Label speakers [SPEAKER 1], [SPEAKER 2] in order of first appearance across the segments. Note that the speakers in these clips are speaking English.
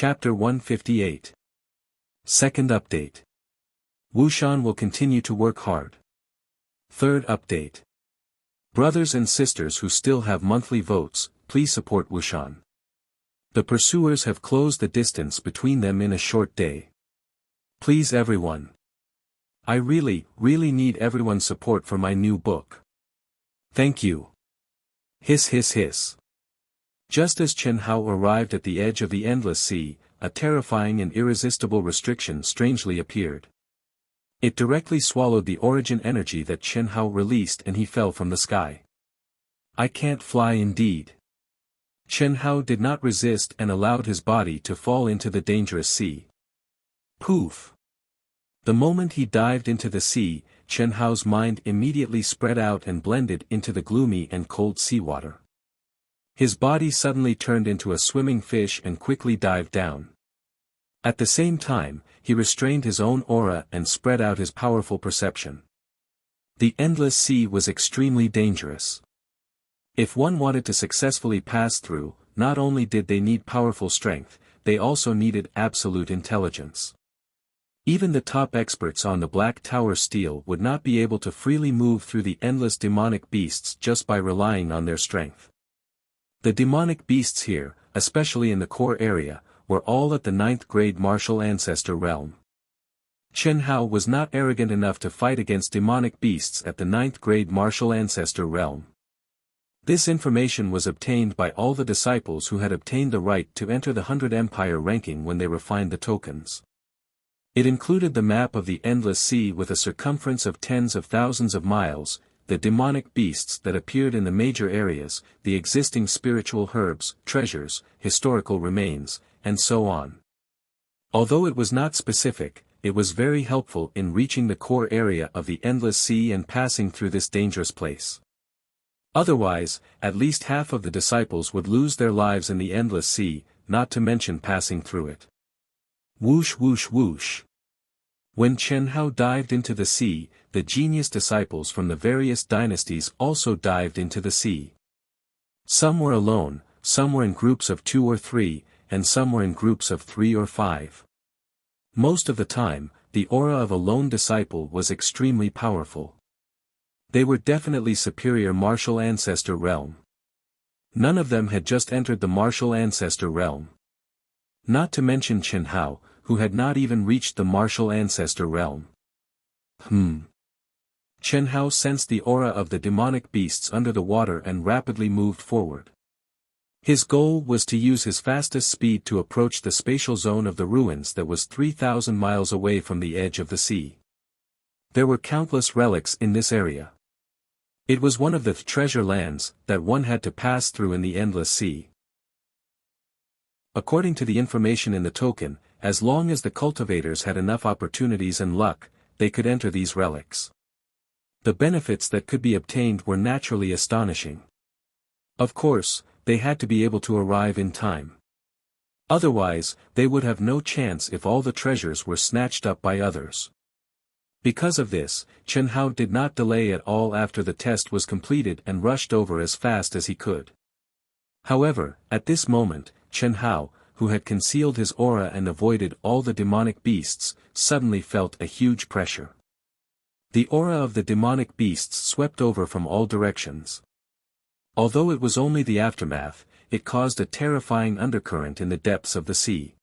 [SPEAKER 1] Chapter 158. Second update. Wuxian will continue to work hard. Third update. Brothers and sisters who still have monthly votes, please support Wuxian. The pursuers have closed the distance between them in a short day. Please everyone. I really need everyone's support for my new book. Thank you. Hiss hiss hiss. Just as Chen Hao arrived at the edge of the endless sea, a terrifying and irresistible restriction strangely appeared. It directly swallowed the origin energy that Chen Hao released and he fell from the sky. I can't fly indeed. Chen Hao did not resist and allowed his body to fall into the dangerous sea. Poof! The moment he dived into the sea, Chen Hao's mind immediately spread out and blended into the gloomy and cold seawater. His body suddenly turned into a swimming fish and quickly dived down. At the same time, he restrained his own aura and spread out his powerful perception. The endless sea was extremely dangerous. If one wanted to successfully pass through, not only did they need powerful strength, they also needed absolute intelligence. Even the top experts on the Black Tower Steel would not be able to freely move through the endless demonic beasts just by relying on their strength. The demonic beasts here, especially in the core area, were all at the 9th grade martial ancestor realm. Chen Hao was not arrogant enough to fight against demonic beasts at the 9th grade martial ancestor realm. This information was obtained by all the disciples who had obtained the right to enter the 100 Empire ranking when they refined the tokens. It included the map of the endless sea with a circumference of tens of thousands of miles, the demonic beasts that appeared in the major areas, the existing spiritual herbs, treasures, historical remains, and so on. Although it was not specific, it was very helpful in reaching the core area of the endless sea and passing through this dangerous place. Otherwise, at least half of the disciples would lose their lives in the endless sea, not to mention passing through it. Whoosh whoosh whoosh. When Chen Hao dived into the sea, the genius disciples from the various dynasties also dived into the sea. Some were alone, some were in groups of 2 or 3, and some were in groups of 3 or 5. Most of the time, the aura of a lone disciple was extremely powerful. They were definitely superior martial ancestor realm. None of them had just entered the martial ancestor realm. Not to mention Chen Hao, who had not even reached the martial ancestor realm. Chen Hao sensed the aura of the demonic beasts under the water and rapidly moved forward. His goal was to use his fastest speed to approach the spatial zone of the ruins that was 3,000 miles away from the edge of the sea. There were countless relics in this area. It was one of the treasure lands that one had to pass through in the endless sea. According to the information in the token, as long as the cultivators had enough opportunities and luck, they could enter these relics. The benefits that could be obtained were naturally astonishing. Of course, they had to be able to arrive in time. Otherwise, they would have no chance if all the treasures were snatched up by others. Because of this, Chen Hao did not delay at all after the test was completed and rushed over as fast as he could. However, at this moment, Chen Hao, who had concealed his aura and avoided all the demonic beasts, suddenly felt a huge pressure. The aura of the demonic beasts swept over from all directions. Although it was only the aftermath, it caused a terrifying undercurrent in the depths of the sea.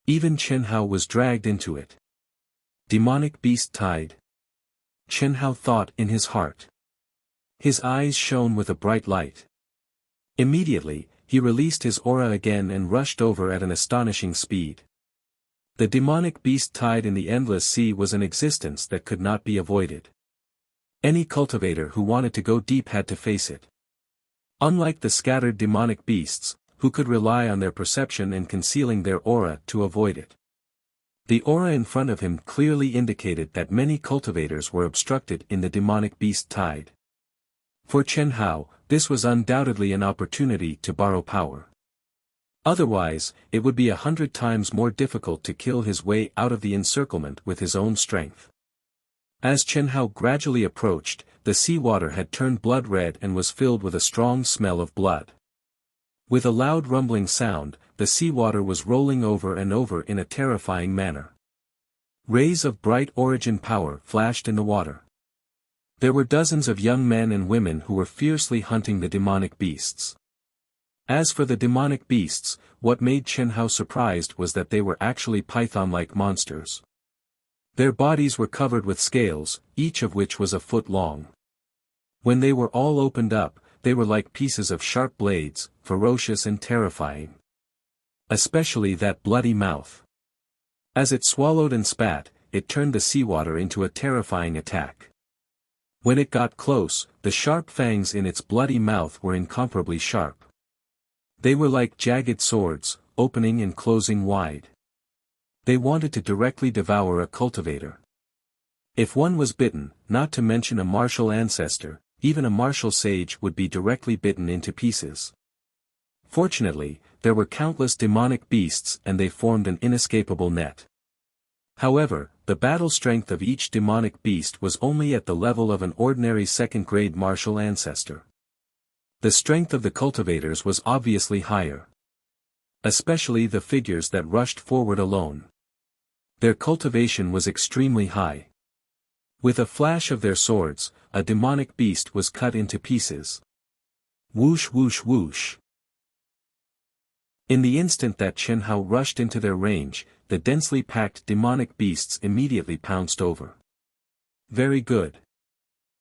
[SPEAKER 1] Even Chen Hao was dragged into it. Demonic beast tide. Chen Hao thought in his heart. His eyes shone with a bright light. Immediately, he released his aura again and rushed over at an astonishing speed. The demonic beast tide in the endless sea was an existence that could not be avoided. Any cultivator who wanted to go deep had to face it. Unlike the scattered demonic beasts, who could rely on their perception and concealing their aura to avoid it. The aura in front of him clearly indicated that many cultivators were obstructed in the demonic beast tide. For Chen Hao, this was undoubtedly an opportunity to borrow power. Otherwise, it would be 100 times more difficult to kill his way out of the encirclement with his own strength. As Chen Hao gradually approached, the seawater had turned blood red and was filled with a strong smell of blood. With a loud rumbling sound, the seawater was rolling over and over in a terrifying manner. Rays of bright origin power flashed in the water. There were dozens of young men and women who were fiercely hunting the demonic beasts. As for the demonic beasts, what made Chen Hao surprised was that they were actually python-like monsters. Their bodies were covered with scales, each of which was a foot long. When they were all opened up, they were like pieces of sharp blades, ferocious and terrifying. Especially that bloody mouth. As it swallowed and spat, it turned the seawater into a terrifying attack. When it got close, the sharp fangs in its bloody mouth were incomparably sharp. They were like jagged swords, opening and closing wide. They wanted to directly devour a cultivator. If one was bitten, not to mention a martial ancestor, even a martial sage would be directly bitten into pieces. Fortunately, there were countless demonic beasts and they formed an inescapable net. However, the battle strength of each demonic beast was only at the level of an ordinary second-grade martial ancestor. The strength of the cultivators was obviously higher. Especially the figures that rushed forward alone. Their cultivation was extremely high. With a flash of their swords, a demonic beast was cut into pieces. Whoosh whoosh whoosh. In the instant that Chen Hao rushed into their range, the densely packed demonic beasts immediately pounced over. Very good.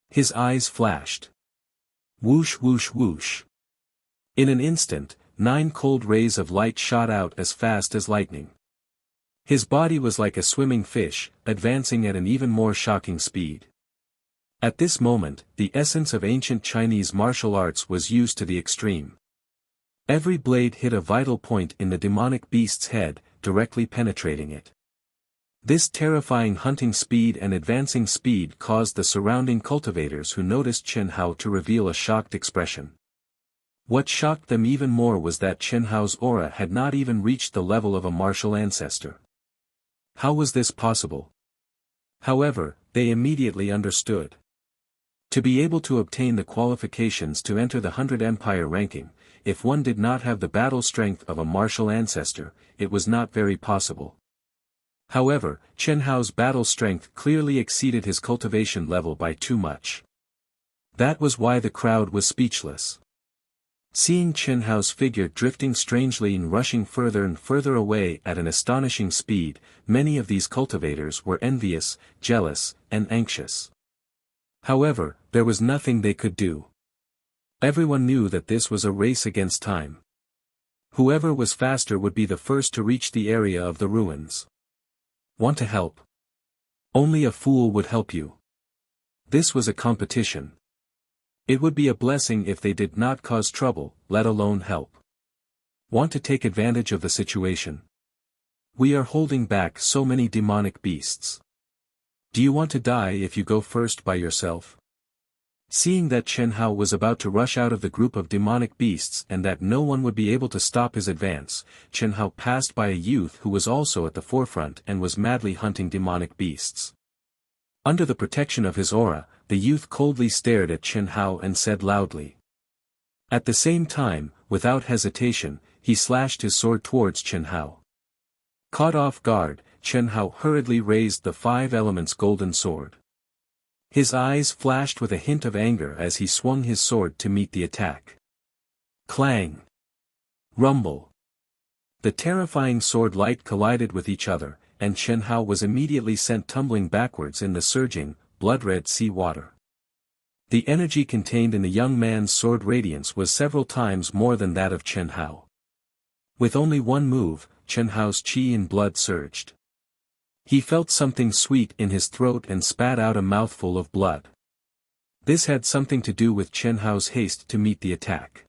[SPEAKER 1] His eyes flashed. Whoosh whoosh whoosh. In an instant, 9 cold rays of light shot out as fast as lightning. His body was like a swimming fish, advancing at an even more shocking speed. At this moment, the essence of ancient Chinese martial arts was used to the extreme. Every blade hit a vital point in the demonic beast's head, directly penetrating it. This terrifying hunting speed and advancing speed caused the surrounding cultivators who noticed Chen Hao to reveal a shocked expression. What shocked them even more was that Chen Hao's aura had not even reached the level of a martial ancestor. How was this possible? However, they immediately understood. To be able to obtain the qualifications to enter the 100 Empire ranking, if one did not have the battle strength of a martial ancestor, it was not very possible. However, Chen Hao's battle strength clearly exceeded his cultivation level by too much. That was why the crowd was speechless. Seeing Chen Hao's figure drifting strangely and rushing further and further away at an astonishing speed, many of these cultivators were envious, jealous, and anxious. However, there was nothing they could do. Everyone knew that this was a race against time. Whoever was faster would be the first to reach the area of the ruins. Want to help? Only a fool would help you. This was a competition. It would be a blessing if they did not cause trouble, let alone help. Want to take advantage of the situation? We are holding back so many demonic beasts. Do you want to die if you go first by yourself? Seeing that Chen Hao was about to rush out of the group of demonic beasts and that no one would be able to stop his advance, Chen Hao passed by a youth who was also at the forefront and was madly hunting demonic beasts. Under the protection of his aura, the youth coldly stared at Chen Hao and said loudly. At the same time, without hesitation, he slashed his sword towards Chen Hao. Caught off guard, Chen Hao hurriedly raised the 5 elements golden sword. His eyes flashed with a hint of anger as he swung his sword to meet the attack. Clang! Rumble! The terrifying sword light collided with each other, and Chen Hao was immediately sent tumbling backwards in the surging, blood-red sea water. The energy contained in the young man's sword radiance was several times more than that of Chen Hao. With only one move, Chen Hao's qi and blood surged. He felt something sweet in his throat and spat out a mouthful of blood. This had something to do with Chen Hao's haste to meet the attack.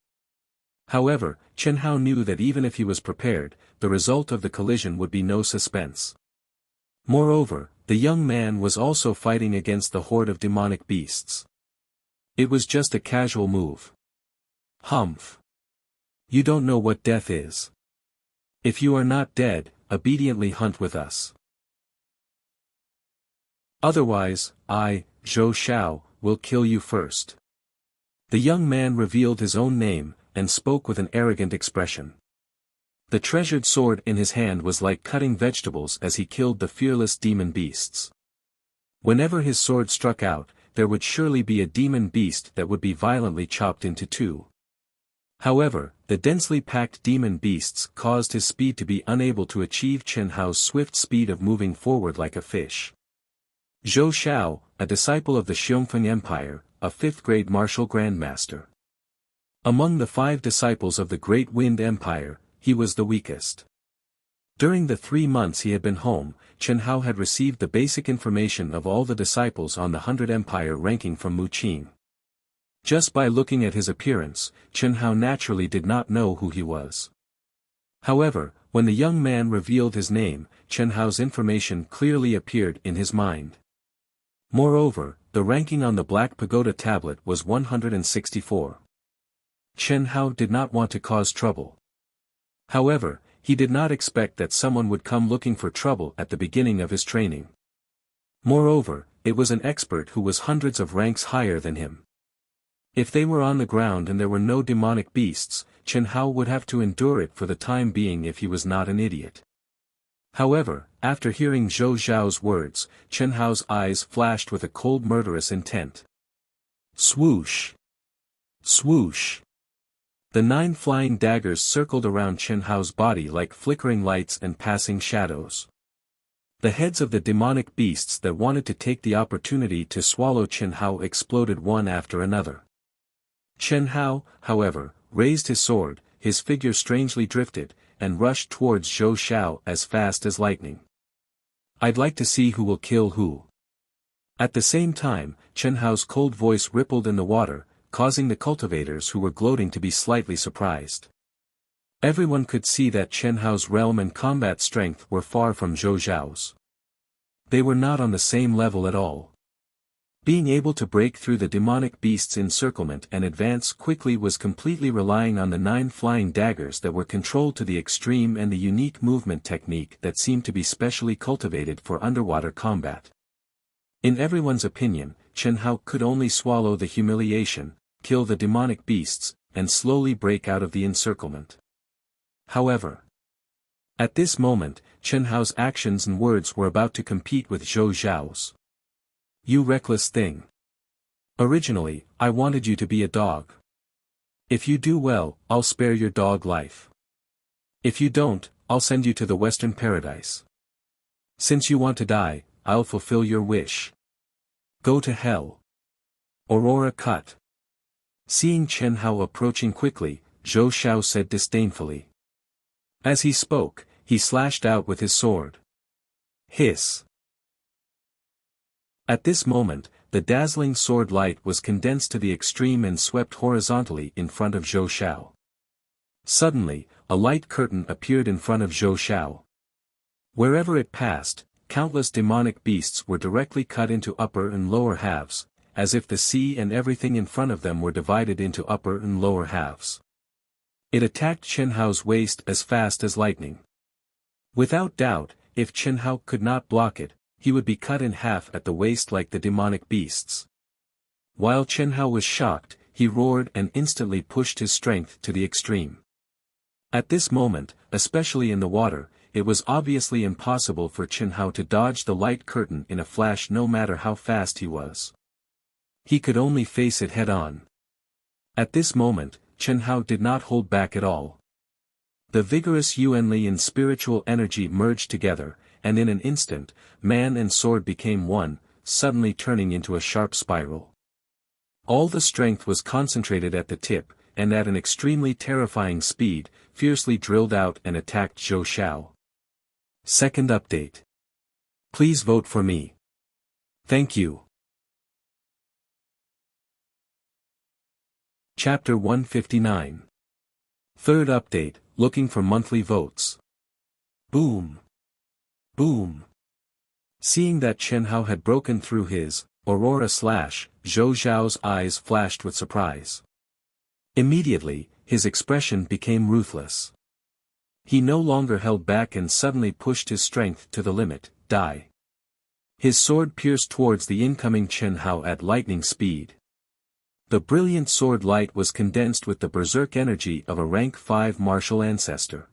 [SPEAKER 1] However, Chen Hao knew that even if he was prepared, the result of the collision would be no suspense. Moreover, the young man was also fighting against the horde of demonic beasts. It was just a casual move. Humph. You don't know what death is. If you are not dead, obediently hunt with us. Otherwise, I, Zhou Xiao, will kill you first. The young man revealed his own name, and spoke with an arrogant expression. The treasured sword in his hand was like cutting vegetables as he killed the fearless demon beasts. Whenever his sword struck out, there would surely be a demon beast that would be violently chopped into two. However, the densely packed demon beasts caused his speed to be unable to achieve Chen Hao's swift speed of moving forward like a fish. Zhou Xiao, a disciple of the Xiongfeng Empire, a 5th-grade martial grandmaster. Among the 5 disciples of the Great Wind Empire, he was the weakest. During the 3 months he had been home, Chen Hao had received the basic information of all the disciples on the 100 Empire ranking from Mu Qing. Just by looking at his appearance, Chen Hao naturally did not know who he was. However, when the young man revealed his name, Chen Hao's information clearly appeared in his mind. Moreover, the ranking on the Black Pagoda tablet was 164. Chen Hao did not want to cause trouble. However, he did not expect that someone would come looking for trouble at the beginning of his training. Moreover, it was an expert who was hundreds of ranks higher than him. If they were on the ground and there were no demonic beasts, Chen Hao would have to endure it for the time being if he was not an idiot. However, after hearing Zhou Xiao's words, Chen Hao's eyes flashed with a cold murderous intent. Swoosh! Swoosh! The 9 flying daggers circled around Chen Hao's body like flickering lights and passing shadows. The heads of the demonic beasts that wanted to take the opportunity to swallow Chen Hao exploded one after another. Chen Hao, however, raised his sword, his figure strangely drifted, and rushed towards Zhou Xiao as fast as lightning. I'd like to see who will kill who. At the same time, Chen Hao's cold voice rippled in the water, causing the cultivators who were gloating to be slightly surprised. Everyone could see that Chen Hao's realm and combat strength were far from Zhou Xiao's. They were not on the same level at all. Being able to break through the demonic beast's encirclement and advance quickly was completely relying on the 9 flying daggers that were controlled to the extreme and the unique movement technique that seemed to be specially cultivated for underwater combat. In everyone's opinion, Chen Hao could only swallow the humiliation, kill the demonic beasts, and slowly break out of the encirclement. However, at this moment, Chen Hao's actions and words were about to compete with Zhou Xiao's. You reckless thing. Originally, I wanted you to be a dog. If you do well, I'll spare your dog life. If you don't, I'll send you to the Western Paradise. Since you want to die, I'll fulfill your wish. Go to hell. Aurora cut. Seeing Chen Hao approaching quickly, Zhou Xiao said disdainfully. As he spoke, he slashed out with his sword. Hiss. At this moment, the dazzling sword light was condensed to the extreme and swept horizontally in front of Zhou Xiao. Suddenly, a light curtain appeared in front of Zhou Xiao. Wherever it passed, countless demonic beasts were directly cut into upper and lower halves, as if the sea and everything in front of them were divided into upper and lower halves. It attacked Chen Hao's waist as fast as lightning. Without doubt, if Chen Hao could not block it, he would be cut in half at the waist like the demonic beasts. While Chen Hao was shocked, he roared and instantly pushed his strength to the extreme. At this moment, especially in the water, it was obviously impossible for Chen Hao to dodge the light curtain in a flash no matter how fast he was. He could only face it head-on. At this moment, Chen Hao did not hold back at all. The vigorous Yuanli and spiritual energy merged together, and in an instant, man and sword became one, suddenly turning into a sharp spiral. All the strength was concentrated at the tip, and at an extremely terrifying speed, fiercely drilled out and attacked Zhou Xiao. Second update. Please vote for me. Thank you. Chapter 159. Third update, looking for monthly votes. Boom. Boom. Seeing that Chen Hao had broken through his Aurora slash, Zhou Xiao's eyes flashed with surprise. Immediately, his expression became ruthless. He no longer held back and suddenly pushed his strength to the limit, die. His sword pierced towards the incoming Chen Hao at lightning speed. The brilliant sword light was condensed with the berserk energy of a rank 5 martial ancestor.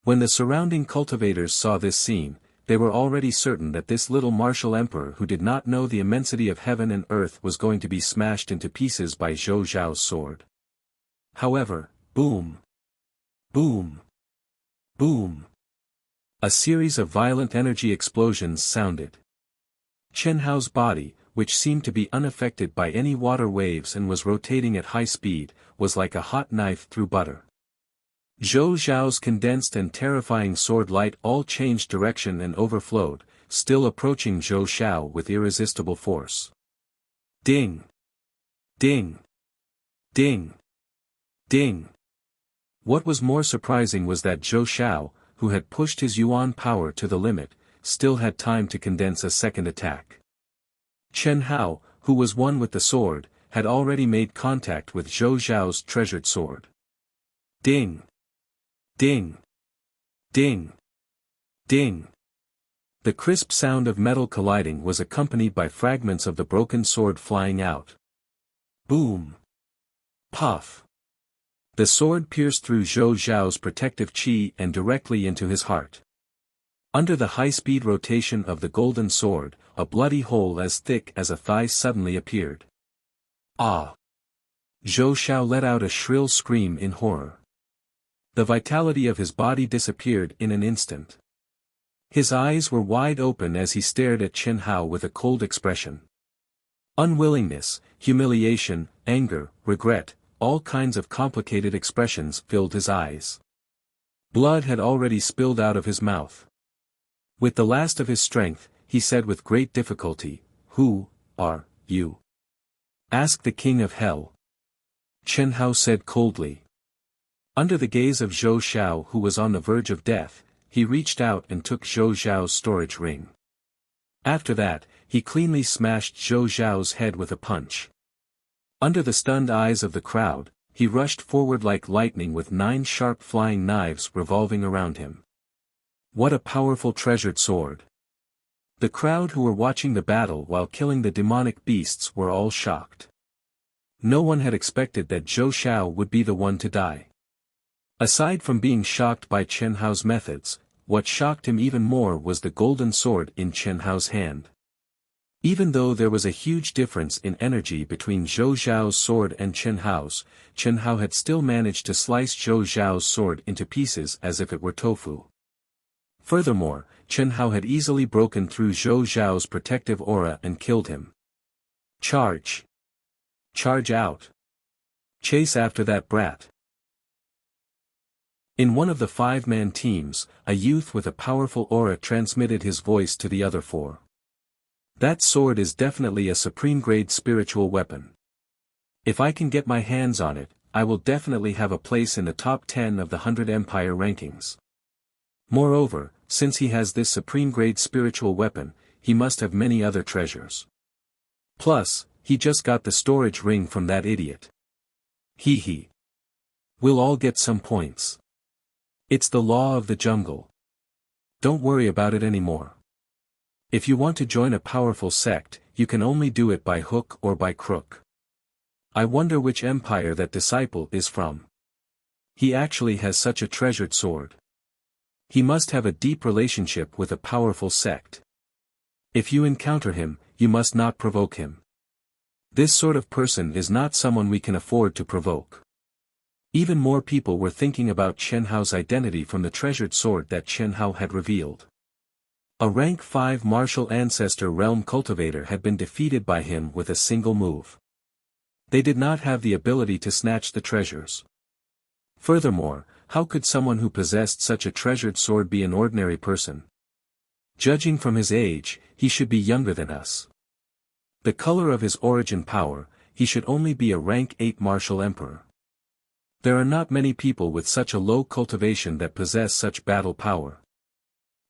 [SPEAKER 1] When the surrounding cultivators saw this scene, they were already certain that this little martial emperor who did not know the immensity of heaven and earth was going to be smashed into pieces by Zhou Zhao's sword. However, boom! Boom! Boom! A series of violent energy explosions sounded. Chen Hao's body, which seemed to be unaffected by any water waves and was rotating at high speed, was like a hot knife through butter. Zhou Zhao's condensed and terrifying sword light all changed direction and overflowed, still approaching Zhou Xiao with irresistible force. Ding! Ding! Ding! Ding! What was more surprising was that Zhou Xiao, who had pushed his yuan power to the limit, still had time to condense a second attack. Chen Hao, who was one with the sword, had already made contact with Zhou Zhao's treasured sword. Ding! Ding! Ding! Ding! The crisp sound of metal colliding was accompanied by fragments of the broken sword flying out. Boom! Puff! The sword pierced through Zhou Zhao's protective qi and directly into his heart. Under the high-speed rotation of the golden sword, a bloody hole as thick as a thigh suddenly appeared. Ah! Zhou Xiao let out a shrill scream in horror. The vitality of his body disappeared in an instant. His eyes were wide open as he stared at Chen Hao with a cold expression. Unwillingness, humiliation, anger, regret, all kinds of complicated expressions filled his eyes. Blood had already spilled out of his mouth. With the last of his strength, he said with great difficulty, "Who are you?" "Ask the king of hell." Chen Hao said coldly. Under the gaze of Zhou Xiao, who was on the verge of death, he reached out and took Zhou Zhao's storage ring. After that, he cleanly smashed Zhou Zhao's head with a punch. Under the stunned eyes of the crowd, he rushed forward like lightning with 9 sharp flying knives revolving around him. What a powerful treasured sword! The crowd who were watching the battle while killing the demonic beasts were all shocked. No one had expected that Zhou Xiao would be the one to die. Aside from being shocked by Chen Hao's methods, what shocked him even more was the golden sword in Chen Hao's hand. Even though there was a huge difference in energy between Zhou Zhao's sword and Chen Hao had still managed to slice Zhou Zhao's sword into pieces as if it were tofu. Furthermore, Chen Hao had easily broken through Zhou Zhao's protective aura and killed him. Charge! Charge out! Chase after that brat! In one of the 5-man teams, a youth with a powerful aura transmitted his voice to the other 4. That sword is definitely a supreme-grade spiritual weapon. If I can get my hands on it, I will definitely have a place in the top 10 of the 100 Empire rankings. Moreover, since he has this supreme-grade spiritual weapon, he must have many other treasures. Plus, he just got the storage ring from that idiot. Hee hee. We'll all get some points. It's the law of the jungle. Don't worry about it anymore. If you want to join a powerful sect, you can only do it by hook or by crook. I wonder which empire that disciple is from. He actually has such a treasured sword. He must have a deep relationship with a powerful sect. If you encounter him, you must not provoke him. This sort of person is not someone we can afford to provoke. Even more people were thinking about Chen Hao's identity from the treasured sword that Chen Hao had revealed. A rank 5 martial ancestor realm cultivator had been defeated by him with a single move. They did not have the ability to snatch the treasures. Furthermore, how could someone who possessed such a treasured sword be an ordinary person? Judging from his age, he should be younger than us. The color of his origin power, he should only be a rank 8 martial emperor. There are not many people with such a low cultivation that possess such battle power.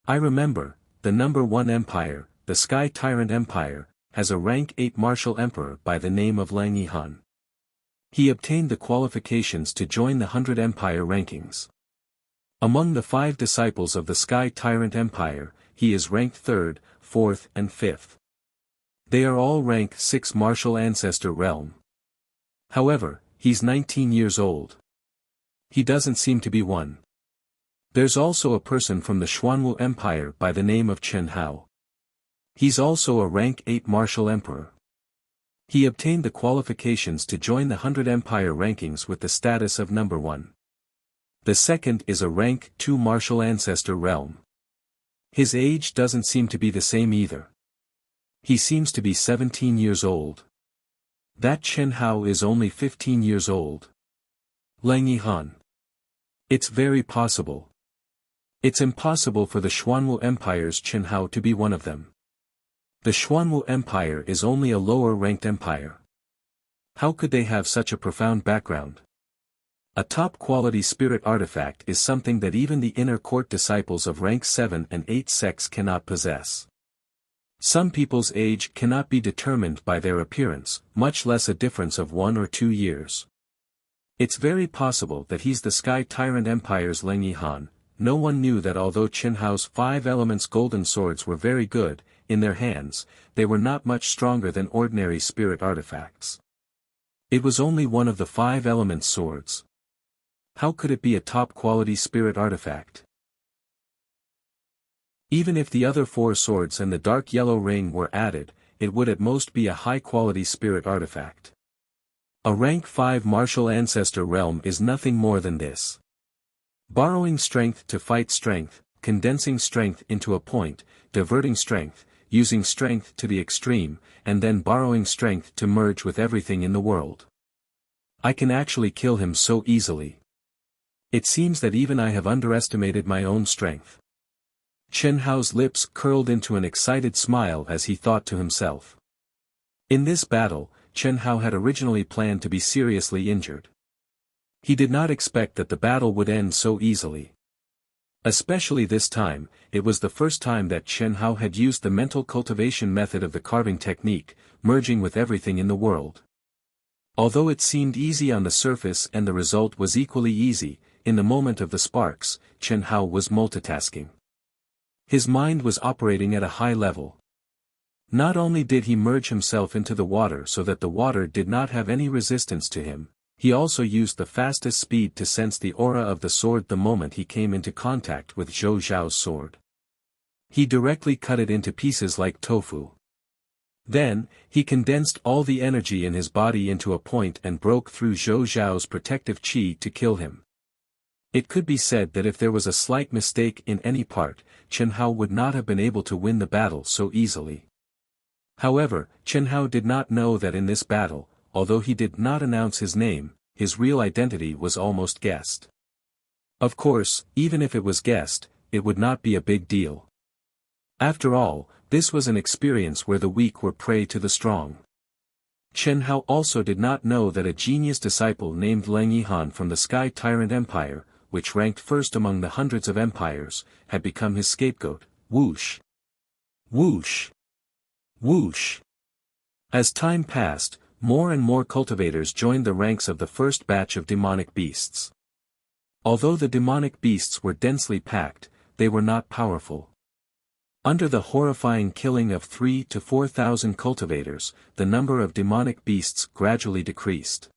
[SPEAKER 1] I remember, the number 1 empire, the Sky Tyrant Empire, has a rank 8 martial emperor by the name of Lang Yihan. He obtained the qualifications to join the 100 empire rankings. Among the 5 disciples of the Sky Tyrant Empire, he is ranked 3rd, 4th and 5th. They are all rank 6 martial ancestor realm. However, he's 19 years old. He doesn't seem to be one. There's also a person from the Xuanwu Empire by the name of Chen Hao. He's also a rank 8 martial emperor. He obtained the qualifications to join the 100 Empire rankings with the status of number 1. The second is a rank 2 martial ancestor realm. His age doesn't seem to be the same either. He seems to be 17 years old. That Chen Hao is only 15 years old. Lang Yihan. It's very possible. It's impossible for the Xuanwu Empire's Chen Hao to be one of them. The Xuanwu Empire is only a lower-ranked empire. How could they have such a profound background? A top-quality spirit artifact is something that even the inner court disciples of rank 7 and 8 sects cannot possess. Some people's age cannot be determined by their appearance, much less a difference of 1 or 2 years. It's very possible that he's the Sky Tyrant Empire's Lang Yihan. No one knew that although Chen Hao's 5 elements golden swords were very good, in their hands, they were not much stronger than ordinary spirit artifacts. It was only one of the 5 elements swords. How could it be a top-quality spirit artifact? Even if the other 4 swords and the dark yellow ring were added, it would at most be a high-quality spirit artifact. A rank 5 martial ancestor realm is nothing more than this. Borrowing strength to fight strength, condensing strength into a point, diverting strength, using strength to the extreme, and then borrowing strength to merge with everything in the world. I can actually kill him so easily. It seems that even I have underestimated my own strength. Chen Hao's lips curled into an excited smile as he thought to himself. In this battle, Chen Hao had originally planned to be seriously injured. He did not expect that the battle would end so easily. Especially this time, it was the first time that Chen Hao had used the mental cultivation method of the carving technique, merging with everything in the world. Although it seemed easy on the surface and the result was equally easy, in the moment of the sparks, Chen Hao was multitasking. His mind was operating at a high level. Not only did he merge himself into the water so that the water did not have any resistance to him, he also used the fastest speed to sense the aura of the sword the moment he came into contact with Zhou Zhao's sword. He directly cut it into pieces like tofu. Then, he condensed all the energy in his body into a point and broke through Zhou Zhao's protective qi to kill him. It could be said that if there was a slight mistake in any part, Chen Hao would not have been able to win the battle so easily. However, Chen Hao did not know that in this battle, although he did not announce his name, his real identity was almost guessed. Of course, even if it was guessed, it would not be a big deal. After all, this was an experience where the weak were prey to the strong. Chen Hao also did not know that a genius disciple named Lang Yihan from the Sky Tyrant Empire, which ranked first among the hundreds of empires, had become his scapegoat. Whoosh! Whoosh! Whoosh! As time passed, more and more cultivators joined the ranks of the first batch of demonic beasts. Although the demonic beasts were densely packed, they were not powerful. Under the horrifying killing of 3,000 to 4,000 cultivators, the number of demonic beasts gradually decreased.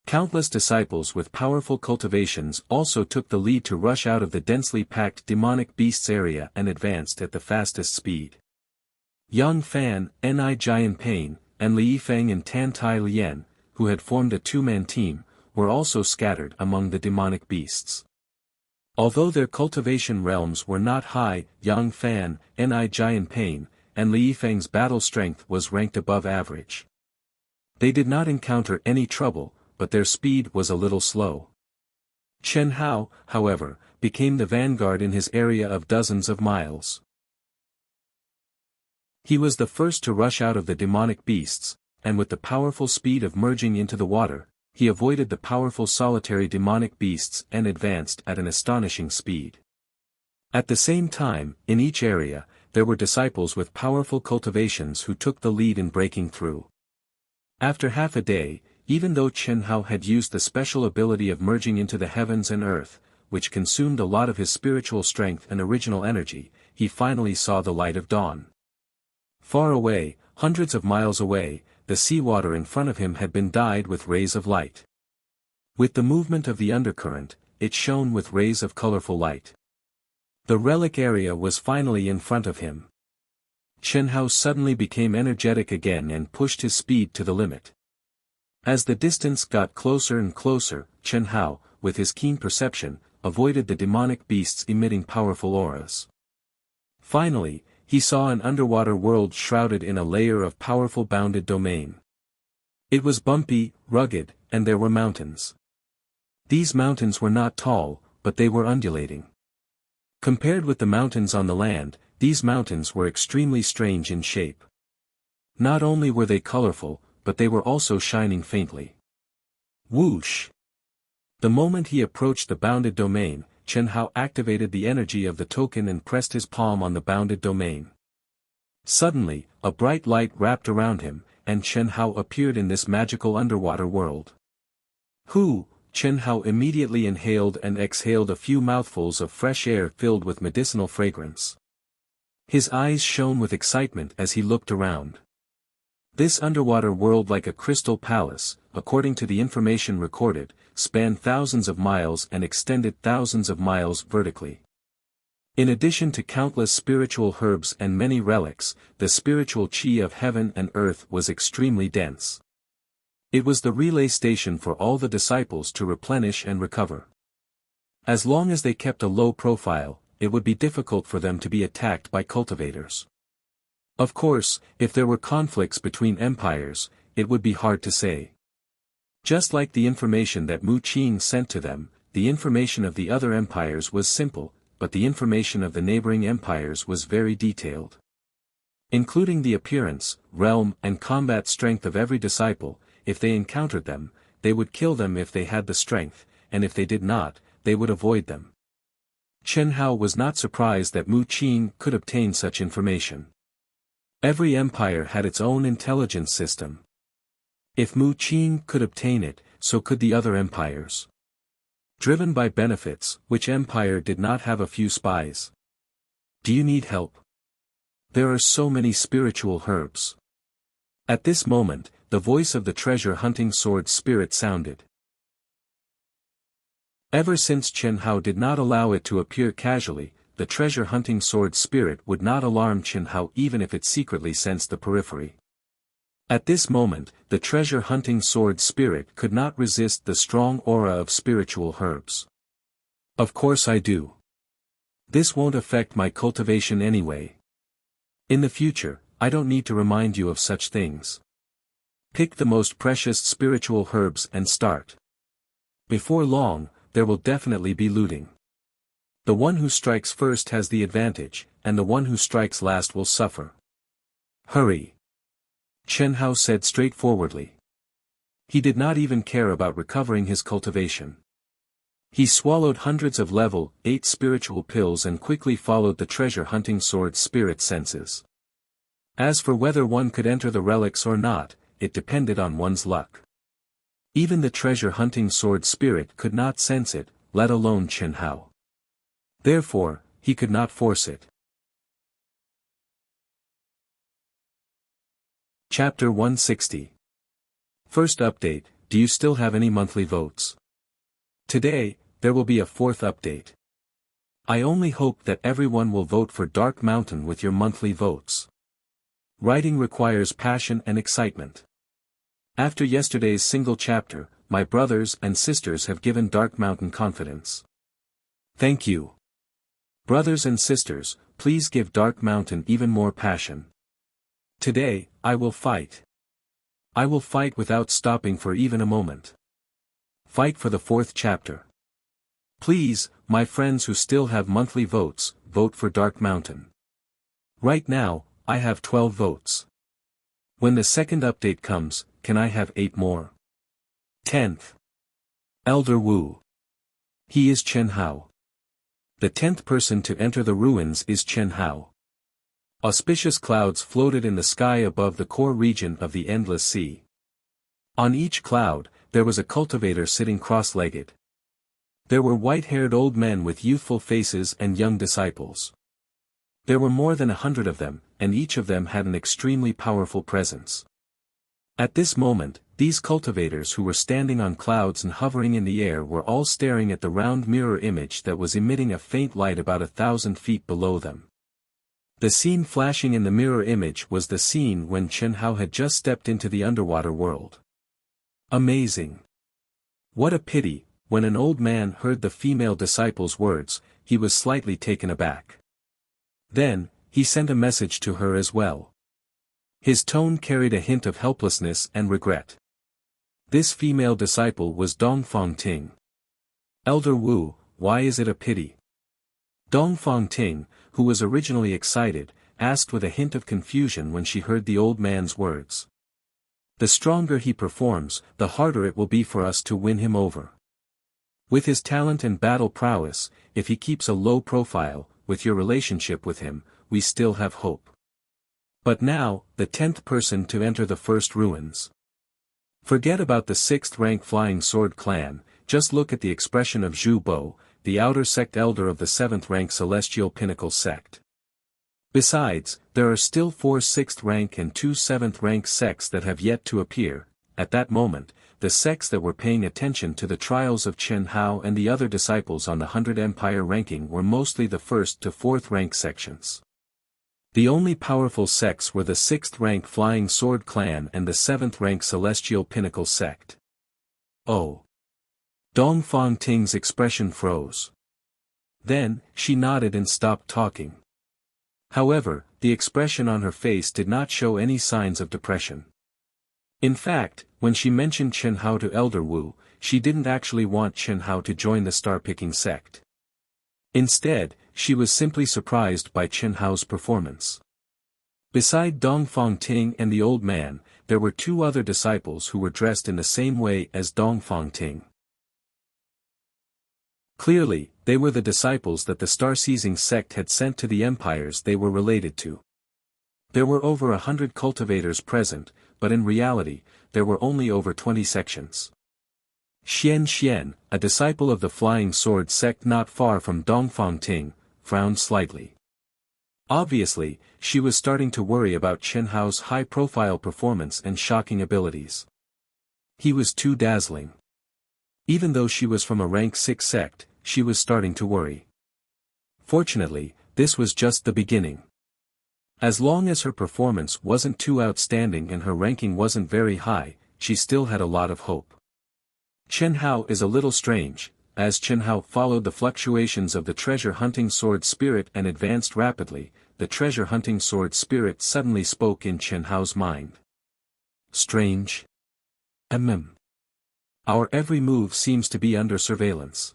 [SPEAKER 1] Countless disciples with powerful cultivations also took the lead to rush out of the densely packed demonic beasts area and advanced at the fastest speed. Yang Fan, Ni Jianpain, and Li Yifeng and Tan Tai Lian, who had formed a 2-man team, were also scattered among the demonic beasts. Although their cultivation realms were not high, Yang Fan, Ni Jianpain, and Li Yifeng's battle strength was ranked above average. They did not encounter any trouble, but their speed was a little slow. Chen Hao, however, became the vanguard in his area of dozens of miles. He was the first to rush out of the demonic beasts, and with the powerful speed of merging into the water, he avoided the powerful solitary demonic beasts and advanced at an astonishing speed. At the same time, in each area, there were disciples with powerful cultivations who took the lead in breaking through. After half a day, even though Chen Hao had used the special ability of merging into the heavens and earth, which consumed a lot of his spiritual strength and original energy, he finally saw the light of dawn. Far away, hundreds of miles away, the seawater in front of him had been dyed with rays of light. With the movement of the undercurrent, it shone with rays of colorful light. The relic area was finally in front of him. Xianxia suddenly became energetic again and pushed his speed to the limit. As the distance got closer and closer, Xianxia, with his keen perception, avoided the demonic beasts emitting powerful auras. Finally, he saw an underwater world shrouded in a layer of powerful bounded domain. It was bumpy, rugged, and there were mountains. These mountains were not tall, but they were undulating. Compared with the mountains on the land, these mountains were extremely strange in shape. Not only were they colorful, but they were also shining faintly. Whoosh! The moment he approached the bounded domain, Xianxia activated the energy of the token and pressed his palm on the bounded domain. Suddenly, a bright light wrapped around him, and Xianxia appeared in this magical underwater world. Xianxia immediately inhaled and exhaled a few mouthfuls of fresh air filled with medicinal fragrance. His eyes shone with excitement as he looked around. This underwater world, like a crystal palace, according to the information recorded, spanned thousands of miles and extended thousands of miles vertically. In addition to countless spiritual herbs and many relics, the spiritual chi of heaven and earth was extremely dense. It was the relay station for all the disciples to replenish and recover. As long as they kept a low profile, it would be difficult for them to be attacked by cultivators. Of course, if there were conflicts between empires, it would be hard to say. Just like the information that Mu Qing sent to them, the information of the other empires was simple, but the information of the neighboring empires was very detailed. Including the appearance, realm, and combat strength of every disciple. If they encountered them, they would kill them if they had the strength, and if they did not, they would avoid them. Xianxia was not surprised that Mu Qing could obtain such information. Every empire had its own intelligence system. If Mu Qing could obtain it, so could the other empires. Driven by benefits, which empire did not have a few spies? Do you need help? There are so many spiritual herbs. At this moment, the voice of the treasure-hunting sword spirit sounded. Ever since Xianxia did not allow it to appear casually, the treasure-hunting sword spirit would not alarm Xianxia even if it secretly sensed the periphery. At this moment, the treasure-hunting sword spirit could not resist the strong aura of spiritual herbs. Of course I do. This won't affect my cultivation anyway. In the future, I don't need to remind you of such things. Pick the most precious spiritual herbs and start. Before long, there will definitely be looting. The one who strikes first has the advantage, and the one who strikes last will suffer. Hurry! Xianxia said straightforwardly. He did not even care about recovering his cultivation. He swallowed hundreds of level 8 spiritual pills and quickly followed the treasure-hunting sword spirit senses. As for whether one could enter the relics or not, it depended on one's luck. Even the treasure-hunting sword spirit could not sense it, let alone Xianxia. Therefore, he could not force it. Chapter 160. First update, do you still have any monthly votes? Today, there will be a fourth update. I only hope that everyone will vote for Dark Mountain with your monthly votes. Writing requires passion and excitement. After yesterday's single chapter, my brothers and sisters have given Dark Mountain confidence. Thank you. Brothers and sisters, please give Dark Mountain even more passion. Today, I will fight. I will fight without stopping for even a moment. Fight for the fourth chapter. Please, my friends who still have monthly votes, vote for Dark Mountain. Right now, I have 12 votes. When the second update comes, can I have 8 more? 10th. Elder Wu. He is Xianxia. The 10th person to enter the ruins is Xianxia. Auspicious clouds floated in the sky above the core region of the Endless Sea. On each cloud, there was a cultivator sitting cross-legged. There were white-haired old men with youthful faces and young disciples. There were more than 100 of them, and each of them had an extremely powerful presence. At this moment, These cultivators who were standing on clouds and hovering in the air were all staring at the round mirror image that was emitting a faint light about 1,000 feet below them. The scene flashing in the mirror image was the scene when Chen Hao had just stepped into the underwater world. Amazing! What a pity. When an old man heard the female disciple's words, he was slightly taken aback. Then, he sent a message to her as well. His tone carried a hint of helplessness and regret. This female disciple was Dongfang Ting. Elder Wu, why is it a pity? Dongfang Ting, who was originally excited, asked with a hint of confusion when she heard the old man's words. The stronger he performs, the harder it will be for us to win him over. With his talent and battle prowess, if he keeps a low profile, with your relationship with him, we still have hope. But now, the 10th person to enter the first ruins. Forget about the 6th rank Flying Sword clan, just look at the expression of Zhu Bo, the outer sect elder of the 7th rank Celestial Pinnacle sect. Besides, there are still 4 6th rank and 2 7th rank sects that have yet to appear. At that moment, the sects that were paying attention to the trials of Chen Hao and the other disciples on the 100 Empire ranking were mostly the 1st to 4th rank sections. The only powerful sects were the 6th rank Flying Sword clan and the 7th rank Celestial Pinnacle sect. Oh! Dongfang Ting's expression froze. Then, she nodded and stopped talking. However, the expression on her face did not show any signs of depression. In fact, when she mentioned Chen Hao to Elder Wu, she didn't actually want Chen Hao to join the star-picking sect. Instead, she was simply surprised by Chen Hao's performance. Beside Dongfang Ting and the old man, there were 2 other disciples who were dressed in the same way as Dongfang Ting. Clearly, they were the disciples that the star-seizing sect had sent to the empires they were related to. There were over 100 cultivators present, but in reality, there were only over 20 sections. Xianxia, a disciple of the Flying Sword sect not far from Dongfang Ting, frowned slightly. Obviously, she was starting to worry about Chen Hao's high-profile performance and shocking abilities. He was too dazzling. Even though she was from a rank 6 sect, she was starting to worry. Fortunately, this was just the beginning. As long as her performance wasn't too outstanding and her ranking wasn't very high, she still had a lot of hope. Chen Hao is a little strange. As Chen Hao followed the fluctuations of the treasure-hunting sword spirit and advanced rapidly, the treasure-hunting sword spirit suddenly spoke in Chen Hao's mind. Strange. Our every move seems to be under surveillance.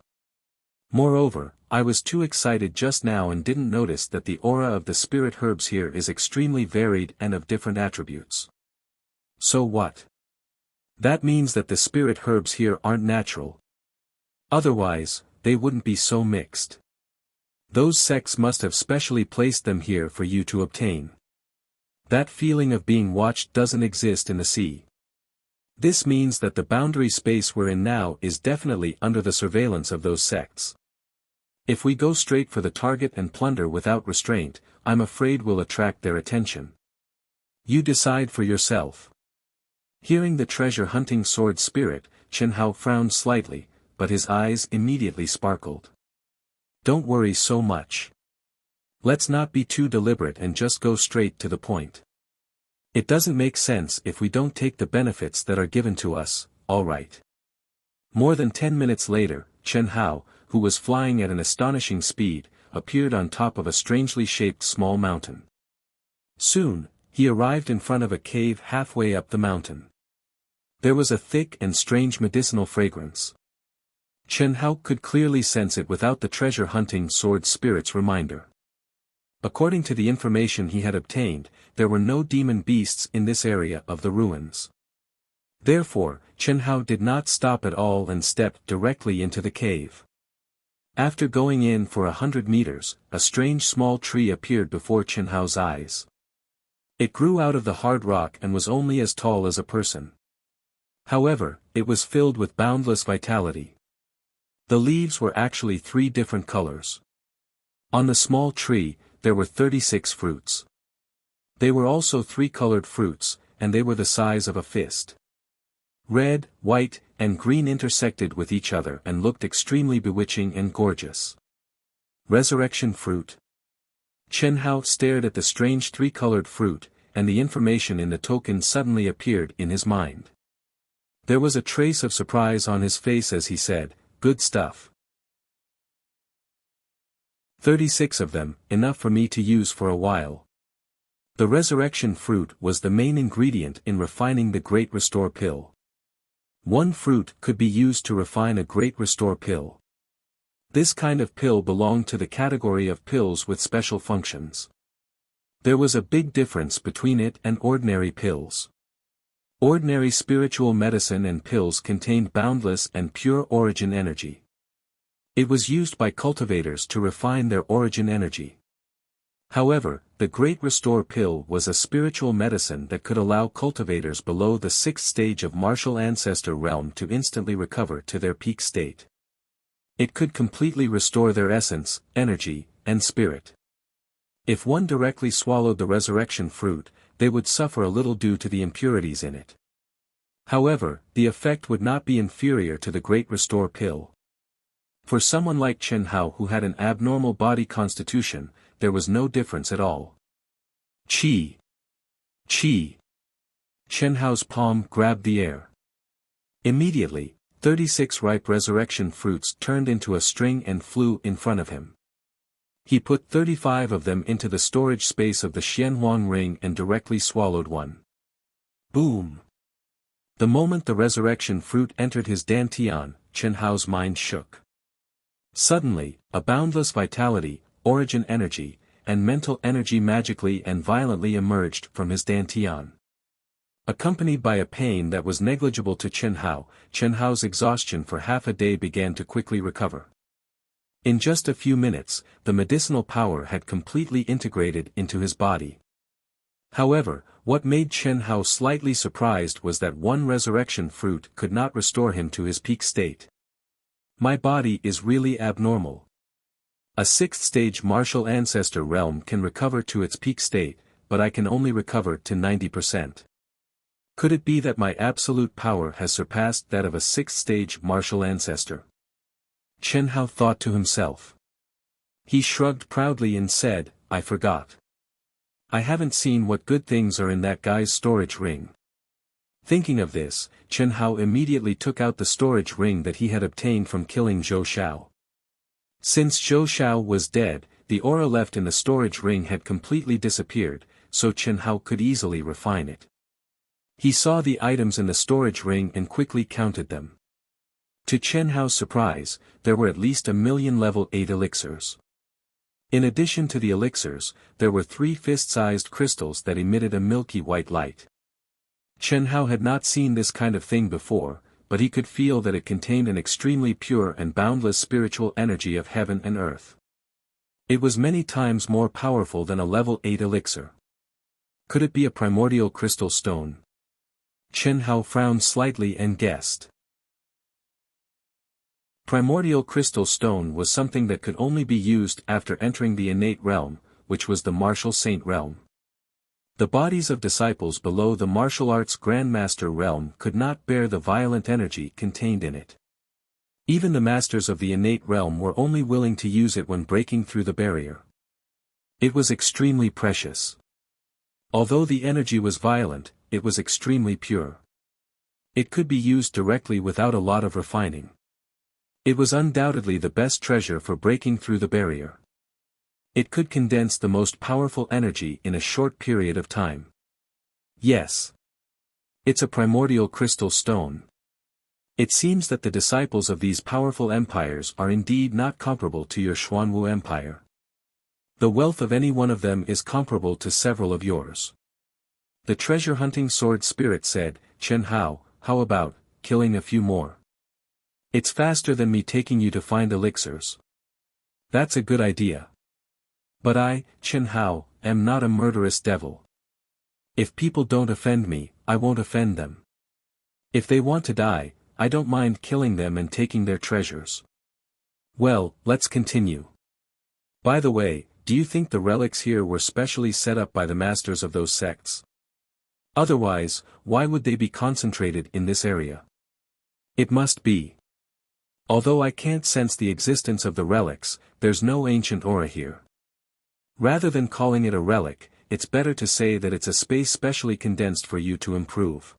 [SPEAKER 1] Moreover, I was too excited just now and didn't notice that the aura of the spirit herbs here is extremely varied and of different attributes. So what? That means that the spirit herbs here aren't natural. Otherwise, they wouldn't be so mixed. Those sects must have specially placed them here for you to obtain. That feeling of being watched doesn't exist in the sea. This means that the boundary space we're in now is definitely under the surveillance of those sects. If we go straight for the target and plunder without restraint, I'm afraid we'll attract their attention. You decide for yourself. Hearing the treasure-hunting sword spirit, Chen Hao frowned slightly, but his eyes immediately sparkled. Don't worry so much. Let's not be too deliberate and just go straight to the point. It doesn't make sense if we don't take the benefits that are given to us, alright. More than 10 minutes later, Chen Hao, who was flying at an astonishing speed, appeared on top of a strangely shaped small mountain. Soon, he arrived in front of a cave halfway up the mountain. There was a thick and strange medicinal fragrance. Chen Hao could clearly sense it without the treasure-hunting sword spirit's reminder. According to the information he had obtained, there were no demon beasts in this area of the ruins. Therefore, Chen Hao did not stop at all and stepped directly into the cave. After going in for 100 meters, a strange small tree appeared before Chen Hao's eyes. It grew out of the hard rock and was only as tall as a person. However, it was filled with boundless vitality. The leaves were actually 3 different colors. On the small tree, there were 36 fruits. They were also 3-colored fruits, and they were the size of a fist. Red, white, and green intersected with each other and looked extremely bewitching and gorgeous. Resurrection fruit. Chen Hao stared at the strange three-colored fruit, and the information in the token suddenly appeared in his mind. There was a trace of surprise on his face as he said, "Good stuff. 36 of them, enough for me to use for a while." The resurrection fruit was the main ingredient in refining the Great Restore pill. One fruit could be used to refine a Great Restore pill. This kind of pill belonged to the category of pills with special functions. There was a big difference between it and ordinary pills. Ordinary spiritual medicine and pills contained boundless and pure origin energy. It was used by cultivators to refine their origin energy. However, the Great Restore pill was a spiritual medicine that could allow cultivators below the 6th stage of martial ancestor realm to instantly recover to their peak state. It could completely restore their essence, energy, and spirit. If one directly swallowed the resurrection fruit, they would suffer a little due to the impurities in it. However, the effect would not be inferior to the Great Restore pill. For someone like Chen Hao who had an abnormal body constitution, there was no difference at all. Qi! Qi! Chen Hao's palm grabbed the air. Immediately, 36 ripe resurrection fruits turned into a string and flew in front of him. He put 35 of them into the storage space of the Xianhuang ring and directly swallowed one. Boom! The moment the resurrection fruit entered his dantian, Chen Hao's mind shook. Suddenly, a boundless vitality, origin energy, and mental energy magically and violently emerged from his dantian. Accompanied by a pain that was negligible to Chen Hao's exhaustion for half a day began to quickly recover. In just a few minutes, the medicinal power had completely integrated into his body. However, what made Chen Hao slightly surprised was that one resurrection fruit could not restore him to his peak state. My body is really abnormal. A 6th stage martial ancestor realm can recover to its peak state, but I can only recover to 90%. Could it be that my absolute power has surpassed that of a 6th stage martial ancestor? Chen Hao thought to himself. He shrugged proudly and said, I forgot. I haven't seen what good things are in that guy's storage ring. Thinking of this, Chen Hao immediately took out the storage ring that he had obtained from killing Zhou Xiao. Since Zhou Xiao was dead, the aura left in the storage ring had completely disappeared, so Chen Hao could easily refine it. He saw the items in the storage ring and quickly counted them. To Chen Hao's surprise, there were at least 1,000,000 level 8 elixirs. In addition to the elixirs, there were 3 fist-sized crystals that emitted a milky white light. Chen Hao had not seen this kind of thing before, but he could feel that it contained an extremely pure and boundless spiritual energy of heaven and earth. It was many times more powerful than a level 8 elixir. Could it be a primordial crystal stone? Chen Hao frowned slightly and guessed. Primordial crystal stone was something that could only be used after entering the innate realm, which was the martial saint realm. The bodies of disciples below the martial arts grandmaster realm could not bear the violent energy contained in it. Even the masters of the innate realm were only willing to use it when breaking through the barrier. It was extremely precious. Although the energy was violent, it was extremely pure. It could be used directly without a lot of refining. It was undoubtedly the best treasure for breaking through the barrier. It could condense the most powerful energy in a short period of time. Yes. It's a primordial crystal stone. It seems that the disciples of these powerful empires are indeed not comparable to your Xuanwu Empire. The wealth of any one of them is comparable to several of yours. The treasure-hunting sword spirit said, Chen Hao, how about killing a few more? It's faster than me taking you to find elixirs. That's a good idea. But I, Chen Hao, am not a murderous devil. If people don't offend me, I won't offend them. If they want to die, I don't mind killing them and taking their treasures. Well, let's continue. By the way, do you think the relics here were specially set up by the masters of those sects? Otherwise, why would they be concentrated in this area? It must be. Although I can't sense the existence of the relics, there's no ancient aura here. Rather than calling it a relic, it's better to say that it's a space specially condensed for you to improve.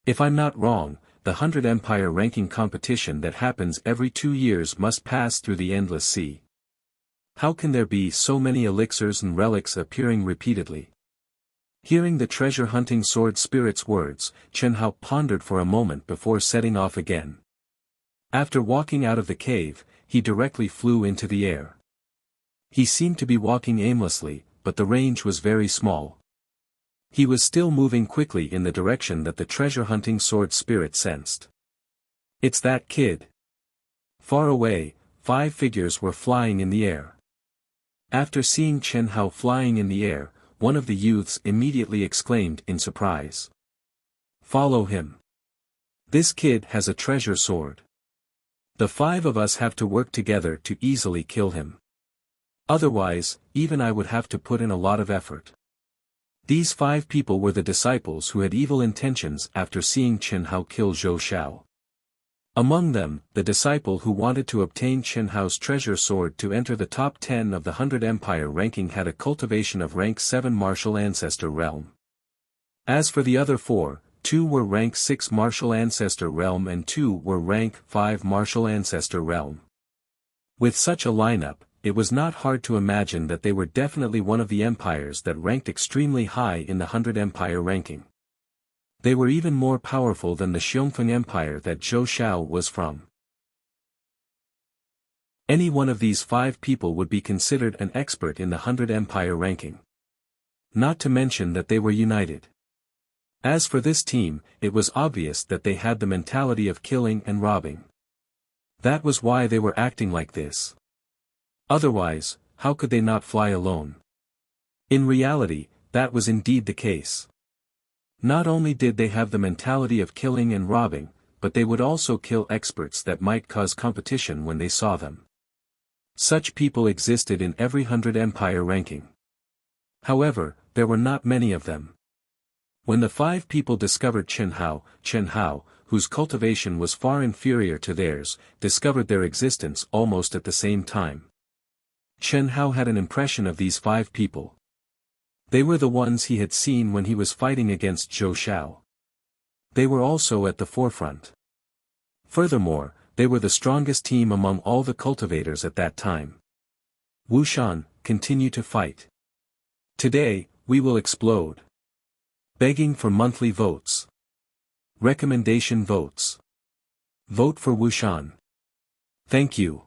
[SPEAKER 1] If I'm not wrong, the 100 Empire ranking competition that happens every 2 years must pass through the endless sea. How can there be so many elixirs and relics appearing repeatedly? Hearing the treasure-hunting sword spirit's words, Chen Hao pondered for a moment before setting off again. After walking out of the cave, he directly flew into the air. He seemed to be walking aimlessly, but the range was very small. He was still moving quickly in the direction that the treasure-hunting sword spirit sensed. It's that kid. Far away, 5 figures were flying in the air. After seeing Chen Hao flying in the air, one of the youths immediately exclaimed in surprise. Follow him. This kid has a treasure sword. The 5 of us have to work together to easily kill him. Otherwise, even I would have to put in a lot of effort. These 5 people were the disciples who had evil intentions after seeing Chen Hao kill Zhou Xiao. Among them, the disciple who wanted to obtain Chen Hao's treasure sword to enter the top 10 of the 100 Empire ranking had a cultivation of rank 7 martial ancestor realm. As for the other 4, 2 were rank 6 martial ancestor realm and 2 were rank 5 martial ancestor realm. With such a lineup, it was not hard to imagine that they were definitely one of the empires that ranked extremely high in the 100 Empire ranking. They were even more powerful than the Xiongfeng Empire that Zhou Xiao was from. Any one of these 5 people would be considered an expert in the 100 Empire ranking. Not to mention that they were united. As for this team, it was obvious that they had the mentality of killing and robbing. That was why they were acting like this. Otherwise, how could they not fly alone? In reality, that was indeed the case. Not only did they have the mentality of killing and robbing, but they would also kill experts that might cause competition when they saw them. Such people existed in every 100 Empire ranking. However, there were not many of them. When the 5 people discovered Chen Hao, whose cultivation was far inferior to theirs, discovered their existence almost at the same time. Chen Hao had an impression of these 5 people. They were the ones he had seen when he was fighting against Zhou Xiao. They were also at the forefront. Furthermore, they were the strongest team among all the cultivators at that time. Wuxian, continue to fight. Today, we will explode. Begging for monthly votes. Recommendation votes. Vote for Wuxian. Thank you.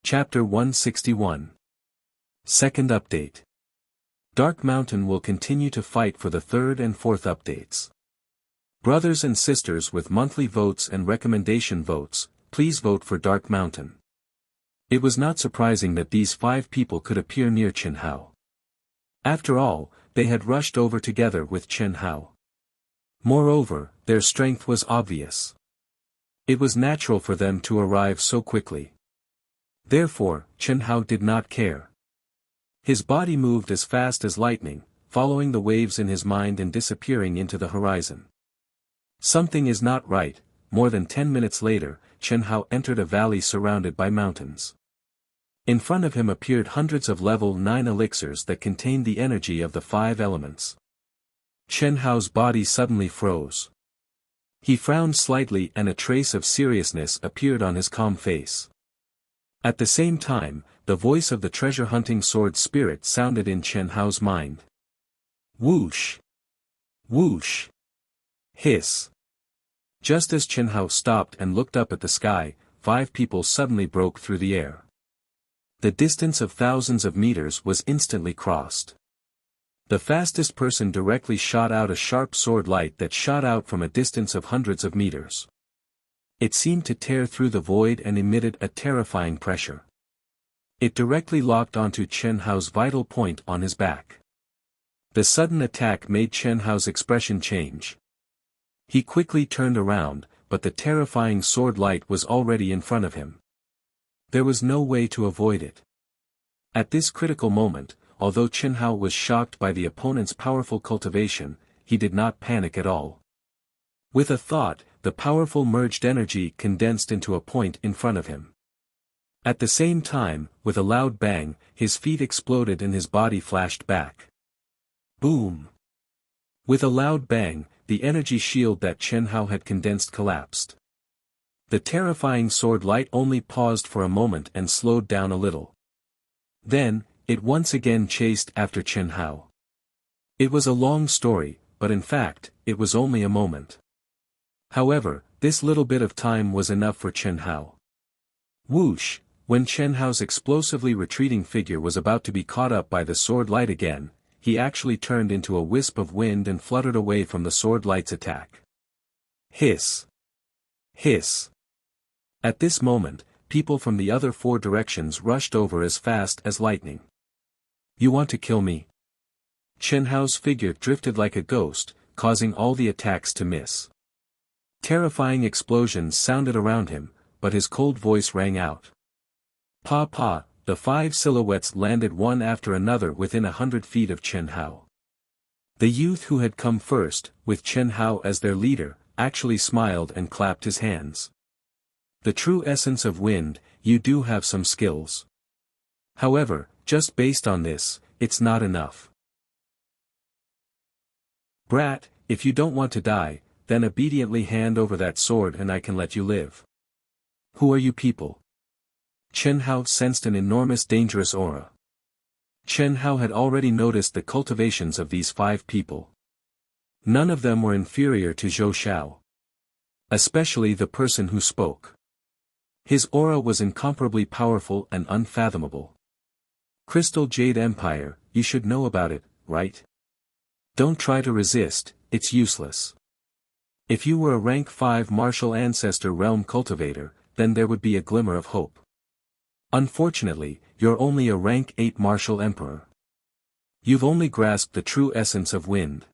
[SPEAKER 1] Chapter 161. Second update. Dark Mountain will continue to fight for the 3rd and 4th updates. Brothers and sisters with monthly votes and recommendation votes, please vote for Dark Mountain. It was not surprising that these 5 people could appear near Chen Hao. After all, they had rushed over together with Chen Hao. Moreover, their strength was obvious. It was natural for them to arrive so quickly. Therefore, Chen Hao did not care. His body moved as fast as lightning, following the waves in his mind and disappearing into the horizon. Something is not right. More than 10 minutes later, Chen Hao entered a valley surrounded by mountains. In front of him appeared hundreds of level 9 elixirs that contained the energy of the 5 elements. Chen Hao's body suddenly froze. He frowned slightly and a trace of seriousness appeared on his calm face. At the same time, the voice of the treasure-hunting sword spirit sounded in Chen Hao's mind. Whoosh! Whoosh! Hiss! Just as Chen Hao stopped and looked up at the sky, 5 people suddenly broke through the air. The distance of thousands of meters was instantly crossed. The fastest person directly shot out a sharp sword light that shot out from a distance of hundreds of meters. It seemed to tear through the void and emitted a terrifying pressure. It directly locked onto Chen Hao's vital point on his back. The sudden attack made Chen Hao's expression change. He quickly turned around, but the terrifying sword light was already in front of him. There was no way to avoid it. At this critical moment, although Chen Hao was shocked by the opponent's powerful cultivation, he did not panic at all. With a thought, the powerful merged energy condensed into a point in front of him. At the same time, with a loud bang, his feet exploded and his body flashed back. Boom! With a loud bang, the energy shield that Chen Hao had condensed collapsed. The terrifying sword light only paused for a moment and slowed down a little. Then, it once again chased after Chen Hao. It was a long story, but in fact, it was only a moment. However, this little bit of time was enough for Chen Hao. Whoosh! When Chen Hao's explosively retreating figure was about to be caught up by the sword light again, he actually turned into a wisp of wind and fluttered away from the sword light's attack. Hiss! Hiss! At this moment, people from the other 4 directions rushed over as fast as lightning. You want to kill me? Chen Hao's figure drifted like a ghost, causing all the attacks to miss. Terrifying explosions sounded around him, but his cold voice rang out. Pa pa, the 5 silhouettes landed one after another within 100 feet of Chen Hao. The youth who had come first, with Chen Hao as their leader, actually smiled and clapped his hands. The true essence of wind, you do have some skills. However, just based on this, it's not enough. Brat, if you don't want to die, then obediently hand over that sword and I can let you live. Who are you people? Chen Hao sensed an enormous dangerous aura. Chen Hao had already noticed the cultivations of these 5 people. None of them were inferior to Zhou Xiao. Especially the person who spoke. His aura was incomparably powerful and unfathomable. Crystal Jade Empire, you should know about it, right? Don't try to resist, it's useless. If you were a rank 5 martial ancestor realm cultivator, then there would be a glimmer of hope. Unfortunately, you're only a rank 8 martial emperor. You've only grasped the true essence of wind.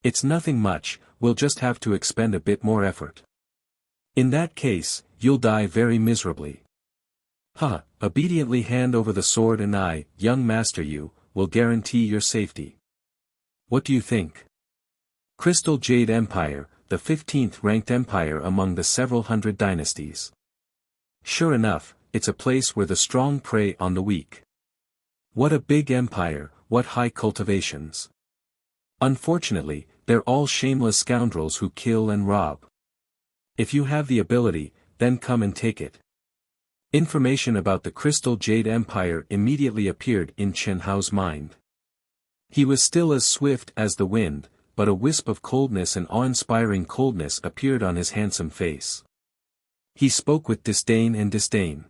[SPEAKER 1] It's nothing much, we'll just have to expend a bit more effort. In that case, you'll die very miserably. Obediently hand over the sword and I, young master you, will guarantee your safety. What do you think? Crystal Jade Empire, the 15th ranked empire among the several hundred dynasties. Sure enough, it's a place where the strong prey on the weak. What a big empire, what high cultivations. Unfortunately, they're all shameless scoundrels who kill and rob. If you have the ability, then come and take it. Information about the Crystal Jade Empire immediately appeared in Chen Hao's mind. He was still as swift as the wind, but a wisp of coldness and awe-inspiring coldness appeared on his handsome face. He spoke with disdain and disdain.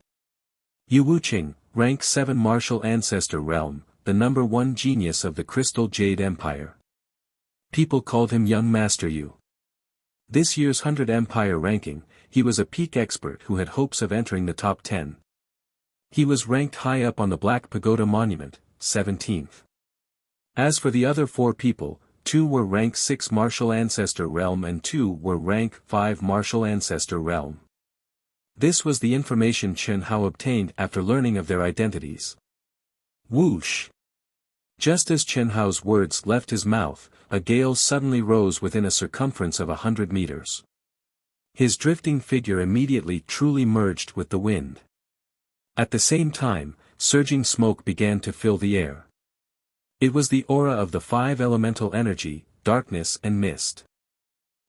[SPEAKER 1] Yu Wuqing, rank 7 martial ancestor realm, the number 1 genius of the Crystal Jade Empire. People called him Young Master Yu. This year's 100 Empire ranking, he was a peak expert who had hopes of entering the top 10. He was ranked high up on the Black Pagoda Monument, 17th. As for the other 4 people, 2 were rank 6 martial ancestor realm and 2 were rank 5 martial ancestor realm. This was the information Chen Hao obtained after learning of their identities. Whoosh! Just as Chen Hao's words left his mouth, a gale suddenly rose within a circumference of 100 meters. His drifting figure immediately truly merged with the wind. At the same time, surging smoke began to fill the air. It was the aura of the 5 elemental energy, darkness and mist.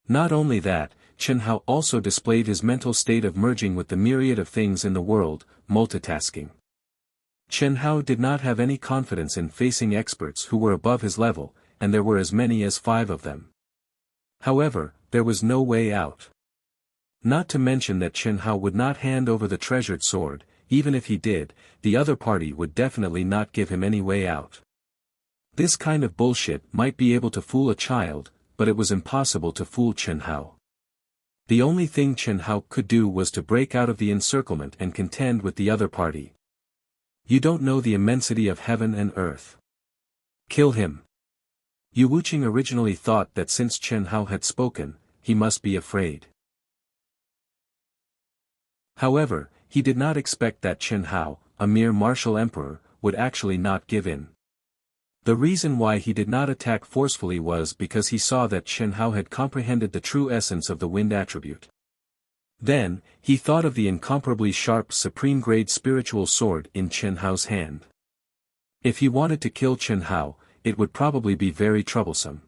[SPEAKER 1] Not only that, Chen Hao also displayed his mental state of merging with the myriad of things in the world, multitasking. Chen Hao did not have any confidence in facing experts who were above his level, and there were as many as 5 of them. However, there was no way out. Not to mention that Chen Hao would not hand over the treasured sword, even if he did, the other party would definitely not give him any way out. This kind of bullshit might be able to fool a child, but it was impossible to fool Chen Hao. The only thing Chen Hao could do was to break out of the encirclement and contend with the other party. You don't know the immensity of heaven and earth. Kill him. Yu Wuqing originally thought that since Chen Hao had spoken, he must be afraid. However, he did not expect that Chen Hao, a mere martial emperor, would actually not give in. The reason why he did not attack forcefully was because he saw that Xianhao had comprehended the true essence of the wind attribute. Then, he thought of the incomparably sharp supreme-grade spiritual sword in Qianhao's hand. If he wanted to kill Qianhao, it would probably be very troublesome.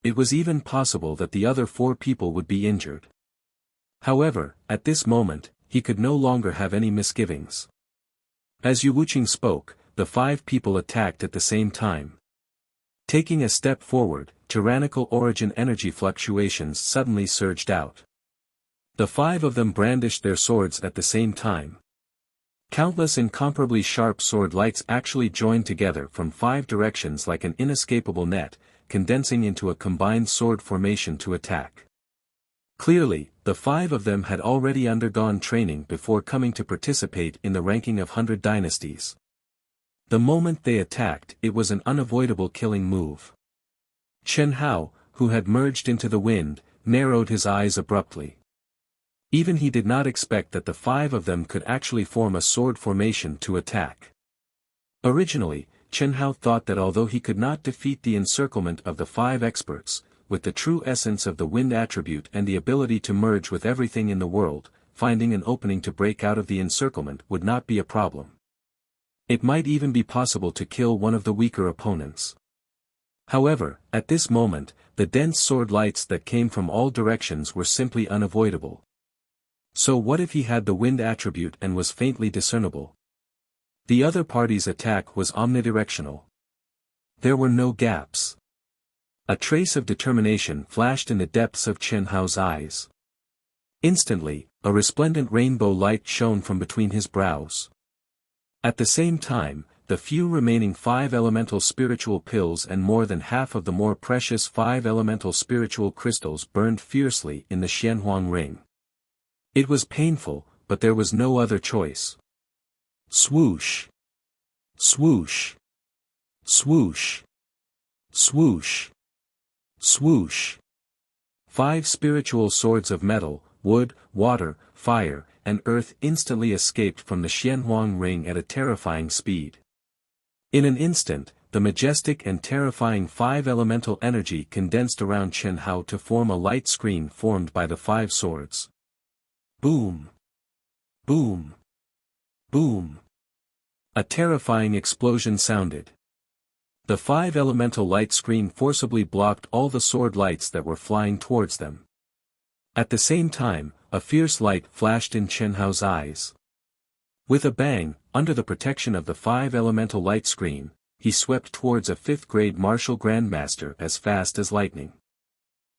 [SPEAKER 1] It was even possible that the other 4 people would be injured. However, at this moment, he could no longer have any misgivings. As Yu Wuqing spoke, the 5 people attacked at the same time. Taking a step forward, tyrannical origin energy fluctuations suddenly surged out. The 5 of them brandished their swords at the same time. Countless incomparably sharp sword lights actually joined together from 5 directions like an inescapable net, condensing into a combined sword formation to attack. Clearly, the 5 of them had already undergone training before coming to participate in the ranking of 100 dynasties. The moment they attacked, it was an unavoidable killing move. Qianhao, who had merged into the wind, narrowed his eyes abruptly. Even he did not expect that the 5 of them could actually form a sword formation to attack. Originally, Qianhao thought that although he could not defeat the encirclement of the 5 experts, with the true essence of the wind attribute and the ability to merge with everything in the world, finding an opening to break out of the encirclement would not be a problem. It might even be possible to kill one of the weaker opponents. However, at this moment, the dense sword lights that came from all directions were simply unavoidable. So what if he had the wind attribute and was faintly discernible? The other party's attack was omnidirectional. There were no gaps. A trace of determination flashed in the depths of Qianhao's eyes. Instantly, a resplendent rainbow light shone from between his brows. At the same time, the few remaining 5 elemental spiritual pills and more than half of the more precious 5 elemental spiritual crystals burned fiercely in the Xianhuang ring. It was painful, but there was no other choice. Swoosh! Swoosh! Swoosh! Swoosh! Swoosh! 5 spiritual swords of metal, wood, water, fire, and earth instantly escaped from the Xianhuang ring at a terrifying speed. In an instant, the majestic and terrifying 5 elemental energy condensed around Qianhao to form a light screen formed by the 5 swords. Boom! Boom! Boom! A terrifying explosion sounded. The 5 elemental light screen forcibly blocked all the sword lights that were flying towards them. At the same time, a fierce light flashed in Qianhao's eyes. With a bang, under the protection of the 5 elemental light screen, he swept towards a 5th-grade martial grandmaster as fast as lightning.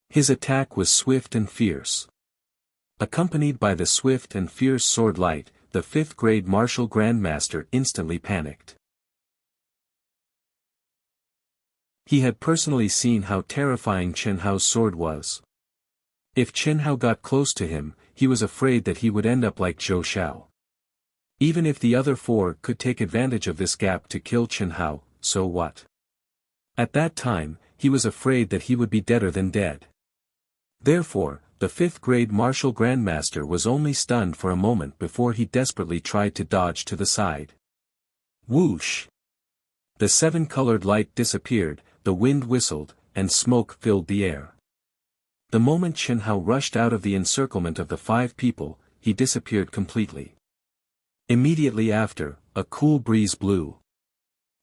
[SPEAKER 1] His attack was swift and fierce. Accompanied by the swift and fierce sword light, the 5th-grade martial grandmaster instantly panicked. He had personally seen how terrifying Qianhao's sword was. If Qianhao got close to him, he was afraid that he would end up like Zhou Xiao. Even if the other 4 could take advantage of this gap to kill Qianhao, so what? At that time, he was afraid that he would be deader than dead. Therefore, the 5th-grade martial grandmaster was only stunned for a moment before he desperately tried to dodge to the side. Whoosh! The 7-colored light disappeared, the wind whistled, and smoke filled the air. The moment Qianhao rushed out of the encirclement of the 5 people, he disappeared completely. Immediately after, a cool breeze blew.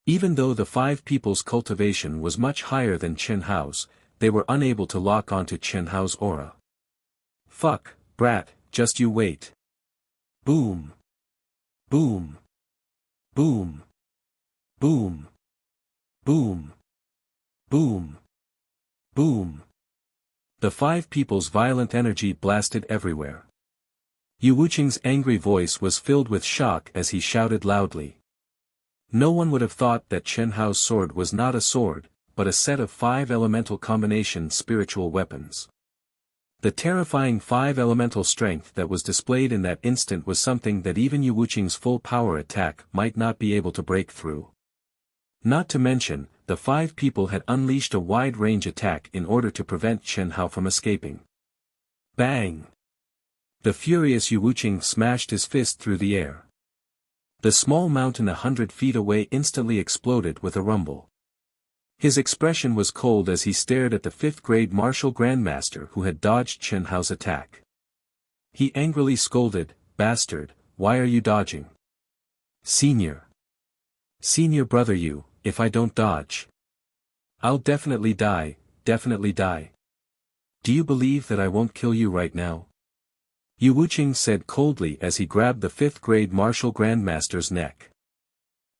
[SPEAKER 1] Even though the 5 people's cultivation was much higher than Qianhao's, they were unable to lock onto Qianhao's aura. Fuck, brat, just you wait. Boom. Boom. Boom. Boom. Boom. Boom. Boom. The 5 people's violent energy blasted everywhere. Yu Wuqing's angry voice was filled with shock as he shouted loudly. No one would have thought that Qianhao's sword was not a sword, but a set of 5 elemental combination spiritual weapons. The terrifying 5 elemental strength that was displayed in that instant was something that even Yu Wuqing's full power attack might not be able to break through. Not to mention, the 5 people had unleashed a wide-range attack in order to prevent Qianhao from escaping. Bang! The furious Yu Wuqing smashed his fist through the air. The small mountain 100 feet away instantly exploded with a rumble. His expression was cold as he stared at the 5th-grade martial grandmaster who had dodged Xianxia's attack. He angrily scolded, "Bastard, why are you dodging? Senior brother you, if I don't dodge, I'll definitely die, definitely die. Do you believe that I won't kill you right now?" Yu Wuqing said coldly as he grabbed the 5th-grade martial grandmaster's neck.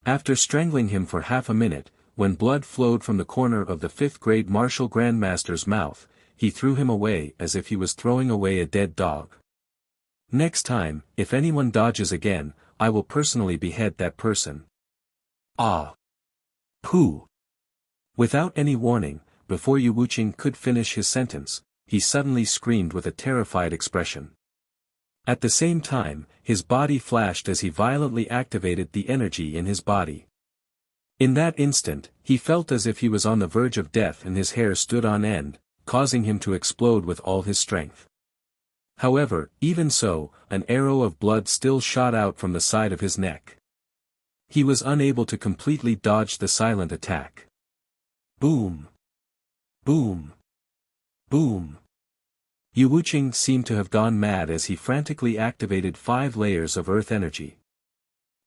[SPEAKER 1] After strangling him for half a minute, when blood flowed from the corner of the 5th-grade martial grandmaster's mouth, he threw him away as if he was throwing away a dead dog. "Next time, if anyone dodges again, I will personally behead that person." "Ah! Pooh!" Without any warning, before Yu Wuqing could finish his sentence, he suddenly screamed with a terrified expression. At the same time, his body flashed as he violently activated the energy in his body. In that instant, he felt as if he was on the verge of death and his hair stood on end, causing him to explode with all his strength. However, even so, an arrow of blood still shot out from the side of his neck. He was unable to completely dodge the silent attack. Boom! Boom! Boom! Yu Wuqing seemed to have gone mad as he frantically activated 5 layers of earth energy.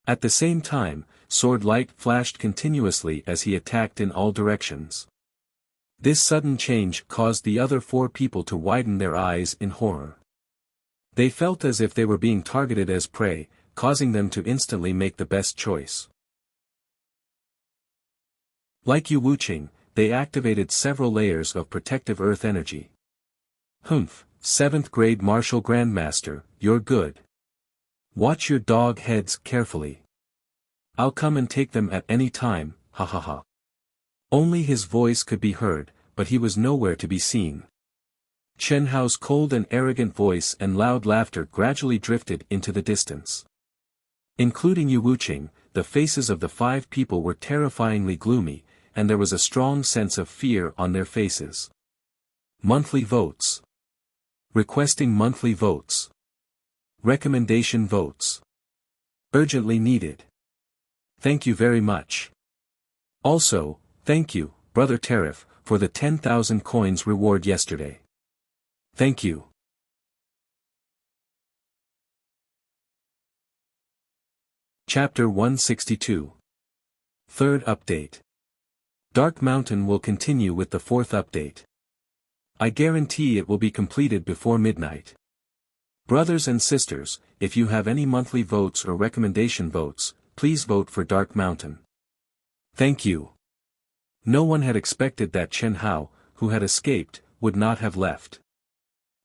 [SPEAKER 1] At the same time, sword light flashed continuously as he attacked in all directions. This sudden change caused the other 4 people to widen their eyes in horror. They felt as if they were being targeted as prey, causing them to instantly make the best choice. Like Yu Wuqing, they activated several layers of protective earth energy. "Humph, 7th-grade martial grandmaster, you're good. Watch your dog heads carefully. I'll come and take them at any time, ha ha ha." Only his voice could be heard, but he was nowhere to be seen. Xianxia's cold and arrogant voice and loud laughter gradually drifted into the distance. Including Yu Wuqing, the faces of the 5 people were terrifyingly gloomy, and there was a strong sense of fear on their faces. Monthly votes. Requesting monthly votes. Recommendation votes. Urgently needed. Thank you very much. Also, thank you, Brother Tariff, for the 10,000 coins reward yesterday. Thank you. Chapter 162. Third update. Dark Mountain will continue with the 4th update. I guarantee it will be completed before midnight. Brothers and sisters, if you have any monthly votes or recommendation votes, please vote for Dark Mountain. Thank you. No one had expected that Xianxia, who had escaped, would not have left.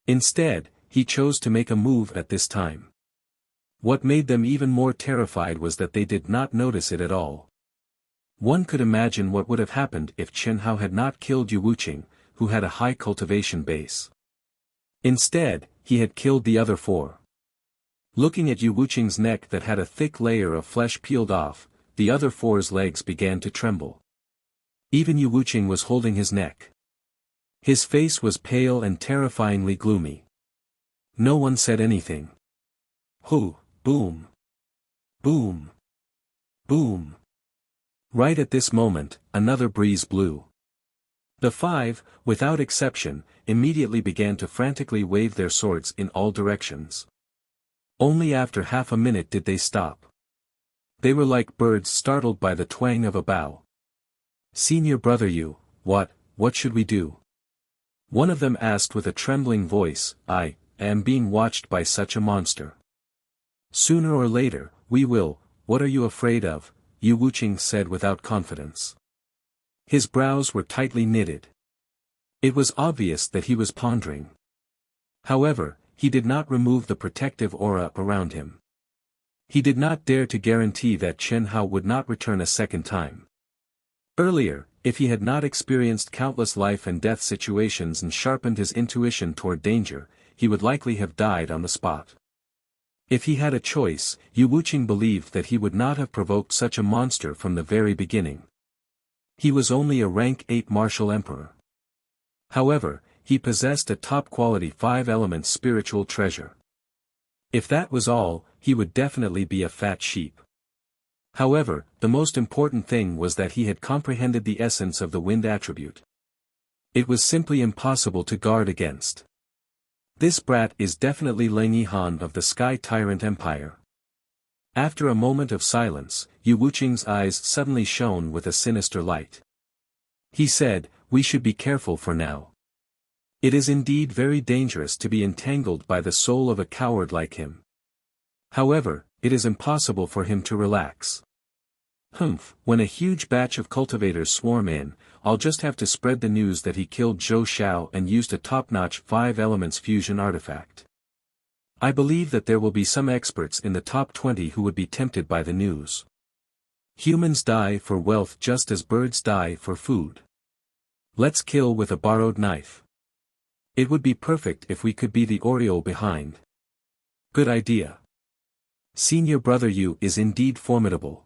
[SPEAKER 1] Instead, he chose to make a move at this time. What made them even more terrified was that they did not notice it at all. One could imagine what would have happened if Xianxia had not killed Yu Wuqing, who had a high cultivation base. Instead, he had killed the other 4. Looking at Yu Wuqing's neck that had a thick layer of flesh peeled off, the other 4's legs began to tremble. Even Yu Wuqing was holding his neck. His face was pale and terrifyingly gloomy. No one said anything. Hoo, boom. Boom. Boom. Right at this moment, another breeze blew. The 5, without exception, immediately began to frantically wave their swords in all directions. Only after half a minute did they stop. They were like birds startled by the twang of a bow. "Senior brother Yu, what should we do?" One of them asked with a trembling voice. I am being watched by such a monster. "Sooner or later, we will. What are you afraid of?" Yu Wuqing said without confidence. His brows were tightly knitted. It was obvious that he was pondering. However, he did not remove the protective aura around him. He did not dare to guarantee that Xianxia would not return a second time. Earlier, if he had not experienced countless life and death situations and sharpened his intuition toward danger, he would likely have died on the spot. If he had a choice, Yu Wuqing believed that he would not have provoked such a monster from the very beginning. He was only a rank 8 martial emperor. However, he possessed a top-quality 5-element spiritual treasure. If that was all, he would definitely be a fat sheep. However, the most important thing was that he had comprehended the essence of the wind attribute. It was simply impossible to guard against. This brat is definitely Leng Yihan of the Sky Tyrant Empire. After a moment of silence, Yu Wuqing's eyes suddenly shone with a sinister light. He said, "We should be careful for now. It is indeed very dangerous to be entangled by the soul of a coward like him. However, it is impossible for him to relax. When a huge batch of cultivators swarm in, I'll just have to spread the news that he killed Zhou Xiao and used a top-notch 5 elements fusion artifact. I believe that there will be some experts in the top 20 who would be tempted by the news. Humans die for wealth just as birds die for food. Let's kill with a borrowed knife. It would be perfect if we could be the Oriole behind." Good idea. Senior brother Yu is indeed formidable.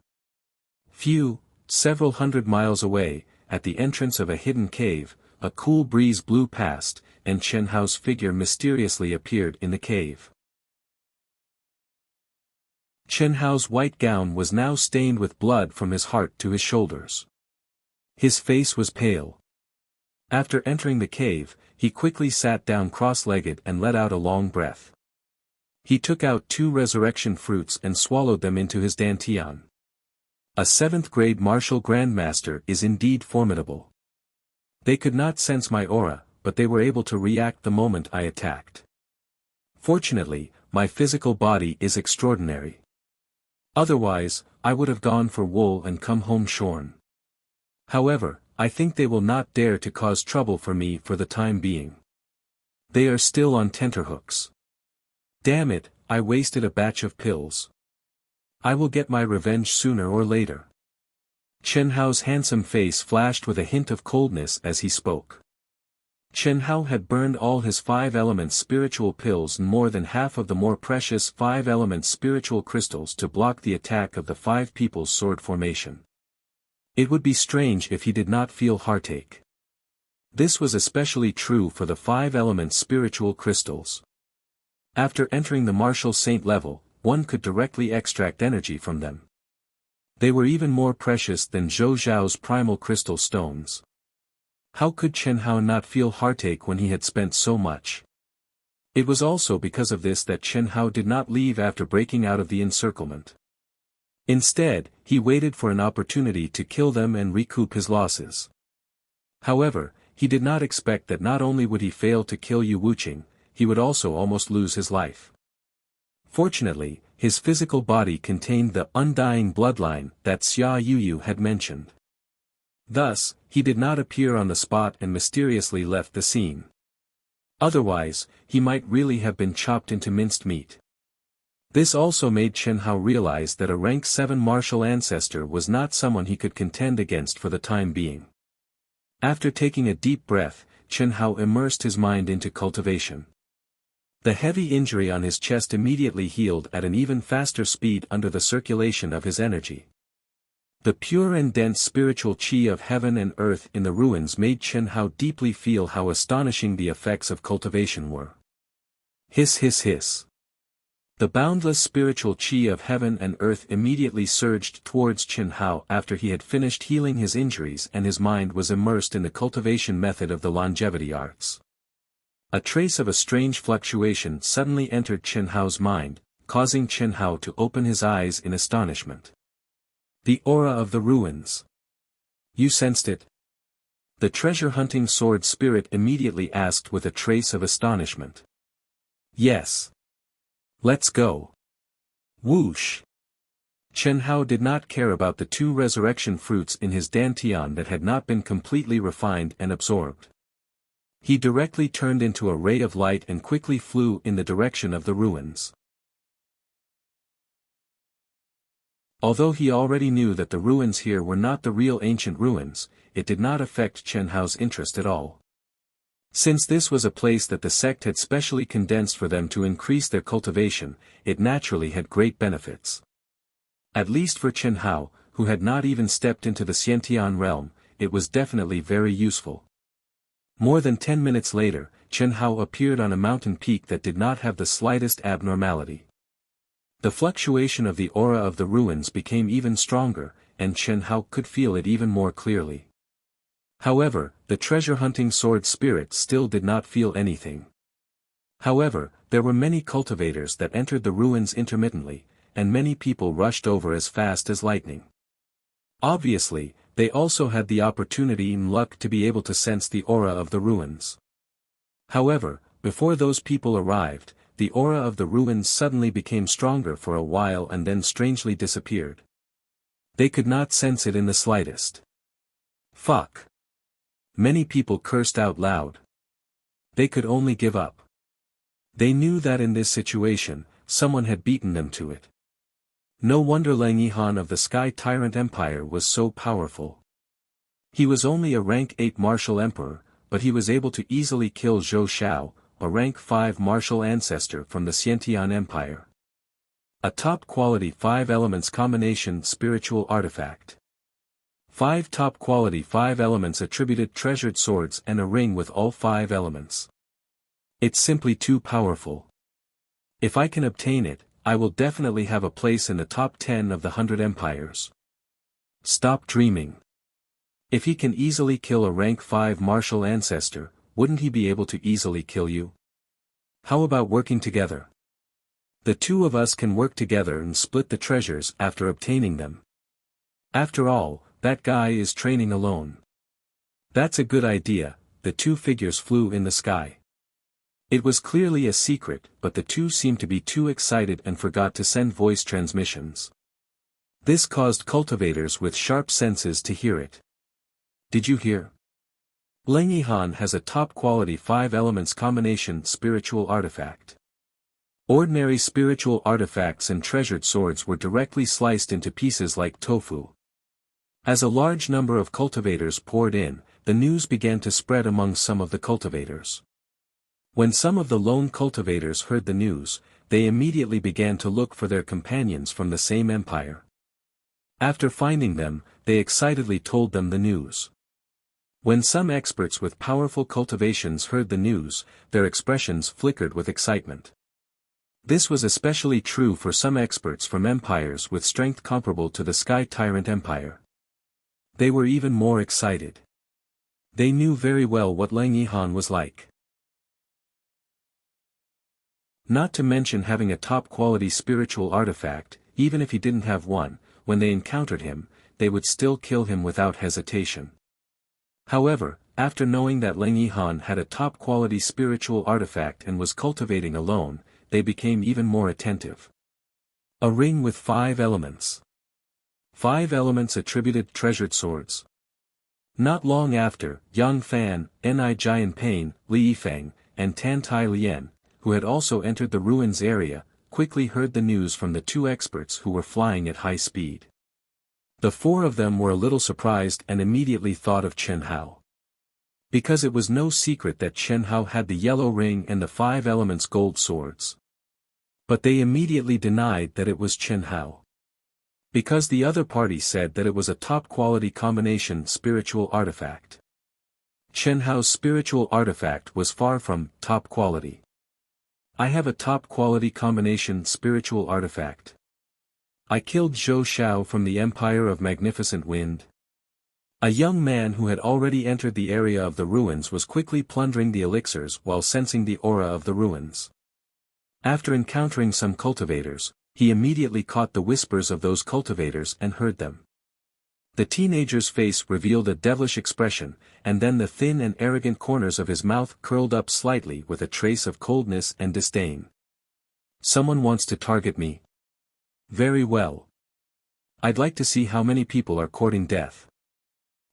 [SPEAKER 1] Several hundred miles away, at the entrance of a hidden cave, a cool breeze blew past, and Chen Hao's figure mysteriously appeared in the cave. Chen Hao's white gown was now stained with blood from his heart to his shoulders. His face was pale. After entering the cave, he quickly sat down cross-legged and let out a long breath. He took out 2 resurrection fruits and swallowed them into his dantian. A 7th-grade martial grandmaster is indeed formidable. They could not sense my aura, but they were able to react the moment I attacked. Fortunately, my physical body is extraordinary. Otherwise, I would have gone for wool and come home shorn. However, I think they will not dare to cause trouble for me for the time being. They are still on tenterhooks. Damn it, I wasted a batch of pills. I will get my revenge sooner or later. Chen Hao's handsome face flashed with a hint of coldness as he spoke. Chen Hao had burned all his 5 elements spiritual pills and more than half of the more precious 5 elements spiritual crystals to block the attack of the 5 people's sword formation. It would be strange if he did not feel heartache. This was especially true for the 5 elements spiritual crystals. After entering the martial saint level, one could directly extract energy from them. They were even more precious than Zhou Zhao's primal crystal stones. How could Chen Hao not feel heartache when he had spent so much? It was also because of this that Chen Hao did not leave after breaking out of the encirclement. Instead, he waited for an opportunity to kill them and recoup his losses. However, he did not expect that not only would he fail to kill Yu Wuqing, he would also almost lose his life. Fortunately, his physical body contained the undying bloodline that Xia Yuyu had mentioned. Thus, he did not appear on the spot and mysteriously left the scene. Otherwise, he might really have been chopped into minced meat. This also made Chen Hao realize that a rank 7 martial ancestor was not someone he could contend against for the time being. After taking a deep breath, Chen Hao immersed his mind into cultivation. The heavy injury on his chest immediately healed at an even faster speed under the circulation of his energy. The pure and dense spiritual qi of heaven and earth in the ruins made Chen Hao deeply feel how astonishing the effects of cultivation were. Hiss hiss hiss. The boundless spiritual qi of heaven and earth immediately surged towards Chen Hao after he had finished healing his injuries and his mind was immersed in the cultivation method of the longevity arts. A trace of a strange fluctuation suddenly entered Chen Hao's mind, causing Chen Hao to open his eyes in astonishment. The aura of the ruins. You sensed it? The treasure-hunting sword spirit immediately asked with a trace of astonishment. Yes. Let's go. Whoosh. Chen Hao did not care about the 2 resurrection fruits in his dantian that had not been completely refined and absorbed. He directly turned into a ray of light and quickly flew in the direction of the ruins. Although he already knew that the ruins here were not the real ancient ruins, it did not affect Chen Hao's interest at all. Since this was a place that the sect had specially condensed for them to increase their cultivation, it naturally had great benefits. At least for Chen Hao, who had not even stepped into the Xiantian realm, it was definitely very useful. More than 10 minutes later, Chen Hao appeared on a mountain peak that did not have the slightest abnormality. The fluctuation of the aura of the ruins became even stronger, and Chen Hao could feel it even more clearly. However, the treasure-hunting sword spirit still did not feel anything. However, there were many cultivators that entered the ruins intermittently, and many people rushed over as fast as lightning. Obviously, they also had the opportunity and luck to be able to sense the aura of the ruins. However, before those people arrived, the aura of the ruins suddenly became stronger for a while and then strangely disappeared. They could not sense it in the slightest. Fuck. Many people cursed out loud. They could only give up. They knew that in this situation, someone had beaten them to it. No wonder Lang Yihan of the Sky Tyrant Empire was so powerful. He was only a rank 8 martial emperor, but he was able to easily kill Zhou Xiao, a rank 5 martial ancestor from the Xiantian Empire. A top-quality 5 elements combination spiritual artifact. 5 top-quality 5 elements attributed treasured swords and a ring with all 5 elements. It's simply too powerful. If I can obtain it, I will definitely have a place in the top 10 of the 100 empires. Stop dreaming. If he can easily kill a rank 5 martial ancestor, wouldn't he be able to easily kill you? How about working together? The two of us can work together and split the treasures after obtaining them. After all, that guy is training alone. That's a good idea. The two figures flew in the sky. It was clearly a secret, but the two seemed to be too excited and forgot to send voice transmissions. This caused cultivators with sharp senses to hear it. Did you hear? Lang Yihan has a top-quality 5 elements combination spiritual artifact. Ordinary spiritual artifacts and treasured swords were directly sliced into pieces like tofu. As a large number of cultivators poured in, the news began to spread among some of the cultivators. When some of the lone cultivators heard the news, they immediately began to look for their companions from the same empire. After finding them, they excitedly told them the news. When some experts with powerful cultivations heard the news, their expressions flickered with excitement. This was especially true for some experts from empires with strength comparable to the Sky Tyrant Empire. They were even more excited. They knew very well what Lang Yihan was like. Not to mention having a top-quality spiritual artifact, even if he didn't have one, when they encountered him, they would still kill him without hesitation. However, after knowing that Lang Yihan had a top-quality spiritual artifact and was cultivating alone, they became even more attentive. A ring with 5 elements. 5 elements attributed treasured swords. Not long after, Yang Fan, Ni Jianpain, Li Yifeng, and Tan Tai Lian, who had also entered the ruins area, quickly heard the news from the two experts who were flying at high speed. The 4 of them were a little surprised and immediately thought of Chen Hao. Because it was no secret that Chen Hao had the yellow ring and the 5 elements gold swords. But they immediately denied that it was Chen Hao. Because the other party said that it was a top-quality combination spiritual artifact. Chen Hao's spiritual artifact was far from top quality. I have a top-quality combination spiritual artifact. I killed Zhou Xiao from the Empire of Magnificent Wind. A young man who had already entered the area of the ruins was quickly plundering the elixirs while sensing the aura of the ruins. After encountering some cultivators, he immediately caught the whispers of those cultivators and heard them. The teenager's face revealed a devilish expression, and then the thin and arrogant corners of his mouth curled up slightly with a trace of coldness and disdain. Someone wants to target me. Very well. I'd like to see how many people are courting death.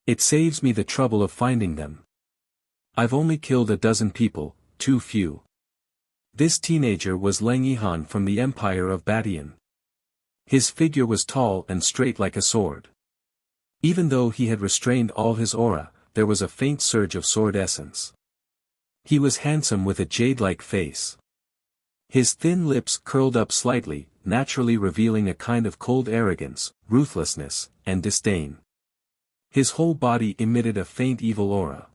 [SPEAKER 1] It saves me the trouble of finding them. I've only killed a dozen people, too few. This teenager was Lang Yihan from the Empire of Batian. His figure was tall and straight like a sword. Even though he had restrained all his aura, there was a faint surge of sword essence. He was handsome with a jade-like face. His thin lips curled up slightly, naturally revealing a kind of cold arrogance, ruthlessness, and disdain. His whole body emitted a faint evil aura.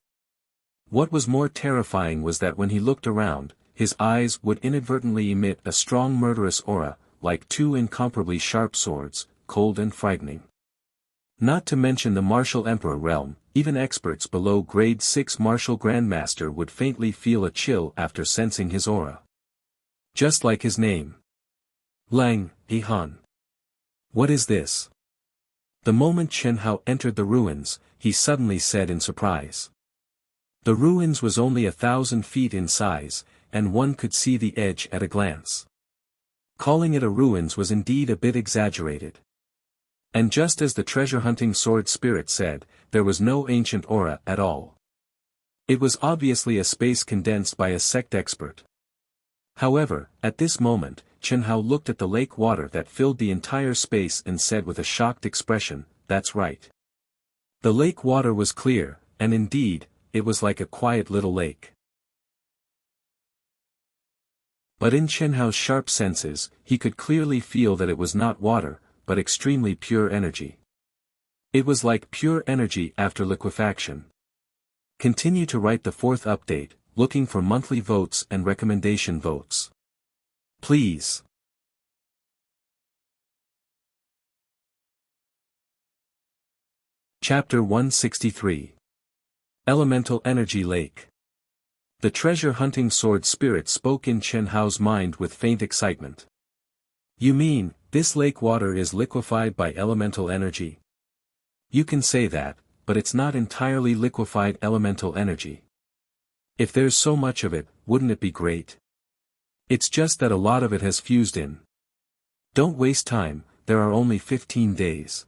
[SPEAKER 1] What was more terrifying was that when he looked around, his eyes would inadvertently emit a strong murderous aura, like two incomparably sharp swords, cold and frightening. Not to mention the martial emperor realm, even experts below grade 6 martial grandmaster would faintly feel a chill after sensing his aura. Just like his name. Lang Yihan. What is this? The moment Chen Hao entered the ruins, he suddenly said in surprise. The ruins was only 1,000 feet in size, and one could see the edge at a glance. Calling it a ruins was indeed a bit exaggerated. And just as the treasure-hunting sword spirit said, there was no ancient aura at all. It was obviously a space condensed by a sect expert. However, at this moment, Chen Hao looked at the lake water that filled the entire space and said with a shocked expression, "That's right." The lake water was clear, and indeed, it was like a quiet little lake. But in Chen Hao's sharp senses, he could clearly feel that it was not water, but extremely pure energy. It was like pure energy after liquefaction. Continue to write the 4th update, looking for monthly votes and recommendation votes. Please. Chapter 163. Elemental Energy Lake. The treasure-hunting sword spirit spoke in Chen Hao's mind with faint excitement. You mean, this lake water is liquefied by elemental energy? You can say that, but it's not entirely liquefied elemental energy. If there's so much of it, wouldn't it be great? It's just that a lot of it has fused in. Don't waste time, there are only 15 days.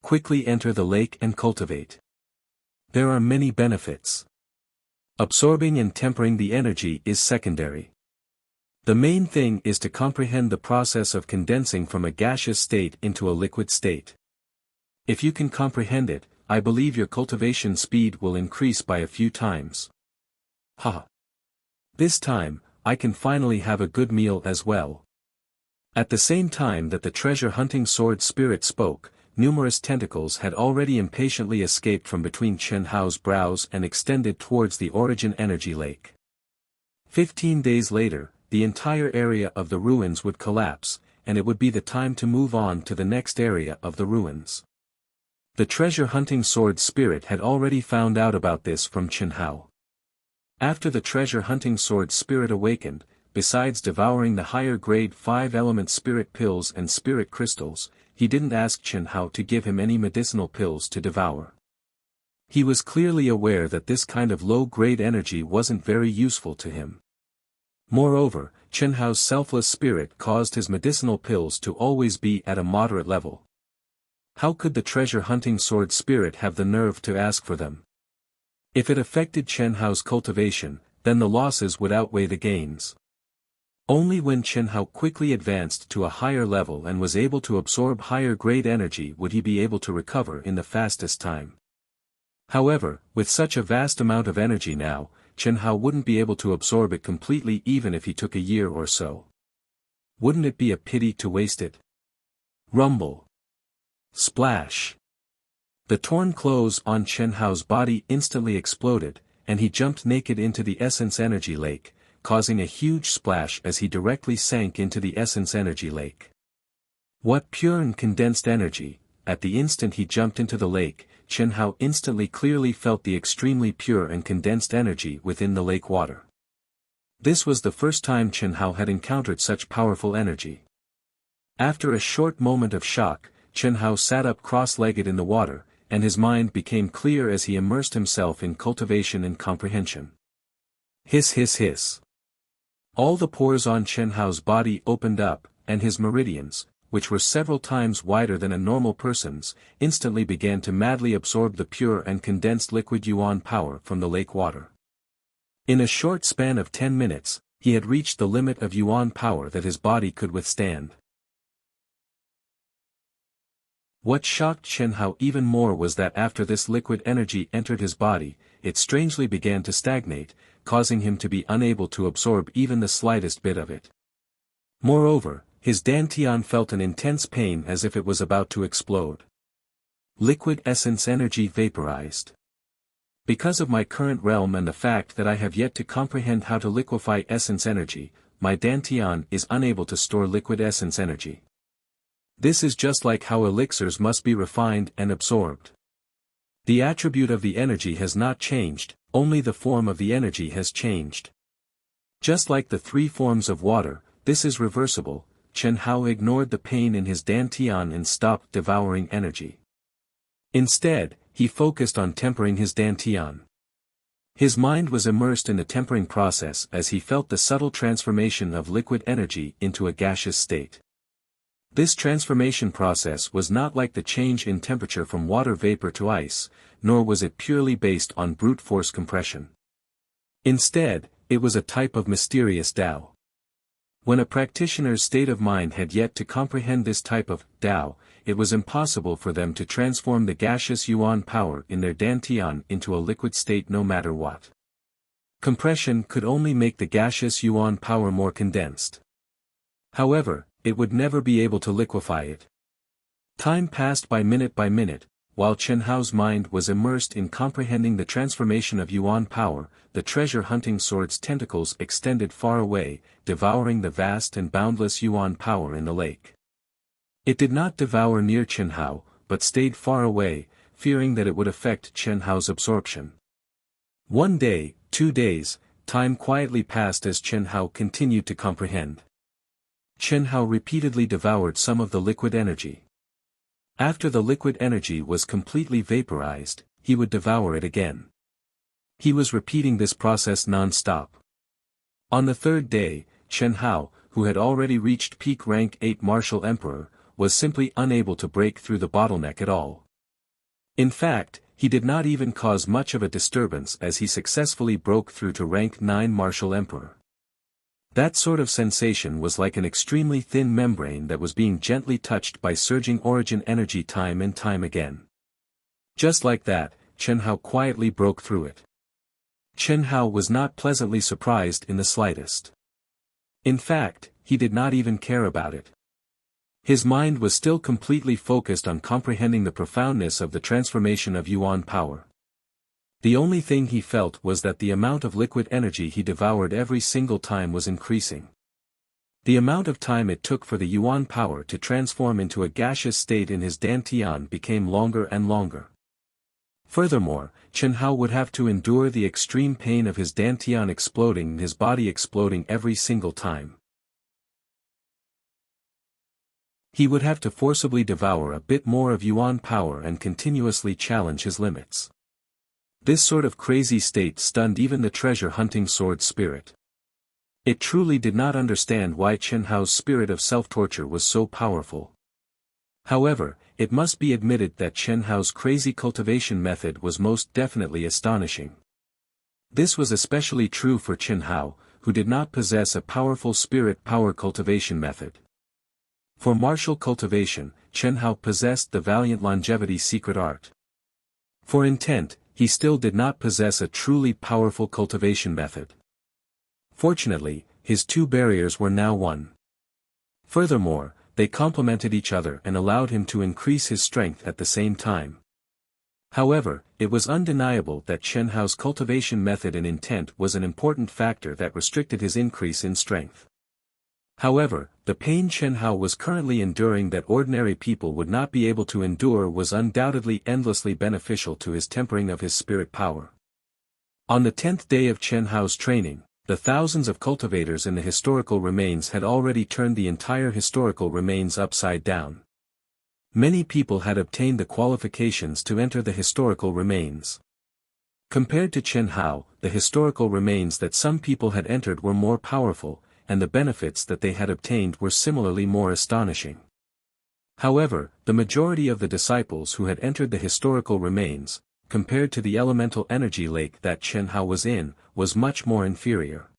[SPEAKER 1] Quickly enter the lake and cultivate. There are many benefits. Absorbing and tempering the energy is secondary. The main thing is to comprehend the process of condensing from a gaseous state into a liquid state. If you can comprehend it, I believe your cultivation speed will increase by a few times. Ha! This time, I can finally have a good meal as well. At the same time that the treasure-hunting sword spirit spoke, numerous tentacles had already impatiently escaped from between Chen Hao's brows and extended towards the origin energy lake. 15 days later, the entire area of the ruins would collapse, and it would be the time to move on to the next area of the ruins. The treasure-hunting sword spirit had already found out about this from Chen Hao. After the treasure-hunting sword spirit awakened, besides devouring the higher grade 5-element spirit pills and spirit crystals, he didn't ask Chen Hao to give him any medicinal pills to devour. He was clearly aware that this kind of low-grade energy wasn't very useful to him. Moreover, Chen Hao's selfless spirit caused his medicinal pills to always be at a moderate level. How could the treasure-hunting sword spirit have the nerve to ask for them? If it affected Chen Hao's cultivation, then the losses would outweigh the gains. Only when Chen Hao quickly advanced to a higher level and was able to absorb higher-grade energy would he be able to recover in the fastest time. However, with such a vast amount of energy now, Chen Hao wouldn't be able to absorb it completely even if he took a year or so. Wouldn't it be a pity to waste it? Rumble. Splash. The torn clothes on Chen Hao's body instantly exploded, and he jumped naked into the essence energy lake, causing a huge splash as he directly sank into the essence energy lake. What pure and condensed energy! At the instant he jumped into the lake, Chen Hao instantly clearly felt the extremely pure and condensed energy within the lake water. This was the first time Chen Hao had encountered such powerful energy. After a short moment of shock, Chen Hao sat up cross-legged in the water, and his mind became clear as he immersed himself in cultivation and comprehension. Hiss hiss hiss. All the pores on Chen Hao's body opened up, and his meridians, which were several times wider than a normal person's, instantly began to madly absorb the pure and condensed liquid yuan power from the lake water. In a short span of 10 minutes, he had reached the limit of yuan power that his body could withstand. What shocked Chen Hao even more was that after this liquid energy entered his body, it strangely began to stagnate, causing him to be unable to absorb even the slightest bit of it. Moreover, his dantian felt an intense pain as if it was about to explode. Liquid essence energy vaporized. Because of my current realm and the fact that I have yet to comprehend how to liquefy essence energy, my dantian is unable to store liquid essence energy. This is just like how elixirs must be refined and absorbed. The attribute of the energy has not changed, only the form of the energy has changed. Just like the three forms of water, this is reversible. Chen Hao ignored the pain in his dantian and stopped devouring energy. Instead, he focused on tempering his dantian. His mind was immersed in the tempering process as he felt the subtle transformation of liquid energy into a gaseous state. This transformation process was not like the change in temperature from water vapor to ice, nor was it purely based on brute force compression. Instead, it was a type of mysterious Tao. When a practitioner's state of mind had yet to comprehend this type of Tao, it was impossible for them to transform the gaseous yuan power in their dantian into a liquid state no matter what. Compression could only make the gaseous yuan power more condensed. However, it would never be able to liquefy it. Time passed by minute, while Chen Hao's mind was immersed in comprehending the transformation of yuan power. The treasure-hunting sword's tentacles extended far away, devouring the vast and boundless yuan power in the lake. It did not devour near Chen Hao, but stayed far away, fearing that it would affect Chen Hao's absorption. 1 day, 2 days, time quietly passed as Chen Hao continued to comprehend. Chen Hao repeatedly devoured some of the liquid energy. After the liquid energy was completely vaporized, he would devour it again. He was repeating this process non-stop. On the 3rd day, Chen Hao, who had already reached peak rank 8 martial emperor, was simply unable to break through the bottleneck at all. In fact, he did not even cause much of a disturbance as he successfully broke through to rank 9 martial emperor. That sort of sensation was like an extremely thin membrane that was being gently touched by surging origin energy time and time again. Just like that, Chen Hao quietly broke through it. Chen Hao was not pleasantly surprised in the slightest. In fact, he did not even care about it. His mind was still completely focused on comprehending the profoundness of the transformation of yuan power. The only thing he felt was that the amount of liquid energy he devoured every single time was increasing. The amount of time it took for the yuan power to transform into a gaseous state in his dantian became longer and longer. Furthermore, Chen Hao would have to endure the extreme pain of his dantian exploding and his body exploding every single time. He would have to forcibly devour a bit more of yuan power and continuously challenge his limits. This sort of crazy state stunned even the treasure-hunting sword spirit. It truly did not understand why Chen Hao's spirit of self-torture was so powerful. However, it must be admitted that Chen Hao's crazy cultivation method was most definitely astonishing. This was especially true for Chen Hao, who did not possess a powerful spirit power cultivation method. For martial cultivation, Chen Hao possessed the valiant longevity secret art. For intent, he still did not possess a truly powerful cultivation method. Fortunately, his two barriers were now one. Furthermore, they complemented each other and allowed him to increase his strength at the same time. However, it was undeniable that Chen Hao's cultivation method and intent was an important factor that restricted his increase in strength. However, the pain Chen Hao was currently enduring that ordinary people would not be able to endure was undoubtedly endlessly beneficial to his tempering of his spirit power. On the 10th day of Chen Hao's training, the thousands of cultivators in the historical remains had already turned the entire historical remains upside down. Many people had obtained the qualifications to enter the historical remains. Compared to Chen Hao, the historical remains that some people had entered were more powerful, and the benefits that they had obtained were similarly more astonishing. However, the majority of the disciples who had entered the historical remains, compared to the elemental energy lake that Chen Hao was in, was much more inferior.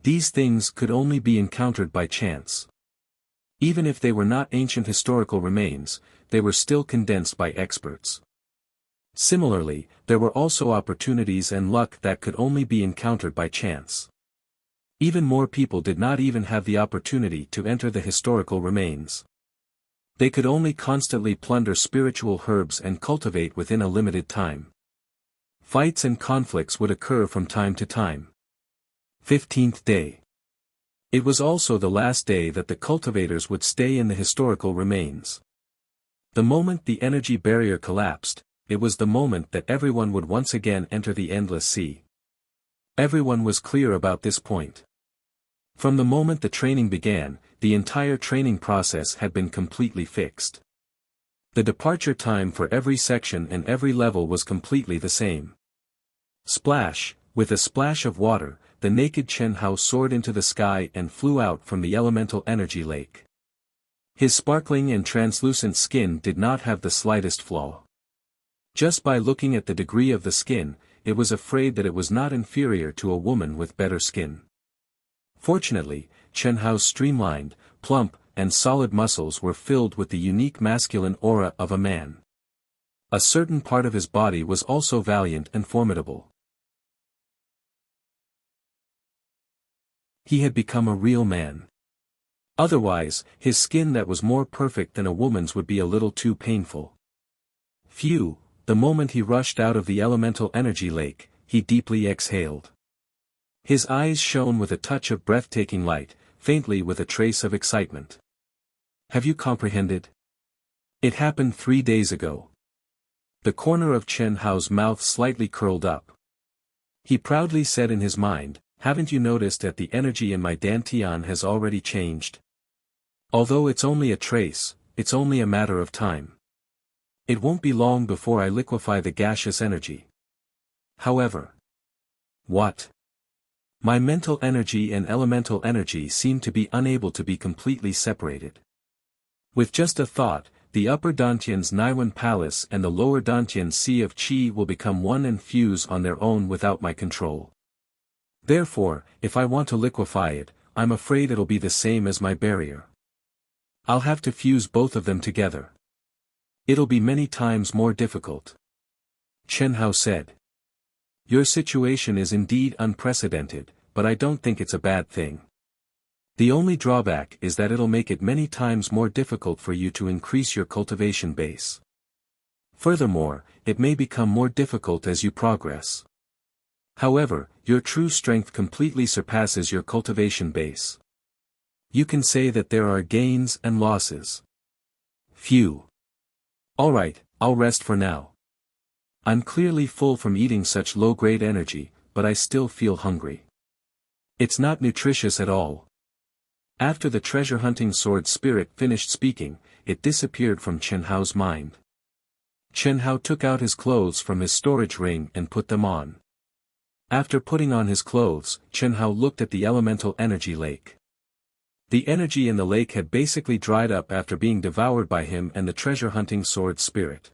[SPEAKER 1] These things could only be encountered by chance. Even if they were not ancient historical remains, they were still condensed by experts. Similarly, there were also opportunities and luck that could only be encountered by chance. Even more people did not even have the opportunity to enter the historical remains. They could only constantly plunder spiritual herbs and cultivate within a limited time. Fights and conflicts would occur from time to time. 15th day. It was also the last day that the cultivators would stay in the historical remains. The moment the energy barrier collapsed, it was the moment that everyone would once again enter the endless sea. Everyone was clear about this point. From the moment the training began, the entire training process had been completely fixed. The departure time for every section and every level was completely the same. Splash, with a splash of water, the naked Chen Hao soared into the sky and flew out from the elemental energy lake. His sparkling and translucent skin did not have the slightest flaw. Just by looking at the degree of the skin, it was afraid that it was not inferior to a woman with better skin. Fortunately, Chen Hao's streamlined, plump, and solid muscles were filled with the unique masculine aura of a man. A certain part of his body was also valiant and formidable. He had become a real man. Otherwise, his skin that was more perfect than a woman's would be a little too painful. Phew, the moment he rushed out of the elemental energy lake, he deeply exhaled. His eyes shone with a touch of breathtaking light, faintly with a trace of excitement. Have you comprehended? It happened 3 days ago. The corner of Chen Hao's mouth slightly curled up. He proudly said in his mind, haven't you noticed that the energy in my dantian has already changed? Although it's only a trace, it's only a matter of time. It won't be long before I liquefy the gaseous energy. However. What? My mental energy and elemental energy seem to be unable to be completely separated. With just a thought, the upper dantian's Naiwan Palace and the lower dantian's Sea of Qi will become one and fuse on their own without my control. Therefore, if I want to liquefy it, I'm afraid it'll be the same as my barrier. I'll have to fuse both of them together. It'll be many times more difficult. Chen Hao said. Your situation is indeed unprecedented, but I don't think it's a bad thing. The only drawback is that it'll make it many times more difficult for you to increase your cultivation base. Furthermore, it may become more difficult as you progress. However, your true strength completely surpasses your cultivation base. You can say that there are gains and losses. Phew. Alright, I'll rest for now. I'm clearly full from eating such low-grade energy, but I still feel hungry. It's not nutritious at all. After the treasure-hunting sword spirit finished speaking, it disappeared from Chen Hao's mind. Chen Hao took out his clothes from his storage ring and put them on. After putting on his clothes, Chen Hao looked at the elemental energy lake. The energy in the lake had basically dried up after being devoured by him and the treasure-hunting sword spirit.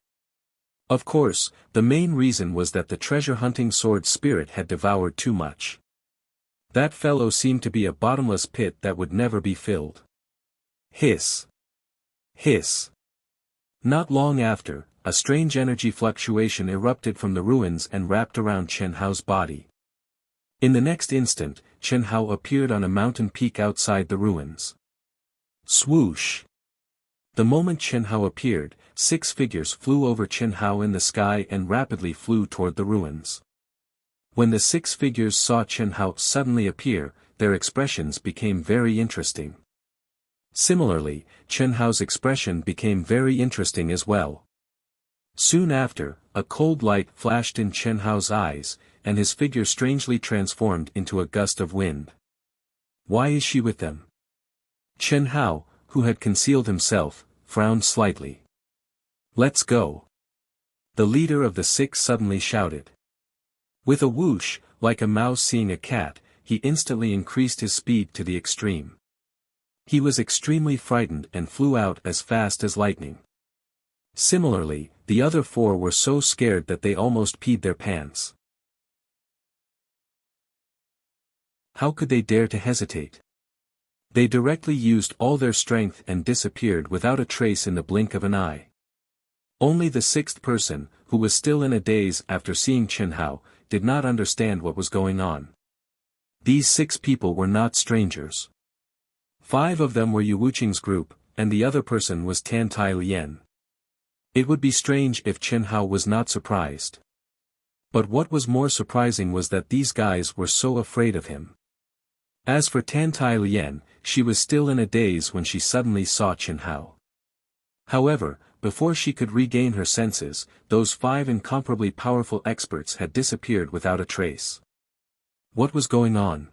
[SPEAKER 1] Of course, the main reason was that the treasure-hunting sword spirit had devoured too much. That fellow seemed to be a bottomless pit that would never be filled. Hiss. Hiss. Not long after, a strange energy fluctuation erupted from the ruins and wrapped around Chen Hao's body. In the next instant, Chen Hao appeared on a mountain peak outside the ruins. Swoosh. The moment Chen Hao appeared, 6 figures flew over Chen Hao in the sky and rapidly flew toward the ruins. When the 6 figures saw Chen Hao suddenly appear, their expressions became very interesting. Similarly, Chen Hao's expression became very interesting as well. Soon after, a cold light flashed in Chen Hao's eyes, and his figure strangely transformed into a gust of wind. Why is she with them? Chen Hao, who had concealed himself, frowned slightly. Let's go. The leader of the 6 suddenly shouted. With a whoosh, like a mouse seeing a cat, he instantly increased his speed to the extreme. He was extremely frightened and flew out as fast as lightning. Similarly, the other 4 were so scared that they almost peed their pants. How could they dare to hesitate? They directly used all their strength and disappeared without a trace in the blink of an eye. Only the 6th person, who was still in a daze after seeing Chen Hao, did not understand what was going on. These 6 people were not strangers. 5 of them were Yu Wuqing's group, and the other person was Tan Tai Lien. It would be strange if Chen Hao was not surprised. But what was more surprising was that these guys were so afraid of him. As for Tan Tai Lien, she was still in a daze when she suddenly saw Chen Hao. However, before she could regain her senses, those 5 incomparably powerful experts had disappeared without a trace. What was going on?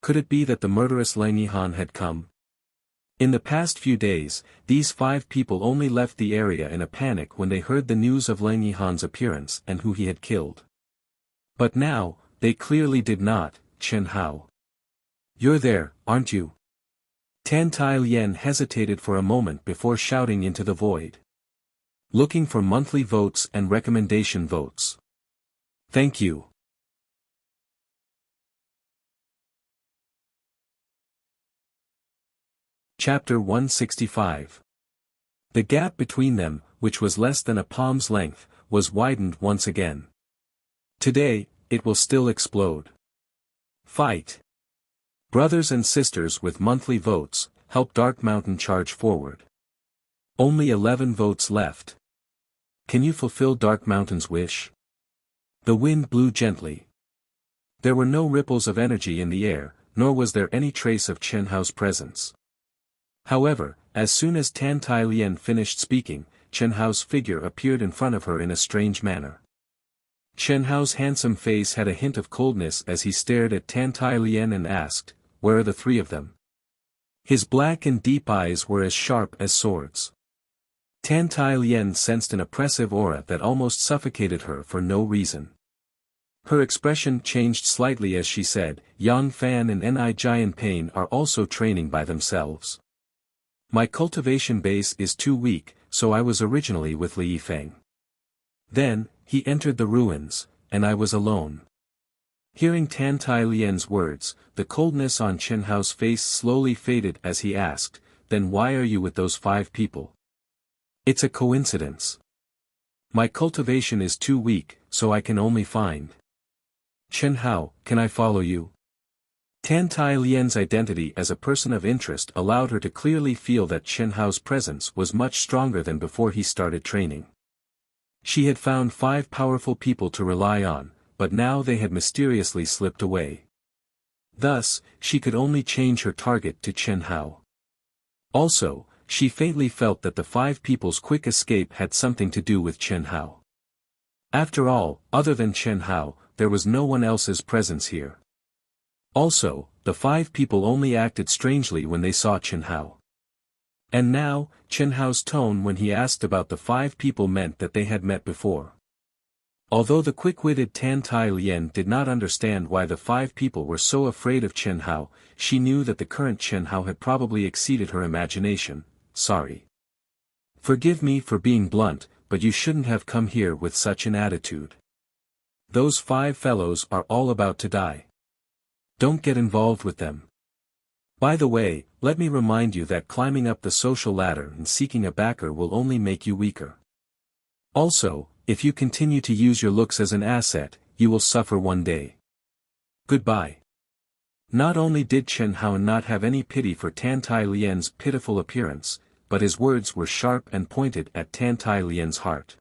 [SPEAKER 1] Could it be that the murderous Lang Yihan had come? In the past few days, these 5 people only left the area in a panic when they heard the news of Lang Yihan's appearance and who he had killed. But now, they clearly did not. Chen Hao. You're there, aren't you? Tan Tai Lien hesitated for a moment before shouting into the void. Looking for monthly votes and recommendation votes. Thank you. Chapter 165. The gap between them, which was less than a palm's length, was widened once again. Today, it will still explode. Fight! Brothers and sisters with monthly votes, help Dark Mountain charge forward. Only 11 votes left. Can you fulfill Dark Mountain's wish? The wind blew gently. There were no ripples of energy in the air, nor was there any trace of Chen Hao's presence. However, as soon as Tan Tai Lien finished speaking, Chen Hao's figure appeared in front of her in a strange manner. Chen Hao's handsome face had a hint of coldness as he stared at Tan Tai Lien and asked, "Where are the 3 of them?" His black and deep eyes were as sharp as swords. Tan Tai Lien sensed an oppressive aura that almost suffocated her for no reason. Her expression changed slightly as she said, "Yang Fan and Ni Jian Pain are also training by themselves. My cultivation base is too weak, so I was originally with Li Yifeng. Then, he entered the ruins, and I was alone." Hearing Tan Tai Lien's words, the coldness on Chen Hao's face slowly faded as he asked, "Then why are you with those 5 people?" "It's a coincidence. My cultivation is too weak, so I can only find." "Chen Hao, can I follow you?" Tan Tai Lien's identity as a person of interest allowed her to clearly feel that Chen Hao's presence was much stronger than before he started training. She had found 5 powerful people to rely on, but now they had mysteriously slipped away. Thus, she could only change her target to Chen Hao. Also, she faintly felt that the 5 people's quick escape had something to do with Chen Hao. After all, other than Chen Hao, there was no one else's presence here. Also, the 5 people only acted strangely when they saw Chen Hao. And now, Chen Hao's tone when he asked about the 5 people meant that they had met before. Although the quick-witted Tan Tai Lien did not understand why the 5 people were so afraid of Chen Hao, she knew that the current Chen Hao had probably exceeded her imagination. "Sorry. Forgive me for being blunt, but you shouldn't have come here with such an attitude. Those 5 fellows are all about to die. Don't get involved with them. By the way, let me remind you that climbing up the social ladder and seeking a backer will only make you weaker. Also, if you continue to use your looks as an asset, you will suffer one day. Goodbye." Not only did Chen Hao not have any pity for Tan Tai Lien's pitiful appearance, but his words were sharp and pointed at Tan Tai Lien's heart.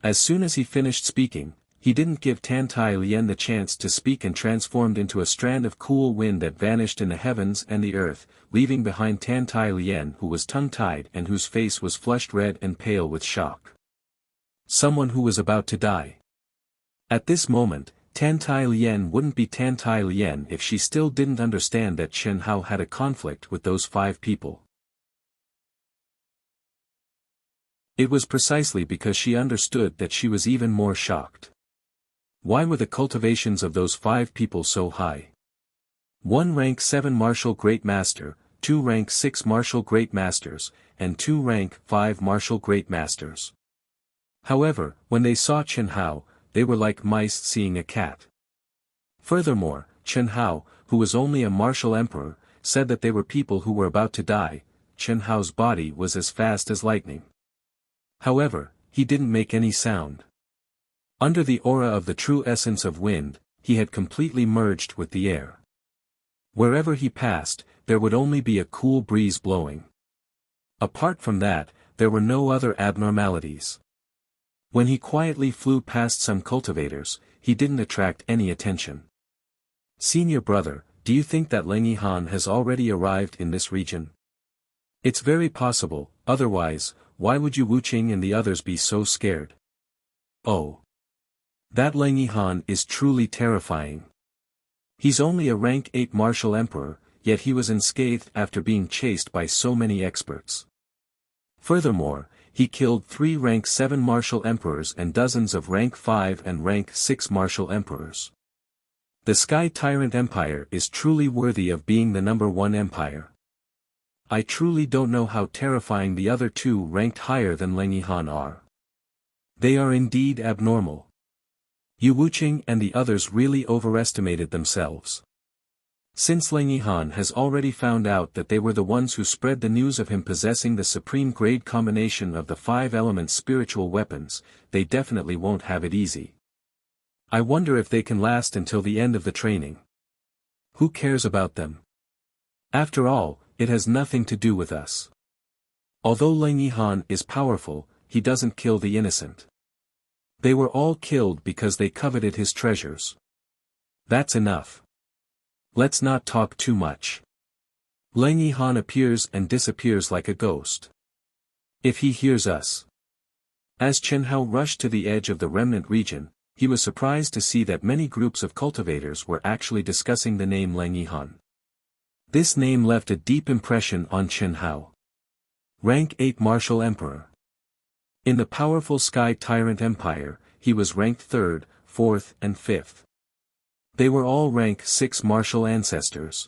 [SPEAKER 1] As soon as he finished speaking, he didn't give Tan Tai Lien the chance to speak and transformed into a strand of cool wind that vanished in the heavens and the earth, leaving behind Tan Tai Lien who was tongue-tied and whose face was flushed red and pale with shock. Someone who was about to die. At this moment, Tan Tai Lien wouldn't be Tan Tai Lien if she still didn't understand that Chen Hao had a conflict with those 5 people. It was precisely because she understood that she was even more shocked. Why were the cultivations of those 5 people so high? 1 rank 7 martial great master, 2 rank 6 martial great masters, and 2 rank 5 martial great masters. However, when they saw Chen Hao, they were like mice seeing a cat. Furthermore, Chen Hao, who was only a martial emperor, said that they were people who were about to die. Chen Hao's body was as fast as lightning. However, he didn't make any sound. Under the aura of the true essence of wind, he had completely merged with the air. Wherever he passed, there would only be a cool breeze blowing. Apart from that, there were no other abnormalities. When he quietly flew past some cultivators, he didn't attract any attention. "Senior brother, do you think that Leng Yihan has already arrived in this region? It's very possible, otherwise, why would you Wuqing and the others be so scared? Oh. That Leng Yihan is truly terrifying. He's only a rank 8 martial emperor, yet he was unscathed after being chased by so many experts. Furthermore, he killed 3 rank 7 martial emperors and dozens of rank 5 and rank 6 martial emperors. The Sky Tyrant Empire is truly worthy of being the #1 empire. I truly don't know how terrifying the other 2 ranked higher than Leng Yihan are. They are indeed abnormal. Yu Wuqing and the others really overestimated themselves. Since Leng Yihan has already found out that they were the ones who spread the news of him possessing the supreme grade combination of the 5 elements spiritual weapons, they definitely won't have it easy. I wonder if they can last until the end of the training. Who cares about them? After all, it has nothing to do with us. Although Leng Yihan is powerful, he doesn't kill the innocent. They were all killed because they coveted his treasures. That's enough. Let's not talk too much. Leng Yihan appears and disappears like a ghost. If he hears us. As Chen Hao rushed to the edge of the remnant region, he was surprised to see that many groups of cultivators were actually discussing the name Leng Yihan. This name left a deep impression on Chen Hao. Rank 8 Martial Emperor. In the powerful Sky Tyrant Empire, he was ranked 3rd, 4th and 5th. They were all rank 6 martial ancestors.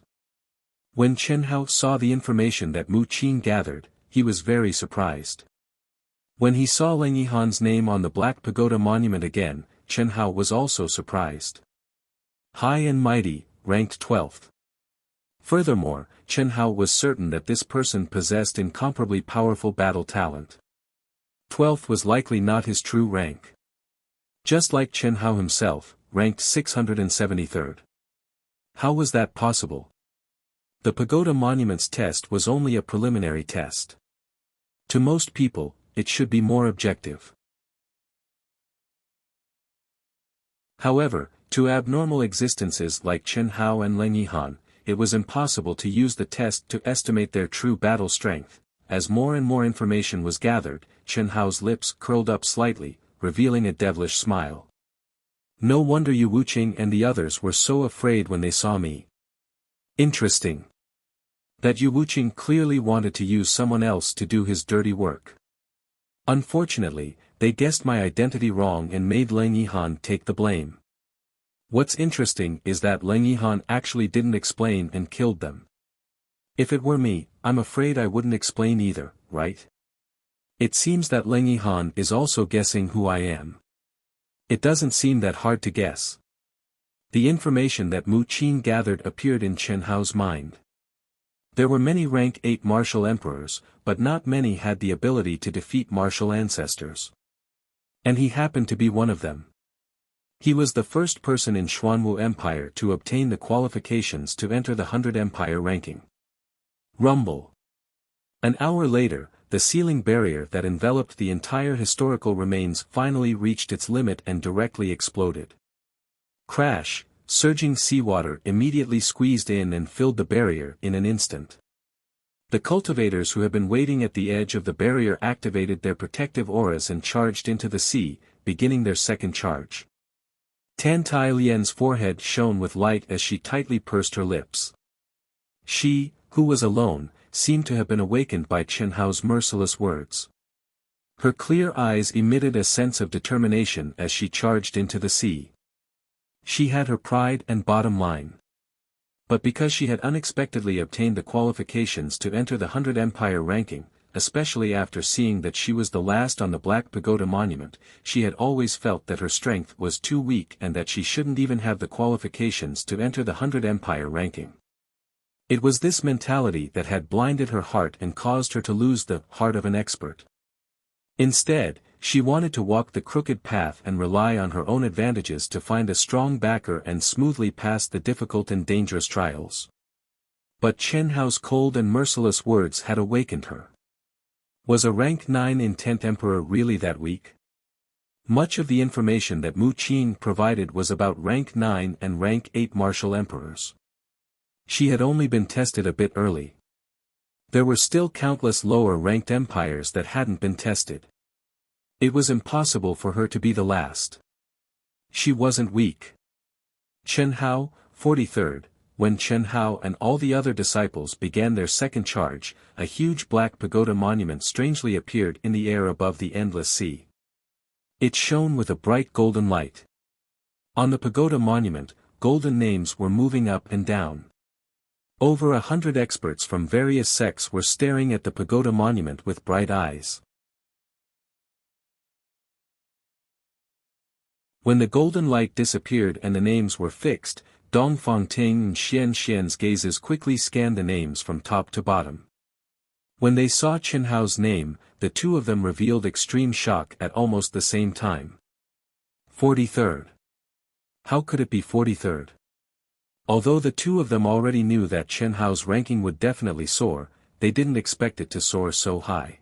[SPEAKER 1] When Chen Hao saw the information that Mu Qin gathered, he was very surprised. When he saw Leng Yihan's name on the Black Pagoda monument again, Chen Hao was also surprised. High and mighty, ranked 12th. Furthermore, Chen Hao was certain that this person possessed incomparably powerful battle talent. 12th was likely not his true rank. Just like Chen Hao himself, ranked 673rd. How was that possible? The Pagoda Monument's test was only a preliminary test. To most people, it should be more objective. However, to abnormal existences like Chen Hao and Leng Yihan, it was impossible to use the test to estimate their true battle strength. As more and more information was gathered, Chen Hao's lips curled up slightly, revealing a devilish smile. No wonder Yu Wuqing and the others were so afraid when they saw me. Interesting. That Yu Wuqing clearly wanted to use someone else to do his dirty work. Unfortunately, they guessed my identity wrong and made Leng Yihan take the blame. What's interesting is that Leng Yihan actually didn't explain and killed them. If it were me, I'm afraid I wouldn't explain either, right? It seems that Leng Yihan is also guessing who I am. It doesn't seem that hard to guess. The information that Mu Qin gathered appeared in Chen Hao's mind. There were many rank 8 martial emperors, but not many had the ability to defeat martial ancestors. And he happened to be one of them. He was the first person in Xuanwu Empire to obtain the qualifications to enter the 100 Empire ranking. Rumble. An hour later, the sealing barrier that enveloped the entire historical remains finally reached its limit and directly exploded. Crash, surging seawater immediately squeezed in and filled the barrier in an instant. The cultivators who had been waiting at the edge of the barrier activated their protective auras and charged into the sea, beginning their second charge. Tan Tai Lian's forehead shone with light as she tightly pursed her lips. She, who was alone, seemed to have been awakened by Chen Hao's merciless words. Her clear eyes emitted a sense of determination as she charged into the sea. She had her pride and bottom line. But because she had unexpectedly obtained the qualifications to enter the 100 Empire ranking, especially after seeing that she was the last on the Black Pagoda monument, she had always felt that her strength was too weak and that she shouldn't even have the qualifications to enter the 100 Empire ranking. It was this mentality that had blinded her heart and caused her to lose the heart of an expert. Instead, she wanted to walk the crooked path and rely on her own advantages to find a strong backer and smoothly pass the difficult and dangerous trials. But Chen Hao's cold and merciless words had awakened her. Was a rank 9 in 10th Emperor really that weak? Much of the information that Mu Qin provided was about rank 9 and rank 8 martial emperors. She had only been tested a bit early. There were still countless lower-ranked empires that hadn't been tested. It was impossible for her to be the last. She wasn't weak. Chen Hao, 43rd, when Chen Hao and all the other disciples began their second charge, a huge black pagoda monument strangely appeared in the air above the endless sea. It shone with a bright golden light. On the pagoda monument, golden names were moving up and down. Over 100 experts from various sects were staring at the pagoda monument with bright eyes. When the golden light disappeared and the names were fixed, Dongfangting and Xianxia's gazes quickly scanned the names from top to bottom. When they saw Chen Hao's name, the two of them revealed extreme shock at almost the same time. 43rd. How could it be 43rd? Although the two of them already knew that Chen Hao's ranking would definitely soar, they didn't expect it to soar so high.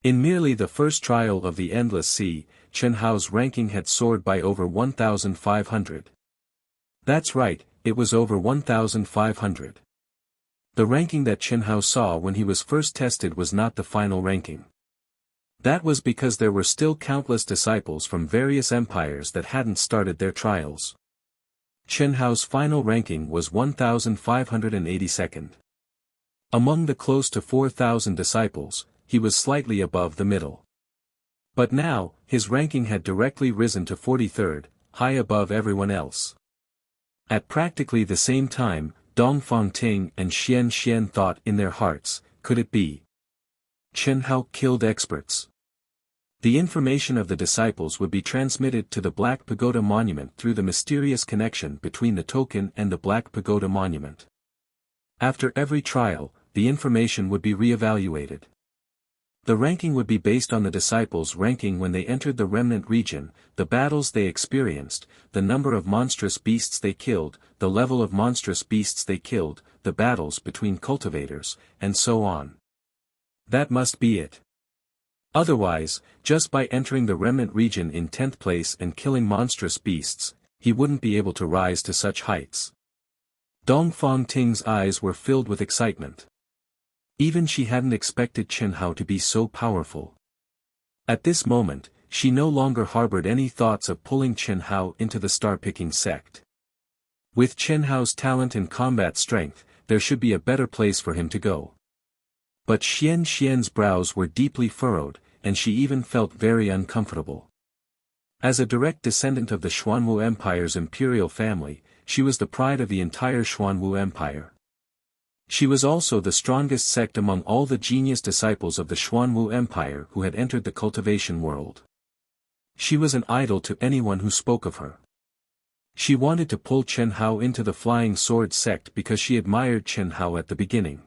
[SPEAKER 1] In merely the first trial of the Endless Sea, Chen Hao's ranking had soared by over 1,500. That's right, it was over 1,500. The ranking that Chen Hao saw when he was first tested was not the final ranking. That was because there were still countless disciples from various empires that hadn't started their trials. Chen Hao's final ranking was 1,582nd. Among the close to 4,000 disciples, he was slightly above the middle. But now, his ranking had directly risen to 43rd, high above everyone else. At practically the same time, Dongfangting and Xianxia thought in their hearts, could it be? Chen Hao killed experts. The information of the disciples would be transmitted to the Black Pagoda Monument through the mysterious connection between the token and the Black Pagoda Monument. After every trial, the information would be re-evaluated. The ranking would be based on the disciples' ranking when they entered the remnant region, the battles they experienced, the number of monstrous beasts they killed, the level of monstrous beasts they killed, the battles between cultivators, and so on. That must be it. Otherwise, just by entering the remnant region in 10th place and killing monstrous beasts, he wouldn't be able to rise to such heights. Dongfangting's eyes were filled with excitement. Even she hadn't expected Chen Hao to be so powerful. At this moment, she no longer harbored any thoughts of pulling Chen Hao into the star-picking sect. With Chen Hao's talent and combat strength, there should be a better place for him to go. But Xianxia's brows were deeply furrowed, and she even felt very uncomfortable. As a direct descendant of the Xuanwu Empire's imperial family, she was the pride of the entire Xuanwu Empire. She was also the strongest sect among all the genius disciples of the Xuanwu Empire who had entered the cultivation world. She was an idol to anyone who spoke of her. She wanted to pull Chen Hao into the Flying Sword sect because she admired Chen Hao at the beginning.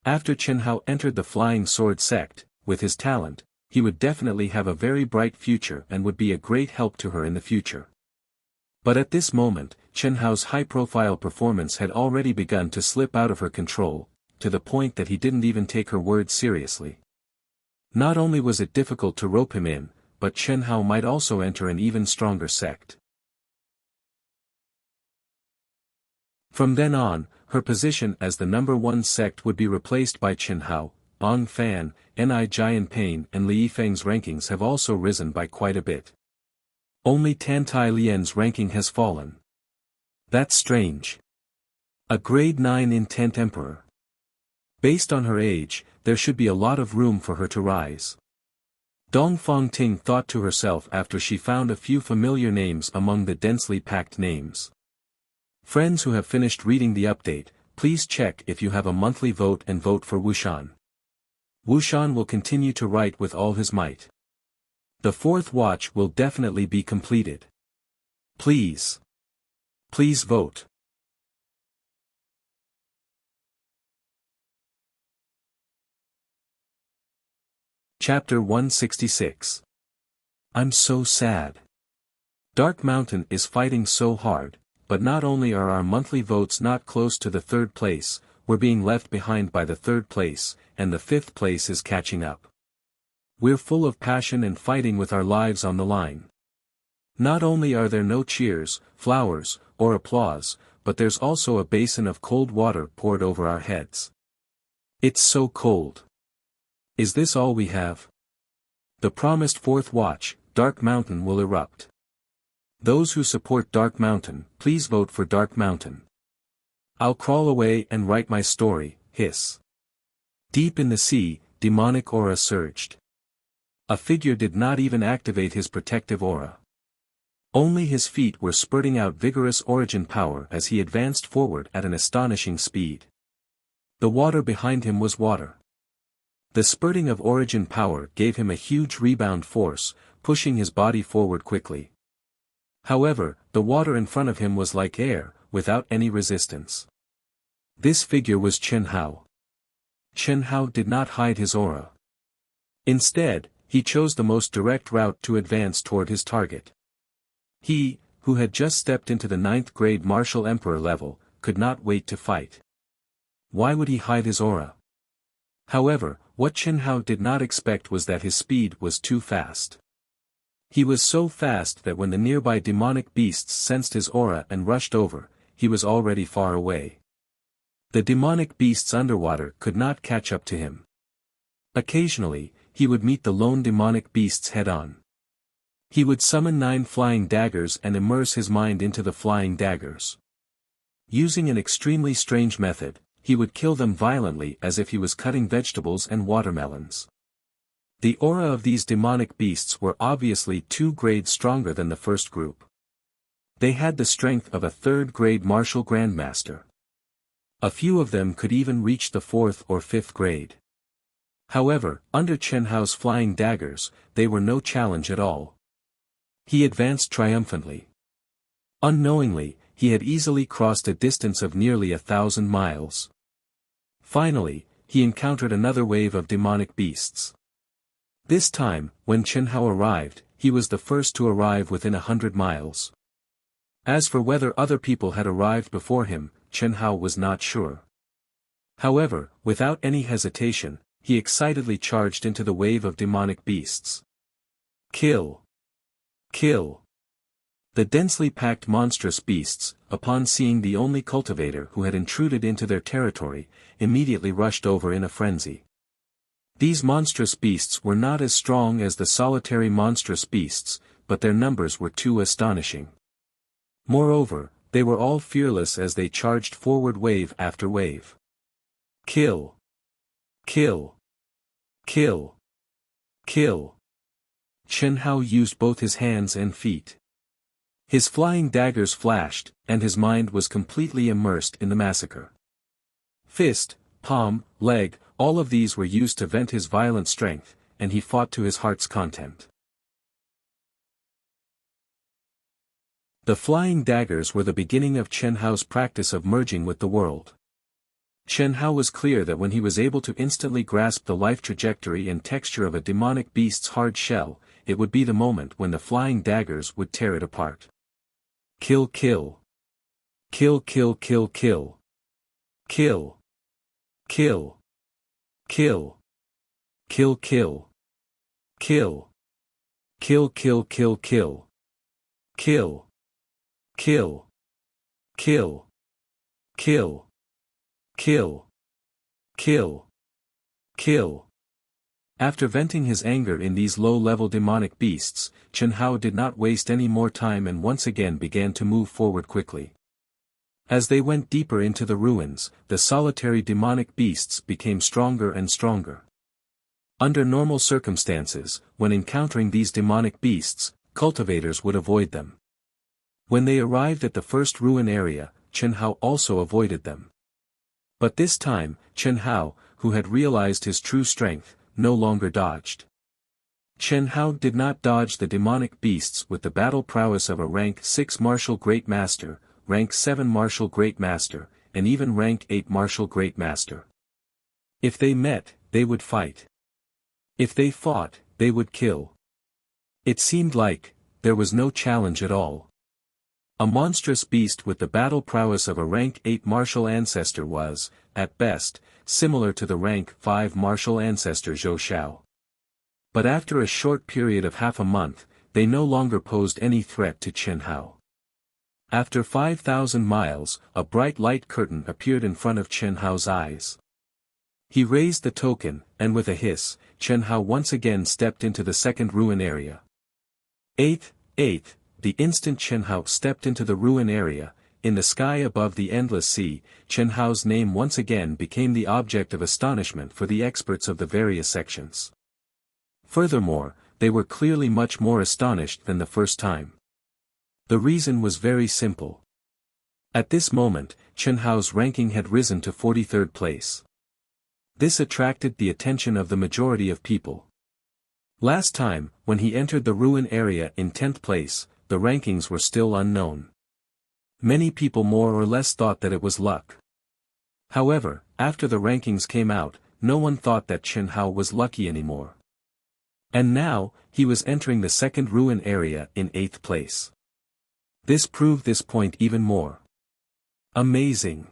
[SPEAKER 1] After Chen Hao entered the Flying Sword sect, with his talent, he would definitely have a very bright future and would be a great help to her in the future. But at this moment, Chen Hao's high-profile performance had already begun to slip out of her control, to the point that he didn't even take her words seriously. Not only was it difficult to rope him in, but Chen Hao might also enter an even stronger sect. From then on, her position as the number one sect would be replaced by Chen Hao. Ong Fan, Ni Jianpain and Li Yifeng's rankings have also risen by quite a bit. Only Tan Tai Lian's ranking has fallen. That's strange. A grade 9 intent emperor. Based on her age, there should be a lot of room for her to rise. Dongfangting thought to herself after she found a few familiar names among the densely packed names. Friends who have finished reading the update, please check if you have a monthly vote and vote for Wuxian. Wuxian will continue to write with all his might. The fourth watch will definitely be completed. Please vote. Chapter 166. I'm so sad. Dark Mountain is fighting so hard, but not only are our monthly votes not close to the third place, we're being left behind by the third place, and the fifth place is catching up. We're full of passion and fighting with our lives on the line. Not only are there no cheers, flowers, or applause, but there's also a basin of cold water poured over our heads. It's so cold. Is this all we have? The promised fourth watch, Dark Mountain will erupt. Those who support Dark Mountain, please vote for Dark Mountain. I'll crawl away and write my story, hiss. Deep in the sea, demonic aura surged. A figure did not even activate his protective aura. Only his feet were spurting out vigorous origin power as he advanced forward at an astonishing speed. The water behind him was water. The spurting of origin power gave him a huge rebound force, pushing his body forward quickly. However, the water in front of him was like air, without any resistance. This figure was Chen Hao. Chen Hao did not hide his aura. Instead, he chose the most direct route to advance toward his target. He, who had just stepped into the 9th grade martial emperor level, could not wait to fight. Why would he hide his aura? However, what Chen Hao did not expect was that his speed was too fast. He was so fast that when the nearby demonic beasts sensed his aura and rushed over, he was already far away. The demonic beasts underwater could not catch up to him. Occasionally, he would meet the lone demonic beasts head-on. He would summon 9 flying daggers and immerse his mind into the flying daggers. Using an extremely strange method, he would kill them violently as if he was cutting vegetables and watermelons. The aura of these demonic beasts were obviously 2 grades stronger than the first group. They had the strength of a 3rd grade martial grandmaster. A few of them could even reach the 4th or 5th grade. However, under Chen Hao's flying daggers, they were no challenge at all. He advanced triumphantly. Unknowingly, he had easily crossed a distance of nearly 1,000 miles. Finally, he encountered another wave of demonic beasts. This time, when Chen Hao arrived, he was the first to arrive within 100 miles. As for whether other people had arrived before him, Chen Hao was not sure. However, without any hesitation, he excitedly charged into the wave of demonic beasts. Kill! Kill! The densely packed monstrous beasts, upon seeing the only cultivator who had intruded into their territory, immediately rushed over in a frenzy. These monstrous beasts were not as strong as the solitary monstrous beasts, but their numbers were too astonishing. Moreover, they were all fearless as they charged forward wave after wave. Kill! Kill! Kill! Kill! Chen Hao used both his hands and feet. His flying daggers flashed, and his mind was completely immersed in the massacre. Fist, palm, leg, all of these were used to vent his violent strength, and he fought to his heart's content. The flying daggers were the beginning of Chen Hao's practice of merging with the world. Chen Hao was clear that when he was able to instantly grasp the life trajectory and texture of a demonic beast's hard shell, it would be the moment when the flying daggers would tear it apart. Kill kill. Kill kill kill kill. Kill. Kill. Kill. Kill kill. Kill. Kill kill kill kill. Kill. Kill. Kill. Kill. Kill. Kill. Kill. After venting his anger in these low-level demonic beasts, Chen Hao did not waste any more time and once again began to move forward quickly. As they went deeper into the ruins, the solitary demonic beasts became stronger and stronger. Under normal circumstances, when encountering these demonic beasts, cultivators would avoid them. When they arrived at the first ruin area, Chen Hao also avoided them. But this time, Chen Hao, who had realized his true strength, no longer dodged. Chen Hao did not dodge the demonic beasts with the battle prowess of a rank 6 martial great master, rank 7 martial great master, and even rank 8 martial great master. If they met, they would fight. If they fought, they would kill. It seemed like there was no challenge at all. A monstrous beast with the battle prowess of a rank 8 martial ancestor was, at best, similar to the rank 5 martial ancestor Zhou Xiao. But after a short period of half a month, they no longer posed any threat to Chen Hao. After 5,000 miles, a bright light curtain appeared in front of Chen Hao's eyes. He raised the token, and with a hiss, Chen Hao once again stepped into the second ruin area. 8. The instant Chen Hao stepped into the ruin area, in the sky above the endless sea, Chen Hao's name once again became the object of astonishment for the experts of the various sections. Furthermore, they were clearly much more astonished than the first time. The reason was very simple. At this moment, Chen Hao's ranking had risen to 43rd place. This attracted the attention of the majority of people. Last time, when he entered the ruin area in 10th place, the rankings were still unknown. Many people more or less thought that it was luck. However, after the rankings came out, no one thought that Chen Hao was lucky anymore. And now, he was entering the second ruin area in 8th place. This proved this point even more. Amazing!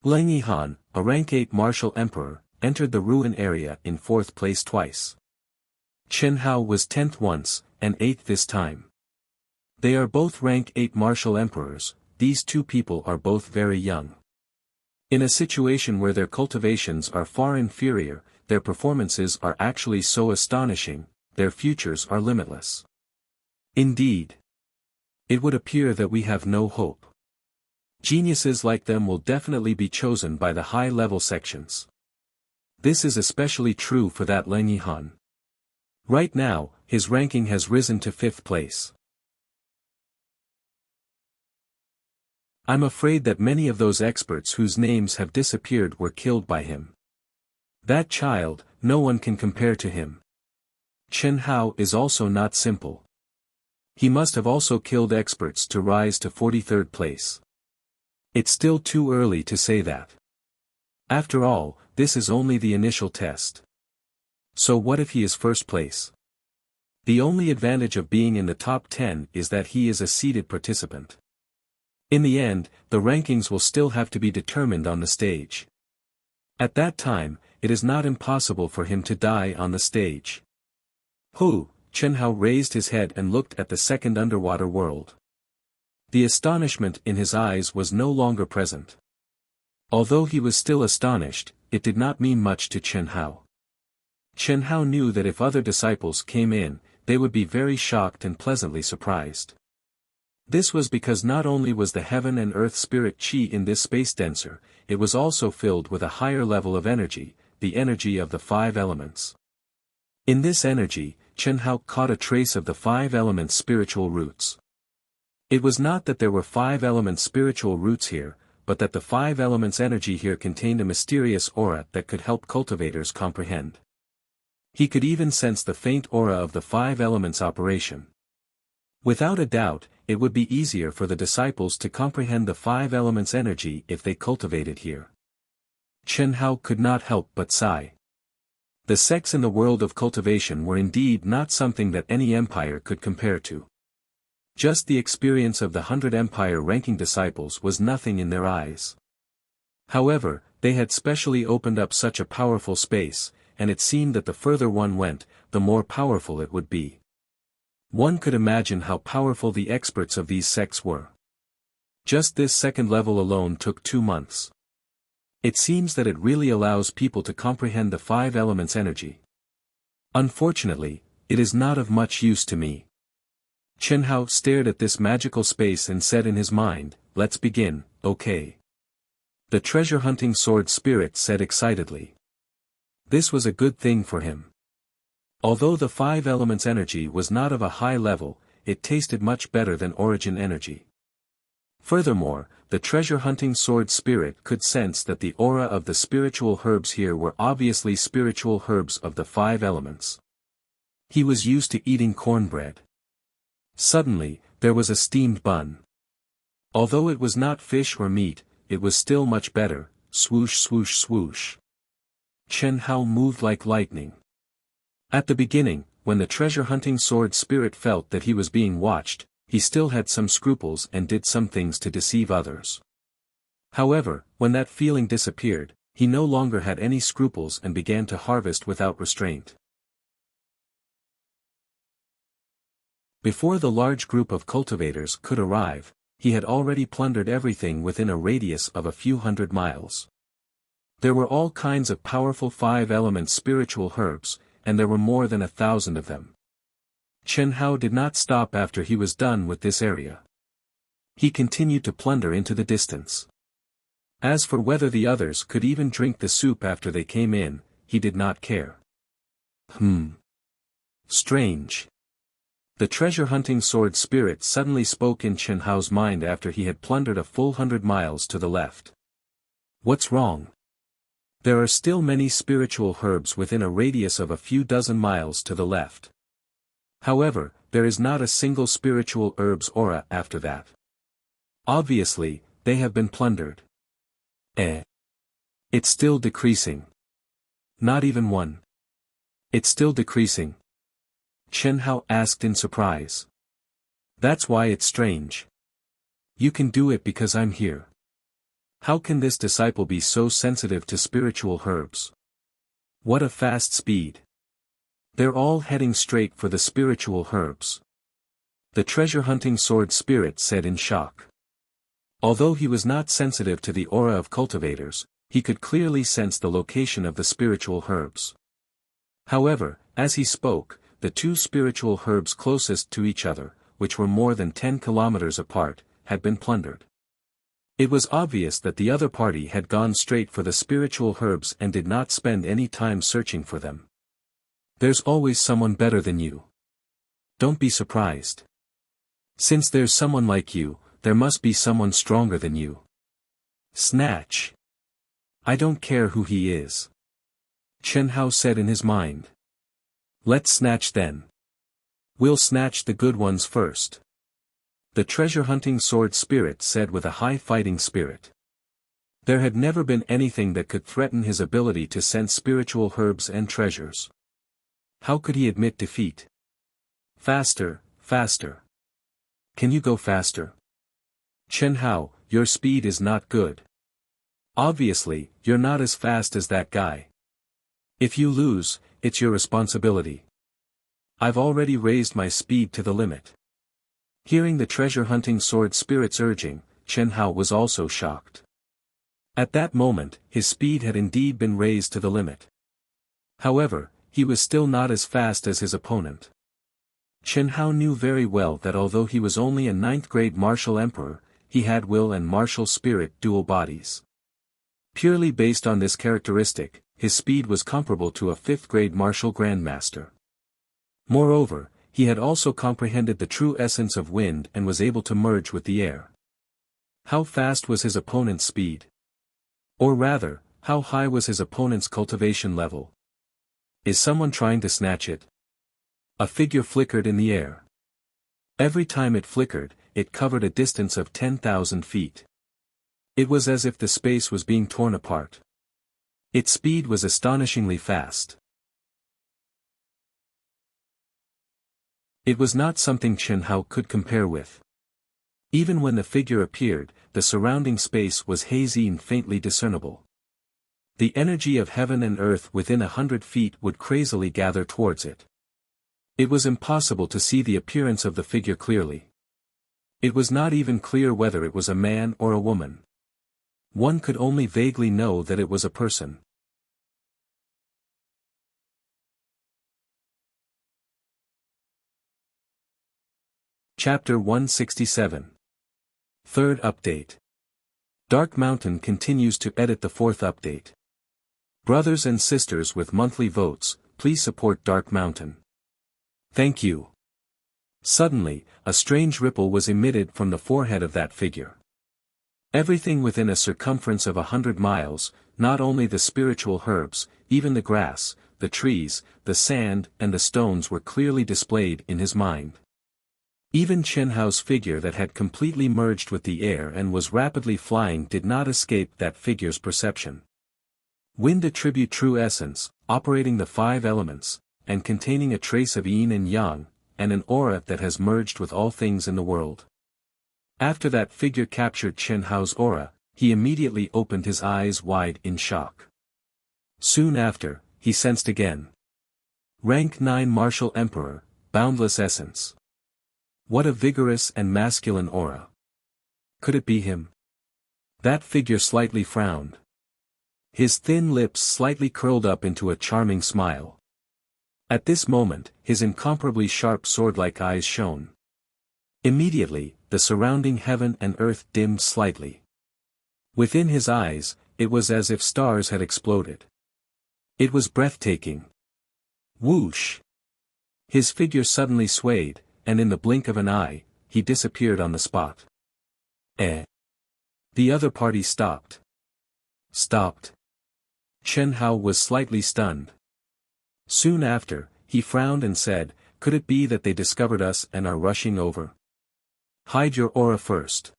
[SPEAKER 1] Leng Yihan, a rank 8 martial emperor, entered the ruin area in 4th place twice. Chen Hao was 10th once, and 8th this time. They are both rank 8 martial emperors. These two people are both very young. In a situation where their cultivations are far inferior, their performances are actually so astonishing, their futures are limitless. Indeed. It would appear that we have no hope. Geniuses like them will definitely be chosen by the high-level sections. This is especially true for that Leng Yihan. Right now, his ranking has risen to 5th place. I'm afraid that many of those experts whose names have disappeared were killed by him. That child, no one can compare to him. Chen Hao is also not simple. He must have also killed experts to rise to 43rd place. It's still too early to say that. After all, this is only the initial test. So what if he is first place? The only advantage of being in the top 10 is that he is a seeded participant. In the end, the rankings will still have to be determined on the stage. At that time, it is not impossible for him to die on the stage. Chen Hao raised his head and looked at the second underwater world. The astonishment in his eyes was no longer present. Although he was still astonished, it did not mean much to Chen Hao. Chen Hao knew that if other disciples came in, they would be very shocked and pleasantly surprised. This was because not only was the heaven and earth spirit qi in this space denser, it was also filled with a higher level of energy, the energy of the 5 elements. In this energy, Chen Hao caught a trace of the 5 elements' spiritual roots. It was not that there were 5 elements' spiritual roots here, but that the 5 elements' energy here contained a mysterious aura that could help cultivators comprehend. He could even sense the faint aura of the 5 elements' operation. Without a doubt, it would be easier for the disciples to comprehend the 5 elements' energy if they cultivated here. Chen Hao could not help but sigh. The sects in the world of cultivation were indeed not something that any empire could compare to. Just the experience of the 100 empire ranking disciples was nothing in their eyes. However, they had specially opened up such a powerful space, and it seemed that the further one went, the more powerful it would be. One could imagine how powerful the experts of these sects were. Just this second level alone took 2 months. It seems that it really allows people to comprehend the 5 elements' energy. Unfortunately, it is not of much use to me. Chen Hao stared at this magical space and said in his mind, "Let's begin, okay?" The treasure-hunting sword spirit said excitedly. This was a good thing for him. Although the 5 elements' energy was not of a high level, it tasted much better than origin energy. Furthermore, the treasure-hunting sword spirit could sense that the aura of the spiritual herbs here were obviously spiritual herbs of the 5 elements. He was used to eating cornbread. Suddenly, there was a steamed bun. Although it was not fish or meat, it was still much better. Swoosh swoosh swoosh. Chen Hao moved like lightning. At the beginning, when the treasure-hunting sword spirit felt that he was being watched, he still had some scruples and did some things to deceive others. However, when that feeling disappeared, he no longer had any scruples and began to harvest without restraint. Before the large group of cultivators could arrive, he had already plundered everything within a radius of a few hundred miles. There were all kinds of powerful five-element spiritual herbs, and there were more than 1,000 of them. Chen Hao did not stop after he was done with this area. He continued to plunder into the distance. As for whether the others could even drink the soup after they came in, he did not care. Strange. The treasure-hunting sword spirit suddenly spoke in Chen Hao's mind after he had plundered a full 100 miles to the left. What's wrong? There are still many spiritual herbs within a radius of a few dozen miles to the left. However, there is not a single spiritual herb's aura after that. Obviously, they have been plundered. It's still decreasing. Not even one. It's still decreasing. Chen Hao asked in surprise. That's why it's strange. You can do it because I'm here. How can this disciple be so sensitive to spiritual herbs? What a fast speed. They're all heading straight for the spiritual herbs. The treasure-hunting sword spirit said in shock. Although he was not sensitive to the aura of cultivators, he could clearly sense the location of the spiritual herbs. However, as he spoke, the two spiritual herbs closest to each other, which were more than 10 kilometers apart, had been plundered. It was obvious that the other party had gone straight for the spiritual herbs and did not spend any time searching for them. There's always someone better than you. Don't be surprised. Since there's someone like you, there must be someone stronger than you. Snatch. I don't care who he is. Chen Hao said in his mind. Let's snatch then. We'll snatch the good ones first. The treasure-hunting sword spirit said with a high fighting spirit. There had never been anything that could threaten his ability to sense spiritual herbs and treasures. How could he admit defeat? Faster, faster. Can you go faster? Chen Hao, your speed is not good. Obviously, you're not as fast as that guy. If you lose, it's your responsibility. I've already raised my speed to the limit. Hearing the treasure-hunting sword spirit's urging, Chen Hao was also shocked. At that moment, his speed had indeed been raised to the limit. However, he was still not as fast as his opponent. Chen Hao knew very well that although he was only a 9th-grade martial emperor, he had will and martial spirit dual bodies. Purely based on this characteristic, his speed was comparable to a 5th-grade martial grandmaster. Moreover, he had also comprehended the true essence of wind and was able to merge with the air. How fast was his opponent's speed? Or rather, how high was his opponent's cultivation level? Is someone trying to snatch it? A figure flickered in the air. Every time it flickered, it covered a distance of 10,000 feet. It was as if the space was being torn apart. Its speed was astonishingly fast. It was not something Chen Hao could compare with. Even when the figure appeared, the surrounding space was hazy and faintly discernible. The energy of heaven and earth within 100 feet would crazily gather towards it. It was impossible to see the appearance of the figure clearly. It was not even clear whether it was a man or a woman. One could only vaguely know that it was a person. Chapter 167. Third update. Dark Mountain continues to edit the fourth update. Brothers and sisters with monthly votes, please support Dark Mountain. Thank you. Suddenly, a strange ripple was emitted from the forehead of that figure. Everything within a circumference of 100 miles, not only the spiritual herbs, even the grass, the trees, the sand and the stones were clearly displayed in his mind. Even Chen Hao's figure that had completely merged with the air and was rapidly flying did not escape that figure's perception. Wind attribute true essence, operating the 5 elements, and containing a trace of yin and yang, and an aura that has merged with all things in the world. After that figure captured Chen Hao's aura, he immediately opened his eyes wide in shock. Soon after, he sensed again. Rank 9 Martial Emperor, Boundless Essence. What a vigorous and masculine aura. Could it be him? That figure slightly frowned. His thin lips slightly curled up into a charming smile. At this moment, his incomparably sharp sword-like eyes shone. Immediately, the surrounding heaven and earth dimmed slightly. Within his eyes, it was as if stars had exploded. It was breathtaking. Whoosh! His figure suddenly swayed, and in the blink of an eye, he disappeared on the spot. Eh? The other party stopped. Stopped. Chen Hao was slightly stunned. Soon after, he frowned and said, "Could it be that they discovered us and are rushing over? Hide your aura first.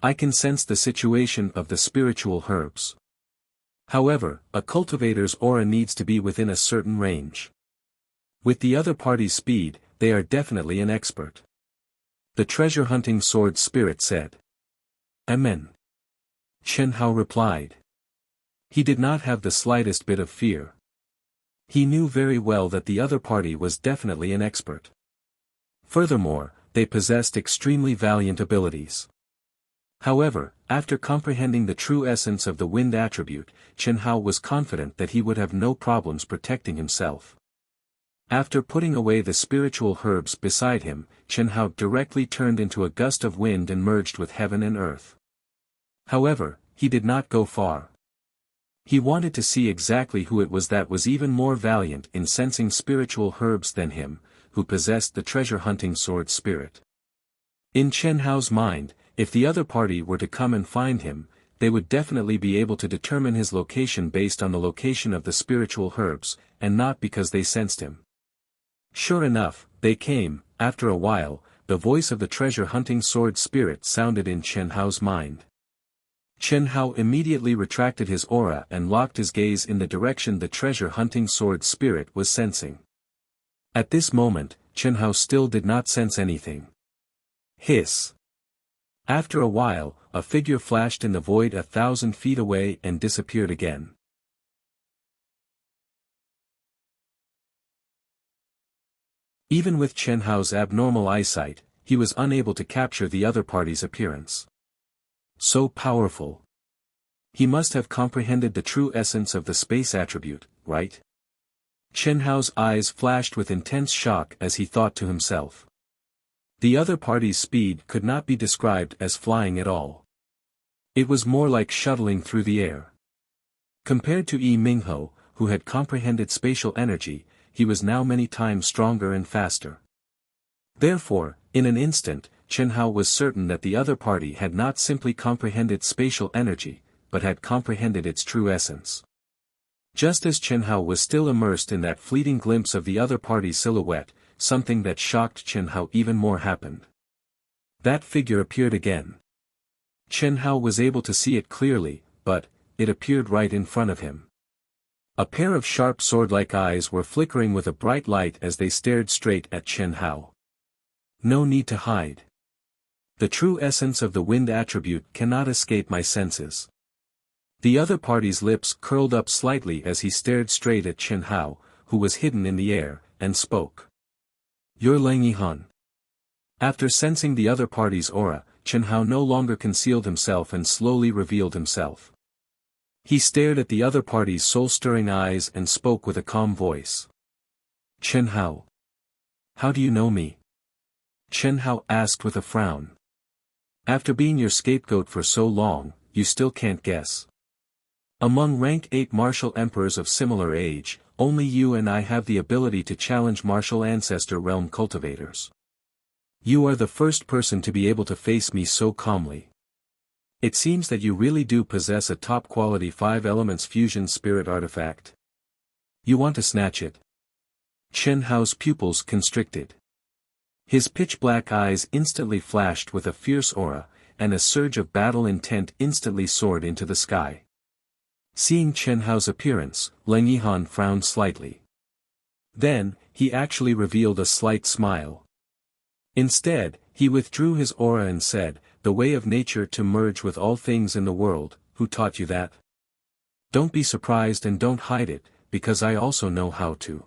[SPEAKER 1] I can sense the situation of the spiritual herbs. However, a cultivator's aura needs to be within a certain range. With the other party's speed, they are definitely an expert." The treasure-hunting sword spirit said. "Amen." Chen Hao replied. He did not have the slightest bit of fear. He knew very well that the other party was definitely an expert. Furthermore, they possessed extremely valiant abilities. However, after comprehending the true essence of the wind attribute, Chen Hao was confident that he would have no problems protecting himself. After putting away the spiritual herbs beside him, Chen Hao directly turned into a gust of wind and merged with heaven and earth. However, he did not go far. He wanted to see exactly who it was that was even more valiant in sensing spiritual herbs than him, who possessed the treasure-hunting sword spirit. In Chen Hao's mind, if the other party were to come and find him, they would definitely be able to determine his location based on the location of the spiritual herbs, and not because they sensed him. Sure enough, they came. After a while, the voice of the treasure-hunting sword spirit sounded in Chen Hao's mind. Chen Hao immediately retracted his aura and locked his gaze in the direction the treasure-hunting sword spirit was sensing. At this moment, Chen Hao still did not sense anything. Hiss! After a while, a figure flashed in the void 1,000 feet away and disappeared again. Even with Chen Hao's abnormal eyesight, he was unable to capture the other party's appearance. So powerful. He must have comprehended the true essence of the space attribute, right? Chen Hao's eyes flashed with intense shock as he thought to himself. The other party's speed could not be described as flying at all. It was more like shuttling through the air. Compared to Yi Mingho, who had comprehended spatial energy, he was now many times stronger and faster. Therefore, in an instant, Chen Hao was certain that the other party had not simply comprehended spatial energy, but had comprehended its true essence. Just as Chen Hao was still immersed in that fleeting glimpse of the other party's silhouette, something that shocked Chen Hao even more happened. That figure appeared again. Chen Hao was able to see it clearly, but it appeared right in front of him. A pair of sharp sword-like eyes were flickering with a bright light as they stared straight at Chen Hao. No need to hide. The true essence of the wind attribute cannot escape my senses. The other party's lips curled up slightly as he stared straight at Chen Hao, who was hidden in the air, and spoke. You're Lang Yihan. After sensing the other party's aura, Chen Hao no longer concealed himself and slowly revealed himself. He stared at the other party's soul-stirring eyes and spoke with a calm voice. Chen Hao. How do you know me? Chen Hao asked with a frown. After being your scapegoat for so long, you still can't guess. Among rank 8 martial emperors of similar age, only you and I have the ability to challenge martial ancestor realm cultivators. You are the first person to be able to face me so calmly. It seems that you really do possess a top-quality 5 elements fusion spirit artifact. You want to snatch it? Chen Hao's pupils constricted. His pitch-black eyes instantly flashed with a fierce aura, and a surge of battle intent instantly soared into the sky. Seeing Chen Hao's appearance, Lang Yihan frowned slightly. Then, he actually revealed a slight smile. Instead, he withdrew his aura and said, "The way of nature to merge with all things in the world, who taught you that? Don't be surprised and don't hide it, because I also know how to."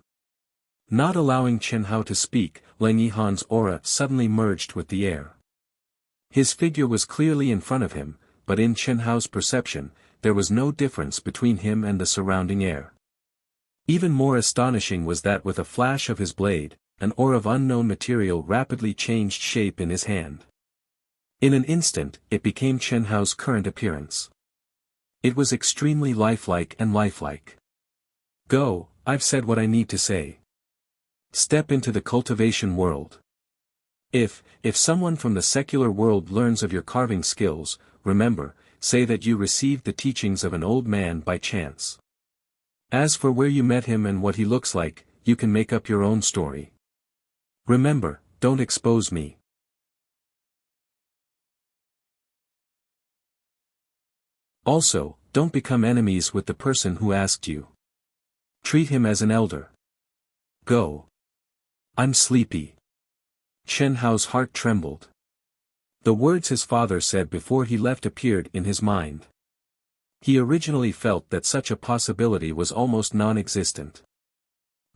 [SPEAKER 1] Not allowing Chen Hao to speak, Lang Yihan's aura suddenly merged with the air. His figure was clearly in front of him, but in Chen Hao's perception, there was no difference between him and the surrounding air. Even more astonishing was that with a flash of his blade, an ore of unknown material rapidly changed shape in his hand. In an instant, it became Chen Hao's current appearance. It was extremely lifelike and lifelike. Go, I've said what I need to say. Step into the cultivation world. If someone from the secular world learns of your carving skills, remember, say that you received the teachings of an old man by chance. As for where you met him and what he looks like, you can make up your own story. Remember, don't expose me. Also, don't become enemies with the person who asked you. Treat him as an elder. Go. I'm sleepy. Chen Hao's heart trembled. The words his father said before he left appeared in his mind. He originally felt that such a possibility was almost non-existent.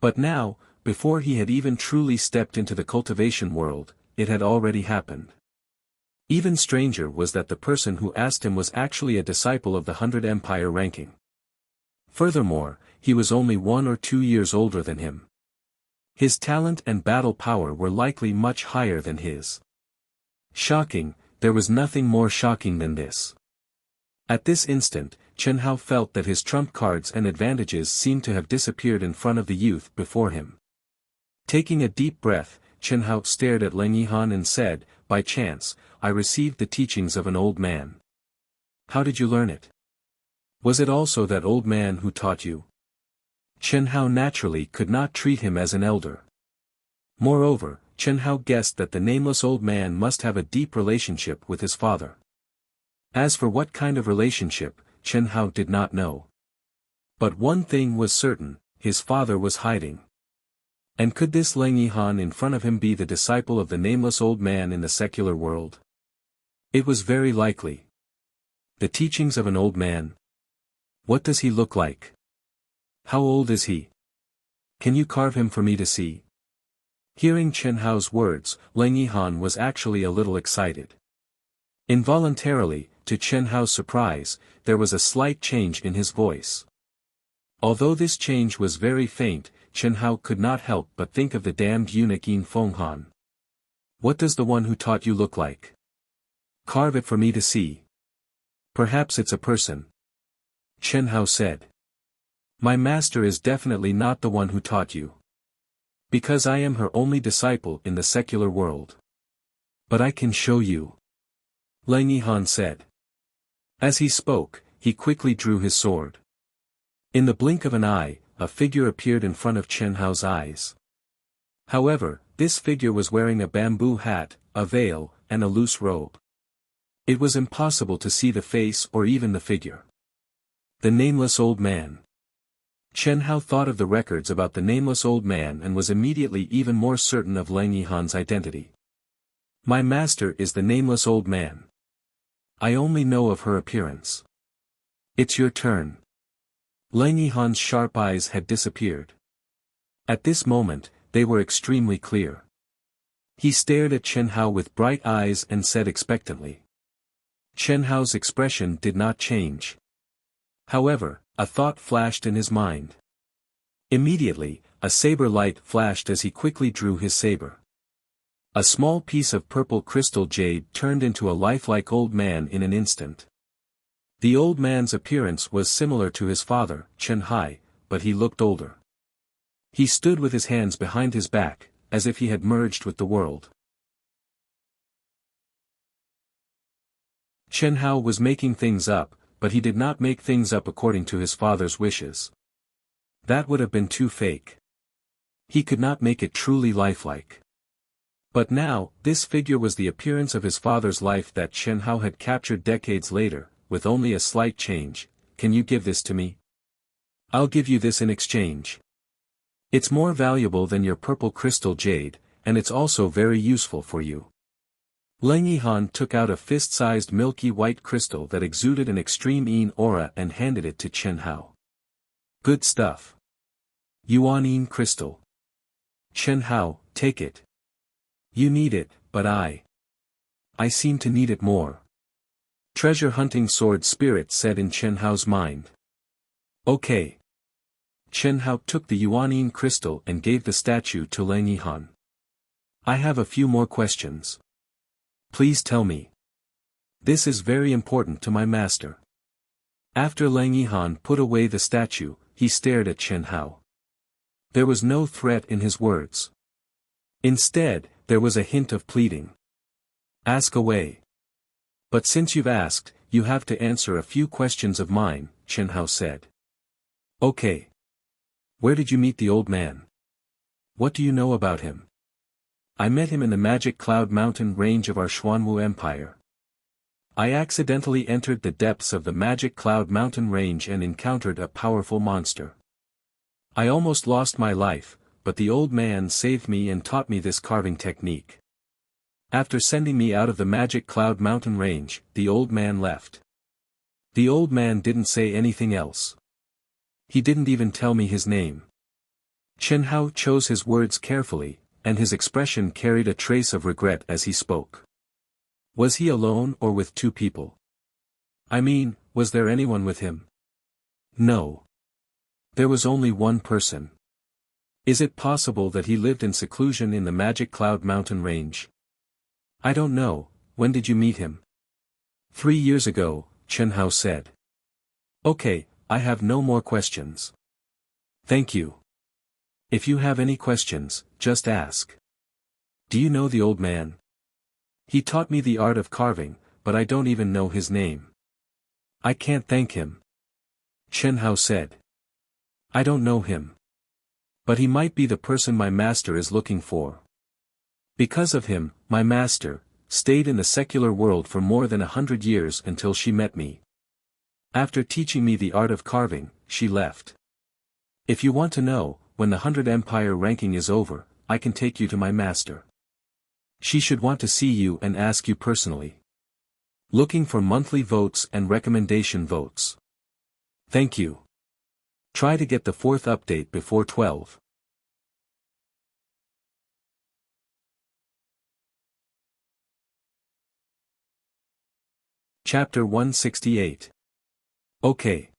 [SPEAKER 1] But now, before he had even truly stepped into the cultivation world, it had already happened. Even stranger was that the person who asked him was actually a disciple of the 100 Empire ranking. Furthermore, he was only 1 or 2 years older than him. His talent and battle power were likely much higher than his. Shocking, there was nothing more shocking than this. At this instant, Chen Hao felt that his trump cards and advantages seemed to have disappeared in front of the youth before him. Taking a deep breath, Chen Hao stared at Leng Yihan and said, "By chance, I received the teachings of an old man." "How did you learn it? Was it also that old man who taught you?" Chen Hao naturally could not treat him as an elder. Moreover, Chen Hao guessed that the nameless old man must have a deep relationship with his father. As for what kind of relationship, Chen Hao did not know. But one thing was certain, his father was hiding. And could this Leng Yihan in front of him be the disciple of the nameless old man in the secular world? It was very likely. The teachings of an old man. What does he look like? How old is he? Can you carve him for me to see? Hearing Chen Hao's words, Leng Yihan was actually a little excited. Involuntarily, to Chen Hao's surprise, there was a slight change in his voice. Although this change was very faint, Chen Hao could not help but think of the damned eunuch Yin Fenghan. What does the one who taught you look like? Carve it for me to see. Perhaps it's a person. Chen Hao said. My master is definitely not the one who taught you. Because I am her only disciple in the secular world. But I can show you. Leng Yihan said. As he spoke, he quickly drew his sword. In the blink of an eye, a figure appeared in front of Chen Hao's eyes. However, this figure was wearing a bamboo hat, a veil, and a loose robe. It was impossible to see the face or even the figure. The nameless old man. Chen Hao thought of the records about the nameless old man and was immediately even more certain of Leng Yihan's identity. My master is the nameless old man. I only know of her appearance. It's your turn. Leng Yihan's sharp eyes had disappeared. At this moment, they were extremely clear. He stared at Chen Hao with bright eyes and said expectantly. Chen Hao's expression did not change. However, a thought flashed in his mind. Immediately, a saber light flashed as he quickly drew his saber. A small piece of purple crystal jade turned into a lifelike old man in an instant. The old man's appearance was similar to his father, Chen Hai, but he looked older. He stood with his hands behind his back, as if he had merged with the world. Chen Hao was making things up, but he did not make things up according to his father's wishes. That would have been too fake. He could not make it truly lifelike. But now, this figure was the appearance of his father's life that Chen Hao had captured decades later, with only a slight change. Can you give this to me? I'll give you this in exchange. It's more valuable than your purple crystal jade, and it's also very useful for you. Leng Yihan took out a fist-sized milky white crystal that exuded an extreme Yin aura and handed it to Chen Hao. Good stuff. Yuan Yin crystal. Chen Hao, take it. You need it, but I I seem to need it more. Treasure hunting sword spirit said in Chen Hao's mind. Okay. Chen Hao took the Yuanyin crystal and gave the statue to Lang Yihan. I have a few more questions. Please tell me. This is very important to my master. After Lang Yihan put away the statue, he stared at Chen Hao. There was no threat in his words. Instead, there was a hint of pleading. Ask away. But since you've asked, you have to answer a few questions of mine, Chen Hao said. Okay. Where did you meet the old man? What do you know about him? I met him in the Magic Cloud Mountain range of our Xuanwu Empire. I accidentally entered the depths of the Magic Cloud Mountain range and encountered a powerful monster. I almost lost my life, but the old man saved me and taught me this carving technique. After sending me out of the Magic Cloud Mountain range, the old man left. The old man didn't say anything else. He didn't even tell me his name. Chen Hao chose his words carefully, and his expression carried a trace of regret as he spoke. Was he alone or with two people? I mean, was there anyone with him? No. There was only one person. Is it possible that he lived in seclusion in the Magic Cloud Mountain range? I don't know. When did you meet him? 3 years ago, Chen Hao said. Okay, I have no more questions. Thank you. If you have any questions, just ask. Do you know the old man? He taught me the art of carving, but I don't even know his name. I can't thank him. Chen Hao said. I don't know him. But he might be the person my master is looking for. Because of him, my master stayed in the secular world for more than 100 years until she met me. After teaching me the art of carving, she left. If you want to know, when the 100 Empire ranking is over, I can take you to my master. She should want to see you and ask you personally. Looking for monthly votes and recommendation votes. Thank you. Try to get the 4th update before 12. Chapter 168. Okay.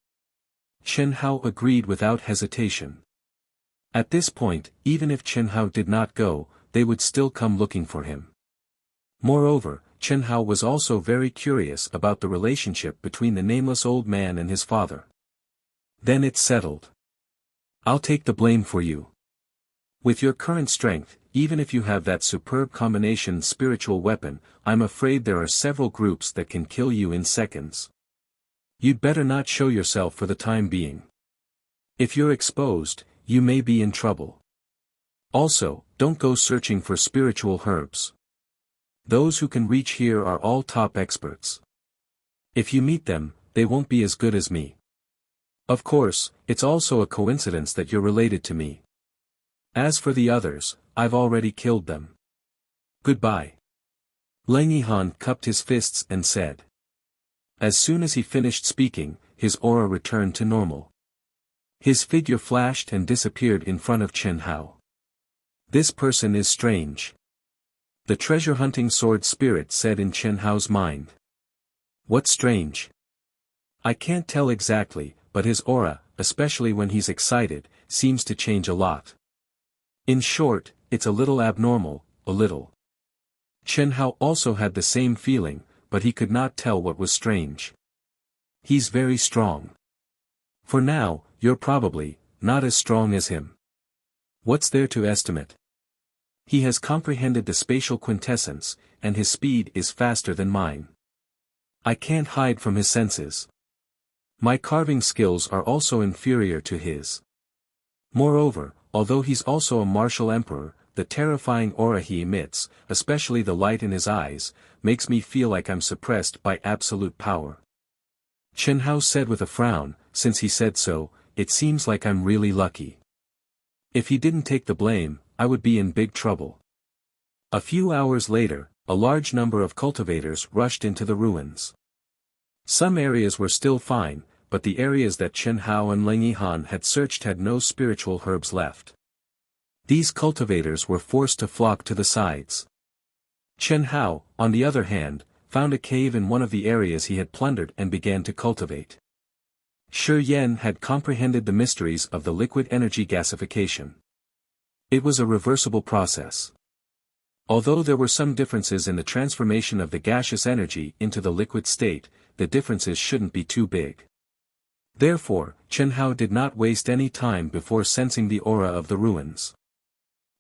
[SPEAKER 1] Chen Hao agreed without hesitation. At this point, even if Chen Hao did not go, they would still come looking for him. Moreover, Chen Hao was also very curious about the relationship between the nameless old man and his father. Then it's settled. I'll take the blame for you. With your current strength, even if you have that superb combination spiritual weapon, I'm afraid there are several groups that can kill you in seconds. You'd better not show yourself for the time being. If you're exposed, you may be in trouble. Also, don't go searching for spiritual herbs. Those who can reach here are all top experts. If you meet them, they won't be as good as me. Of course, it's also a coincidence that you're related to me. As for the others, I've already killed them. Goodbye. Lang Yihan cupped his fists and said. As soon as he finished speaking, his aura returned to normal. His figure flashed and disappeared in front of Chen Hao. This person is strange. The treasure-hunting sword spirit said in Chen Hao's mind. What's strange? I can't tell exactly, but his aura, especially when he's excited, seems to change a lot. In short, it's a little abnormal, a little. Chen Hao also had the same feeling, but he could not tell what was strange. He's very strong. For now, you're probably not as strong as him. What's there to estimate? He has comprehended the spatial quintessence, and his speed is faster than mine. I can't hide from his senses. My carving skills are also inferior to his. Moreover, although he's also a martial emperor, the terrifying aura he emits, especially the light in his eyes, makes me feel like I'm suppressed by absolute power. Chen Hao said with a frown, since he said so, it seems like I'm really lucky. If he didn't take the blame, I would be in big trouble. A few hours later, a large number of cultivators rushed into the ruins. Some areas were still fine, but the areas that Chen Hao and Lang Yihan had searched had no spiritual herbs left. These cultivators were forced to flock to the sides. Chen Hao, on the other hand, found a cave in one of the areas he had plundered and began to cultivate. Shi Yan had comprehended the mysteries of the liquid energy gasification. It was a reversible process. Although there were some differences in the transformation of the gaseous energy into the liquid state, the differences shouldn't be too big. Therefore, Chen Hao did not waste any time before sensing the aura of the ruins.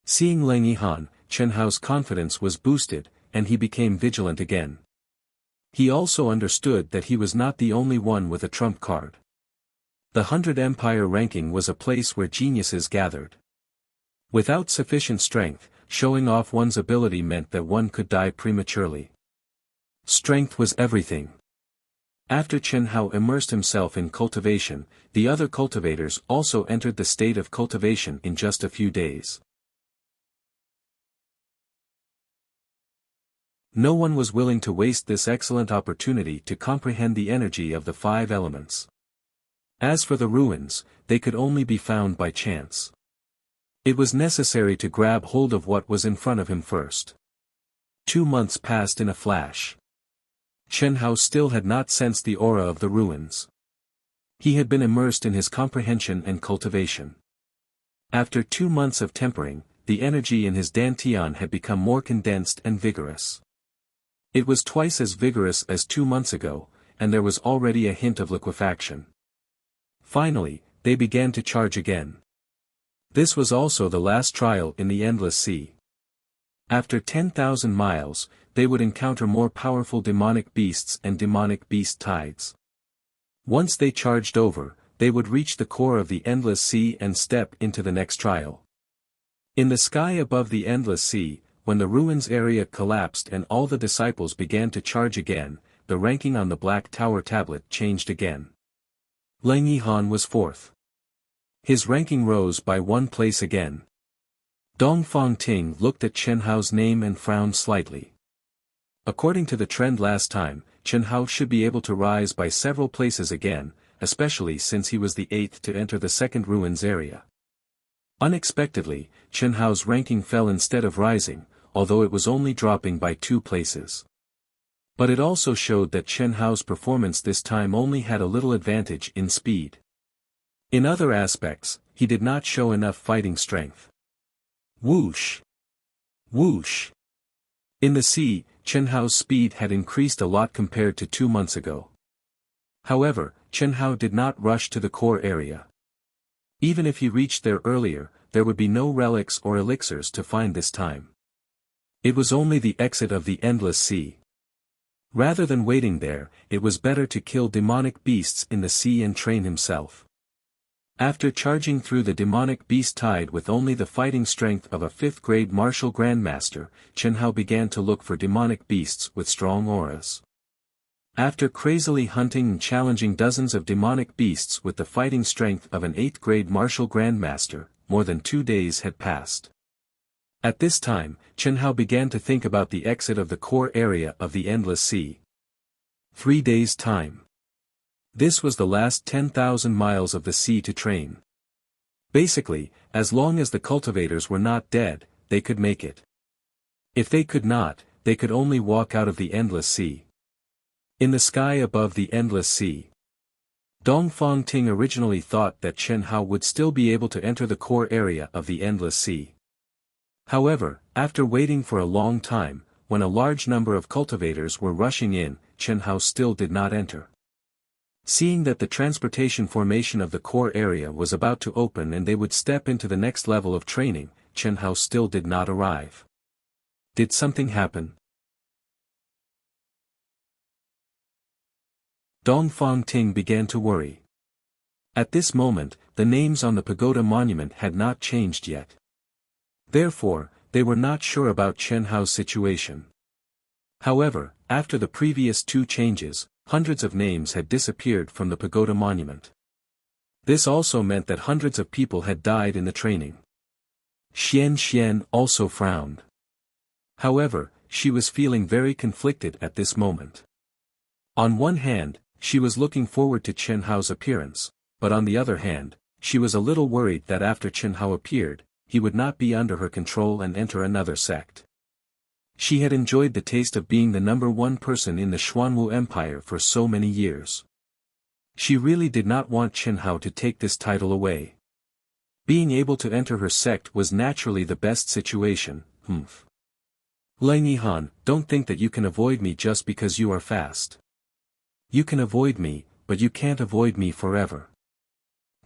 [SPEAKER 1] Seeing Leng Yihan, Chen Hao's confidence was boosted, and he became vigilant again. He also understood that he was not the only one with a trump card. The 100 Empire ranking was a place where geniuses gathered. Without sufficient strength, showing off one's ability meant that one could die prematurely. Strength was everything. After Chen Hao immersed himself in cultivation, the other cultivators also entered the state of cultivation in just a few days. No one was willing to waste this excellent opportunity to comprehend the energy of the 5 elements. As for the ruins, they could only be found by chance. It was necessary to grab hold of what was in front of him first. 2 months passed in a flash. Chen Hao still had not sensed the aura of the ruins. He had been immersed in his comprehension and cultivation. After 2 months of tempering, the energy in his dantian had become more condensed and vigorous. It was twice as vigorous as 2 months ago, and there was already a hint of liquefaction. Finally, they began to charge again. This was also the last trial in the endless sea. After 10,000 miles, they would encounter more powerful demonic beasts and demonic beast tides. Once they charged over, they would reach the core of the endless sea and step into the next trial. In the sky above the endless sea, when the ruins area collapsed and all the disciples began to charge again, the ranking on the Black Tower tablet changed again. Leng Yihan was 4th. His ranking rose by 1 place again. Dongfang Ting looked at Chen Hao's name and frowned slightly. According to the trend last time, Chen Hao should be able to rise by several places again, especially since he was the 8th to enter the second ruins area. Unexpectedly, Chen Hao's ranking fell instead of rising, although it was only dropping by 2 places. But it also showed that Chen Hao's performance this time only had a little advantage in speed. In other aspects, he did not show enough fighting strength. Whoosh! Whoosh! In the sea, Chen Hao's speed had increased a lot compared to 2 months ago. However, Chen Hao did not rush to the core area. Even if he reached there earlier, there would be no relics or elixirs to find this time. It was only the exit of the endless sea. Rather than waiting there, it was better to kill demonic beasts in the sea and train himself. After charging through the demonic beast tide with only the fighting strength of a 5th-grade martial grandmaster, Chen Hao began to look for demonic beasts with strong auras. After crazily hunting and challenging dozens of demonic beasts with the fighting strength of an 8th-grade martial grandmaster, more than 2 days had passed. At this time, Chen Hao began to think about the exit of the core area of the endless sea. 3 days' time. This was the last 10,000 miles of the sea to train. Basically, as long as the cultivators were not dead, they could make it. If they could not, they could only walk out of the endless sea. In the sky above the endless sea. Dongfang Ting originally thought that Chen Hao would still be able to enter the core area of the endless sea. However, after waiting for a long time, when a large number of cultivators were rushing in, Chen Hao still did not enter. Seeing that the transportation formation of the core area was about to open and they would step into the next level of training, Chen Hao still did not arrive. Did something happen? Dongfang Ting began to worry. At this moment, the names on the pagoda monument had not changed yet. Therefore, they were not sure about Chen Hao's situation. However, after the previous 2 changes, hundreds of names had disappeared from the pagoda monument. This also meant that hundreds of people had died in the training. Xianxia also frowned. However, she was feeling very conflicted at this moment. On one hand, she was looking forward to Chen Hao's appearance, but on the other hand, she was a little worried that after Chen Hao appeared, he would not be under her control and enter another sect. She had enjoyed the taste of being the #1 person in the Xuanwu Empire for so many years. She really did not want Qinhao to take this title away. Being able to enter her sect was naturally the best situation. Lang Yihan, don't think that you can avoid me just because you are fast. You can avoid me, but you can't avoid me forever.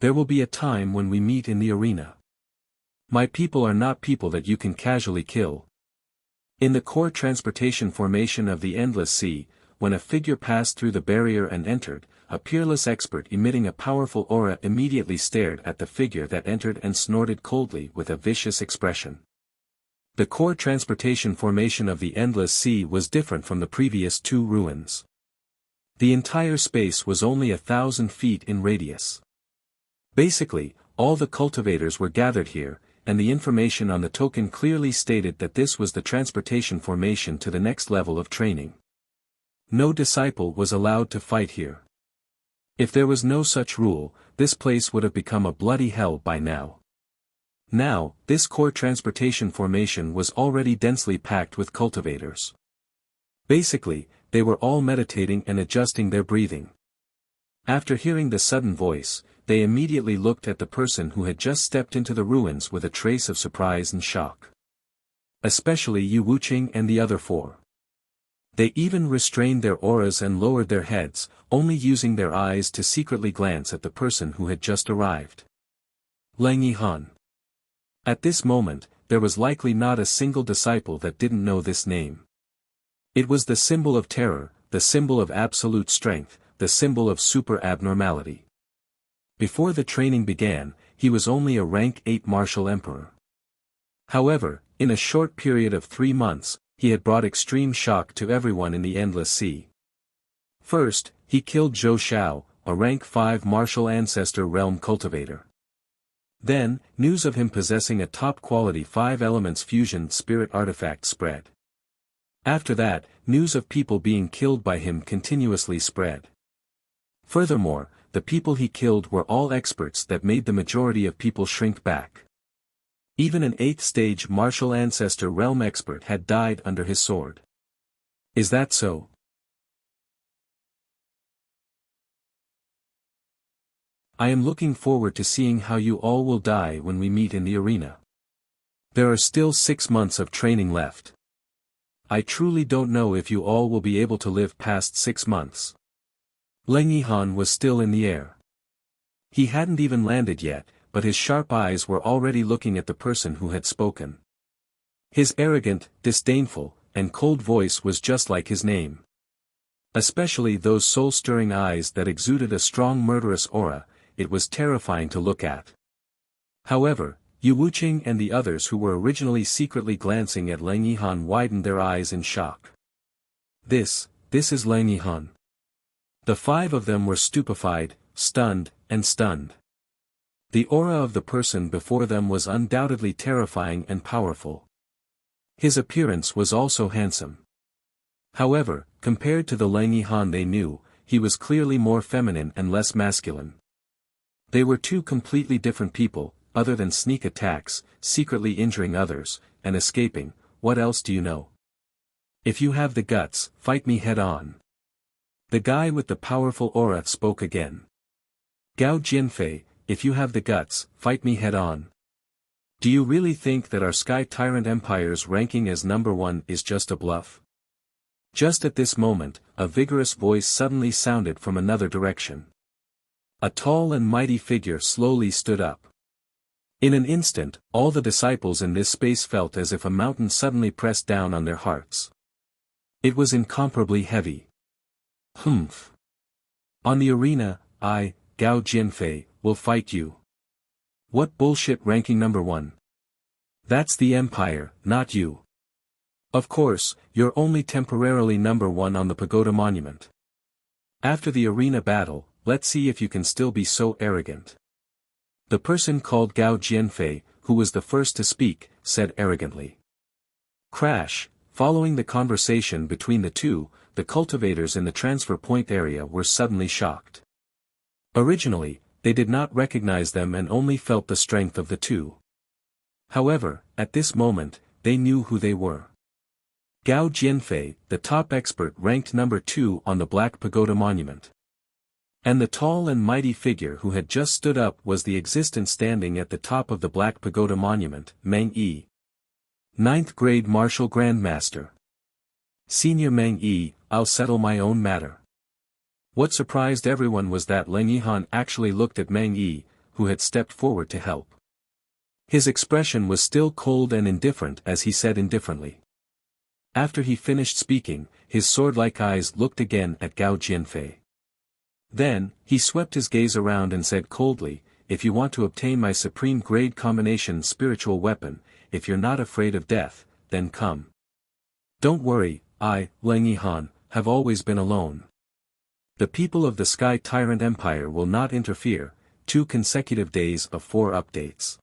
[SPEAKER 1] There will be a time when we meet in the arena. My people are not people that you can casually kill. In the core transportation formation of the Endless Sea, when a figure passed through the barrier and entered, a peerless expert emitting a powerful aura immediately stared at the figure that entered and snorted coldly with a vicious expression. The core transportation formation of the Endless Sea was different from the previous two ruins. The entire space was only 1,000 feet in radius. Basically, all the cultivators were gathered here, and the information on the token clearly stated that this was the transportation formation to the next level of training. No disciple was allowed to fight here. If there was no such rule, this place would have become a bloody hell by now. Now, this core transportation formation was already densely packed with cultivators. Basically, they were all meditating and adjusting their breathing. After hearing the sudden voice, they immediately looked at the person who had just stepped into the ruins with a trace of surprise and shock. Especially Yu Wuqing and the other four. They even restrained their auras and lowered their heads, only using their eyes to secretly glance at the person who had just arrived. Lang Yihan. At this moment, there was likely not a single disciple that didn't know this name. It was the symbol of terror, the symbol of absolute strength, the symbol of super abnormality. Before the training began, he was only a rank 8 martial emperor. However, in a short period of 3 months, he had brought extreme shock to everyone in the Endless Sea. First, he killed Zhou Xiao, a rank 5 martial ancestor realm cultivator. Then, news of him possessing a top-quality 5 elements fusion spirit artifact spread. After that, news of people being killed by him continuously spread. Furthermore, the people he killed were all experts that made the majority of people shrink back. Even an 8th stage martial ancestor realm expert had died under his sword. Is that so? I am looking forward to seeing how you all will die when we meet in the arena. There are still 6 months of training left. I truly don't know if you all will be able to live past 6 months. Lang Yihan was still in the air. He hadn't even landed yet, but his sharp eyes were already looking at the person who had spoken. His arrogant, disdainful, and cold voice was just like his name. Especially those soul-stirring eyes that exuded a strong murderous aura, it was terrifying to look at. However, Yu Wuqing and the others who were originally secretly glancing at Lang Yihan widened their eyes in shock. This is Lang Yihan. The 5 of them were stupefied, stunned. The aura of the person before them was undoubtedly terrifying and powerful. His appearance was also handsome. However, compared to the Lang Yihan they knew, he was clearly more feminine and less masculine. They were two completely different people, other than sneak attacks, secretly injuring others, and escaping. What else do you know? If you have the guts, fight me head on. The guy with the powerful aura spoke again. Gao Jianfei, if you have the guts, fight me head on. Do you really think that our Sky Tyrant Empire's ranking as #1 is just a bluff? Just at this moment, a vigorous voice suddenly sounded from another direction. A tall and mighty figure slowly stood up. In an instant, all the disciples in this space felt as if a mountain suddenly pressed down on their hearts. It was incomparably heavy. On the arena, I, Gao Jianfei, will fight you. What bullshit ranking #1? That's the Empire, not you. Of course, you're only temporarily #1 on the Pagoda Monument. After the arena battle, let's see if you can still be so arrogant. The person called Gao Jianfei, who was the first to speak, said arrogantly. Crash. Following the conversation between the two, the cultivators in the transfer point area were suddenly shocked. Originally, they did not recognize them and only felt the strength of the two. However, at this moment, they knew who they were. Gao Jianfei, the top expert, ranked number 2 on the Black Pagoda Monument. And the tall and mighty figure who had just stood up was the existent standing at the top of the Black Pagoda Monument, Meng Yi. 9th grade Martial Grandmaster. Senior Meng Yi, I'll settle my own matter. What surprised everyone was that Leng Yihan actually looked at Meng Yi, who had stepped forward to help. His expression was still cold and indifferent as he said indifferently. After he finished speaking, his sword-like eyes looked again at Gao Jianfei. Then, he swept his gaze around and said coldly, if you want to obtain my supreme grade combination spiritual weapon, if you're not afraid of death, then come. Don't worry, I, Leng Yihan, have always been alone. The people of the Sky Tyrant Empire will not interfere. 2 consecutive days of 4 updates.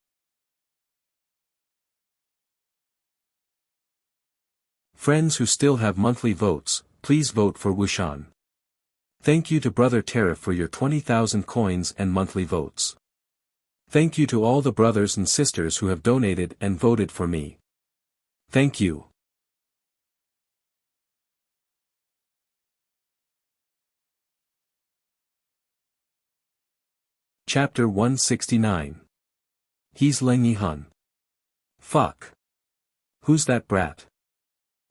[SPEAKER 1] Friends who still have monthly votes, please vote for Wuxian. Thank you to Brother Tariff for your 20,000 coins and monthly votes. Thank you to all the brothers and sisters who have donated and voted for me. Thank you. Chapter 169. He's Leng Yihan. Fuck. Who's that brat?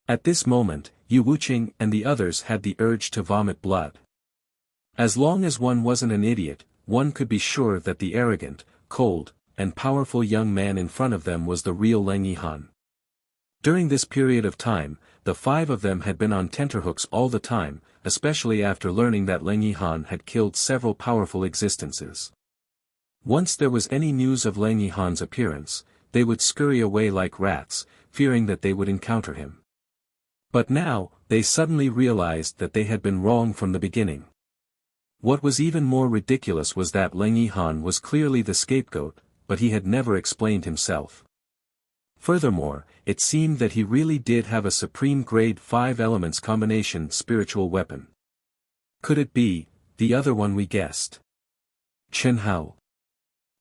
[SPEAKER 1] At this moment, Yu Wuqing and the others had the urge to vomit blood. As long as one wasn't an idiot, one could be sure that the arrogant, cold, and powerful young man in front of them was the real Leng Yihan. During this period of time, the 5 of them had been on tenterhooks all the time, especially after learning that Leng Yihan had killed several powerful existences. Once there was any news of Leng Yihan's appearance, they would scurry away like rats, fearing that they would encounter him. But now, they suddenly realized that they had been wrong from the beginning. What was even more ridiculous was that Leng Yihan was clearly the scapegoat, but he had never explained himself. Furthermore, it seemed that he really did have a supreme grade 5 elements combination spiritual weapon. Could it be the other one we guessed? Chen Hao.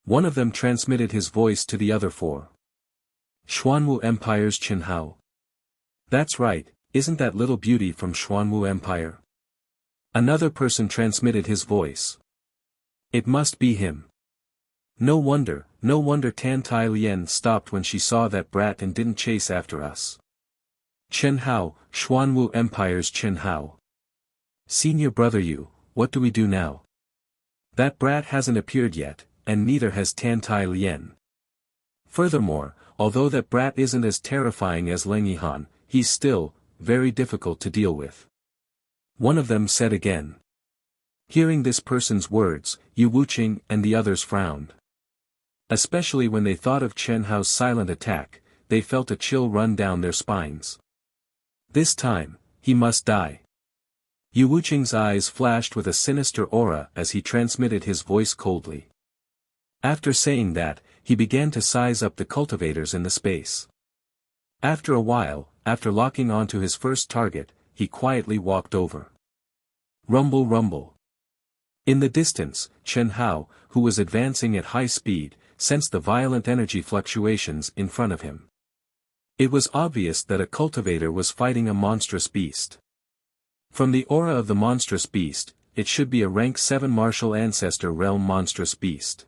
[SPEAKER 1] One of them transmitted his voice to the other 4. Xuanwu Empire's Chen Hao. That's right, isn't that little beauty from Xuanwu Empire? Another person transmitted his voice. It must be him. No wonder Tan Tai Lien stopped when she saw that brat and didn't chase after us. Chen Hao, Xuanwu Empire's Chen Hao. Senior brother Yu, what do we do now? That brat hasn't appeared yet, and neither has Tan Tai Lien. Furthermore, although that brat isn't as terrifying as Leng Yihan, he's still very difficult to deal with. One of them said again. Hearing this person's words, Yu Wuqing and the others frowned. Especially when they thought of Chen Hao's silent attack, they felt a chill run down their spines. This time, he must die. Yu Wuqing's eyes flashed with a sinister aura as he transmitted his voice coldly. After saying that, he began to size up the cultivators in the space. After a while, after locking onto his first target, he quietly walked over. Rumble rumble. In the distance, Chen Hao, who was advancing at high speed, sensed the violent energy fluctuations in front of him. It was obvious that a cultivator was fighting a monstrous beast. From the aura of the monstrous beast, it should be a rank 7 martial ancestor realm monstrous beast.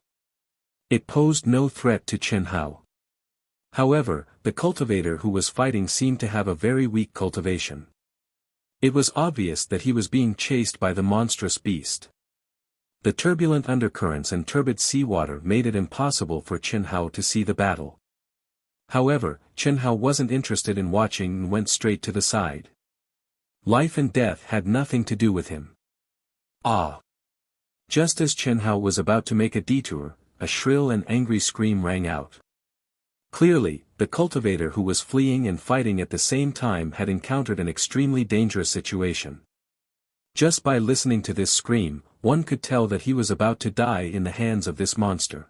[SPEAKER 1] It posed no threat to Chen Hao. However, the cultivator who was fighting seemed to have a very weak cultivation. It was obvious that he was being chased by the monstrous beast. The turbulent undercurrents and turbid seawater made it impossible for Chen Hao to see the battle. However, Chen Hao wasn't interested in watching and went straight to the side. Life and death had nothing to do with him. Ah! Just as Chen Hao was about to make a detour, a shrill and angry scream rang out. Clearly, the cultivator who was fleeing and fighting at the same time had encountered an extremely dangerous situation. Just by listening to this scream, one could tell that he was about to die in the hands of this monster.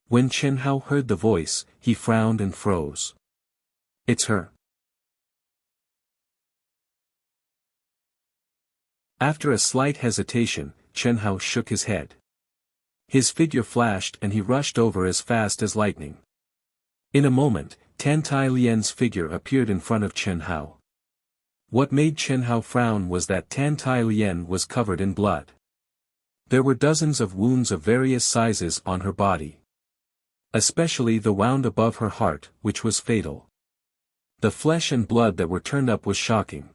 [SPEAKER 1] When Chen Hao heard the voice, he frowned and froze. It's her. After a slight hesitation, Chen Hao shook his head. His figure flashed and he rushed over as fast as lightning. In a moment, Tan Tai Lien's figure appeared in front of Chen Hao. What made Chen Hao frown was that Tan Tai Lien was covered in blood. There were dozens of wounds of various sizes on her body. Especially the wound above her heart, which was fatal. The flesh and blood that were turned up was shocking.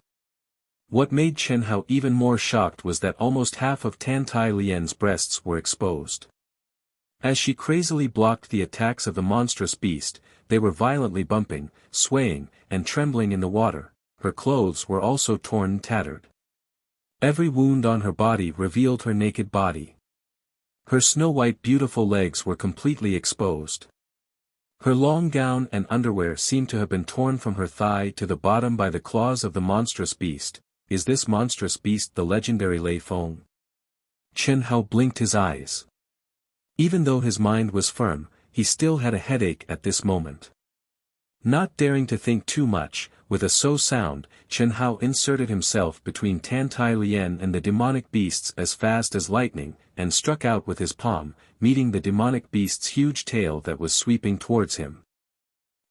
[SPEAKER 1] What made Chen Hao even more shocked was that almost half of Tan Tai Lien's breasts were exposed. As she crazily blocked the attacks of the monstrous beast, they were violently bumping, swaying, and trembling in the water. Her clothes were also torn and tattered. Every wound on her body revealed her naked body. Her snow-white beautiful legs were completely exposed. Her long gown and underwear seemed to have been torn from her thigh to the bottom by the claws of the monstrous beast. Is this monstrous beast the legendary Lei Feng? Chen Hao blinked his eyes. Even though his mind was firm, he still had a headache at this moment. Not daring to think too much, with a so sound, Chen Hao inserted himself between Tan Tai Lien and the demonic beasts as fast as lightning, and struck out with his palm, meeting the demonic beast's huge tail that was sweeping towards him.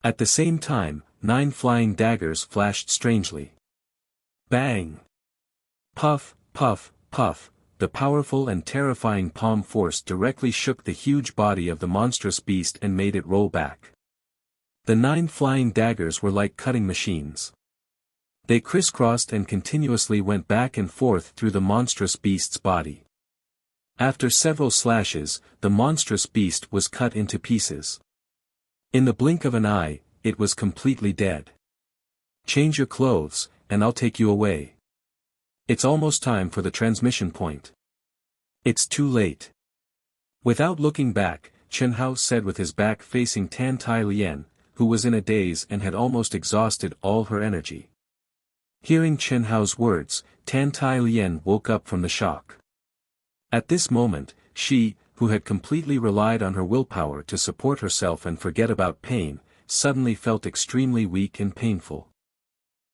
[SPEAKER 1] At the same time, 9 flying daggers flashed strangely. Bang! Puff, puff, puff, the powerful and terrifying palm force directly shook the huge body of the monstrous beast and made it roll back. The 9 flying daggers were like cutting machines. They crisscrossed and continuously went back and forth through the monstrous beast's body. After several slashes, the monstrous beast was cut into pieces. In the blink of an eye, it was completely dead. Change your clothes, and I'll take you away. It's almost time for the transmission point. It's too late. Without looking back, Chen Hao said with his back facing Tan Tai Lien, who was in a daze and had almost exhausted all her energy. Hearing Chen Hao's words, Tan Tai Lien woke up from the shock. At this moment, she, who had completely relied on her willpower to support herself and forget about pain, suddenly felt extremely weak and painful.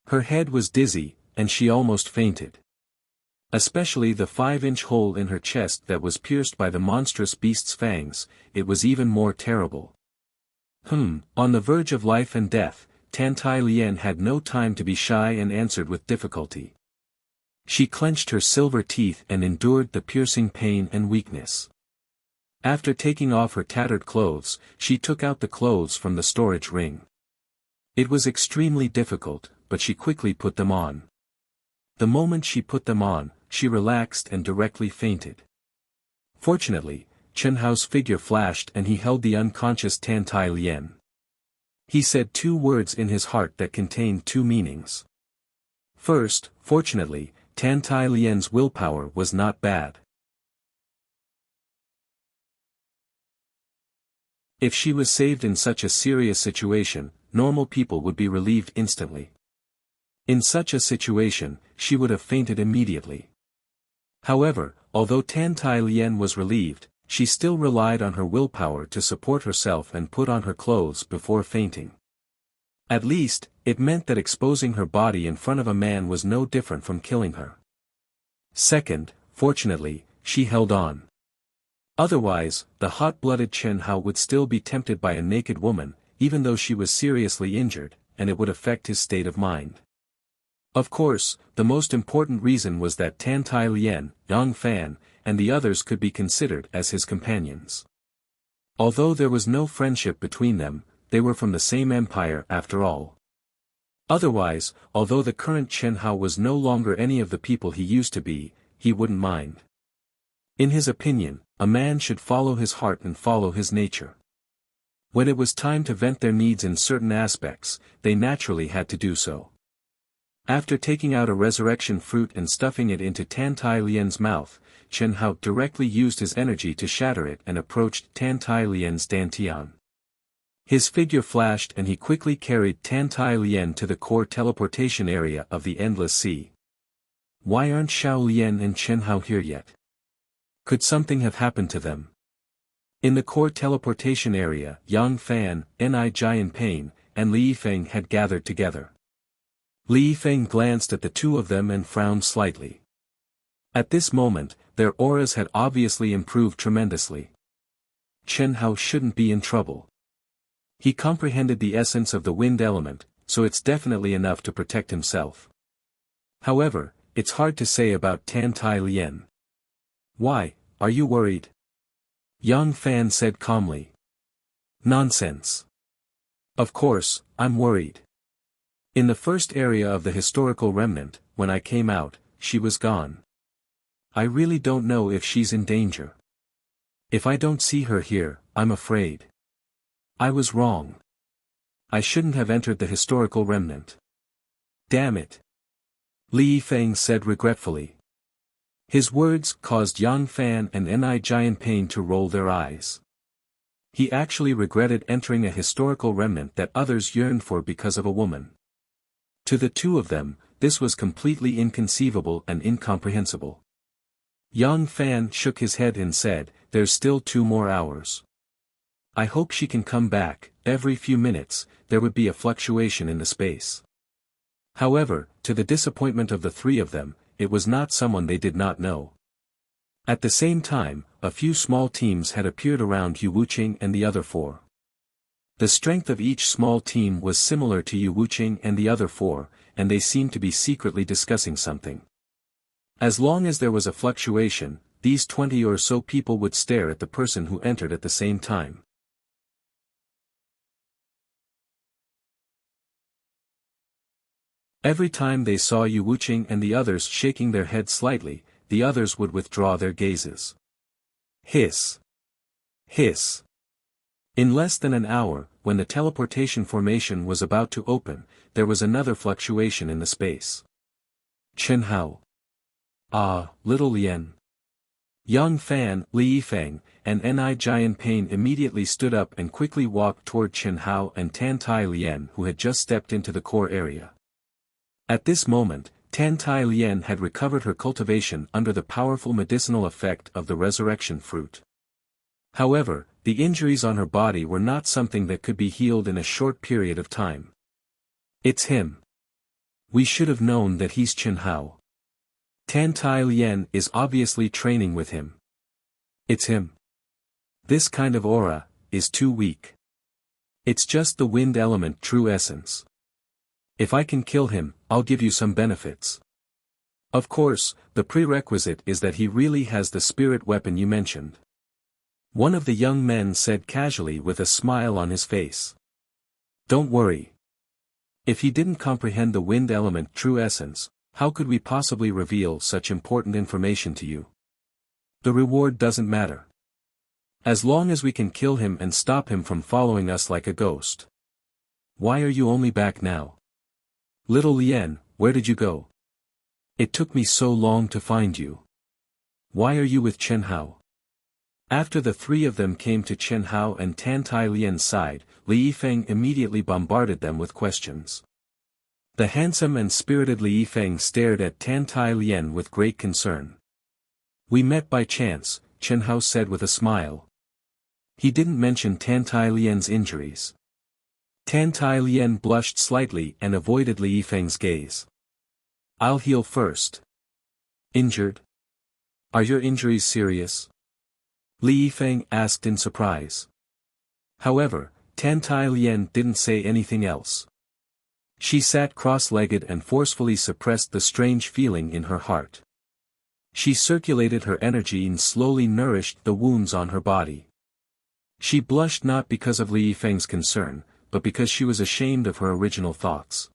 [SPEAKER 1] Her head was dizzy, and she almost fainted. Especially the 5-inch hole in her chest that was pierced by the monstrous beast's fangs, it was even more terrible. On the verge of life and death, Tan Tai Lien had no time to be shy and answered with difficulty. She clenched her silver teeth and endured the piercing pain and weakness. After taking off her tattered clothes, she took out the clothes from the storage ring. It was extremely difficult, but she quickly put them on. The moment she put them on, she relaxed and directly fainted. Fortunately, Chen Hao's figure flashed and he held the unconscious Tan Tai Lien. He said 2 words in his heart that contained 2 meanings. First, fortunately, Tan Tai Lien's willpower was not bad. If she was saved in such a serious situation, normal people would be relieved instantly. In such a situation, she would have fainted immediately. However, although Tan Tai Lien was relieved, she still relied on her willpower to support herself and put on her clothes before fainting. At least, it meant that exposing her body in front of a man was no different from killing her. Second, fortunately, she held on. Otherwise, the hot-blooded Chen Hao would still be tempted by a naked woman, even though she was seriously injured, and it would affect his state of mind. Of course, the most important reason was that Tan Tai Lien, Yang Fan, and the others could be considered as his companions. Although there was no friendship between them, they were from the same empire after all. Otherwise, although the current Chen Hao was no longer any of the people he used to be, he wouldn't mind. In his opinion, a man should follow his heart and follow his nature. When it was time to vent their needs in certain aspects, they naturally had to do so. After taking out a resurrection fruit and stuffing it into Tan Tai Lien's mouth, Chen Hao directly used his energy to shatter it and approached Tan Tai Lien's dantian. His figure flashed and he quickly carried Tan Tai Lien to the core teleportation area of the Endless Sea. Why aren't Xiao Lian and Chen Hao here yet? Could something have happened to them? In the core teleportation area, Yang Fan, Ni Jian Pain, and Li Yifeng had gathered together. Li Yifeng glanced at the 2 of them and frowned slightly. At this moment, their auras had obviously improved tremendously. Chen Hao shouldn't be in trouble. He comprehended the essence of the wind element, so it's definitely enough to protect himself. However, it's hard to say about Tan Tai Lien. Why, are you worried? Yang Fan said calmly. Nonsense. Of course, I'm worried. In the first area of the historical remnant, when I came out, she was gone. I really don't know if she's in danger. If I don't see her here, I'm afraid. I was wrong. I shouldn't have entered the historical remnant. Damn it. Li Yifeng said regretfully. His words caused Yang Fan and Ni Jianping to roll their eyes. He actually regretted entering a historical remnant that others yearned for because of a woman. To the two of them, this was completely inconceivable and incomprehensible. Yang Fan shook his head and said, "There's still 2 more hours. I hope she can come back." Every few minutes, there would be a fluctuation in the space. However, to the disappointment of the 3 of them, it was not someone they did not know. At the same time, a few small teams had appeared around Yu Wuqing and the other 4. The strength of each small team was similar to Yu Wuqing and the other 4, and they seemed to be secretly discussing something. As long as there was a fluctuation, these 20 or so people would stare at the person who entered at the same time. Every time they saw Yu Wuqing and the others shaking their heads slightly, the others would withdraw their gazes. Hiss. Hiss. In less than an hour, when the teleportation formation was about to open, there was another fluctuation in the space. Chen Hao. Ah, little Lien. Yang Fan, Li Yifeng, and Ni Jianping immediately stood up and quickly walked toward Chen Hao and Tan Tai Lien, who had just stepped into the core area. At this moment, Tan Tai Lien had recovered her cultivation under the powerful medicinal effect of the resurrection fruit. However, the injuries on her body were not something that could be healed in a short period of time. It's him. We should have known that he's Chen Hao. Tan Tai Lien is obviously training with him. It's him. This kind of aura is too weak. It's just the wind element true essence. If I can kill him, I'll give you some benefits. Of course, the prerequisite is that he really has the spirit weapon you mentioned. One of the young men said casually with a smile on his face. Don't worry. If he didn't comprehend the wind element true essence, how could we possibly reveal such important information to you? The reward doesn't matter. As long as we can kill him and stop him from following us like a ghost. Why are you only back now? Little Lien, where did you go? It took me so long to find you. Why are you with Chen Hao? After the 3 of them came to Chen Hao and Tan Tai Lien's side, Li Yifeng immediately bombarded them with questions. The handsome and spirited Li Yifeng stared at Tan Tai Lien with great concern. We met by chance, Chen Hao said with a smile. He didn't mention Tan Tai Lien's injuries. Tan Tai Lien blushed slightly and avoided Li Yifeng's gaze. I'll heal first. Injured? Are your injuries serious? Li Yifeng asked in surprise. However, Tan Tai Lien didn't say anything else. She sat cross-legged and forcefully suppressed the strange feeling in her heart. She circulated her energy and slowly nourished the wounds on her body. She blushed not because of Li Yifeng's concern, but because she was ashamed of her original thoughts.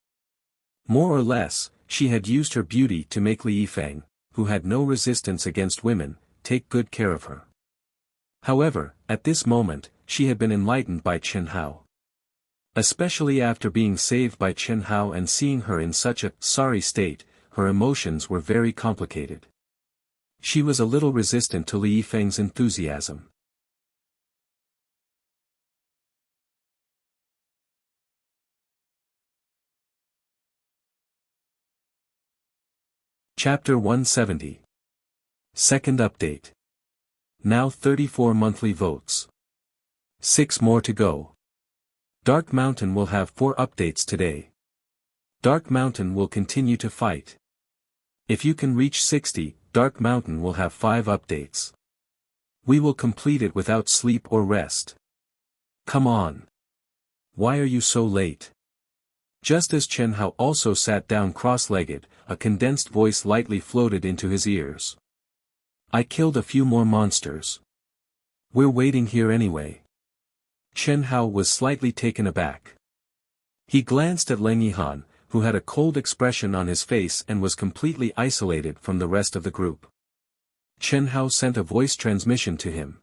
[SPEAKER 1] More or less, she had used her beauty to make Li Yifeng, who had no resistance against women, take good care of her. However, at this moment, she had been enlightened by Chen Hao. Especially after being saved by Chen Hao and seeing her in such a sorry state, her emotions were very complicated. She was a little resistant to Li Yifeng's enthusiasm. Chapter 170. Second update. Now 34 monthly votes. 6 more to go. Dark Mountain will have 4 updates today. Dark Mountain will continue to fight. If you can reach 60, Dark Mountain will have 5 updates. We will complete it without sleep or rest. Come on. Why are you so late? Just as Chen Hao also sat down cross-legged, a condensed voice lightly floated into his ears. I killed a few more monsters. We're waiting here anyway. Chen Hao was slightly taken aback. He glanced at Leng Yihan, who had a cold expression on his face and was completely isolated from the rest of the group. Chen Hao sent a voice transmission to him.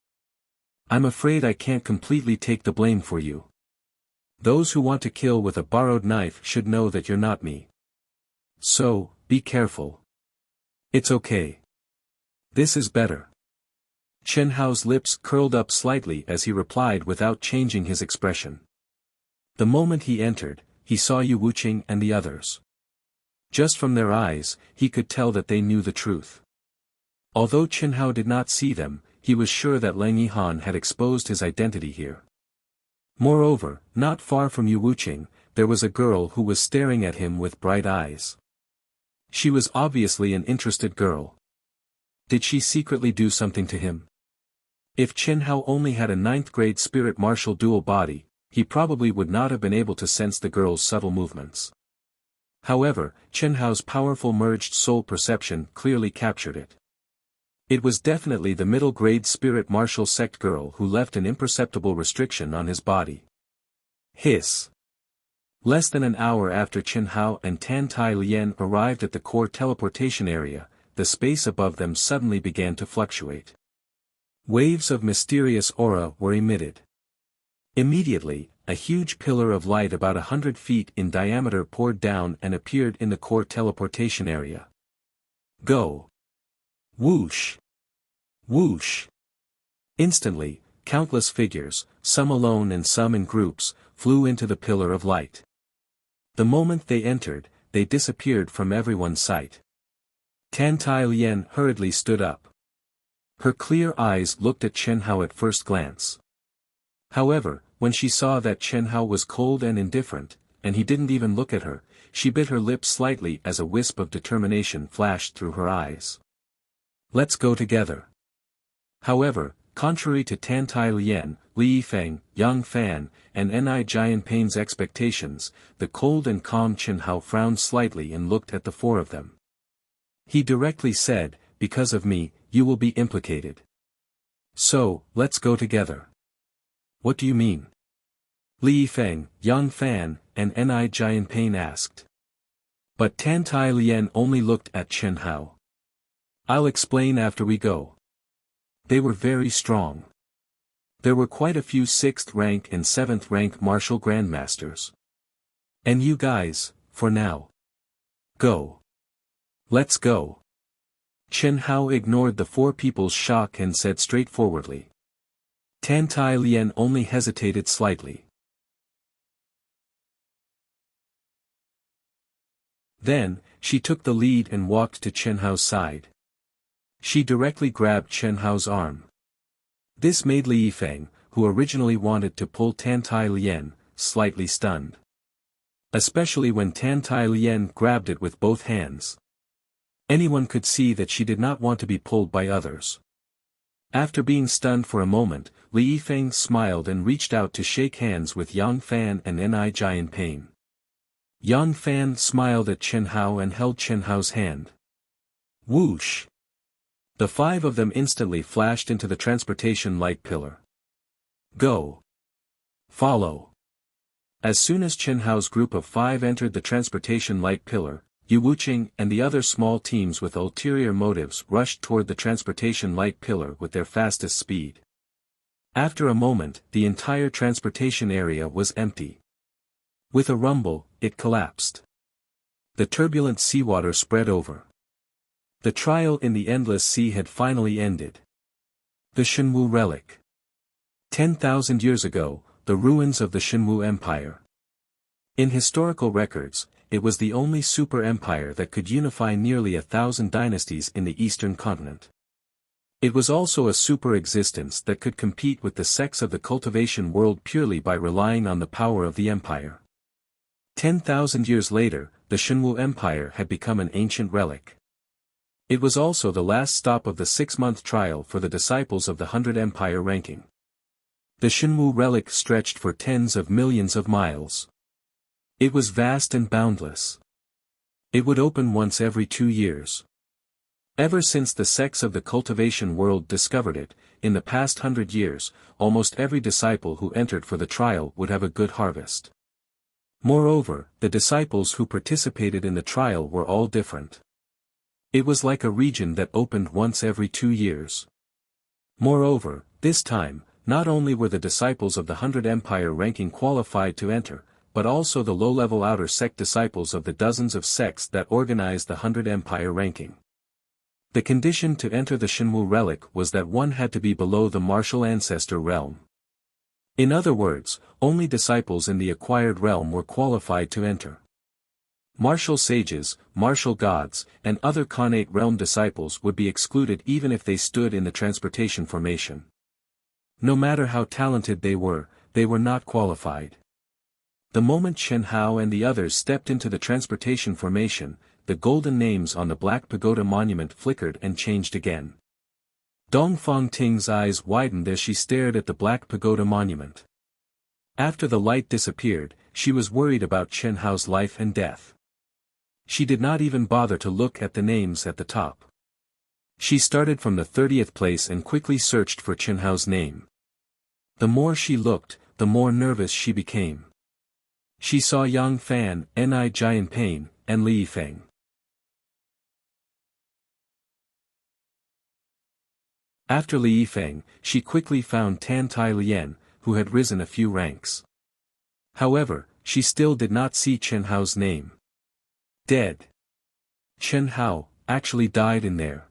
[SPEAKER 1] I'm afraid I can't completely take the blame for you. Those who want to kill with a borrowed knife should know that you're not me. So, be careful. It's okay. This is better. Chen Hao's lips curled up slightly as he replied without changing his expression. The moment he entered, he saw Yu Wuqing and the others. Just from their eyes, he could tell that they knew the truth. Although Chen Hao did not see them, he was sure that Leng Yihan had exposed his identity here. Moreover, not far from Yu Wuqing, there was a girl who was staring at him with bright eyes. She was obviously an interested girl. Did she secretly do something to him? If Chen Hao only had a 9th-grade spirit martial dual body, he probably would not have been able to sense the girl's subtle movements. However, Chen Hao's powerful merged soul perception clearly captured it. It was definitely the middle-grade spirit martial sect girl who left an imperceptible restriction on his body. Hiss. Less than an hour after Chen Hao and Tan Tai Lian arrived at the core teleportation area, the space above them suddenly began to fluctuate. Waves of mysterious aura were emitted. Immediately, a huge pillar of light about 100 feet in diameter poured down and appeared in the core teleportation area. Go! Whoosh! Whoosh! Instantly, countless figures, some alone and some in groups, flew into the pillar of light. The moment they entered, they disappeared from everyone's sight. Tan Tai Lian hurriedly stood up. Her clear eyes looked at Chen Hao at first glance. However, when she saw that Chen Hao was cold and indifferent, and he didn't even look at her, she bit her lip slightly as a wisp of determination flashed through her eyes. Let's go together. However, contrary to Tan Tai Lian, Li Yifeng, Yang Fan, and Ni Jianping's expectations, the cold and calm Chen Hao frowned slightly and looked at the four of them. He directly said, because of me, you will be implicated. So, let's go together. What do you mean? Li Yifeng, Yang Fan, and Ni Jianping asked. But Tan Tai Lian only looked at Chen Hao. I'll explain after we go. They were very strong. There were quite a few 6th rank and 7th rank martial grandmasters. And you guys, for now. Go. Let's go. Chen Hao ignored the four people's shock and said straightforwardly. Tan Tai Lian only hesitated slightly. Then, she took the lead and walked to Chen Hao's side. She directly grabbed Chen Hao's arm. This made Li Yifeng, who originally wanted to pull Tan Tai Lian, slightly stunned. Especially when Tan Tai Lian grabbed it with both hands. Anyone could see that she did not want to be pulled by others. After being stunned for a moment, Li Yifeng smiled and reached out to shake hands with Yang Fan and Ni Jianping. Yang Fan smiled at Chen Hao and held Chen Hao's hand. Whoosh! The five of them instantly flashed into the transportation light pillar. Go! Follow! As soon as Chen Hao's group of 5 entered the transportation light pillar, Yu Wuqing and the other small teams with ulterior motives rushed toward the transportation light pillar with their fastest speed. After a moment, the entire transportation area was empty. With a rumble, it collapsed. The turbulent seawater spread over. The trial in the endless sea had finally ended. The Shenwu relic. 10,000 years ago, the ruins of the Shenwu Empire. In historical records, it was the only super empire that could unify nearly 1,000 dynasties in the eastern continent. It was also a super existence that could compete with the sects of the cultivation world purely by relying on the power of the empire. 10,000 years later, the Shenwu Empire had become an ancient relic. It was also the last stop of the 6-month trial for the disciples of the 100 Empire ranking. The Shenwu relic stretched for tens of millions of miles. It was vast and boundless. It would open once every 2 years. Ever since the sects of the cultivation world discovered it, in the past 100 years, almost every disciple who entered for the trial would have a good harvest. Moreover, the disciples who participated in the trial were all different. It was like a region that opened once every 2 years. Moreover, this time, not only were the disciples of the 100 Empire ranking qualified to enter, but also the low-level outer sect disciples of the dozens of sects that organized the 100 Empire ranking. The condition to enter the Shenwu relic was that one had to be below the martial ancestor realm. In other words, only disciples in the acquired realm were qualified to enter. Martial sages, martial gods, and other connate realm disciples would be excluded even if they stood in the transportation formation. No matter how talented they were not qualified. The moment Chen Hao and the others stepped into the transportation formation, the golden names on the Black Pagoda monument flickered and changed again. Dongfang Ting's eyes widened as she stared at the Black Pagoda monument. After the light disappeared, she was worried about Chen Hao's life and death. She did not even bother to look at the names at the top. She started from the 30th place and quickly searched for Chen Hao's name. The more she looked, the more nervous she became. She saw Yang Fan, Ni Jianping, and Li Yifeng. After Li Yifeng, she quickly found Tan Tai Lian, who had risen a few ranks. However, she still did not see Chen Hao's name. Dead. Chen Hao actually died in there.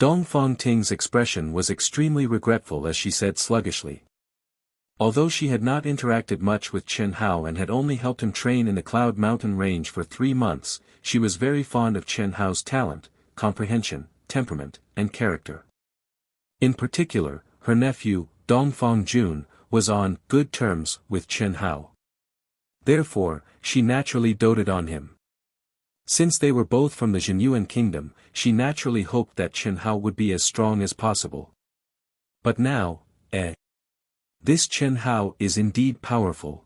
[SPEAKER 1] Dongfang Ting's expression was extremely regretful as she said sluggishly. Although she had not interacted much with Chen Hao and had only helped him train in the Cloud Mountain range for 3 months, she was very fond of Chen Hao's talent, comprehension, temperament, and character. In particular, her nephew, Dongfang Jun, was on good terms with Chen Hao. Therefore, she naturally doted on him. Since they were both from the Jinyuan kingdom, she naturally hoped that Chen Hao would be as strong as possible. But now, this Chen Hao is indeed powerful.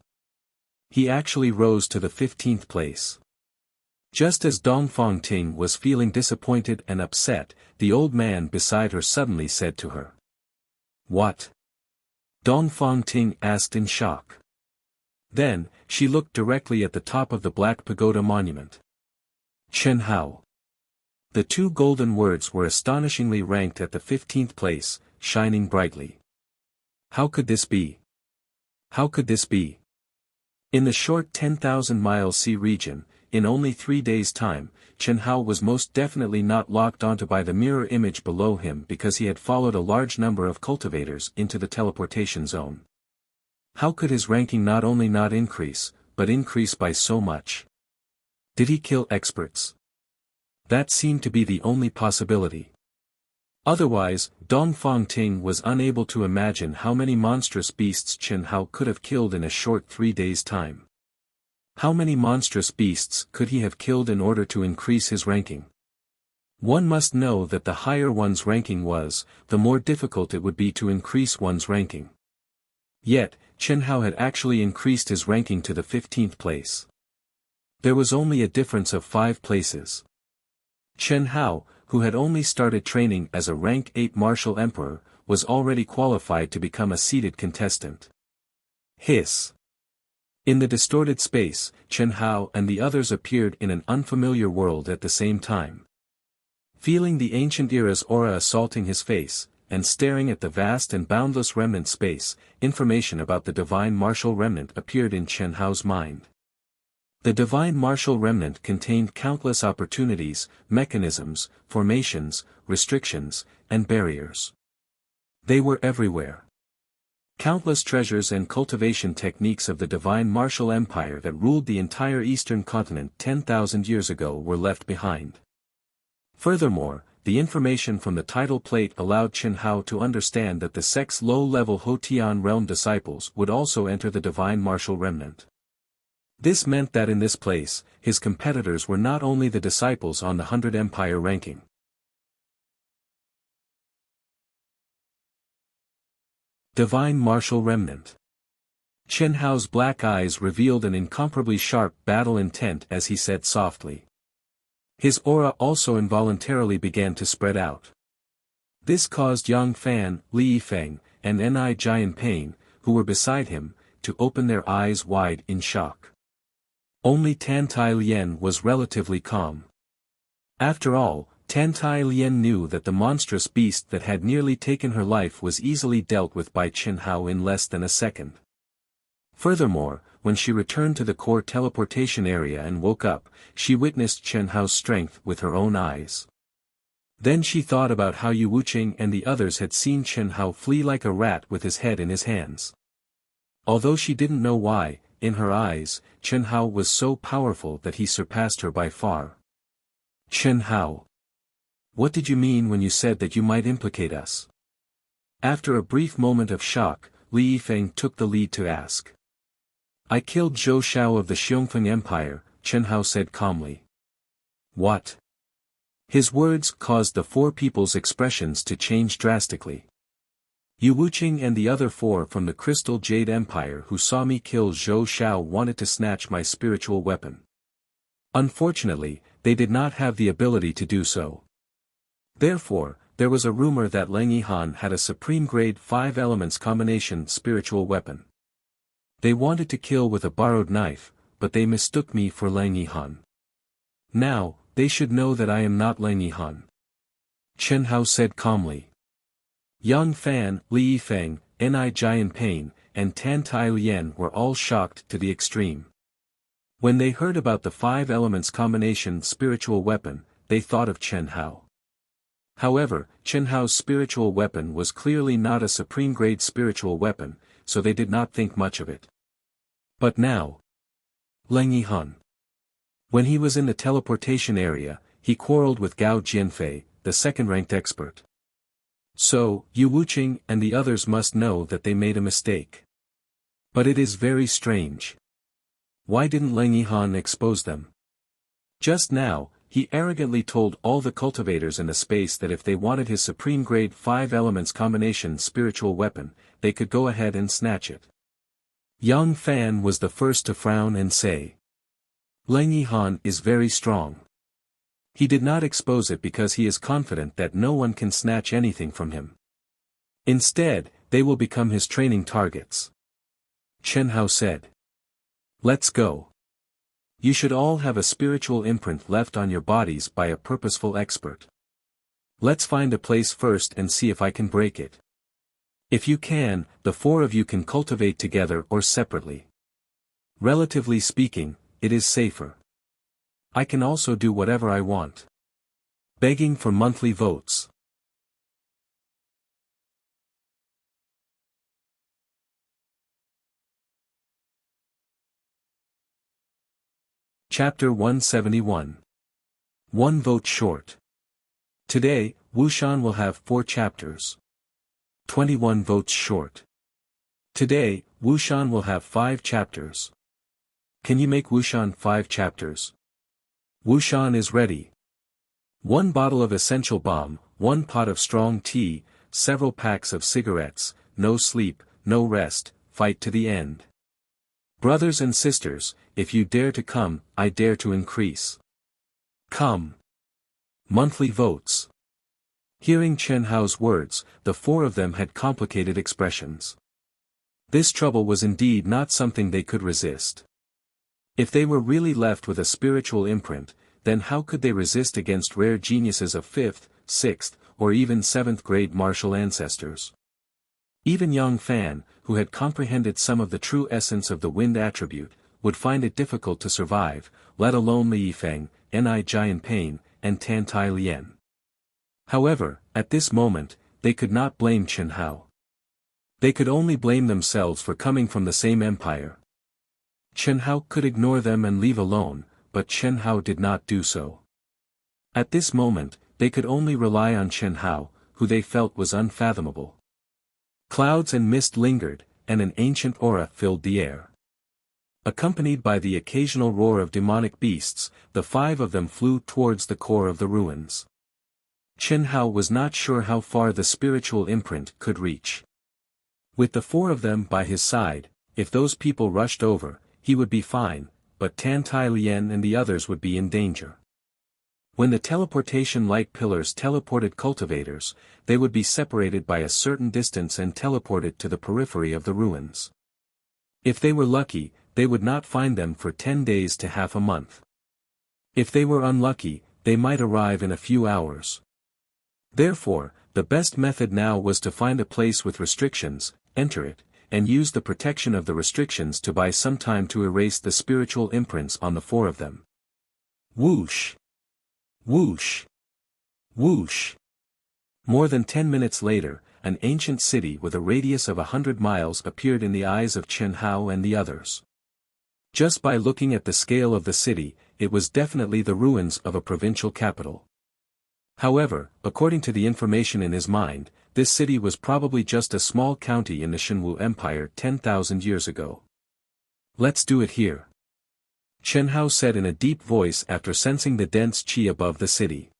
[SPEAKER 1] He actually rose to the 15th place. Just as Dongfang Ting was feeling disappointed and upset, the old man beside her suddenly said to her. What? Dongfang Ting asked in shock. Then, she looked directly at the top of the Black Pagoda monument. Chen Hao. The 2 golden words were astonishingly ranked at the 15th place, shining brightly. How could this be? How could this be? In the short 10,000-mile sea region, in only 3 days' time, Chen Hao was most definitely not locked onto by the mirror image below him because he had followed a large number of cultivators into the teleportation zone. How could his ranking not only not increase, but increase by so much? Did he kill experts? That seemed to be the only possibility. Otherwise, Dongfang Ting was unable to imagine how many monstrous beasts Chen Hao could have killed in a short 3 days' time. How many monstrous beasts could he have killed in order to increase his ranking? One must know that the higher one's ranking was, the more difficult it would be to increase one's ranking. Yet, Chen Hao had actually increased his ranking to the 15th place. There was only a difference of 5 places. Chen Hao, who had only started training as a rank 8 martial emperor, was already qualified to become a seated contestant. Hiss. In the distorted space, Chen Hao and the others appeared in an unfamiliar world at the same time. Feeling the ancient era's aura assaulting his face, and staring at the vast and boundless remnant space, information about the divine martial remnant appeared in Chen Hao's mind. The divine martial remnant contained countless opportunities, mechanisms, formations, restrictions, and barriers. They were everywhere. Countless treasures and cultivation techniques of the divine martial empire that ruled the entire eastern continent 10,000 years ago were left behind. Furthermore, the information from the title plate allowed Chen Hao to understand that the sect's low-level Hotian realm disciples would also enter the divine martial remnant. This meant that in this place, his competitors were not only the disciples on the 100 Empire ranking. Divine Martial Remnant. Chen Hao's black eyes revealed an incomparably sharp battle intent as he said softly. His aura also involuntarily began to spread out. This caused Yang Fan, Li Yifeng, and Ni Jianping, who were beside him, to open their eyes wide in shock. Only Tan Tai Lien was relatively calm. After all, Tan Tai Lien knew that the monstrous beast that had nearly taken her life was easily dealt with by Chen Hao in less than a second. Furthermore, when she returned to the core teleportation area and woke up, she witnessed Chen Hao's strength with her own eyes. Then she thought about how Yu Wuqing and the others had seen Chen Hao flee like a rat with his head in his hands. Although she didn't know why, in her eyes, Chen Hao was so powerful that he surpassed her by far. Chen Hao. What did you mean when you said that you might implicate us? After a brief moment of shock, Li Yifeng took the lead to ask. I killed Zhou Xiao of the Xiongfeng Empire, Chen Hao said calmly. What? His words caused the four people's expressions to change drastically. Yu Wuqing and the other four from the Crystal Jade Empire who saw me kill Zhou Xiao wanted to snatch my spiritual weapon. Unfortunately, they did not have the ability to do so. Therefore, there was a rumor that Lang Yihan had a supreme grade 5 elements combination spiritual weapon. They wanted to kill with a borrowed knife, but they mistook me for Lang Yihan. Now, they should know that I am not Lang Yihan. Chen Hao said calmly. Yang Fan, Li Yifeng, Ni Jianping, and Tan Tai Lien were all shocked to the extreme. When they heard about the 5 elements combination spiritual weapon, they thought of Chen Hao. However, Chen Hao's spiritual weapon was clearly not a supreme grade spiritual weapon, so they did not think much of it. But now, Lang Yihan. When he was in the teleportation area, he quarreled with Gao Jianfei, the second-ranked expert. So, Yu Wuqing and the others must know that they made a mistake. But it is very strange. Why didn't Lang Yihan expose them? Just now, he arrogantly told all the cultivators in the space that if they wanted his supreme grade 5 elements combination spiritual weapon, they could go ahead and snatch it. Yang Fan was the first to frown and say. Lang Yihan is very strong. He did not expose it because he is confident that no one can snatch anything from him. Instead, they will become his training targets. Chen Hao said. Let's go. You should all have a spiritual imprint left on your bodies by a purposeful expert. Let's find a place first and see if I can break it. If you can, the 4 of you can cultivate together or separately. Relatively speaking, it is safer. I can also do whatever I want. Begging for monthly votes. Chapter 171. 1 vote short. Today, Wuxian will have 4 chapters. 21 votes short. Today, Wuxian will have 5 chapters. Can you make Wuxian 5 chapters? Wuxian is ready. 1 bottle of essential balm, 1 pot of strong tea, several packs of cigarettes, no sleep, no rest, fight to the end. Brothers and sisters, if you dare to come, I dare to increase. Come. Monthly votes. Hearing Chen Hao's words, the 4 of them had complicated expressions. This trouble was indeed not something they could resist. If they were really left with a spiritual imprint, then how could they resist against rare geniuses of 5th, 6th, or even 7th grade martial ancestors? Even Yang Fan, who had comprehended some of the true essence of the wind attribute, would find it difficult to survive, let alone Li Yifeng, Ni Jianping, and Tan Tai Lien. However, at this moment, they could not blame Chen Hao. They could only blame themselves for coming from the same empire. Chen Hao could ignore them and leave alone, but Chen Hao did not do so. At this moment, they could only rely on Chen Hao, who they felt was unfathomable. Clouds and mist lingered, and an ancient aura filled the air. Accompanied by the occasional roar of demonic beasts, the 5 of them flew towards the core of the ruins. Chen Hao was not sure how far the spiritual imprint could reach. With the 4 of them by his side, if those people rushed over, he would be fine, but Tan Tai Lien and the others would be in danger. When the teleportation light pillars teleported cultivators, they would be separated by a certain distance and teleported to the periphery of the ruins. If they were lucky, they would not find them for 10 days to half a month. If they were unlucky, they might arrive in a few hours. Therefore, the best method now was to find a place with restrictions, enter it, and use the protection of the restrictions to buy some time to erase the spiritual imprints on the four of them. Whoosh! Whoosh! Whoosh! More than 10 minutes later, an ancient city with a radius of 100 miles appeared in the eyes of Chen Hao and the others. Just by looking at the scale of the city, it was definitely the ruins of a provincial capital. However, according to the information in his mind, this city was probably just a small county in the Shenwu Empire 10,000 years ago. Let's do it here. Chen Hao said in a deep voice after sensing the dense qi above the city.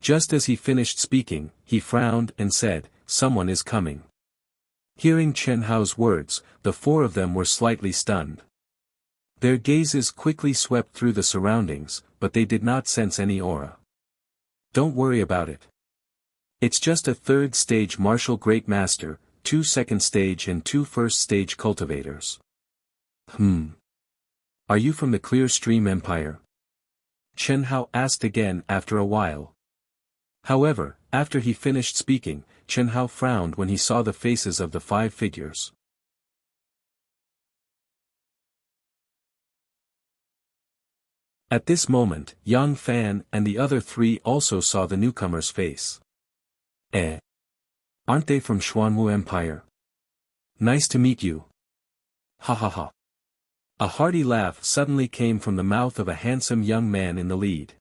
[SPEAKER 1] Just as he finished speaking, he frowned and said, "Someone is coming." Hearing Chen Hao's words, the four of them were slightly stunned. Their gazes quickly swept through the surroundings, but they did not sense any aura. Don't worry about it. It's just a third stage martial great master, 2 second stage and 2 first stage cultivators. Are you from the Clear Stream Empire? Chen Hao asked again after a while. However, after he finished speaking, Chen Hao frowned when he saw the faces of the 5 figures. At this moment, Yang Fan and the other 3 also saw the newcomer's face. Aren't they from Xuanwu Empire? Nice to meet you. Ha ha ha. A hearty laugh suddenly came from the mouth of a handsome young man in the lead.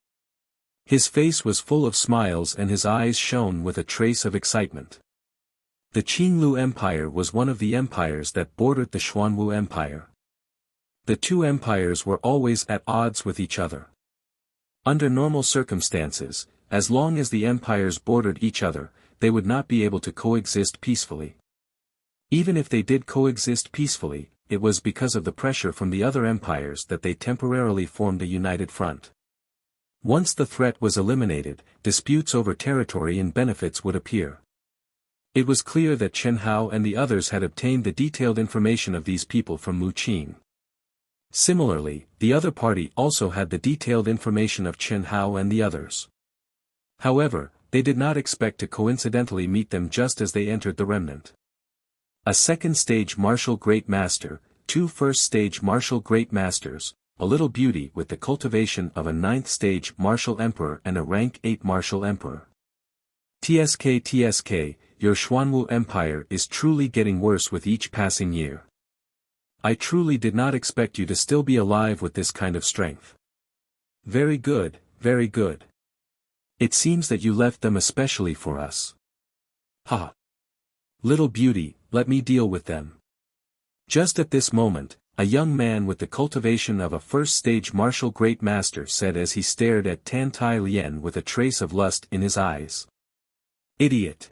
[SPEAKER 1] His face was full of smiles and his eyes shone with a trace of excitement. The Qinglu Empire was one of the empires that bordered the Xuanwu Empire. The two empires were always at odds with each other. Under normal circumstances, as long as the empires bordered each other, they would not be able to coexist peacefully. Even if they did coexist peacefully, it was because of the pressure from the other empires that they temporarily formed a united front. Once the threat was eliminated, disputes over territory and benefits would appear. It was clear that Chen Hao and the others had obtained the detailed information of these people from Mu Qing. Similarly, the other party also had the detailed information of Chen Hao and the others. However, they did not expect to coincidentally meet them just as they entered the remnant. A second stage martial great master, 2 first stage martial great masters, a little beauty with the cultivation of a 9th stage martial emperor and a rank 8 martial emperor. TSK, your Xuanwu Empire is truly getting worse with each passing year. I truly did not expect you to still be alive with this kind of strength. Very good, very good. It seems that you left them especially for us. Ha! Little beauty, let me deal with them. Just at this moment, a young man with the cultivation of a first stage martial great master said as he stared at Tan Tai Lien with a trace of lust in his eyes. Idiot!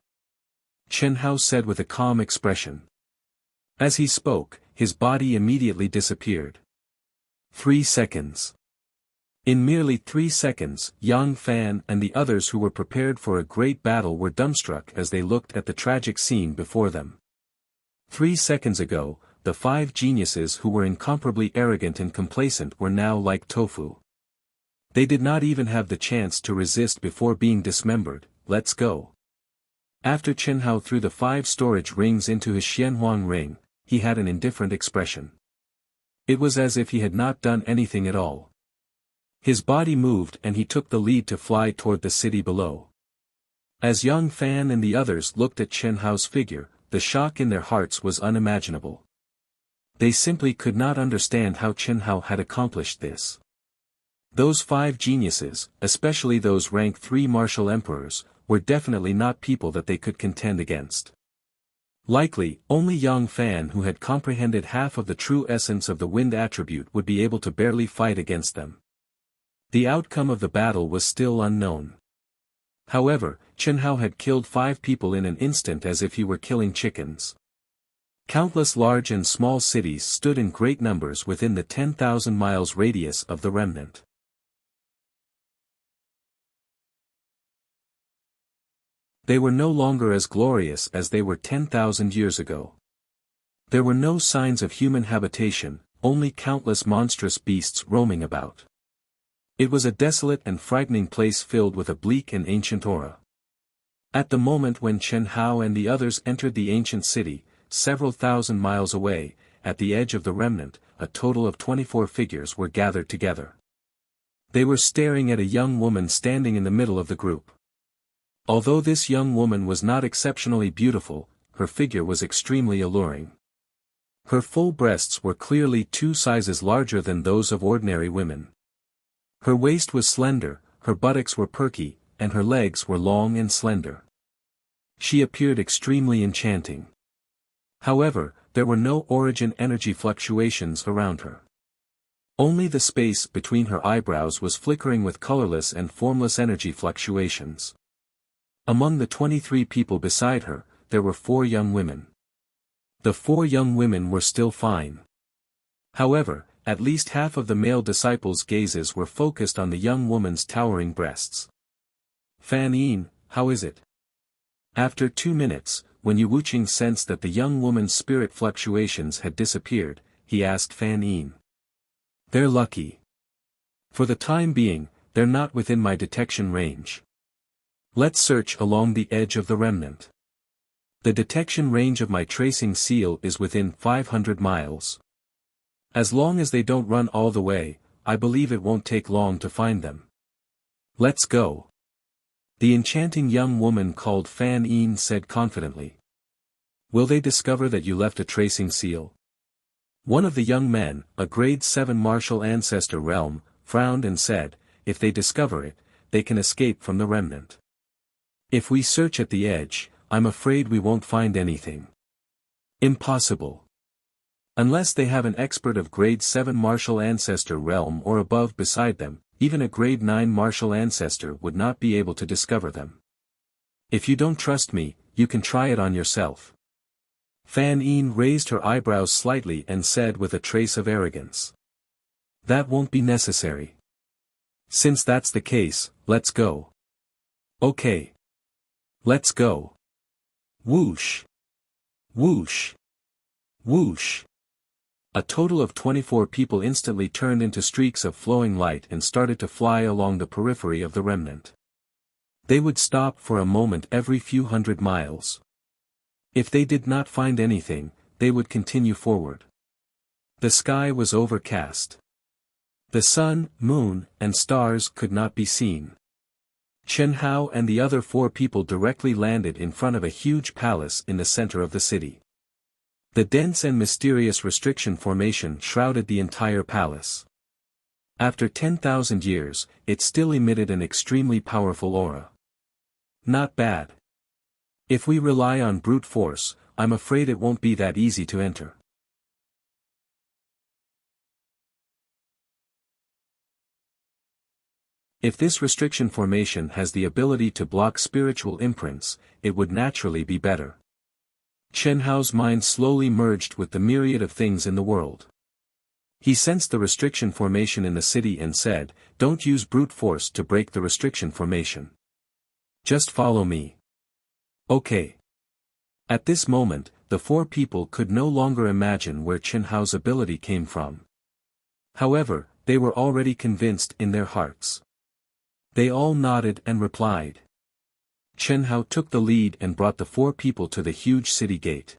[SPEAKER 1] Chen Hao said with a calm expression. As he spoke, his body immediately disappeared. 3 seconds. In merely 3 seconds, Yang Fan and the others who were prepared for a great battle were dumbstruck as they looked at the tragic scene before them. 3 seconds ago, the 5 geniuses who were incomparably arrogant and complacent were now like tofu. They did not even have the chance to resist before being dismembered. Let's go. After Chen Hao threw the 5 storage rings into his Xianhuang ring, he had an indifferent expression. It was as if he had not done anything at all. His body moved and he took the lead to fly toward the city below. As Yang Fan and the others looked at Chen Hao's figure, the shock in their hearts was unimaginable. They simply could not understand how Chen Hao had accomplished this. Those 5 geniuses, especially those rank 3 martial emperors, were definitely not people that they could contend against. Likely, only Yang Fan who had comprehended half of the true essence of the wind attribute would be able to barely fight against them. The outcome of the battle was still unknown. However, Chen Hao had killed 5 people in an instant as if he were killing chickens. Countless large and small cities stood in great numbers within the 10,000 miles radius of the remnant. They were no longer as glorious as they were 10,000 years ago. There were no signs of human habitation, only countless monstrous beasts roaming about. It was a desolate and frightening place filled with a bleak and ancient aura. At the moment when Chen Hao and the others entered the ancient city, several thousand miles away, at the edge of the remnant, a total of 24 figures were gathered together. They were staring at a young woman standing in the middle of the group. Although this young woman was not exceptionally beautiful, her figure was extremely alluring. Her full breasts were clearly 2 sizes larger than those of ordinary women. Her waist was slender, her buttocks were perky, and her legs were long and slender. She appeared extremely enchanting. However, there were no origin energy fluctuations around her. Only the space between her eyebrows was flickering with colorless and formless energy fluctuations. Among the 23 people beside her, there were 4 young women. The 4 young women were still fine. However, at least half of the male disciples' gazes were focused on the young woman's towering breasts. "Fan Yin, how is it?" After 2 minutes, when Yu Wuqing sensed that the young woman's spirit fluctuations had disappeared, he asked Fan Yin. "They're lucky. For the time being, they're not within my detection range. Let's search along the edge of the remnant. The detection range of my tracing seal is within 500 miles. As long as they don't run all the way, I believe it won't take long to find them. Let's go." The enchanting young woman called Fan Yin said confidently. "Will they discover that you left a tracing seal?" One of the young men, a grade 7 martial ancestor realm, frowned and said, "If they discover it, they can escape from the remnant. If we search at the edge, I'm afraid we won't find anything." "Impossible. Unless they have an expert of grade 7 martial ancestor realm or above beside them, even a grade 9 martial ancestor would not be able to discover them. If you don't trust me, you can try it on yourself." Fan Yin raised her eyebrows slightly and said with a trace of arrogance. "That won't be necessary. Since that's the case, let's go." "Okay. Let's go." Whoosh! Whoosh! Whoosh! A total of 24 people instantly turned into streaks of flowing light and started to fly along the periphery of the remnant. They would stop for a moment every few hundred miles. If they did not find anything, they would continue forward. The sky was overcast. The sun, moon, and stars could not be seen. Chen Hao and the other 4 people directly landed in front of a huge palace in the center of the city. The dense and mysterious restriction formation shrouded the entire palace. After 10,000 years, it still emitted an extremely powerful aura. Not bad. If we rely on brute force, I'm afraid it won't be that easy to enter. If this restriction formation has the ability to block spiritual imprints, it would naturally be better. Chen Hao's mind slowly merged with the myriad of things in the world. He sensed the restriction formation in the city and said, "Don't use brute force to break the restriction formation. Just follow me." "Okay." At this moment, the 4 people could no longer imagine where Chen Hao's ability came from. However, they were already convinced in their hearts. They all nodded and replied. Chen Hao took the lead and brought the 4 people to the huge city gate.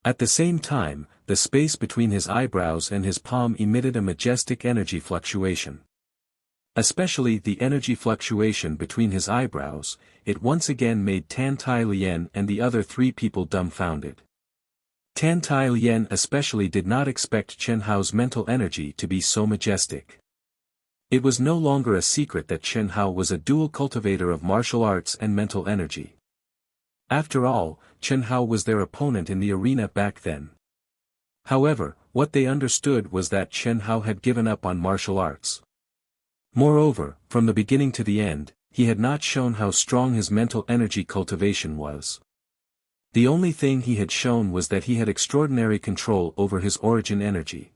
[SPEAKER 1] At the same time, the space between his eyebrows and his palm emitted a majestic energy fluctuation. Especially the energy fluctuation between his eyebrows, it once again made Tan Tai Lien and the other 3 people dumbfounded. Tan Tai Lien especially did not expect Chen Hao's mental energy to be so majestic. It was no longer a secret that Chen Hao was a dual cultivator of martial arts and mental energy. After all, Chen Hao was their opponent in the arena back then. However, what they understood was that Chen Hao had given up on martial arts. Moreover, from the beginning to the end, he had not shown how strong his mental energy cultivation was. The only thing he had shown was that he had extraordinary control over his origin energy.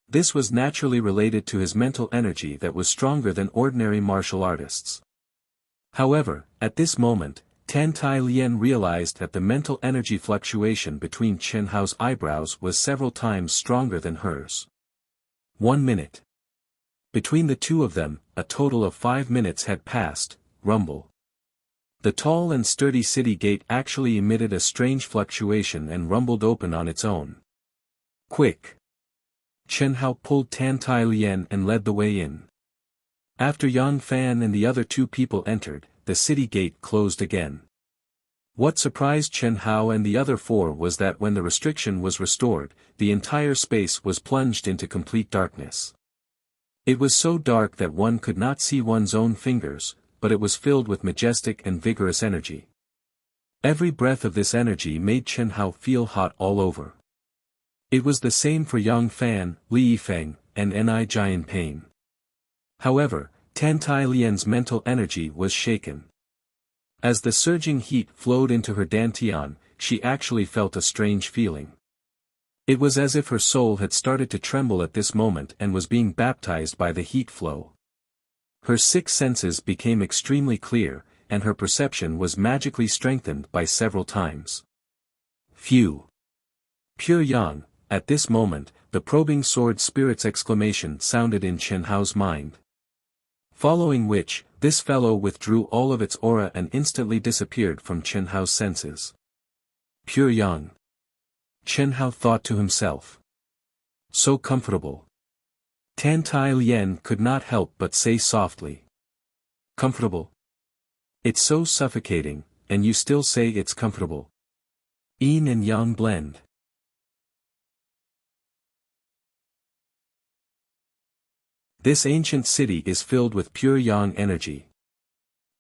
[SPEAKER 1] This was naturally related to his mental energy that was stronger than ordinary martial artists. However, at this moment, Tan Tai Lien realized that the mental energy fluctuation between Chen Hao's eyebrows was several times stronger than hers. 1 minute. Between the two of them, a total of 5 minutes had passed. Rumble. The tall and sturdy city gate actually emitted a strange fluctuation and rumbled open on its own. Quick! Chen Hao pulled Tan Tai Lien and led the way in. After Yang Fan and the other two people entered, the city gate closed again. What surprised Chen Hao and the other four was that when the restriction was restored, the entire space was plunged into complete darkness. It was so dark that one could not see one's own fingers, but it was filled with majestic and vigorous energy. Every breath of this energy made Chen Hao feel hot all over. It was the same for Yang Fan, Li Yifeng, and Ni Jian Pain. However, Tan Tai Lien's mental energy was shaken. As the surging heat flowed into her dantian, she actually felt a strange feeling. It was as if her soul had started to tremble at this moment and was being baptized by the heat flow. Her 6 senses became extremely clear, and her perception was magically strengthened by several times. Phew! Pure Yang, at this moment, the probing sword spirit's exclamation sounded in Chen Hao's mind. Following which, this fellow withdrew all of its aura and instantly disappeared from Chen Hao's senses. Pure Yang. Chen Hao thought to himself. So comfortable. Tan Tai Lien could not help but say softly. Comfortable? It's so suffocating, and you still say it's comfortable. Yin and Yang blend. This ancient city is filled with pure Yang energy.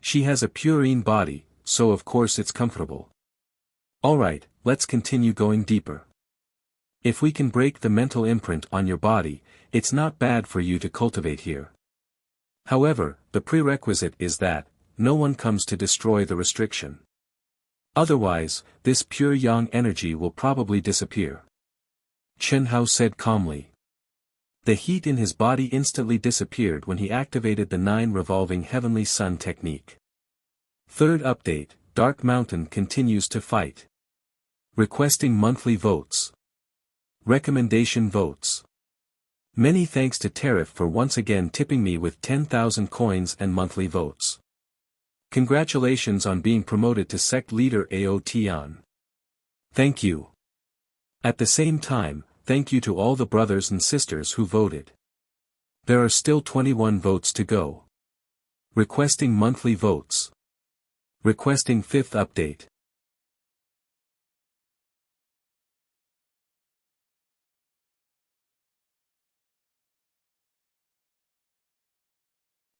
[SPEAKER 1] She has a pure Yin body, so of course it's comfortable. Alright, let's continue going deeper. If we can break the mental imprint on your body, it's not bad for you to cultivate here. However, the prerequisite is that no one comes to destroy the restriction. Otherwise, this pure Yang energy will probably disappear. Chen Hao said calmly. The heat in his body instantly disappeared when he activated the 9 revolving heavenly sun technique. Third update, Dark Mountain continues to fight. Requesting monthly votes. Recommendation votes. Many thanks to Tariff for once again tipping me with 10,000 coins and monthly votes. Congratulations on being promoted to sect leader AO Tian. Thank you. At the same time, thank you to all the brothers and sisters who voted. There are still 21 votes to go. Requesting monthly votes. Requesting 5th update.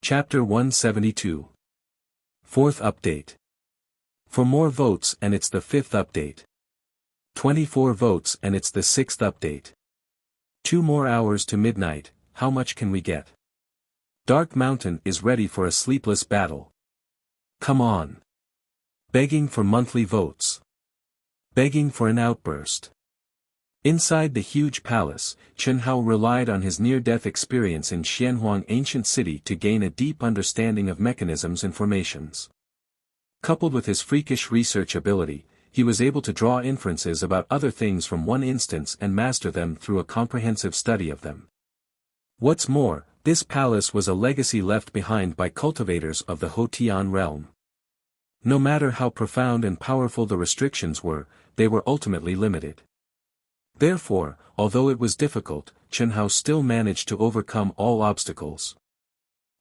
[SPEAKER 1] Chapter 172. 4th update. For more votes and it's the 5th update. 24 votes and it's the 6th update. 2 more hours to midnight, how much can we get? Dark Mountain is ready for a sleepless battle. Come on. Begging for monthly votes. Begging for an outburst. Inside the huge palace, Chen Hao relied on his near-death experience in Xianhuang ancient city to gain a deep understanding of mechanisms and formations. Coupled with his freakish research ability, he was able to draw inferences about other things from one instance and master them through a comprehensive study of them. What's more, this palace was a legacy left behind by cultivators of the Hotian realm. No matter how profound and powerful the restrictions were, they were ultimately limited. Therefore, although it was difficult, Chen Hao still managed to overcome all obstacles.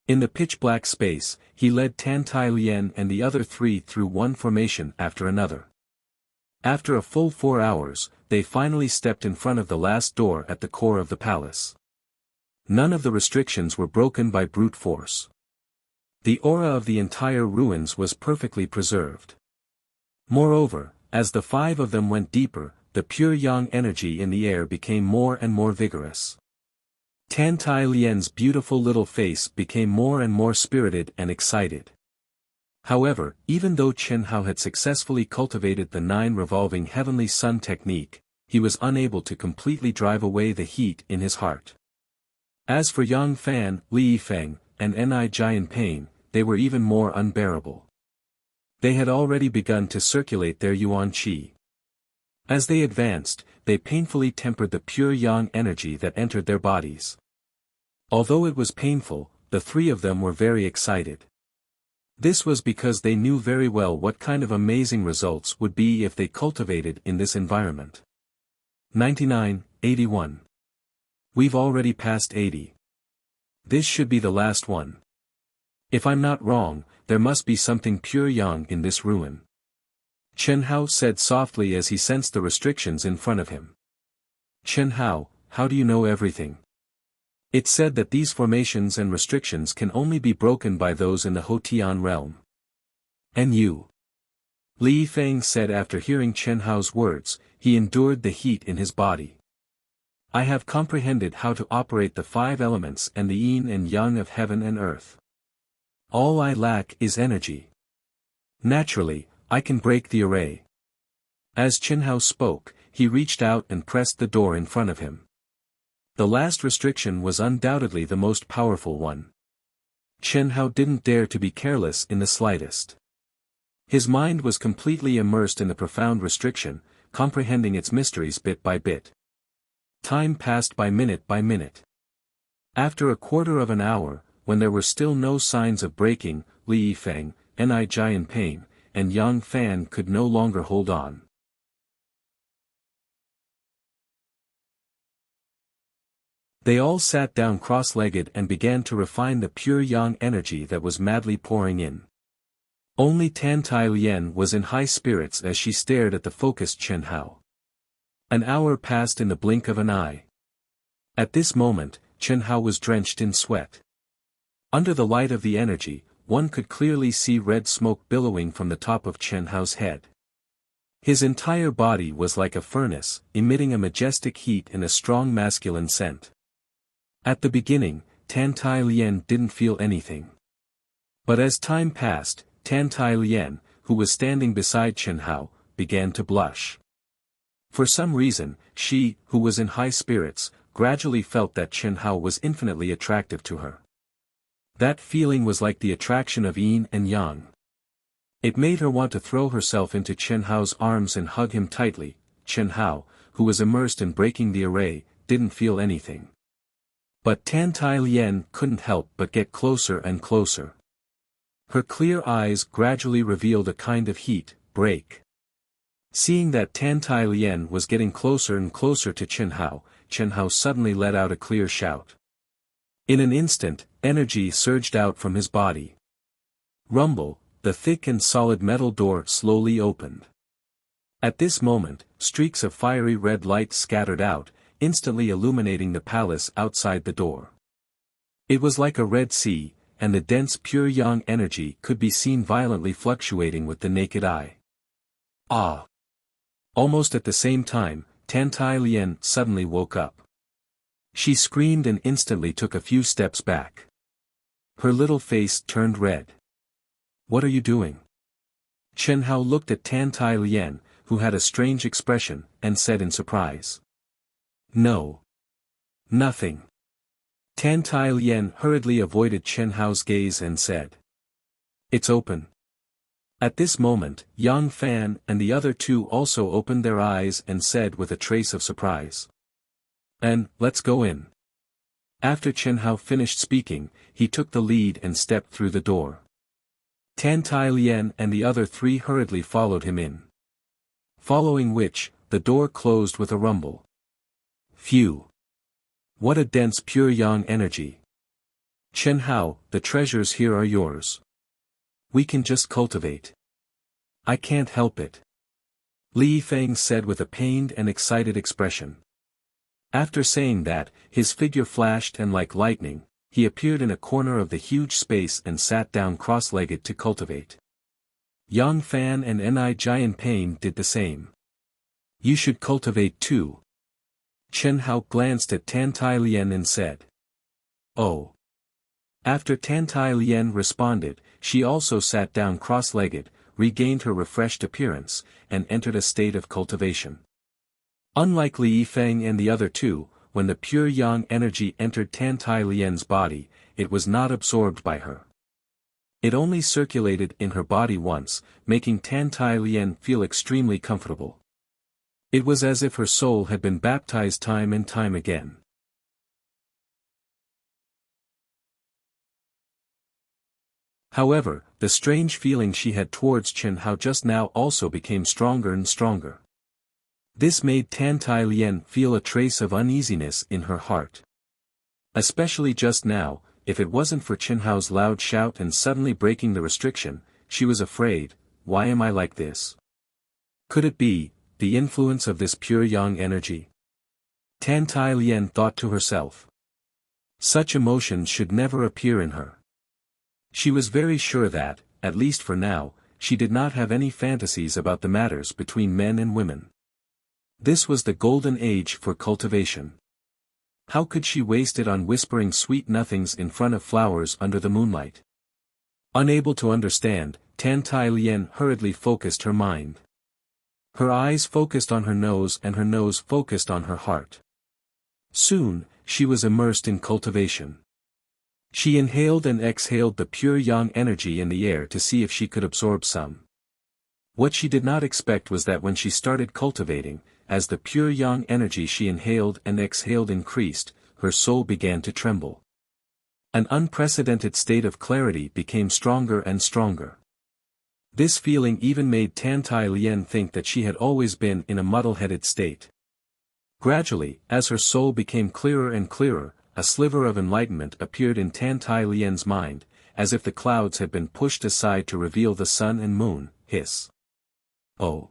[SPEAKER 1] In the pitch-black space, he led Tan Tai Lien and the other 3 through one formation after another. After a full 4 hours, they finally stepped in front of the last door at the core of the palace. None of the restrictions were broken by brute force. The aura of the entire ruins was perfectly preserved. Moreover, as the 5 of them went deeper, the pure Yang energy in the air became more and more vigorous. Tan Tai Lien's beautiful little face became more and more spirited and excited. However, even though Chen Hao had successfully cultivated the 9 revolving heavenly sun technique, he was unable to completely drive away the heat in his heart. As for Yang Fan, Li Yifeng, and Ni Jianping, they were even more unbearable. They had already begun to circulate their yuan qi. As they advanced, they painfully tempered the pure yang energy that entered their bodies. Although it was painful, the 3 of them were very excited. This was because they knew very well what kind of amazing results would be if they cultivated in this environment. 99-81. We've already passed 80. This should be the last one. If I'm not wrong, there must be something pure yang in this ruin. Chen Hao said softly as he sensed the restrictions in front of him. Chen Hao, how do you know everything? It's said that these formations and restrictions can only be broken by those in the Hotian realm. And you? Li Yifeng said after hearing Chen Hao's words, he endured the heat in his body. I have comprehended how to operate the 5 elements and the yin and yang of heaven and earth. All I lack is energy. Naturally, I can break the array. As Chen Hao spoke, he reached out and pressed the door in front of him. The last restriction was undoubtedly the most powerful one. Chen Hao didn't dare to be careless in the slightest. His mind was completely immersed in the profound restriction, comprehending its mysteries bit by bit. Time passed by minute. After a quarter of an hour, when there were still no signs of breaking, Li Yifeng, Ni Jianping, and Yang Fan could no longer hold on. They all sat down cross-legged and began to refine the pure yang energy that was madly pouring in. Only Tan Tai Lien was in high spirits as she stared at the focused Chen Hao. An hour passed in the blink of an eye. At this moment, Chen Hao was drenched in sweat. Under the light of the energy, one could clearly see red smoke billowing from the top of Chen Hao's head. His entire body was like a furnace, emitting a majestic heat and a strong masculine scent. At the beginning, Tan Tai Lien didn't feel anything. But as time passed, Tan Tai Lien, who was standing beside Chen Hao, began to blush. For some reason, she, who was in high spirits, gradually felt that Chen Hao was infinitely attractive to her. That feeling was like the attraction of yin and yang. It made her want to throw herself into Chen Hao's arms and hug him tightly. Chen Hao, who was immersed in breaking the array, didn't feel anything. But Tan Tai Lien couldn't help but get closer and closer. Her clear eyes gradually revealed a kind of heat break. Seeing that Tan Tai Lien was getting closer and closer to Chen Hao suddenly let out a clear shout. In an instant, energy surged out from his body. Rumble, the thick and solid metal door slowly opened. At this moment, streaks of fiery red light scattered out, instantly illuminating the palace outside the door. It was like a red sea, and the dense pure yang energy could be seen violently fluctuating with the naked eye. Ah! Almost at the same time, Tan Tai Lien suddenly woke up. She screamed and instantly took a few steps back. Her little face turned red. What are you doing? Chen Hao looked at Tan Tai Lien, who had a strange expression, and said in surprise. No. Nothing. Tan Tai Lien hurriedly avoided Chen Hao's gaze and said. It's open. At this moment, Yang Fan and the other 2 also opened their eyes and said with a trace of surprise. And, let's go in. After Chen Hao finished speaking, he took the lead and stepped through the door. Tan Tai Lien and the other 3 hurriedly followed him in. Following which, the door closed with a rumble. Phew! What a dense pure yang energy. Chen Hao, the treasures here are yours. We can just cultivate. I can't help it. Li Yifeng said with a pained and excited expression. After saying that, his figure flashed and like lightning, he appeared in a corner of the huge space and sat down cross-legged to cultivate. Yang Fan and Ni Jianping did the same. You should cultivate too. Chen Hao glanced at Tan Tai Lien and said. Oh. After Tan Tai Lien responded, she also sat down cross-legged, regained her refreshed appearance, and entered a state of cultivation. Unlike Li Yifeng and the other two, when the pure yang energy entered Tan Tai Lian's body, it was not absorbed by her. It only circulated in her body once, making Tan Tai Lian feel extremely comfortable. It was as if her soul had been baptized time and time again. However, the strange feeling she had towards Chen Hao just now also became stronger and stronger. This made Tan Tai Lian feel a trace of uneasiness in her heart. Especially just now, if it wasn't for Chen Hao's loud shout and suddenly breaking the restriction, she was afraid, why am I like this? Could it be the influence of this pure yang energy? Tan Tai Lian thought to herself. Such emotions should never appear in her. She was very sure that, at least for now, she did not have any fantasies about the matters between men and women. This was the golden age for cultivation. How could she waste it on whispering sweet nothings in front of flowers under the moonlight? Unable to understand, Tan Tai Lian hurriedly focused her mind. Her eyes focused on her nose and her nose focused on her heart. Soon, she was immersed in cultivation. She inhaled and exhaled the pure yang energy in the air to see if she could absorb some. What she did not expect was that when she started cultivating, as the pure yang energy she inhaled and exhaled increased, her soul began to tremble. An unprecedented state of clarity became stronger and stronger. This feeling even made Tan Tai Lian think that she had always been in a muddle-headed state. Gradually, as her soul became clearer and clearer, a sliver of enlightenment appeared in Tan Tai Lian's mind, as if the clouds had been pushed aside to reveal the sun and moon. Hiss. Oh.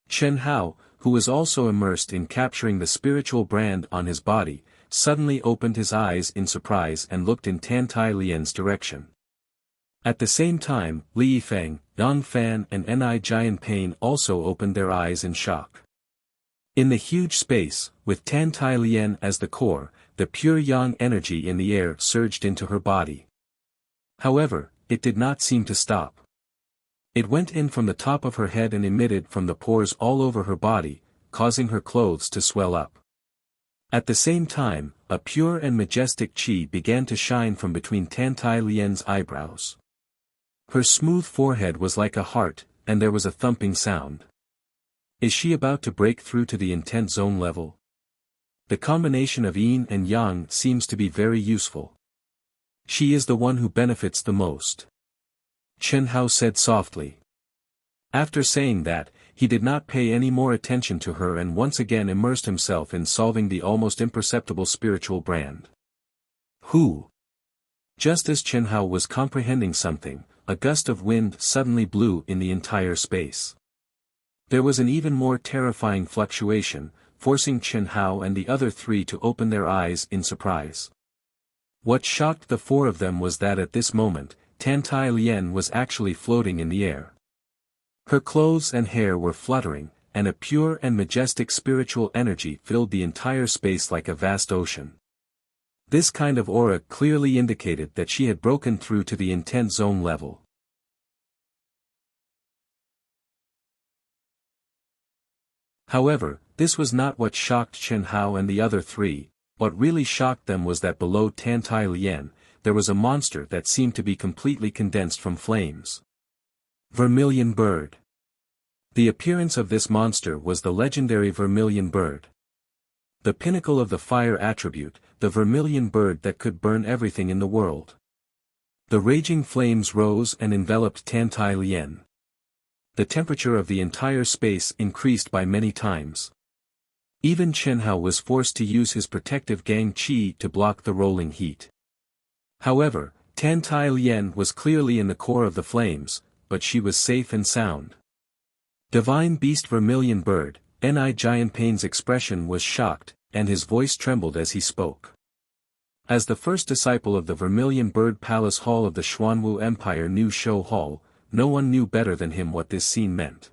[SPEAKER 1] Chen Hao, who was also immersed in capturing the spiritual brand on his body, suddenly opened his eyes in surprise and looked in Tan Tai Lian's direction. At the same time, Li Yifeng, Yang Fan and Ni Jianpain also opened their eyes in shock. In the huge space, with Tan Tai Lian as the core, the pure yang energy in the air surged into her body. However, it did not seem to stop. It went in from the top of her head and emitted from the pores all over her body, causing her clothes to swell up. At the same time, a pure and majestic qi began to shine from between Tan Tai Lian's eyebrows. Her smooth forehead was like a heart, and there was a thumping sound. Is she about to break through to the intent zone level? The combination of yin and yang seems to be very useful. She is the one who benefits the most. Chen Hao said softly. After saying that, he did not pay any more attention to her and once again immersed himself in solving the almost imperceptible spiritual brand. Who? Just as Chen Hao was comprehending something, a gust of wind suddenly blew in the entire space. There was an even more terrifying fluctuation, forcing Chen Hao and the other three to open their eyes in surprise. What shocked the four of them was that at this moment, Tan Tai Lian was actually floating in the air. Her clothes and hair were fluttering, and a pure and majestic spiritual energy filled the entire space like a vast ocean. This kind of aura clearly indicated that she had broken through to the intent zone level. However, this was not what shocked Chen Hao and the other three. What really shocked them was that below Tan Tai Lian, there was a monster that seemed to be completely condensed from flames. Vermilion bird. The appearance of this monster was the legendary vermilion bird. The pinnacle of the fire attribute, the vermilion bird that could burn everything in the world. The raging flames rose and enveloped Tan Tai Lian. The temperature of the entire space increased by many times. Even Chen Hao was forced to use his protective Gang Qi to block the rolling heat. However, Tan Tai Lian was clearly in the core of the flames, but she was safe and sound. Divine Beast Vermilion Bird, Ni Jianpain's expression was shocked, and his voice trembled as he spoke. As the first disciple of the Vermilion Bird Palace Hall of the Xuanwu Empire New Show Hall, no one knew better than him what this scene meant.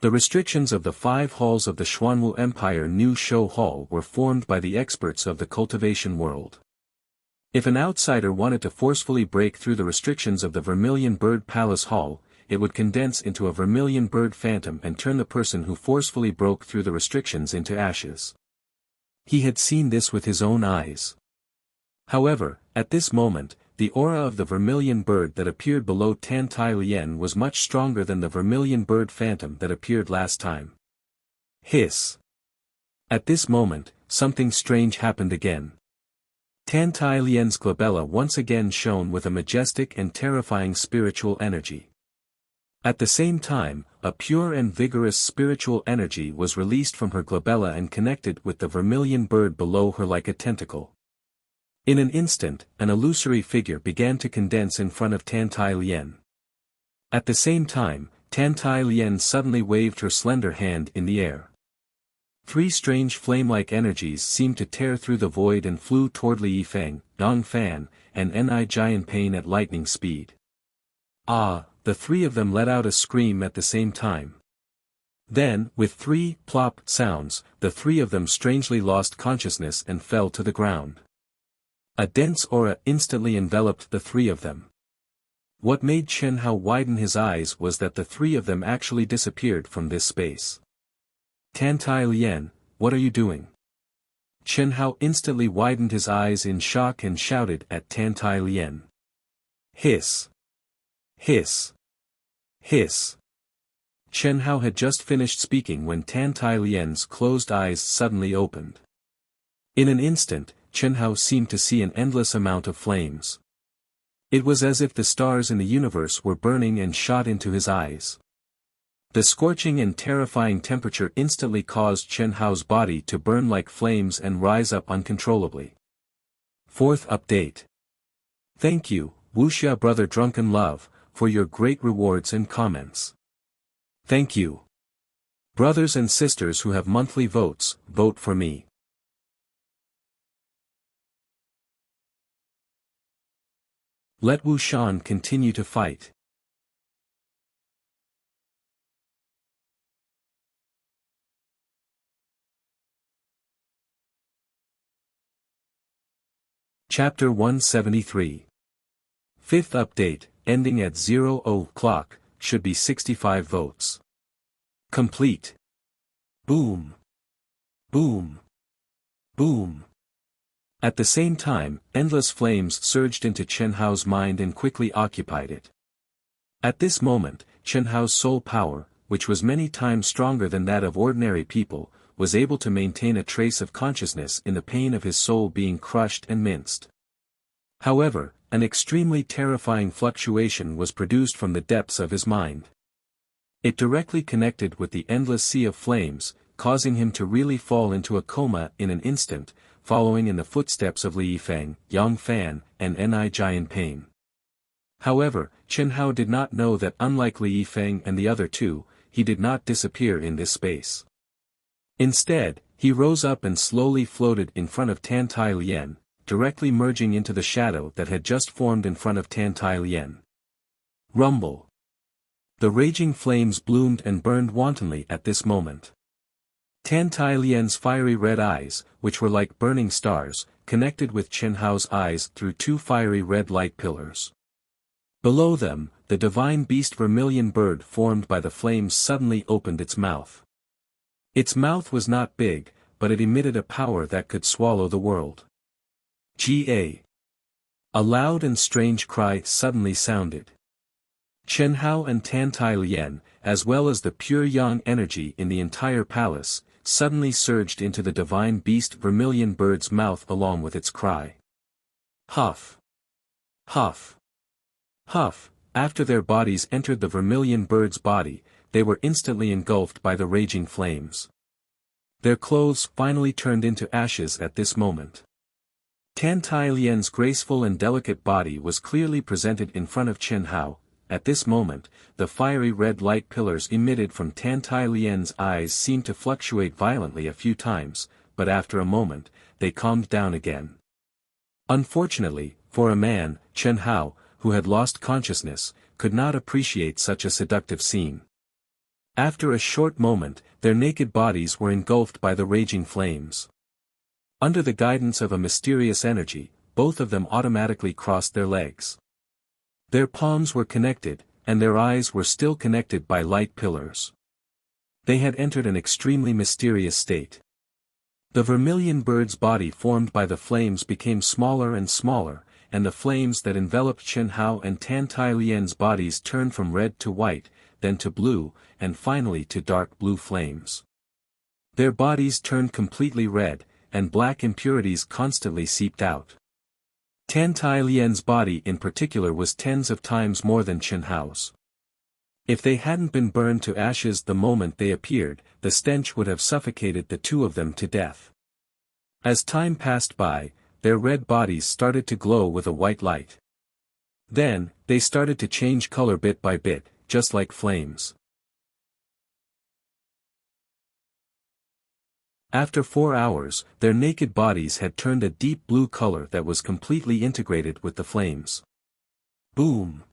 [SPEAKER 1] The restrictions of the 5 halls of the Xuanwu Empire New Show Hall were formed by the experts of the cultivation world. If an outsider wanted to forcefully break through the restrictions of the Vermilion Bird Palace Hall, it would condense into a vermilion bird phantom and turn the person who forcefully broke through the restrictions into ashes. He had seen this with his own eyes. However, at this moment, the aura of the vermilion bird that appeared below Tan Tai Lien was much stronger than the vermilion bird phantom that appeared last time. Hiss. At this moment, something strange happened again. Tan Tai Lien's glabella once again shone with a majestic and terrifying spiritual energy. At the same time, a pure and vigorous spiritual energy was released from her glabella and connected with the vermilion bird below her like a tentacle. In an instant, an illusory figure began to condense in front of Tan Tai Lien. At the same time, Tan Tai Lien suddenly waved her slender hand in the air. Three strange flame-like energies seemed to tear through the void and flew toward Li Yifeng, Dong Fan, and Ni Jianping at lightning speed. Ah! The three of them let out a scream at the same time. Then, with three plop sounds, the three of them strangely lost consciousness and fell to the ground. A dense aura instantly enveloped the three of them. What made Chen Hao widen his eyes was that the three of them actually disappeared from this space. Tan Tai Lien, what are you doing? Chen Hao instantly widened his eyes in shock and shouted at Tan Tai Lien. Hiss! Hiss! Hiss! Chen Hao had just finished speaking when Tan Tai Lien's closed eyes suddenly opened. In an instant, Chen Hao seemed to see an endless amount of flames. It was as if the stars in the universe were burning and shot into his eyes. The scorching and terrifying temperature instantly caused Chen Hao's body to burn like flames and rise up uncontrollably. Fourth update. Thank you, Wuxia Brother Drunken Love, for your great rewards and comments. Thank you. Brothers and sisters who have monthly votes, vote for me. Let Wuxian continue to fight. Chapter 173. Fifth update, ending at 00:00, should be 65 votes. Complete. Boom. Boom. Boom. At the same time, endless flames surged into Chen Hao's mind and quickly occupied it. At this moment, Chen Hao's soul power, which was many times stronger than that of ordinary people, was able to maintain a trace of consciousness in the pain of his soul being crushed and minced. However, an extremely terrifying fluctuation was produced from the depths of his mind. It directly connected with the endless sea of flames, causing him to really fall into a coma in an instant, following in the footsteps of Li Yifeng, Yang Fan, and Ni Jianping. However, Chen Hao did not know that unlike Li Yifeng and the other two, he did not disappear in this space. Instead, he rose up and slowly floated in front of Tan Tai Lien, directly merging into the shadow that had just formed in front of Tan Tai Lien. Rumble. The raging flames bloomed and burned wantonly at this moment. Tan Tai Lien's fiery red eyes, which were like burning stars, connected with Chen Hao's eyes through two fiery red light pillars. Below them, the divine beast vermilion bird formed by the flames suddenly opened its mouth. Its mouth was not big, but it emitted a power that could swallow the world. Ga. A loud and strange cry suddenly sounded. Chen Hao and Tan Tai Lien, as well as the pure yang energy in the entire palace, suddenly surged into the divine beast vermilion bird's mouth along with its cry. Huff! Huff! Huff! After their bodies entered the vermilion bird's body, they were instantly engulfed by the raging flames. Their clothes finally turned into ashes at this moment. Tan Tai Lien's graceful and delicate body was clearly presented in front of Chen Hao. At this moment, the fiery red light pillars emitted from Tan Tai Lien's eyes seemed to fluctuate violently a few times, but after a moment, they calmed down again. Unfortunately, for a man, Chen Hao, who had lost consciousness, could not appreciate such a seductive scene. After a short moment, their naked bodies were engulfed by the raging flames. Under the guidance of a mysterious energy, both of them automatically crossed their legs. Their palms were connected, and their eyes were still connected by light pillars. They had entered an extremely mysterious state. The vermilion bird's body formed by the flames became smaller and smaller, and the flames that enveloped Chen Hao and Tan Tai Lian's bodies turned from red to white, then to blue, and finally to dark blue flames. Their bodies turned completely red, and black impurities constantly seeped out. Tan Tai Lian's body in particular was tens of times more than Chen Hao's. If they hadn't been burned to ashes the moment they appeared, the stench would have suffocated the two of them to death. As time passed by, their red bodies started to glow with a white light. Then, they started to change color bit by bit, just like flames. After 4 hours, their naked bodies had turned a deep blue color that was completely integrated with the flames. Boom!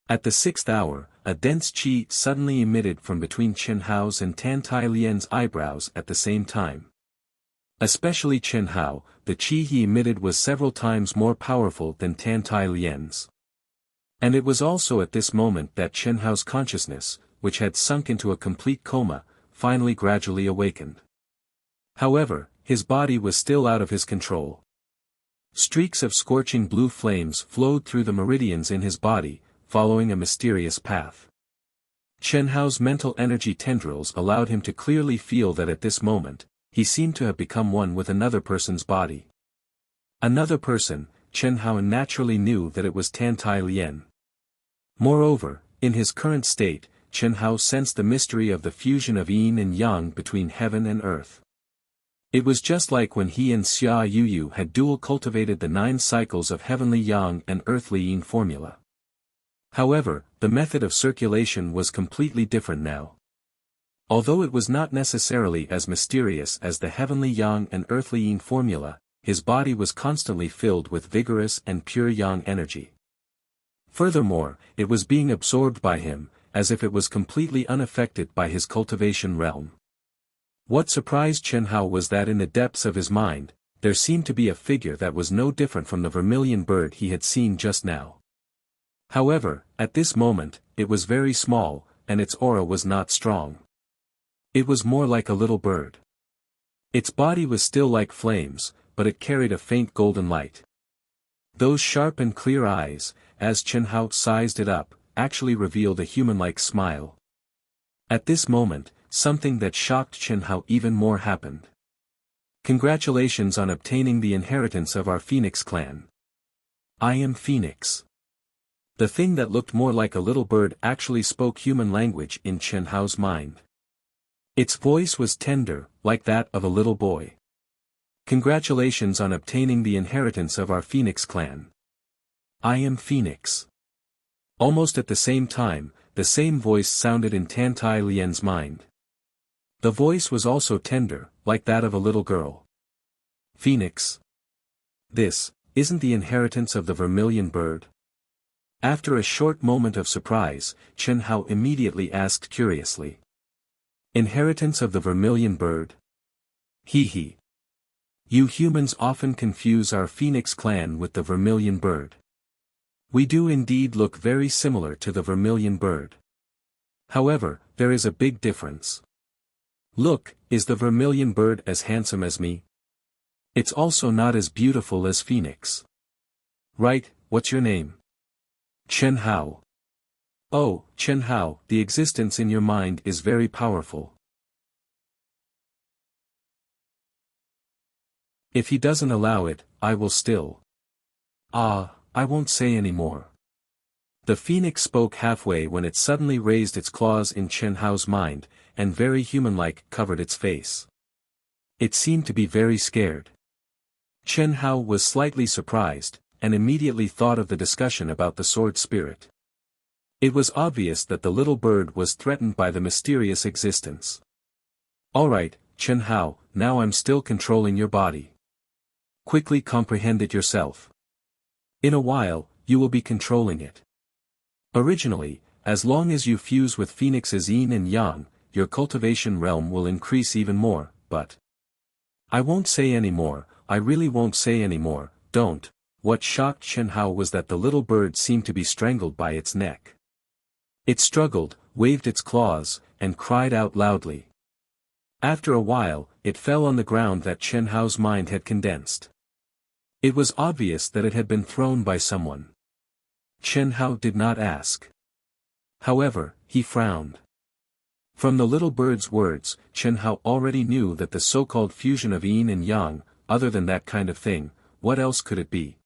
[SPEAKER 1] At the 6th hour, a dense qi suddenly emitted from between Chen Hao's and Tan Tai Lian's eyebrows at the same time. Especially Chen Hao, the qi he emitted was several times more powerful than Tan Tai Lian's. And it was also at this moment that Chen Hao's consciousness, which had sunk into a complete coma, finally gradually awakened. However, his body was still out of his control. Streaks of scorching blue flames flowed through the meridians in his body, following a mysterious path. Chen Hao's mental energy tendrils allowed him to clearly feel that at this moment, he seemed to have become one with another person's body. Another person, Chen Hao naturally knew that it was Tan Tai Lian. Moreover, in his current state, Chen Hao sensed the mystery of the fusion of yin and yang between heaven and earth. It was just like when he and Xia Yuyu had dual cultivated the 9 cycles of heavenly yang and earthly yin formula. However, the method of circulation was completely different now. Although it was not necessarily as mysterious as the heavenly yang and earthly yin formula, his body was constantly filled with vigorous and pure yang energy. Furthermore, it was being absorbed by him, as if it was completely unaffected by his cultivation realm. What surprised Chen Hao was that in the depths of his mind, there seemed to be a figure that was no different from the vermilion bird he had seen just now. However, at this moment, it was very small, and its aura was not strong. It was more like a little bird. Its body was still like flames, but it carried a faint golden light. Those sharp and clear eyes, as Chen Hao sized it up, actually revealed a human-like smile. At this moment, something that shocked Chen Hao even more happened. Congratulations on obtaining the inheritance of our Phoenix clan. I am Phoenix. The thing that looked more like a little bird actually spoke human language in Chen Hao's mind. Its voice was tender, like that of a little boy. Congratulations on obtaining the inheritance of our Phoenix clan. I am Phoenix. Almost at the same time, the same voice sounded in Tan Tai Lian's mind. The voice was also tender, like that of a little girl. Phoenix. This, isn't the inheritance of the vermilion bird? After a short moment of surprise, Chen Hao immediately asked curiously. Inheritance of the vermilion bird? He. You humans often confuse our Phoenix clan with the vermilion bird. We do indeed look very similar to the vermilion bird. However, there is a big difference. Look, is the vermilion bird as handsome as me? It's also not as beautiful as Phoenix. Right, what's your name? Chen Hao. Oh, Chen Hao, the existence in your mind is very powerful. If he doesn't allow it, I will still. I won't say any more. The phoenix spoke halfway when it suddenly raised its claws in Chen Hao's mind, and very human-like covered its face. It seemed to be very scared. Chen Hao was slightly surprised, and immediately thought of the discussion about the sword spirit. It was obvious that the little bird was threatened by the mysterious existence. Alright, Chen Hao, now I'm still controlling your body. Quickly comprehend it yourself. In a while, you will be controlling it. Originally, as long as you fuse with Phoenix's yin and yang, your cultivation realm will increase even more, but I won't say any more, I really won't say any more, don't, What shocked Chen Hao was that the little bird seemed to be strangled by its neck. It struggled, waved its claws, and cried out loudly. After a while, it fell on the ground that Chen Hao's mind had condensed. It was obvious that it had been thrown by someone. Chen Hao did not ask. However, he frowned. From the little bird's words, Chen Hao already knew that the so-called fusion of yin and yang, other than that kind of thing, what else could it be?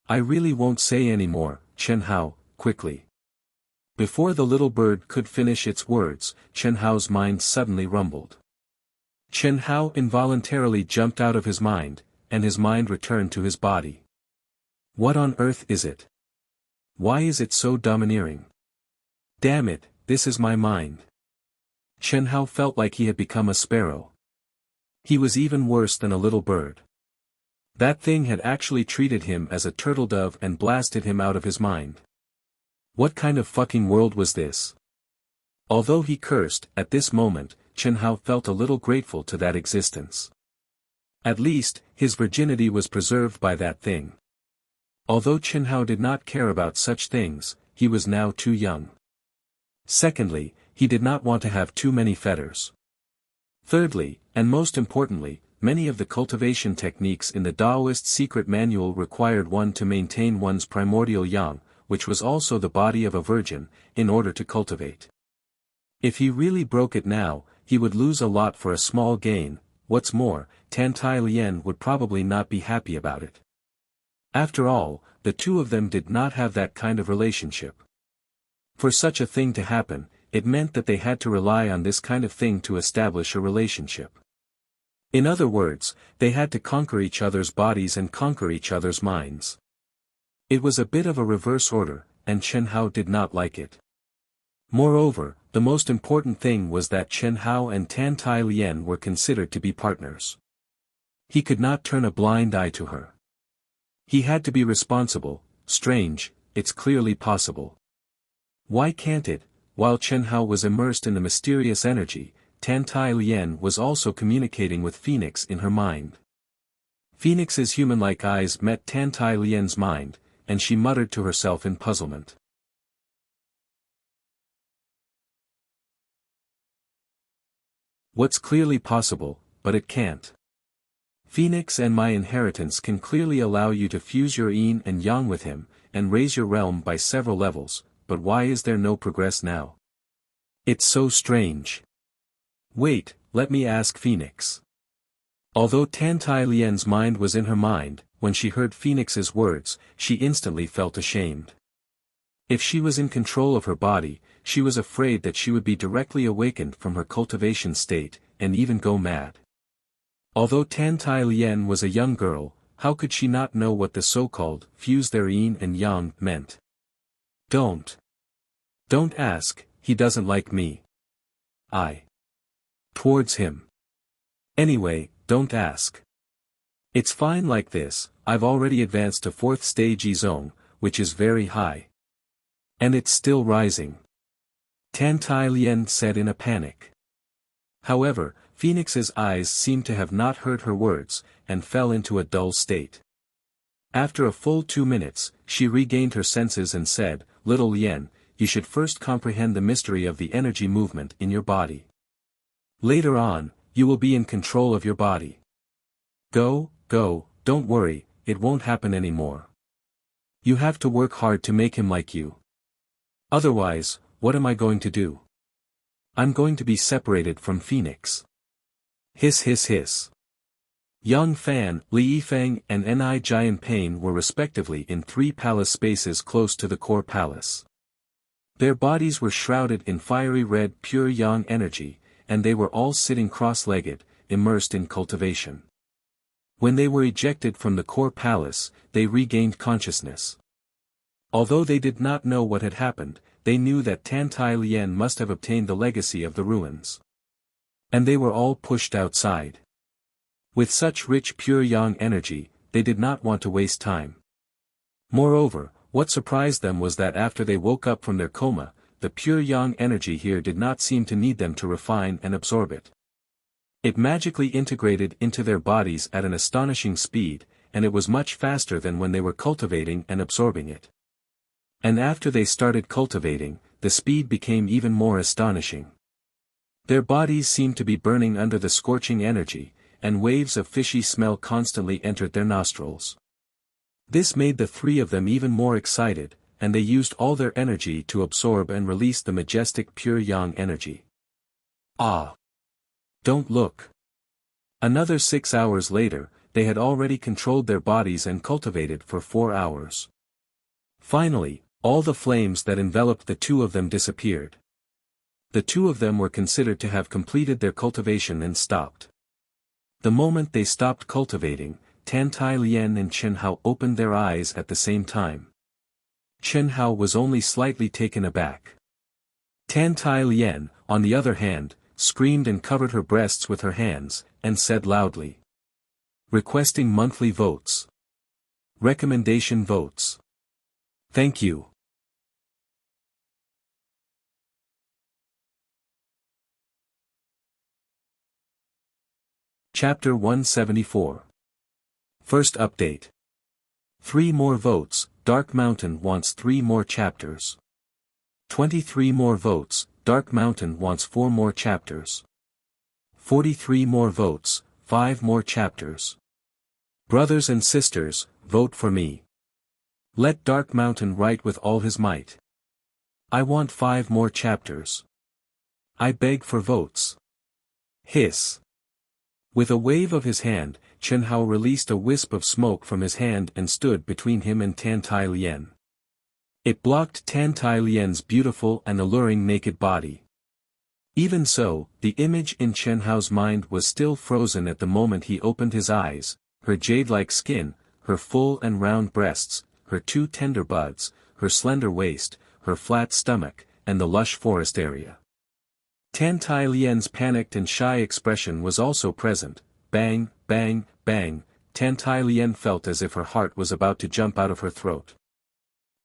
[SPEAKER 1] I really won't say any more, Chen Hao, quickly. Before the little bird could finish its words, Chen Hao's mind suddenly rumbled. Chen Hao involuntarily jumped out of his mind, and his mind returned to his body. What on earth is it? Why is it so domineering? Damn it, this is my mind. Chen Hao felt like he had become a sparrow. He was even worse than a little bird. That thing had actually treated him as a turtle dove and blasted him out of his mind. What kind of fucking world was this? Although he cursed, at this moment, Chen Hao felt a little grateful to that existence. At least, his virginity was preserved by that thing. Although Chen Hao did not care about such things, he was now too young. Secondly, he did not want to have too many fetters. Thirdly, and most importantly, many of the cultivation techniques in the Taoist secret manual required one to maintain one's primordial yang, which was also the body of a virgin, in order to cultivate. If he really broke it now, he would lose a lot for a small gain. What's more, Tan Tai Lien would probably not be happy about it. After all, the two of them did not have that kind of relationship. For such a thing to happen, it meant that they had to rely on this kind of thing to establish a relationship. In other words, they had to conquer each other's bodies and conquer each other's minds. It was a bit of a reverse order, and Chen Hao did not like it. Moreover, the most important thing was that Chen Hao and Tan Tai Lien were considered to be partners. He could not turn a blind eye to her. He had to be responsible. Strange, it's clearly possible. Why can't it? While Chen Hao was immersed in the mysterious energy, Tan Tai Lien was also communicating with Phoenix in her mind. Phoenix's human-like eyes met Tan Tai Lien's mind, and she muttered to herself in puzzlement. What's clearly possible, but it can't. Phoenix and my inheritance can clearly allow you to fuse your yin and yang with him, and raise your realm by several levels, but why is there no progress now? It's so strange. Wait, let me ask Phoenix. Although Tan Tai Lien's mind was in her mind, when she heard Phoenix's words, she instantly felt ashamed. If she was in control of her body, she was afraid that she would be directly awakened from her cultivation state, and even go mad. Although Tan Tai Lien was a young girl, how could she not know what the so-called fuse their yin and yang meant? Don't ask, he doesn't like me. Towards him. Anyway, don't ask. It's fine like this, I've already advanced to 4th stage Zone, which is very high. And it's still rising. Tan Tai Lien said in a panic. However, Phoenix's eyes seemed to have not heard her words, and fell into a dull state. After a full 2 minutes, she regained her senses and said, "Little Lien, you should first comprehend the mystery of the energy movement in your body. Later on, you will be in control of your body. Go, don't worry, it won't happen anymore. You have to work hard to make him like you. Otherwise, what am I going to do? I'm going to be separated from Phoenix." Hiss hiss hiss. Yang Fan, Li Yifeng and Ni Jian Pain were respectively in 3 palace spaces close to the core palace. Their bodies were shrouded in fiery red pure yang energy, and they were all sitting cross-legged, immersed in cultivation. When they were ejected from the core palace, they regained consciousness. Although they did not know what had happened, they knew that Tan Tai Lien must have obtained the legacy of the ruins. And they were all pushed outside. With such rich pure yang energy, they did not want to waste time. Moreover, what surprised them was that after they woke up from their coma, the pure yang energy here did not seem to need them to refine and absorb it. It magically integrated into their bodies at an astonishing speed, and it was much faster than when they were cultivating and absorbing it. And after they started cultivating, the speed became even more astonishing. Their bodies seemed to be burning under the scorching energy, and waves of fishy smell constantly entered their nostrils. This made the three of them even more excited, and they used all their energy to absorb and release the majestic pure yang energy. Ah! Don't look. Another 6 hours later, they had already controlled their bodies and cultivated for 4 hours. Finally, all the flames that enveloped the two of them disappeared. The two of them were considered to have completed their cultivation and stopped. The moment they stopped cultivating, Tan Tai Lien and Chen Hao opened their eyes at the same time. Chen Hao was only slightly taken aback. Tan Tai Lien, on the other hand, screamed and covered her breasts with her hands, and said loudly. Requesting monthly votes. Recommendation votes. Thank you. Chapter 174. First update. 3 more votes, Dark Mountain wants 3 more chapters. 23 more votes, Dark Mountain wants 4 more chapters. 43 more votes, 5 more chapters. Brothers and sisters, vote for me. Let Dark Mountain write with all his might. I want 5 more chapters. I beg for votes. Hiss. With a wave of his hand, Chen Hao released a wisp of smoke from his hand and stood between him and Tan Tai Lien. It blocked Tan Tai Lien's beautiful and alluring naked body. Even so, the image in Chen Hao's mind was still frozen at the moment he opened his eyes, her jade-like skin, her full and round breasts, her 2 tender buds, her slender waist, her flat stomach, and the lush forest area. Tan Tai Lien's panicked and shy expression was also present. Bang, bang, bang, Tan Tai Lien felt as if her heart was about to jump out of her throat.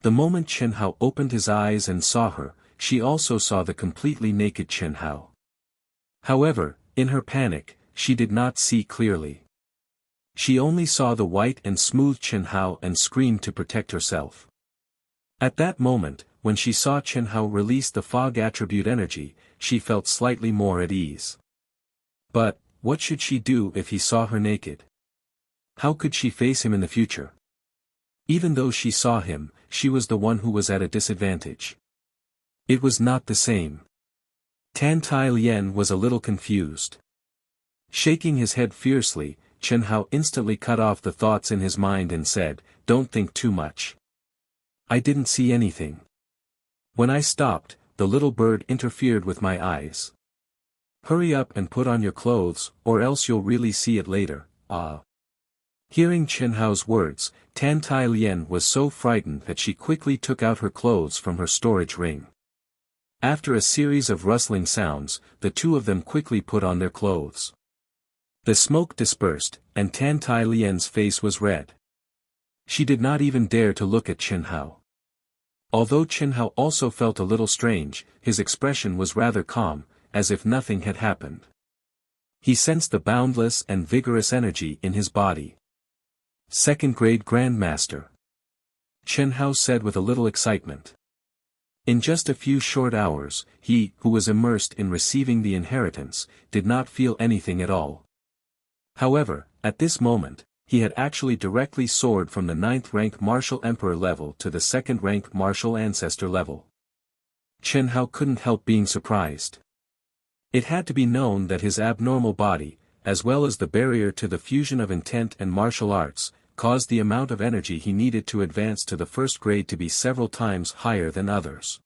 [SPEAKER 1] The moment Chen Hao opened his eyes and saw her, she also saw the completely naked Chen Hao. However, in her panic, she did not see clearly. She only saw the white and smooth Chen Hao and screamed to protect herself. At that moment, when she saw Chen Hao release the fog attribute energy, she felt slightly more at ease. But, what should she do if he saw her naked? How could she face him in the future? Even though she saw him, she was the one who was at a disadvantage. It was not the same. Tan Tai Lien was a little confused. Shaking his head fiercely, Chen Hao instantly cut off the thoughts in his mind and said, "Don't think too much. I didn't see anything. When I stopped, the little bird interfered with my eyes. Hurry up and put on your clothes, or else you'll really see it later, ah." Hearing Chen Hao's words, Tan Tai Lien was so frightened that she quickly took out her clothes from her storage ring. After a series of rustling sounds, the two of them quickly put on their clothes. The smoke dispersed, and Tan Tai Lien's face was red. She did not even dare to look at Chen Hao. Although Chen Hao also felt a little strange, his expression was rather calm, as if nothing had happened. He sensed the boundless and vigorous energy in his body. Second-grade Grandmaster, Chen Hao said with a little excitement. In just a few short hours, he, who was immersed in receiving the inheritance, did not feel anything at all. However, at this moment, he had actually directly soared from the 9th-rank Martial Emperor level to the 2nd-rank Martial Ancestor level. Chen Hao couldn't help being surprised. It had to be known that his abnormal body, as well as the barrier to the fusion of intent and martial arts, caused the amount of energy he needed to advance to the 1st grade to be several times higher than others.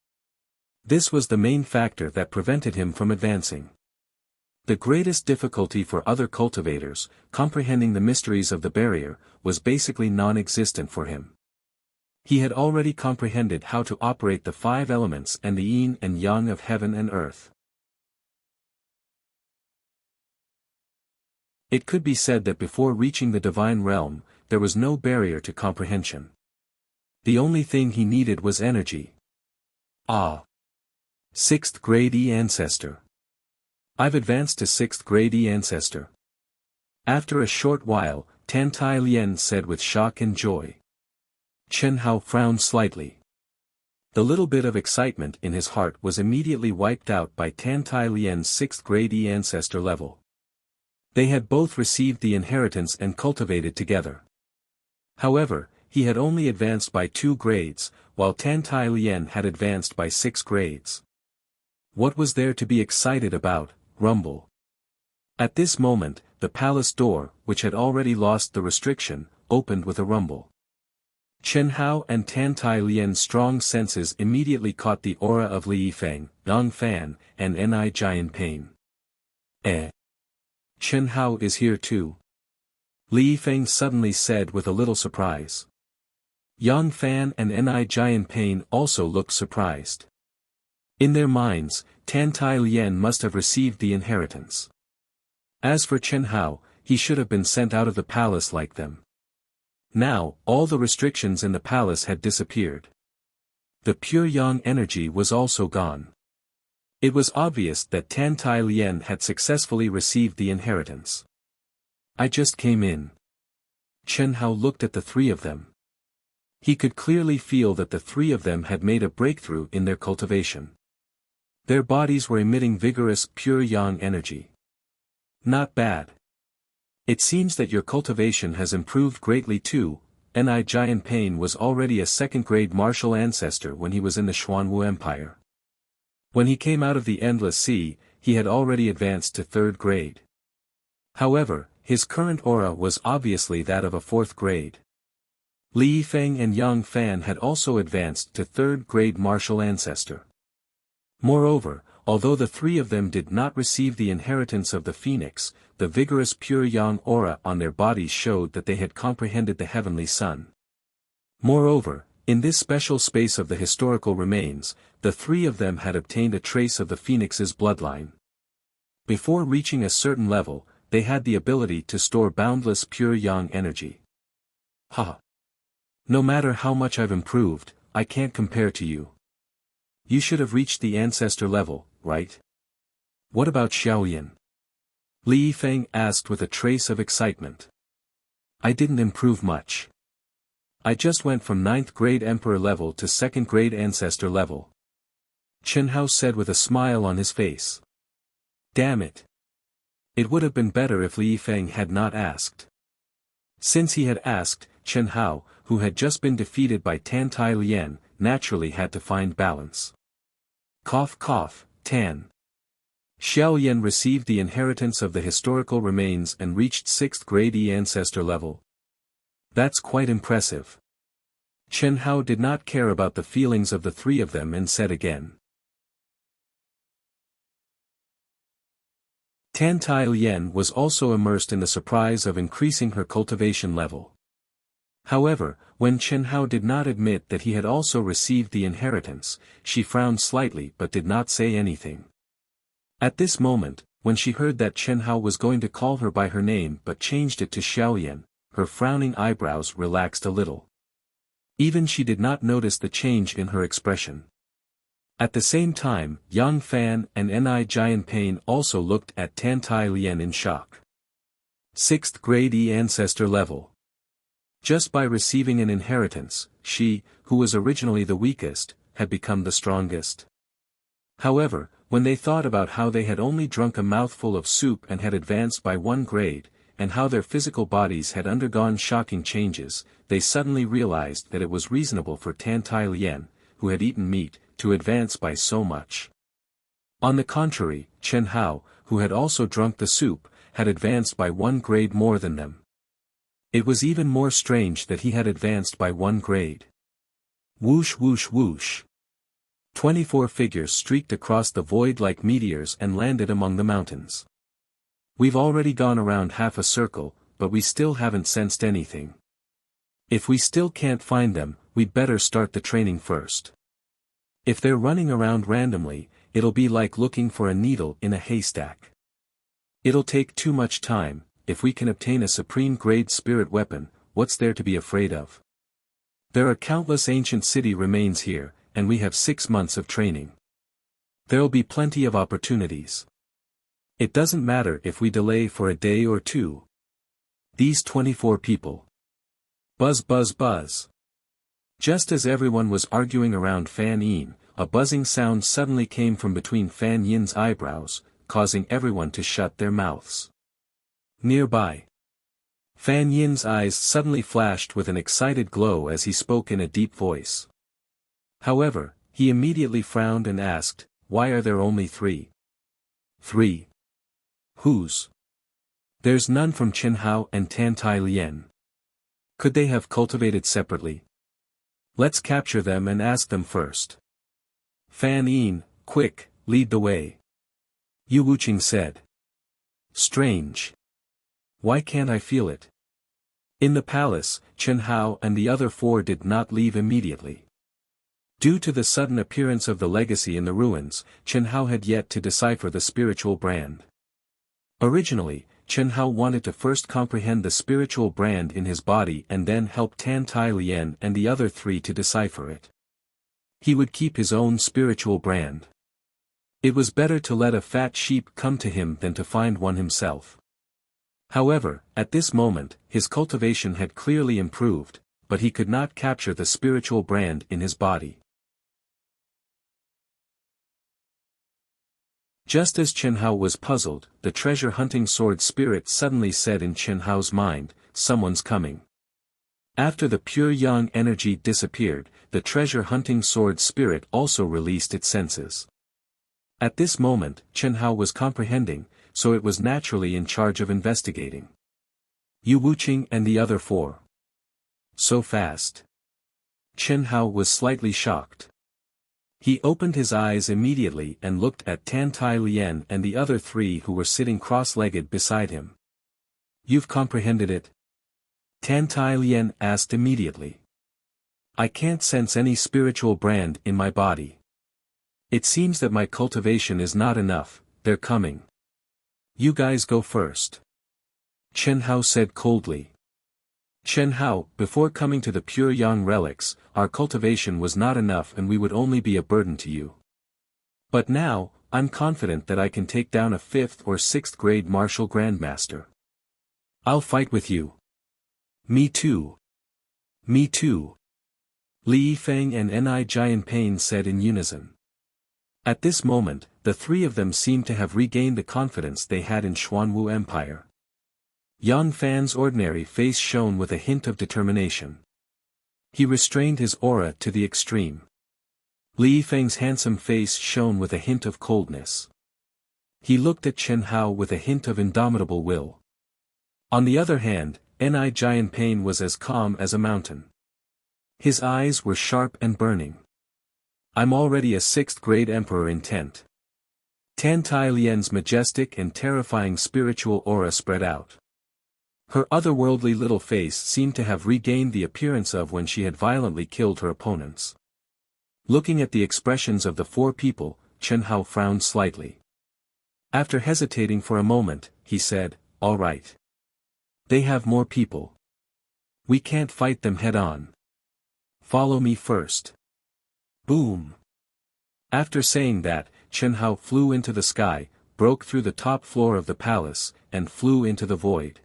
[SPEAKER 1] This was the main factor that prevented him from advancing. The greatest difficulty for other cultivators, comprehending the mysteries of the barrier, was basically non-existent for him. He had already comprehended how to operate the 5 elements and the yin and yang of heaven and earth. It could be said that before reaching the divine realm, there was no barrier to comprehension. The only thing he needed was energy. Ah! 6th grade E-Ancestor. I've advanced to 6th grade E-Ancestor. After a short while, Tantai Lien said with shock and joy. Chen Hao frowned slightly. The little bit of excitement in his heart was immediately wiped out by Tantai Lien's 6th grade E ancestor level. They had both received the inheritance and cultivated together. However, he had only advanced by 2 grades, while Tantai Lien had advanced by 6 grades. What was there to be excited about? Rumble. At this moment, the palace door, which had already lost the restriction, opened with a rumble. Chen Hao and Tantai Lien's strong senses immediately caught the aura of Li Yifeng, Yang Fan, and Ni Jian Pain. Chen Hao is here too? Li Yifeng suddenly said with a little surprise. Yang Fan and Ni Jian Pain also looked surprised. In their minds, Tantai Lien must have received the inheritance. As for Chen Hao, he should have been sent out of the palace like them. Now, all the restrictions in the palace had disappeared. The pure yang energy was also gone. It was obvious that Tantai Lien had successfully received the inheritance. I just came in. Chen Hao looked at the 3 of them. He could clearly feel that the 3 of them had made a breakthrough in their cultivation. Their bodies were emitting vigorous pure yang energy. Not bad. It seems that your cultivation has improved greatly too. Ni Jian Pain was already a 2nd grade martial ancestor when he was in the Xuanwu Empire. When he came out of the Endless Sea, he had already advanced to 3rd grade. However, his current aura was obviously that of a 4th grade. Li Yifeng and Yang Fan had also advanced to 3rd grade martial ancestor. Moreover, although the 3 of them did not receive the inheritance of the phoenix, the vigorous pure yang aura on their bodies showed that they had comprehended the heavenly sun. Moreover, in this special space of the historical remains, the 3 of them had obtained a trace of the phoenix's bloodline. Before reaching a certain level, they had the ability to store boundless pure yang energy. Ha! No matter how much I've improved, I can't compare to you. You should have reached the ancestor level, right? What about Xiaoyan? Li Yifeng asked with a trace of excitement. I didn't improve much. I just went from 9th grade emperor level to 2nd grade ancestor level. Chen Hao said with a smile on his face. Damn it. It would have been better if Li Yifeng had not asked. Since he had asked, Chen Hao, who had just been defeated by Tantai Lien, naturally had to find balance. Cough cough, Tan. Xiaoyan received the inheritance of the historical remains and reached 6th grade E ancestor level. That's quite impressive. Chen Hao did not care about the feelings of the 3 of them and said again. Tantai Lien was also immersed in the surprise of increasing her cultivation level. However, when Chen Hao did not admit that he had also received the inheritance, she frowned slightly but did not say anything. At this moment, when she heard that Chen Hao was going to call her by her name but changed it to Xiaoyan, her frowning eyebrows relaxed a little. Even she did not notice the change in her expression. At the same time, Yang Fan and Ni Jian Pain also looked at Tantai Lien in shock. 6th grade E ancestor level. Just by receiving an inheritance, she, who was originally the weakest, had become the strongest. However, when they thought about how they had only drunk a mouthful of soup and had advanced by 1 grade, and how their physical bodies had undergone shocking changes, they suddenly realized that it was reasonable for Tantai Lien, who had eaten meat, to advance by so much. On the contrary, Chen Hao, who had also drunk the soup, had advanced by 1 grade more than them. It was even more strange that he had advanced by 1 grade. Whoosh whoosh whoosh. 24 figures streaked across the void like meteors and landed among the mountains. We've already gone around half a circle, but we still haven't sensed anything. If we still can't find them, we'd better start the training first. If they're running around randomly, it'll be like looking for a needle in a haystack. It'll take too much time. If we can obtain a supreme grade spirit weapon, what's there to be afraid of? There are countless ancient city remains here, and we have 6 months of training. There'll be plenty of opportunities. It doesn't matter if we delay for a day or 2. These 24 people. Buzz buzz buzz. Just as everyone was arguing around Fan Yin, a buzzing sound suddenly came from between Fan Yin's eyebrows, causing everyone to shut their mouths. Nearby. Fan Yin's eyes suddenly flashed with an excited glow as he spoke in a deep voice. However, he immediately frowned and asked, "Why are there only 3? 3? Whose? There's none from Qinhao and Tantai Lian. Could they have cultivated separately? Let's capture them and ask them first." Fan Yin, quick, lead the way. Yu Wuqing said. Strange. Why can't I feel it? In the palace, Qinhao and the other 4 did not leave immediately. Due to the sudden appearance of the legacy in the ruins, Qinhao had yet to decipher the spiritual brand. Originally, Qinhao wanted to first comprehend the spiritual brand in his body and then help Tantai Lian and the other 3 to decipher it. He would keep his own spiritual brand. It was better to let a fat sheep come to him than to find one himself. However, at this moment, his cultivation had clearly improved, but he could not capture the spiritual brand in his body. Just as Qinhao was puzzled, the treasure-hunting sword spirit suddenly said in Qinhao's mind, "Someone's coming." After the pure yang energy disappeared, the treasure-hunting sword spirit also released its senses. At this moment, Qinhao was comprehending, so it was naturally in charge of investigating. Yu Wuqing and the other 4. So fast. Qinhao was slightly shocked. He opened his eyes immediately and looked at Tantai Lian and the other 3 who were sitting cross-legged beside him. "You've comprehended it?" Tantai Lian asked immediately. "I can't sense any spiritual brand in my body. It seems that my cultivation is not enough, they're coming. You guys go first." Qinhao said coldly. "Qinhao, before coming to the pure yang relics, our cultivation was not enough and we would only be a burden to you. But now, I'm confident that I can take down a 5th or 6th grade martial grandmaster. I'll fight with you." "Me too. Me too." Li Yifeng and Ni Jianping said in unison. At this moment, the 3 of them seemed to have regained the confidence they had in Xuanwu Empire. Yan Fan's ordinary face shone with a hint of determination. He restrained his aura to the extreme. Li Yifeng's handsome face shone with a hint of coldness. He looked at Qinhao with a hint of indomitable will. On the other hand, Ni Jianping was as calm as a mountain. His eyes were sharp and burning. "I'm already a 6th grade emperor intent." Tantai Lian's majestic and terrifying spiritual aura spread out. Her otherworldly little face seemed to have regained the appearance of when she had violently killed her opponents. Looking at the expressions of the 4 people, Qinhao frowned slightly. After hesitating for a moment, he said, "All right. They have more people. We can't fight them head-on. Follow me first." Boom! After saying that, Qinhao flew into the sky, broke through the top floor of the palace, and flew into the void.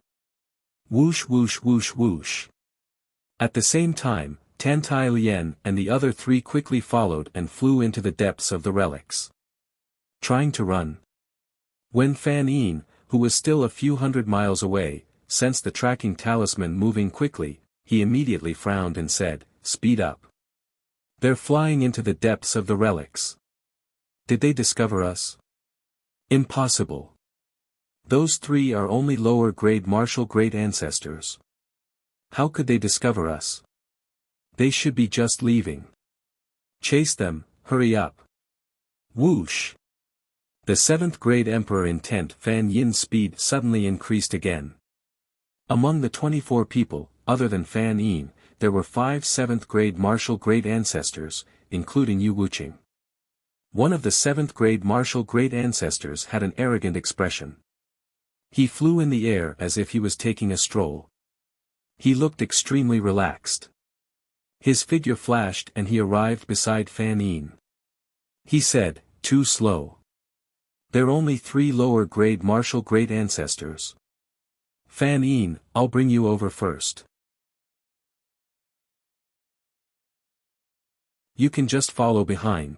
[SPEAKER 1] Whoosh whoosh whoosh whoosh. At the same time, Tantai Lian and the other 3 quickly followed and flew into the depths of the relics. Trying to run. When Fan Yin, who was still a few hundred miles away, sensed the tracking talisman moving quickly, he immediately frowned and said, "Speed up. They're flying into the depths of the relics. Did they discover us? Impossible. Those 3 are only lower-grade martial great ancestors. How could they discover us? They should be just leaving. Chase them, hurry up." Whoosh! The 7th grade emperor intent Fan Yin's speed suddenly increased again. Among the 24 people, other than Fan Yin, there were 5 7th grade martial great ancestors, including Yu Wuqing. One of the 7th grade martial great ancestors had an arrogant expression. He flew in the air as if he was taking a stroll. He looked extremely relaxed. His figure flashed and he arrived beside Fan Yin. He said, "Too slow. They're only 3 lower grade martial great ancestors." Fan Yin, I'll bring you over first. You can just follow behind.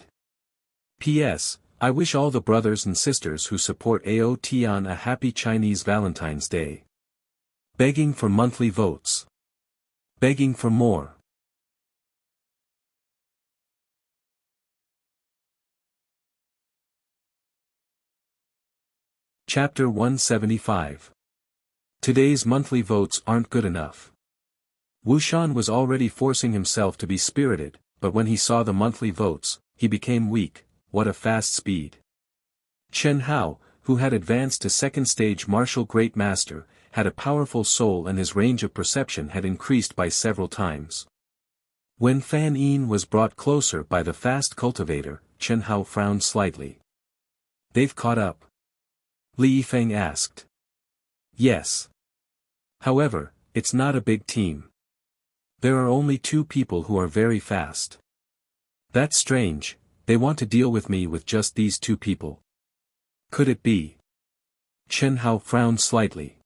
[SPEAKER 1] P.S. I wish all the brothers and sisters who support AO Tian a happy Chinese Valentine's Day. Begging for monthly votes. Begging for more. Chapter 175. Today's monthly votes aren't good enough. Wuxian was already forcing himself to be spirited, but when he saw the monthly votes, he became weak. What a fast speed. Chen Hao, who had advanced to second stage martial great master, had a powerful soul and his range of perception had increased by several times. When Fan Yin was brought closer by the fast cultivator, Chen Hao frowned slightly. They've caught up? Li Yifeng asked. Yes. However, it's not a big team. There are only 2 people who are very fast. That's strange, they want to deal with me with just these 2 people. Could it be? Chen Hao frowned slightly.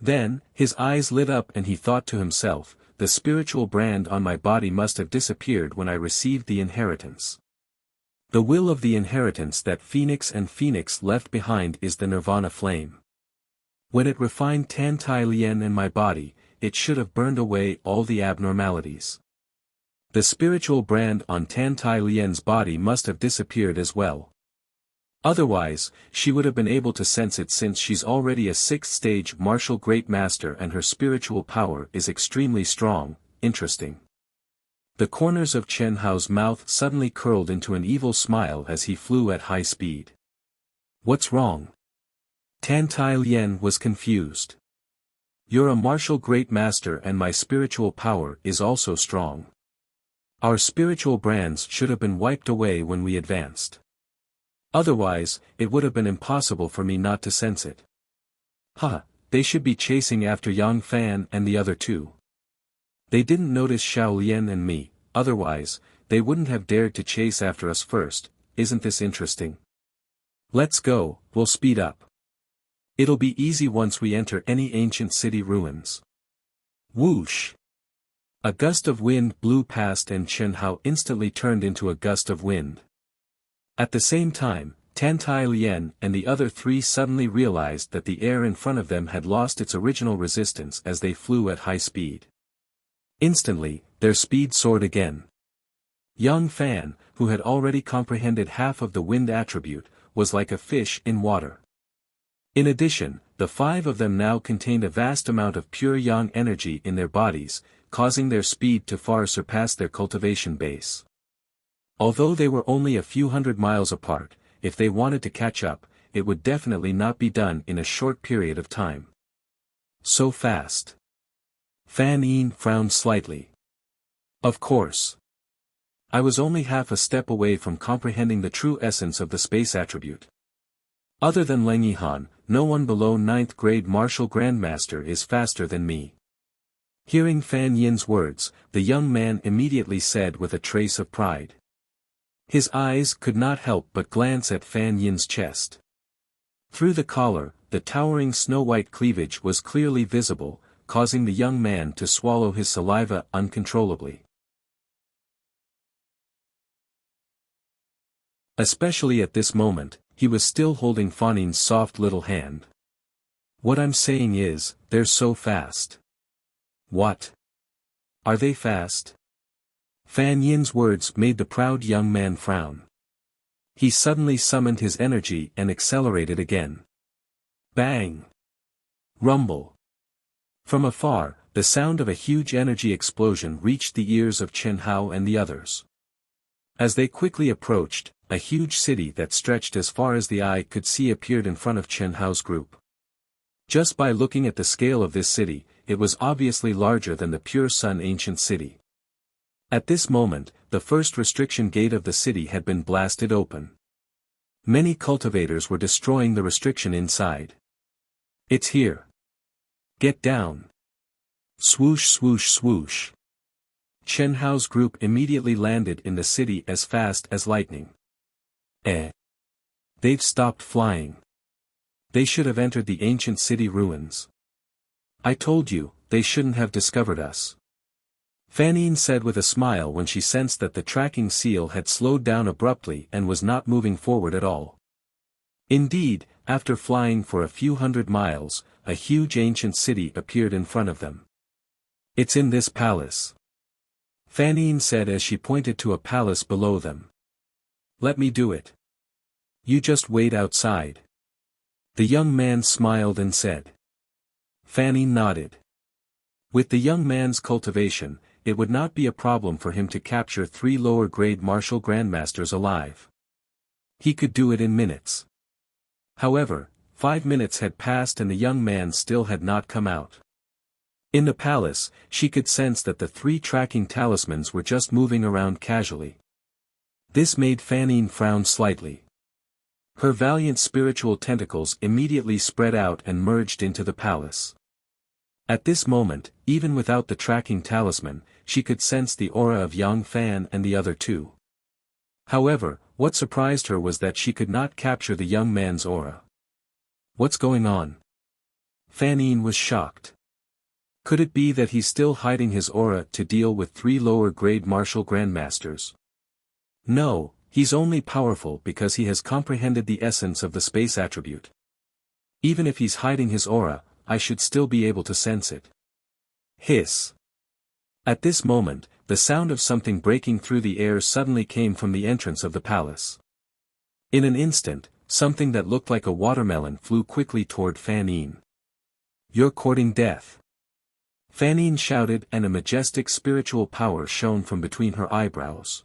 [SPEAKER 1] Then, his eyes lit up and he thought to himself, the spiritual brand on my body must have disappeared when I received the inheritance. The will of the inheritance that Phoenix and Phoenix left behind is the Nirvana flame. When it refined Tan Tai Lien in my body, it should have burned away all the abnormalities. The spiritual brand on Tan Tai Lien's body must have disappeared as well. Otherwise, she would have been able to sense it since she's already a 6th stage martial great master and her spiritual power is extremely strong. Interesting. The corners of Chen Hao's mouth suddenly curled into an evil smile as he flew at high speed. What's wrong? Tan Tai Lien was confused. You're a martial great master and my spiritual power is also strong. Our spiritual brands should have been wiped away when we advanced. Otherwise, it would have been impossible for me not to sense it. They should be chasing after Yang Fan and the other 2. They didn't notice Xiao Lian and me, otherwise, they wouldn't have dared to chase after us first. Isn't this interesting? Let's go, we'll speed up. It'll be easy once we enter any ancient city ruins. Whoosh! A gust of wind blew past and Chen Hao instantly turned into a gust of wind. At the same time, Tan Tai Lien and the other 3 suddenly realized that the air in front of them had lost its original resistance as they flew at high speed. Instantly, their speed soared again. Yang Fan, who had already comprehended half of the wind attribute, was like a fish in water. In addition, the 5 of them now contained a vast amount of pure yang energy in their bodies, causing their speed to far surpass their cultivation base. Although they were only a few hundred miles apart, if they wanted to catch up, it would definitely not be done in a short period of time. So fast. Fan Yin frowned slightly. Of course. I was only half a step away from comprehending the true essence of the space attribute. Other than Leng Yihan, no one below 9th grade martial grandmaster is faster than me. Hearing Fan Yin's words, the young man immediately said with a trace of pride. His eyes could not help but glance at Fan Yin's chest. Through the collar, the towering snow-white cleavage was clearly visible, causing the young man to swallow his saliva uncontrollably. Especially at this moment, he was still holding Fan Yin's soft little hand. What I'm saying is, they're so fast. What? Are they fast? Fan Yin's words made the proud young man frown. He suddenly summoned his energy and accelerated again. Bang! Rumble! From afar, the sound of a huge energy explosion reached the ears of Chen Hao and the others. As they quickly approached, a huge city that stretched as far as the eye could see appeared in front of Chen Hao's group. Just by looking at the scale of this city, it was obviously larger than the Pure Sun ancient city. At this moment, the first restriction gate of the city had been blasted open. Many cultivators were destroying the restriction inside. It's here. Get down. Swoosh swoosh swoosh. Chen Hao's group immediately landed in the city as fast as lightning. They've stopped flying. They should have entered the ancient city ruins. I told you, they shouldn't have discovered us. Fan Yin said with a smile when she sensed that the tracking seal had slowed down abruptly and was not moving forward at all. Indeed, after flying for a few hundred miles, a huge ancient city appeared in front of them. It's in this palace. Fan Yin said as she pointed to a palace below them. Let me do it. You just wait outside. The young man smiled and said. Fan Yin nodded. With the young man's cultivation, it would not be a problem for him to capture 3 lower-grade martial grandmasters alive. He could do it in minutes. However, 5 minutes had passed and the young man still had not come out. In the palace, she could sense that the 3 tracking talismans were just moving around casually. This made Fan Yin frown slightly. Her valiant spiritual tentacles immediately spread out and merged into the palace. At this moment, even without the tracking talisman, she could sense the aura of Yang Fan and the other 2. However, what surprised her was that she could not capture the young man's aura. What's going on? Fan Yin was shocked. Could it be that he's still hiding his aura to deal with 3 lower-grade martial grandmasters? No, he's only powerful because he has comprehended the essence of the space attribute. Even if he's hiding his aura, I should still be able to sense it. Hiss. At this moment, the sound of something breaking through the air suddenly came from the entrance of the palace. In an instant, something that looked like a watermelon flew quickly toward Fan Yin. You're courting death. Fan Yin shouted and a majestic spiritual power shone from between her eyebrows.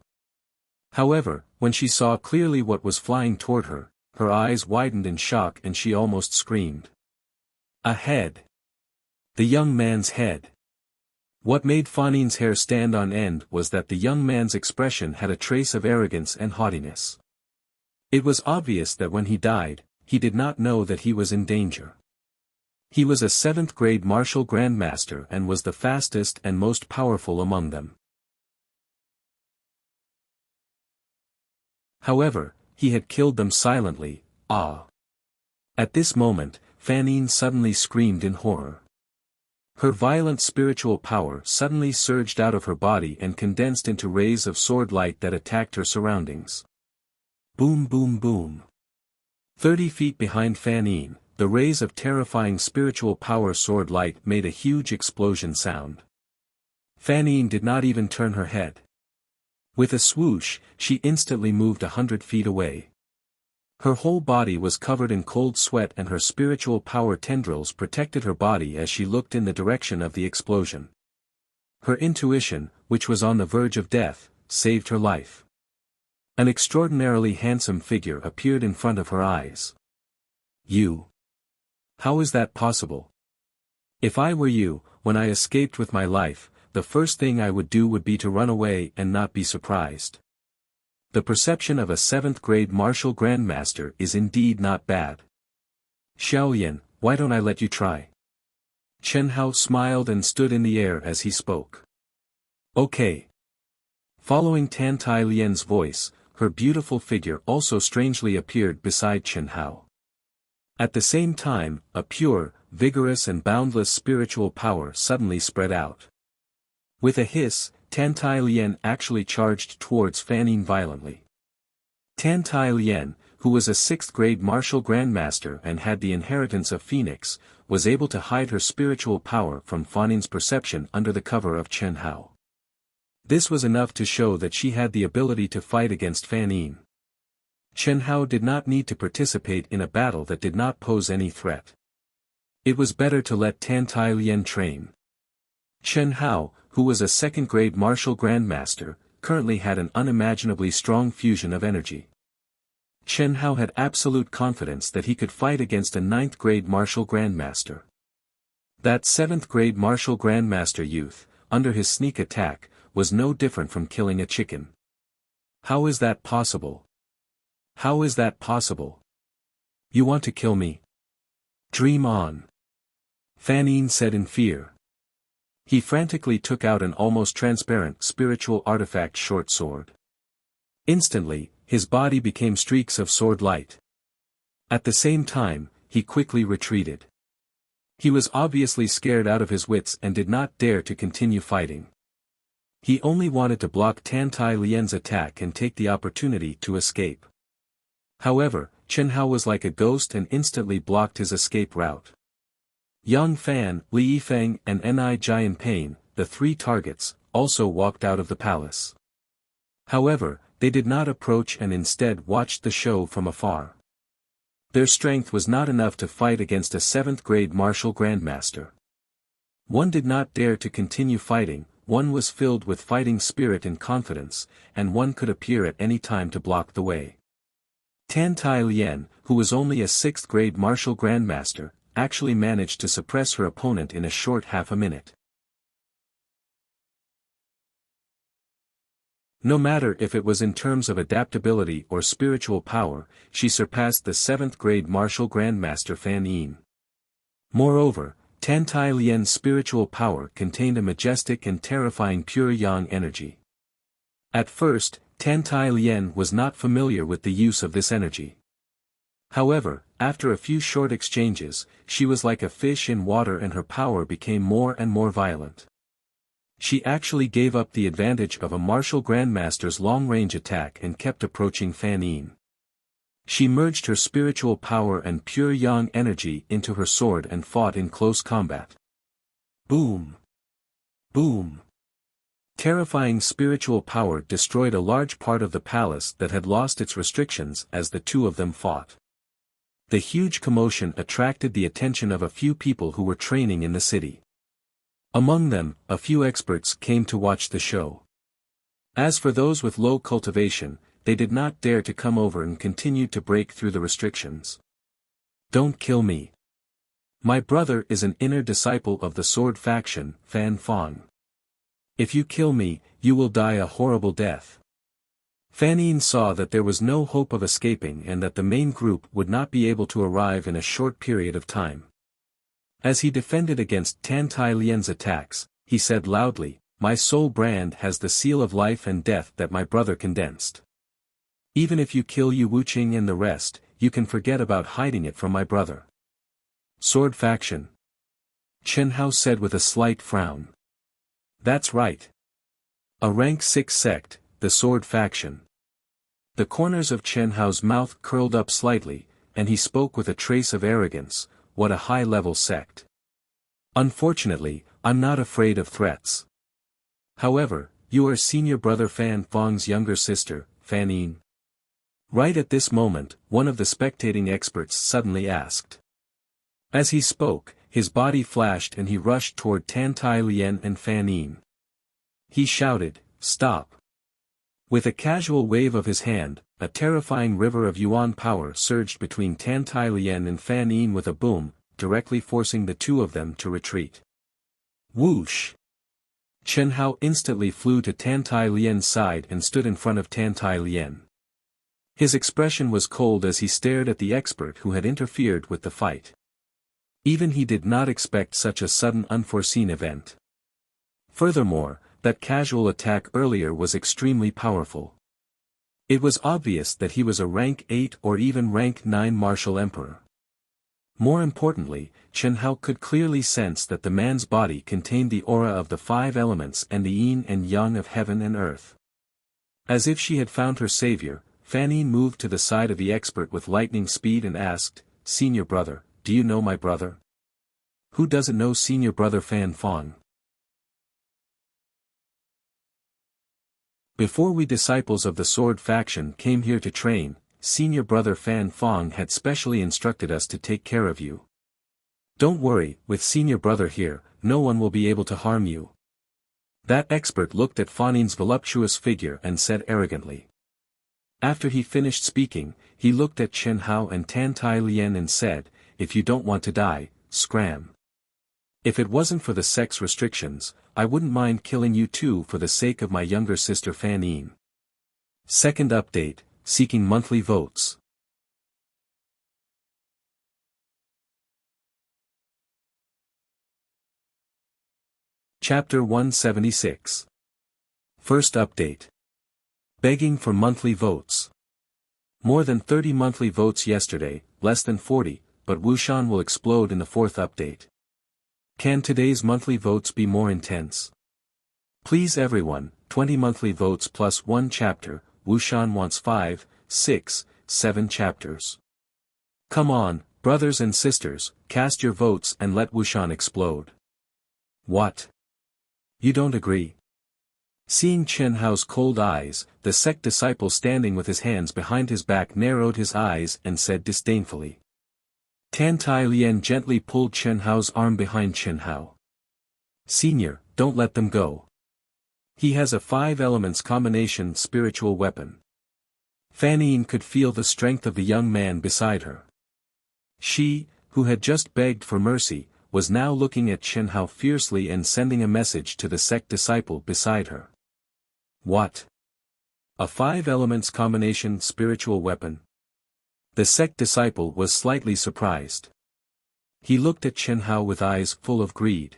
[SPEAKER 1] However, when she saw clearly what was flying toward her, her eyes widened in shock and she almost screamed. A head. The young man's head. What made Fan Yin's hair stand on end was that the young man's expression had a trace of arrogance and haughtiness. It was obvious that when he died, he did not know that he was in danger. He was a 7th-grade martial grandmaster and was the fastest and most powerful among them. However, he had killed them silently. At this moment, Fan Yin suddenly screamed in horror. Her violent spiritual power suddenly surged out of her body and condensed into rays of sword light that attacked her surroundings. Boom boom boom. 30 feet behind Fan Yin, the rays of terrifying spiritual power sword light made a huge explosion sound. Fan Yin did not even turn her head. With a swoosh, she instantly moved 100 feet away. Her whole body was covered in cold sweat and her spiritual power tendrils protected her body as she looked in the direction of the explosion. Her intuition, which was on the verge of death, saved her life. An extraordinarily handsome figure appeared in front of her eyes. You. How is that possible? If I were you, when I escaped with my life, the first thing I would do would be to run away and not be surprised. The perception of a 7th-grade martial grandmaster is indeed not bad. Xiaoyan, why don't I let you try? Chen Hao smiled and stood in the air as he spoke. Okay. Following Tan Tai Lian's voice, her beautiful figure also strangely appeared beside Chen Hao. At the same time, a pure, vigorous and boundless spiritual power suddenly spread out. With a hiss, Tan Tai Lian actually charged towards Fan Yin violently. Tan Tai Lian, who was a 6th-grade martial grandmaster and had the inheritance of Phoenix, was able to hide her spiritual power from Fan Yin's perception under the cover of Chen Hao. This was enough to show that she had the ability to fight against Fan Yin. Chen Hao did not need to participate in a battle that did not pose any threat. It was better to let Tan Tai Lian train. Chen Hao, who was a 2nd-grade martial grandmaster, currently had an unimaginably strong fusion of energy. Chen Hao had absolute confidence that he could fight against a 9th-grade martial grandmaster. That 7th-grade martial grandmaster youth, under his sneak attack, was no different from killing a chicken. How is that possible? How is that possible? You want to kill me? Dream on. Fan Yin said in fear. He frantically took out an almost transparent spiritual artifact short sword. Instantly, his body became streaks of sword light. At the same time, he quickly retreated. He was obviously scared out of his wits and did not dare to continue fighting. He only wanted to block Tan Tai Lian's attack and take the opportunity to escape. However, Chen Hao was like a ghost and instantly blocked his escape route. Yang Fan, Li Yifeng and Ni Jianping, the three targets, also walked out of the palace. However, they did not approach and instead watched the show from afar. Their strength was not enough to fight against a 7th-grade martial grandmaster. One did not dare to continue fighting, one was filled with fighting spirit and confidence, and one could appear at any time to block the way. Tan Tai Lian, who was only a 6th-grade martial grandmaster, actually managed to suppress her opponent in a short half a minute. No matter if it was in terms of adaptability or spiritual power, she surpassed the 7th-grade martial grandmaster Fan Yin. Moreover, Tan Tai Lian's spiritual power contained a majestic and terrifying pure yang energy. At first, Tan Tai Lian was not familiar with the use of this energy. However, after a few short exchanges, she was like a fish in water and her power became more and more violent. She actually gave up the advantage of a martial grandmaster's long-range attack and kept approaching Fan Yin. She merged her spiritual power and pure yang energy into her sword and fought in close combat. Boom! Boom! Terrifying spiritual power destroyed a large part of the palace that had lost its restrictions as the two of them fought. The huge commotion attracted the attention of a few people who were training in the city. Among them, a few experts came to watch the show. As for those with low cultivation, they did not dare to come over and continued to break through the restrictions. Don't kill me. My brother is an inner disciple of the sword faction, Fan Fong. If you kill me, you will die a horrible death. Fan Yin saw that there was no hope of escaping and that the main group would not be able to arrive in a short period of time. As he defended against Tan Tai Lian's attacks, he said loudly, "My soul brand has the seal of life and death that my brother condensed. Even if you kill Yu Wuqing and the rest, you can forget about hiding it from my brother." Sword faction. Chen Hao said with a slight frown. That's right. A rank 6 sect, the sword faction. The corners of Chen Hao's mouth curled up slightly, and he spoke with a trace of arrogance. What a high-level sect. Unfortunately, I'm not afraid of threats. However, you are senior brother Fan Fong's younger sister, Fan Yin. Right at this moment, one of the spectating experts suddenly asked. As he spoke, his body flashed and he rushed toward Tan Tai Lian and Fan Yin. He shouted, "Stop!" With a casual wave of his hand, a terrifying river of yuan power surged between Tan Tai Lian and Fan Yin with a boom, directly forcing the two of them to retreat. Whoosh! Chen Hao instantly flew to Tan Tai Lian's side and stood in front of Tan Tai Lian. His expression was cold as he stared at the expert who had interfered with the fight. Even he did not expect such a sudden unforeseen event. Furthermore, that casual attack earlier was extremely powerful. It was obvious that he was a rank 8 or even rank 9 martial emperor. More importantly, Chen Hao could clearly sense that the man's body contained the aura of the 5 elements and the yin and yang of heaven and earth. As if she had found her savior, Fan Yin moved to the side of the expert with lightning speed and asked, "Senior brother, do you know my brother?" Who doesn't know senior brother Fan Fong? Before we disciples of the sword faction came here to train, senior brother Fan Fong had specially instructed us to take care of you. Don't worry, with senior brother here, no one will be able to harm you. That expert looked at Fan Yin's voluptuous figure and said arrogantly. After he finished speaking, he looked at Chen Hao and Tan Tai Lian and said, "If you don't want to die, scram. If it wasn't for the sex restrictions, I wouldn't mind killing you too for the sake of my younger sister Fan Yin." Second update, seeking monthly votes. Chapter 176. First update. Begging for monthly votes. More than 30 monthly votes yesterday, less than 40, but Wuxian will explode in the fourth update. Can today's monthly votes be more intense? Please everyone, 20 monthly votes plus 1 chapter, Wuxian wants 5, 6, 7 chapters. Come on, brothers and sisters, cast your votes and let Wuxian explode. What? You don't agree? Seeing Chen Hao's cold eyes, the sect disciple standing with his hands behind his back narrowed his eyes and said disdainfully. Tan Tai Lian gently pulled Chen Hao's arm behind Chen Hao. Senior, don't let them go. He has a 5 elements combination spiritual weapon. Fan Yin could feel the strength of the young man beside her. She, who had just begged for mercy, was now looking at Chen Hao fiercely and sending a message to the sect disciple beside her. What? A 5 elements combination spiritual weapon? The sect disciple was slightly surprised. He looked at Chen Hao with eyes full of greed.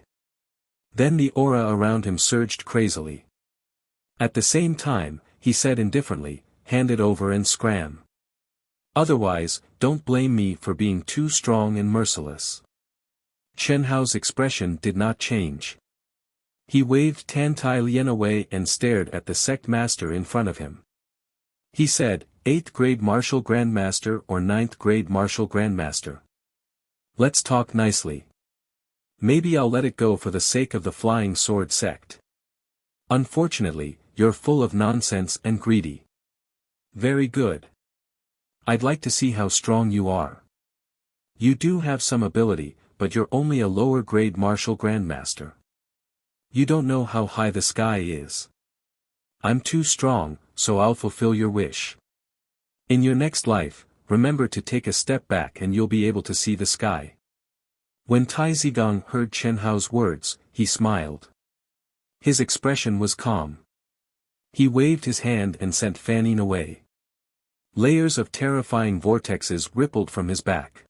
[SPEAKER 1] Then the aura around him surged crazily. At the same time, he said indifferently, hand it over and scram. Otherwise, don't blame me for being too strong and merciless. Chen Hao's expression did not change. He waved Tan Tai Lian away and stared at the sect master in front of him. He said, 8th grade martial grandmaster or 9th grade martial grandmaster. Let's talk nicely. Maybe I'll let it go for the sake of the flying sword sect. Unfortunately, you're full of nonsense and greedy. Very good. I'd like to see how strong you are. You do have some ability, but you're only a lower grade martial grandmaster. You don't know how high the sky is. I'm too strong, so I'll fulfill your wish. In your next life, remember to take a step back and you'll be able to see the sky. When Tai Zigong heard Chen Hao's words, he smiled. His expression was calm. He waved his hand and sent Fan Yin away. Layers of terrifying vortexes rippled from his back.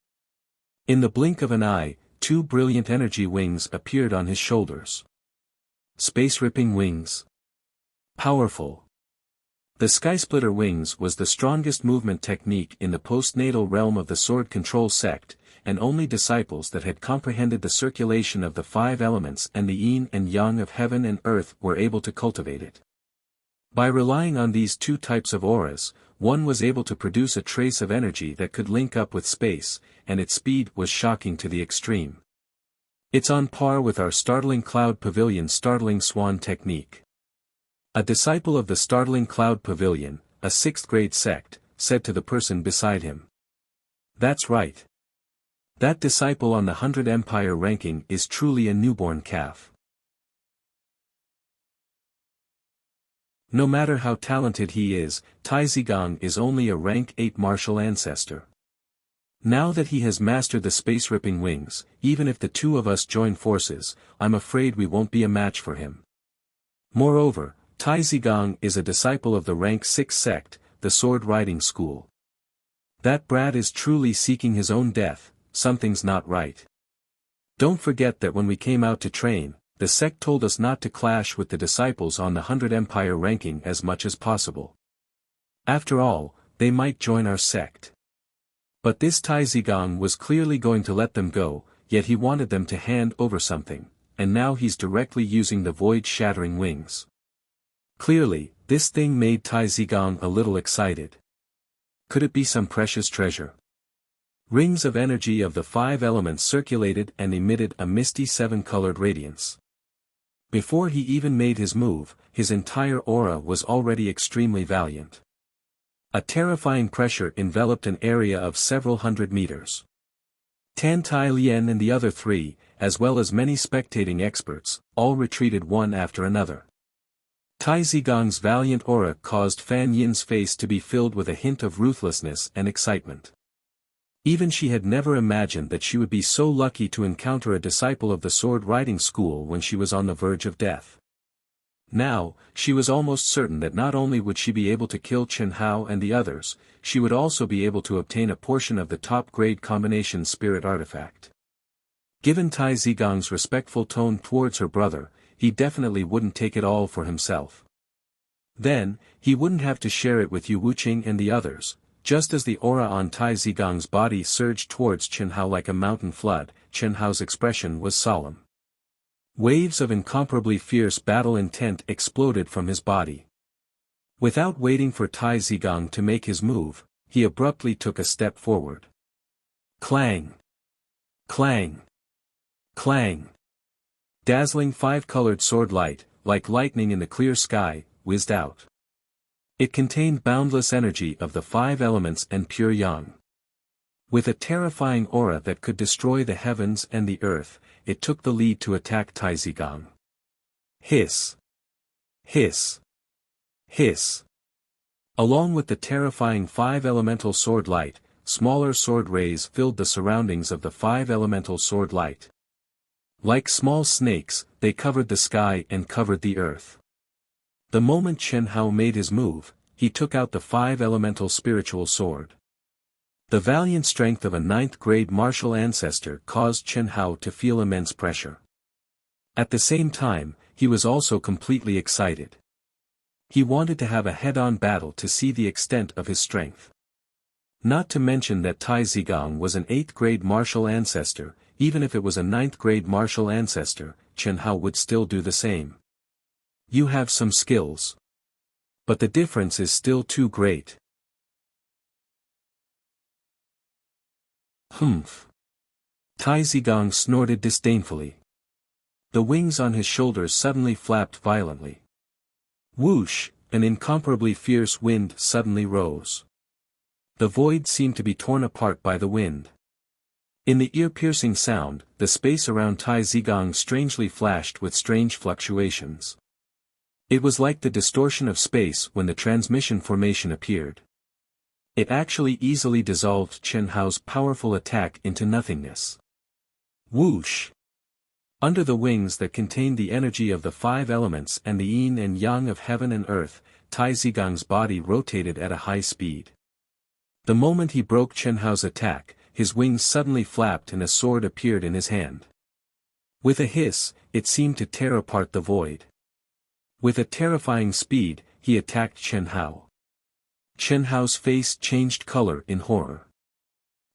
[SPEAKER 1] In the blink of an eye, 2 brilliant energy wings appeared on his shoulders. Space-ripping wings. Powerful. The Skysplitter wings was the strongest movement technique in the postnatal realm of the sword control sect, and only disciples that had comprehended the circulation of the 5 elements and the yin and yang of heaven and earth were able to cultivate it. By relying on these 2 types of auras, one was able to produce a trace of energy that could link up with space, and its speed was shocking to the extreme. It's on par with our startling cloud pavilion startling swan technique. A disciple of the startling cloud pavilion, a 6th grade sect, said to the person beside him. That's right. That disciple on the 100 Empire ranking is truly a newborn calf. No matter how talented he is, Tai Zigong is only a rank 8 martial ancestor. Now that he has mastered the space-ripping wings, even if the 2 of us join forces, I'm afraid we won't be a match for him. Moreover, Tai Zigong is a disciple of the rank 6 sect, the sword riding school. That brat is truly seeking his own death. Something's not right. Don't forget that when we came out to train, the sect told us not to clash with the disciples on the 100 Empire ranking as much as possible. After all, they might join our sect. But this Tai Zigong was clearly going to let them go, yet he wanted them to hand over something, and now he's directly using the void-shattering wings. Clearly, this thing made Tai Zigong a little excited. Could it be some precious treasure? Rings of energy of the 5 elements circulated and emitted a misty 7-colored radiance. Before he even made his move, his entire aura was already extremely valiant. A terrifying pressure enveloped an area of several hundred meters. Tan Tai Lian and the other 3, as well as many spectating experts, all retreated one after another. Tai Zigong's valiant aura caused Fan Yin's face to be filled with a hint of ruthlessness and excitement. Even she had never imagined that she would be so lucky to encounter a disciple of the sword riding school when she was on the verge of death. Now, she was almost certain that not only would she be able to kill Chen Hao and the others, she would also be able to obtain a portion of the top-grade combination spirit artifact. Given Tai Zigong's respectful tone towards her brother, he definitely wouldn't take it all for himself. Then, he wouldn't have to share it with Yu Wuqing and the others. Just as the aura on Tai Zigong's body surged towards Chen Hao like a mountain flood, Chen Hao's expression was solemn. Waves of incomparably fierce battle intent exploded from his body. Without waiting for Tai Zhigang to make his move, he abruptly took a step forward. Clang! Clang! Clang! Dazzling five-colored sword light, like lightning in the clear sky, whizzed out. It contained boundless energy of the five elements and pure yang. With a terrifying aura that could destroy the heavens and the earth, it took the lead to attack Tai Zhigang. Hiss! Hiss! Hiss! Along with the terrifying five-elemental sword light, smaller sword rays filled the surroundings of the five-elemental sword light. Like small snakes, they covered the sky and covered the earth. The moment Chen Hao made his move, he took out the five-elemental spiritual sword. The valiant strength of a ninth-grade martial ancestor caused Chen Hao to feel immense pressure. At the same time, he was also completely excited. He wanted to have a head-on battle to see the extent of his strength. Not to mention that Tai Zhigang was an 8th-grade martial ancestor. Even if it was a 9th-grade martial ancestor, Chen Hao would still do the same. You have some skills. But the difference is still too great. Humph. Tai Zhigang snorted disdainfully. The wings on his shoulders suddenly flapped violently. Whoosh, an incomparably fierce wind suddenly rose. The void seemed to be torn apart by the wind. In the ear-piercing sound, the space around Tai Zhigang strangely flashed with strange fluctuations. It was like the distortion of space when the transmission formation appeared. It actually easily dissolved Chen Hao's powerful attack into nothingness. Whoosh! Under the wings that contained the energy of the five elements and the yin and yang of heaven and earth, Tai Zhigang's body rotated at a high speed. The moment he broke Chen Hao's attack, his wings suddenly flapped and a sword appeared in his hand. With a hiss, it seemed to tear apart the void. With a terrifying speed, he attacked Chen Hao. Chen Hao's face changed color in horror.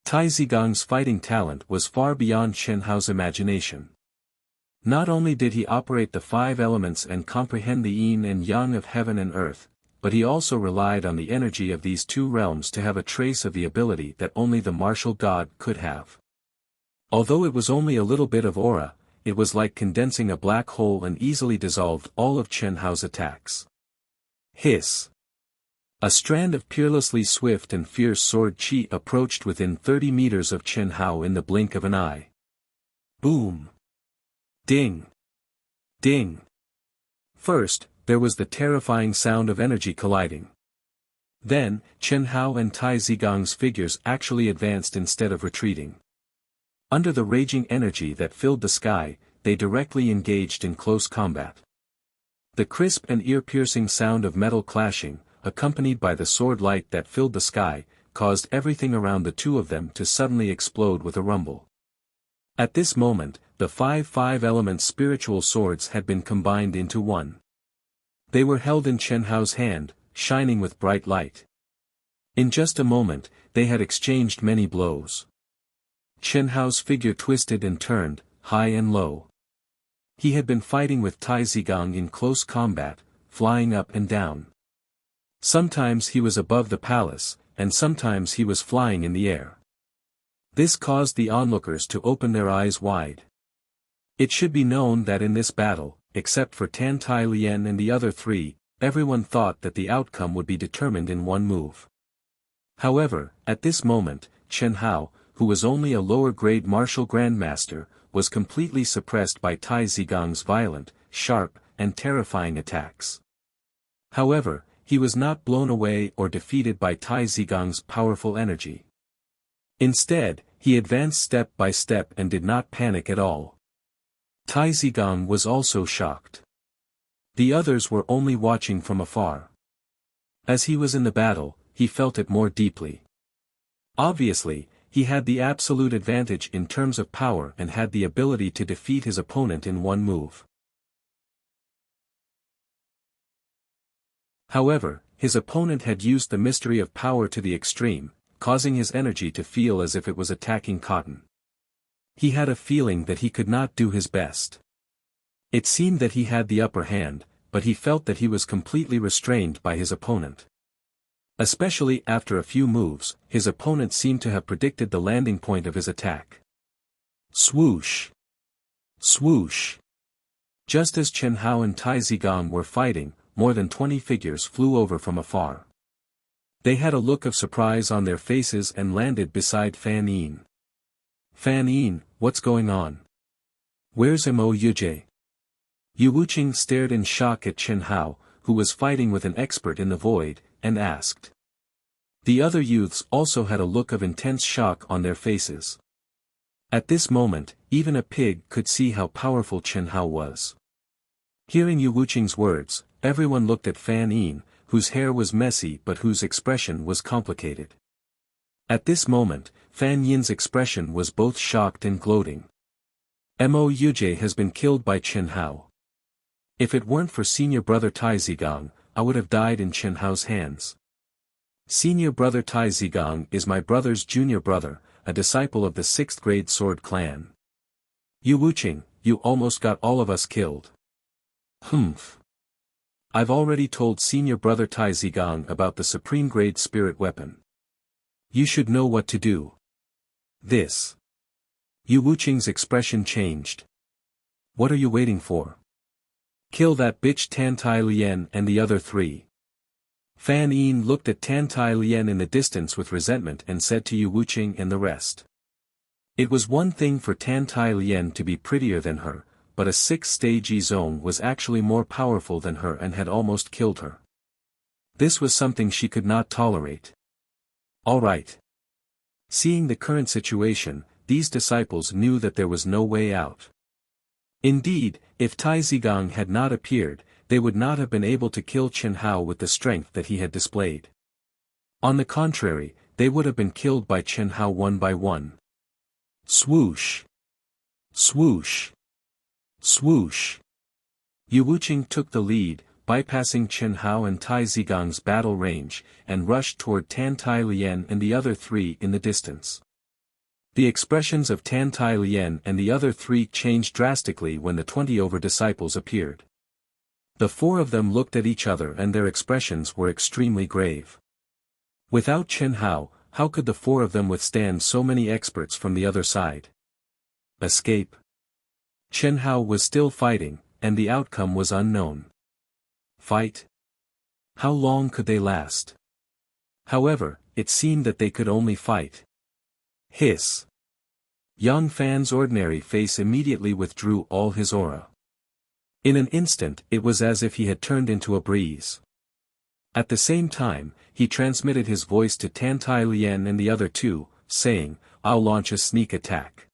[SPEAKER 1] Tai Zhigang's fighting talent was far beyond Chen Hao's imagination. Not only did he operate the five elements and comprehend the yin and yang of heaven and earth, but he also relied on the energy of these two realms to have a trace of the ability that only the martial god could have. Although it was only a little bit of aura, it was like condensing a black hole and easily dissolved all of Chen Hao's attacks. Hiss! A strand of peerlessly swift and fierce sword chi approached within 30 meters of Chen Hao in the blink of an eye. Boom! Ding! Ding! First, there was the terrifying sound of energy colliding. Then, Chen Hao and Tai Zhigang's figures actually advanced instead of retreating. Under the raging energy that filled the sky, they directly engaged in close combat. The crisp and ear-piercing sound of metal clashing, accompanied by the sword light that filled the sky, caused everything around the two of them to suddenly explode with a rumble. At this moment, the five-element spiritual swords had been combined into one. They were held in Chen Hao's hand, shining with bright light. In just a moment, they had exchanged many blows. Chen Hao's figure twisted and turned, high and low. He had been fighting with Tai Zhigang in close combat, flying up and down. Sometimes he was above the palace, and sometimes he was flying in the air. This caused the onlookers to open their eyes wide. It should be known that in this battle, except for Tan Tai Lian and the other three, everyone thought that the outcome would be determined in one move. However, at this moment, Chen Hao, who was only a lower-grade martial grandmaster, was completely suppressed by Tai Zhigang's violent, sharp, and terrifying attacks. However, he was not blown away or defeated by Tai Zhigang's powerful energy. Instead, he advanced step by step and did not panic at all. Tai Zhigang was also shocked. The others were only watching from afar. As he was in the battle, he felt it more deeply. Obviously, he had the absolute advantage in terms of power and had the ability to defeat his opponent in one move. However, his opponent had used the mystery of power to the extreme, causing his energy to feel as if it was attacking cotton. He had a feeling that he could not do his best. It seemed that he had the upper hand, but he felt that he was completely restrained by his opponent. Especially after a few moves, his opponent seemed to have predicted the landing point of his attack. Swoosh! Swoosh! Just as Chen Hao and Tai Zigong were fighting, more than 20 figures flew over from afar. They had a look of surprise on their faces and landed beside Fan Yin. Fan Yin, what's going on? Where's Mo Yuje? Yu Wuqing stared in shock at Chen Hao, who was fighting with an expert in the void, and asked. The other youths also had a look of intense shock on their faces. At this moment, even a pig could see how powerful Chen Hao was. Hearing Yu Wuqing's words, everyone looked at Fan Yin, whose hair was messy but whose expression was complicated. At this moment, Fan Yin's expression was both shocked and gloating. Mo Yuje has been killed by Chen Hao. If it weren't for senior brother Tai Zigong, I would have died in Chen Hao's hands. Senior brother Tai Zigong is my brother's junior brother, a disciple of the 6th grade sword clan. Yu Wuqing, you almost got all of us killed. Humph. I've already told senior brother Tai Zigong about the supreme grade spirit weapon. You should know what to do. This. Yu Wuqing's expression changed. What are you waiting for? Kill that bitch Tan Tai Lian and the other 3. Fan Yin looked at Tan Tai Lian in the distance with resentment and said to Yu Wuqing and the rest. It was one thing for Tan Tai Lian to be prettier than her, but a 6th-stage zone was actually more powerful than her and had almost killed her. This was something she could not tolerate. All right. Seeing the current situation, these disciples knew that there was no way out. Indeed, if Tai Zigong had not appeared, they would not have been able to kill Chen Hao with the strength that he had displayed. On the contrary, they would have been killed by Chen Hao one by one. Swoosh! Swoosh! Swoosh! Yu Wuqing took the lead, bypassing Chen Hao and Tai Zigong's battle range, and rushed toward Tan Tai Lian and the other 3 in the distance. The expressions of Tan Tai Lian and the other 3 changed drastically when the 20 disciples appeared. The 4 of them looked at each other and their expressions were extremely grave. Without Chen Hao, how could the 4 of them withstand so many experts from the other side? Escape. Chen Hao was still fighting, and the outcome was unknown. Fight? How long could they last? However, it seemed that they could only fight. Hiss. Yang Fan's ordinary face immediately withdrew all his aura. In an instant it was as if he had turned into a breeze. At the same time, he transmitted his voice to Tan Tai Lian and the other 2, saying, I'll launch a sneak attack.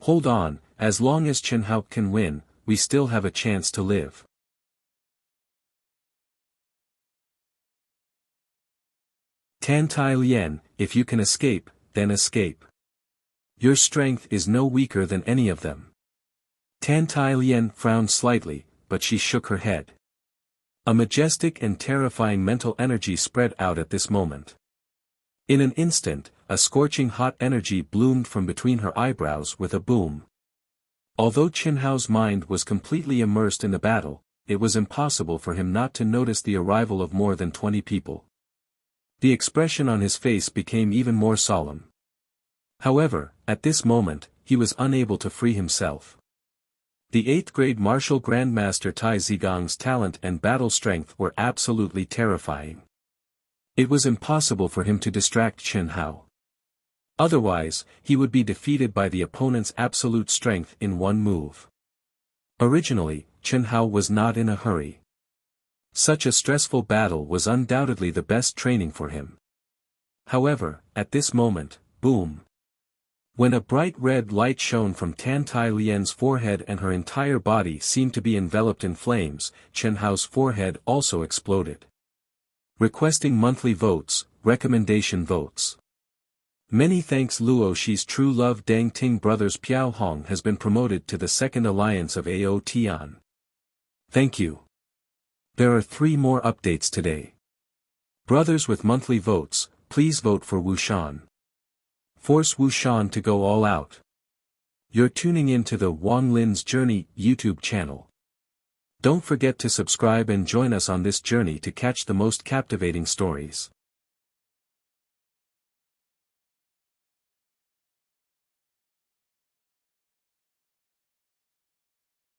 [SPEAKER 1] Hold on, as long as Chen Hao can win, we still have a chance to live. Tan Tai Lian, if you can escape, then escape. Your strength is no weaker than any of them. Tan Tai Lian frowned slightly, but she shook her head. A majestic and terrifying mental energy spread out at this moment. In an instant, a scorching hot energy bloomed from between her eyebrows with a boom. Although Chen Hao's mind was completely immersed in the battle, it was impossible for him not to notice the arrival of more than 20 people. The expression on his face became even more solemn. However, at this moment, he was unable to free himself. The 8th grade martial grandmaster Tai Zigong's talent and battle strength were absolutely terrifying. It was impossible for him to distract Chen Hao. Otherwise, he would be defeated by the opponent's absolute strength in one move. Originally, Chen Hao was not in a hurry. Such a stressful battle was undoubtedly the best training for him. However, at this moment, boom. When a bright red light shone from Tan Tai Lian's forehead and her entire body seemed to be enveloped in flames, Chen Hao's forehead also exploded. Requesting monthly votes, recommendation votes. Many thanks Luo Shi's true love Dang Ting brothers Piao Hong has been promoted to the second alliance of AO Tian. Thank you. There are 3 more updates today. Brothers with monthly votes, please vote for Wushan. Force Wushan to go all out. You're tuning in to the Wang Lin's Journey YouTube channel. Don't forget to subscribe and join us on this journey to catch the most captivating stories.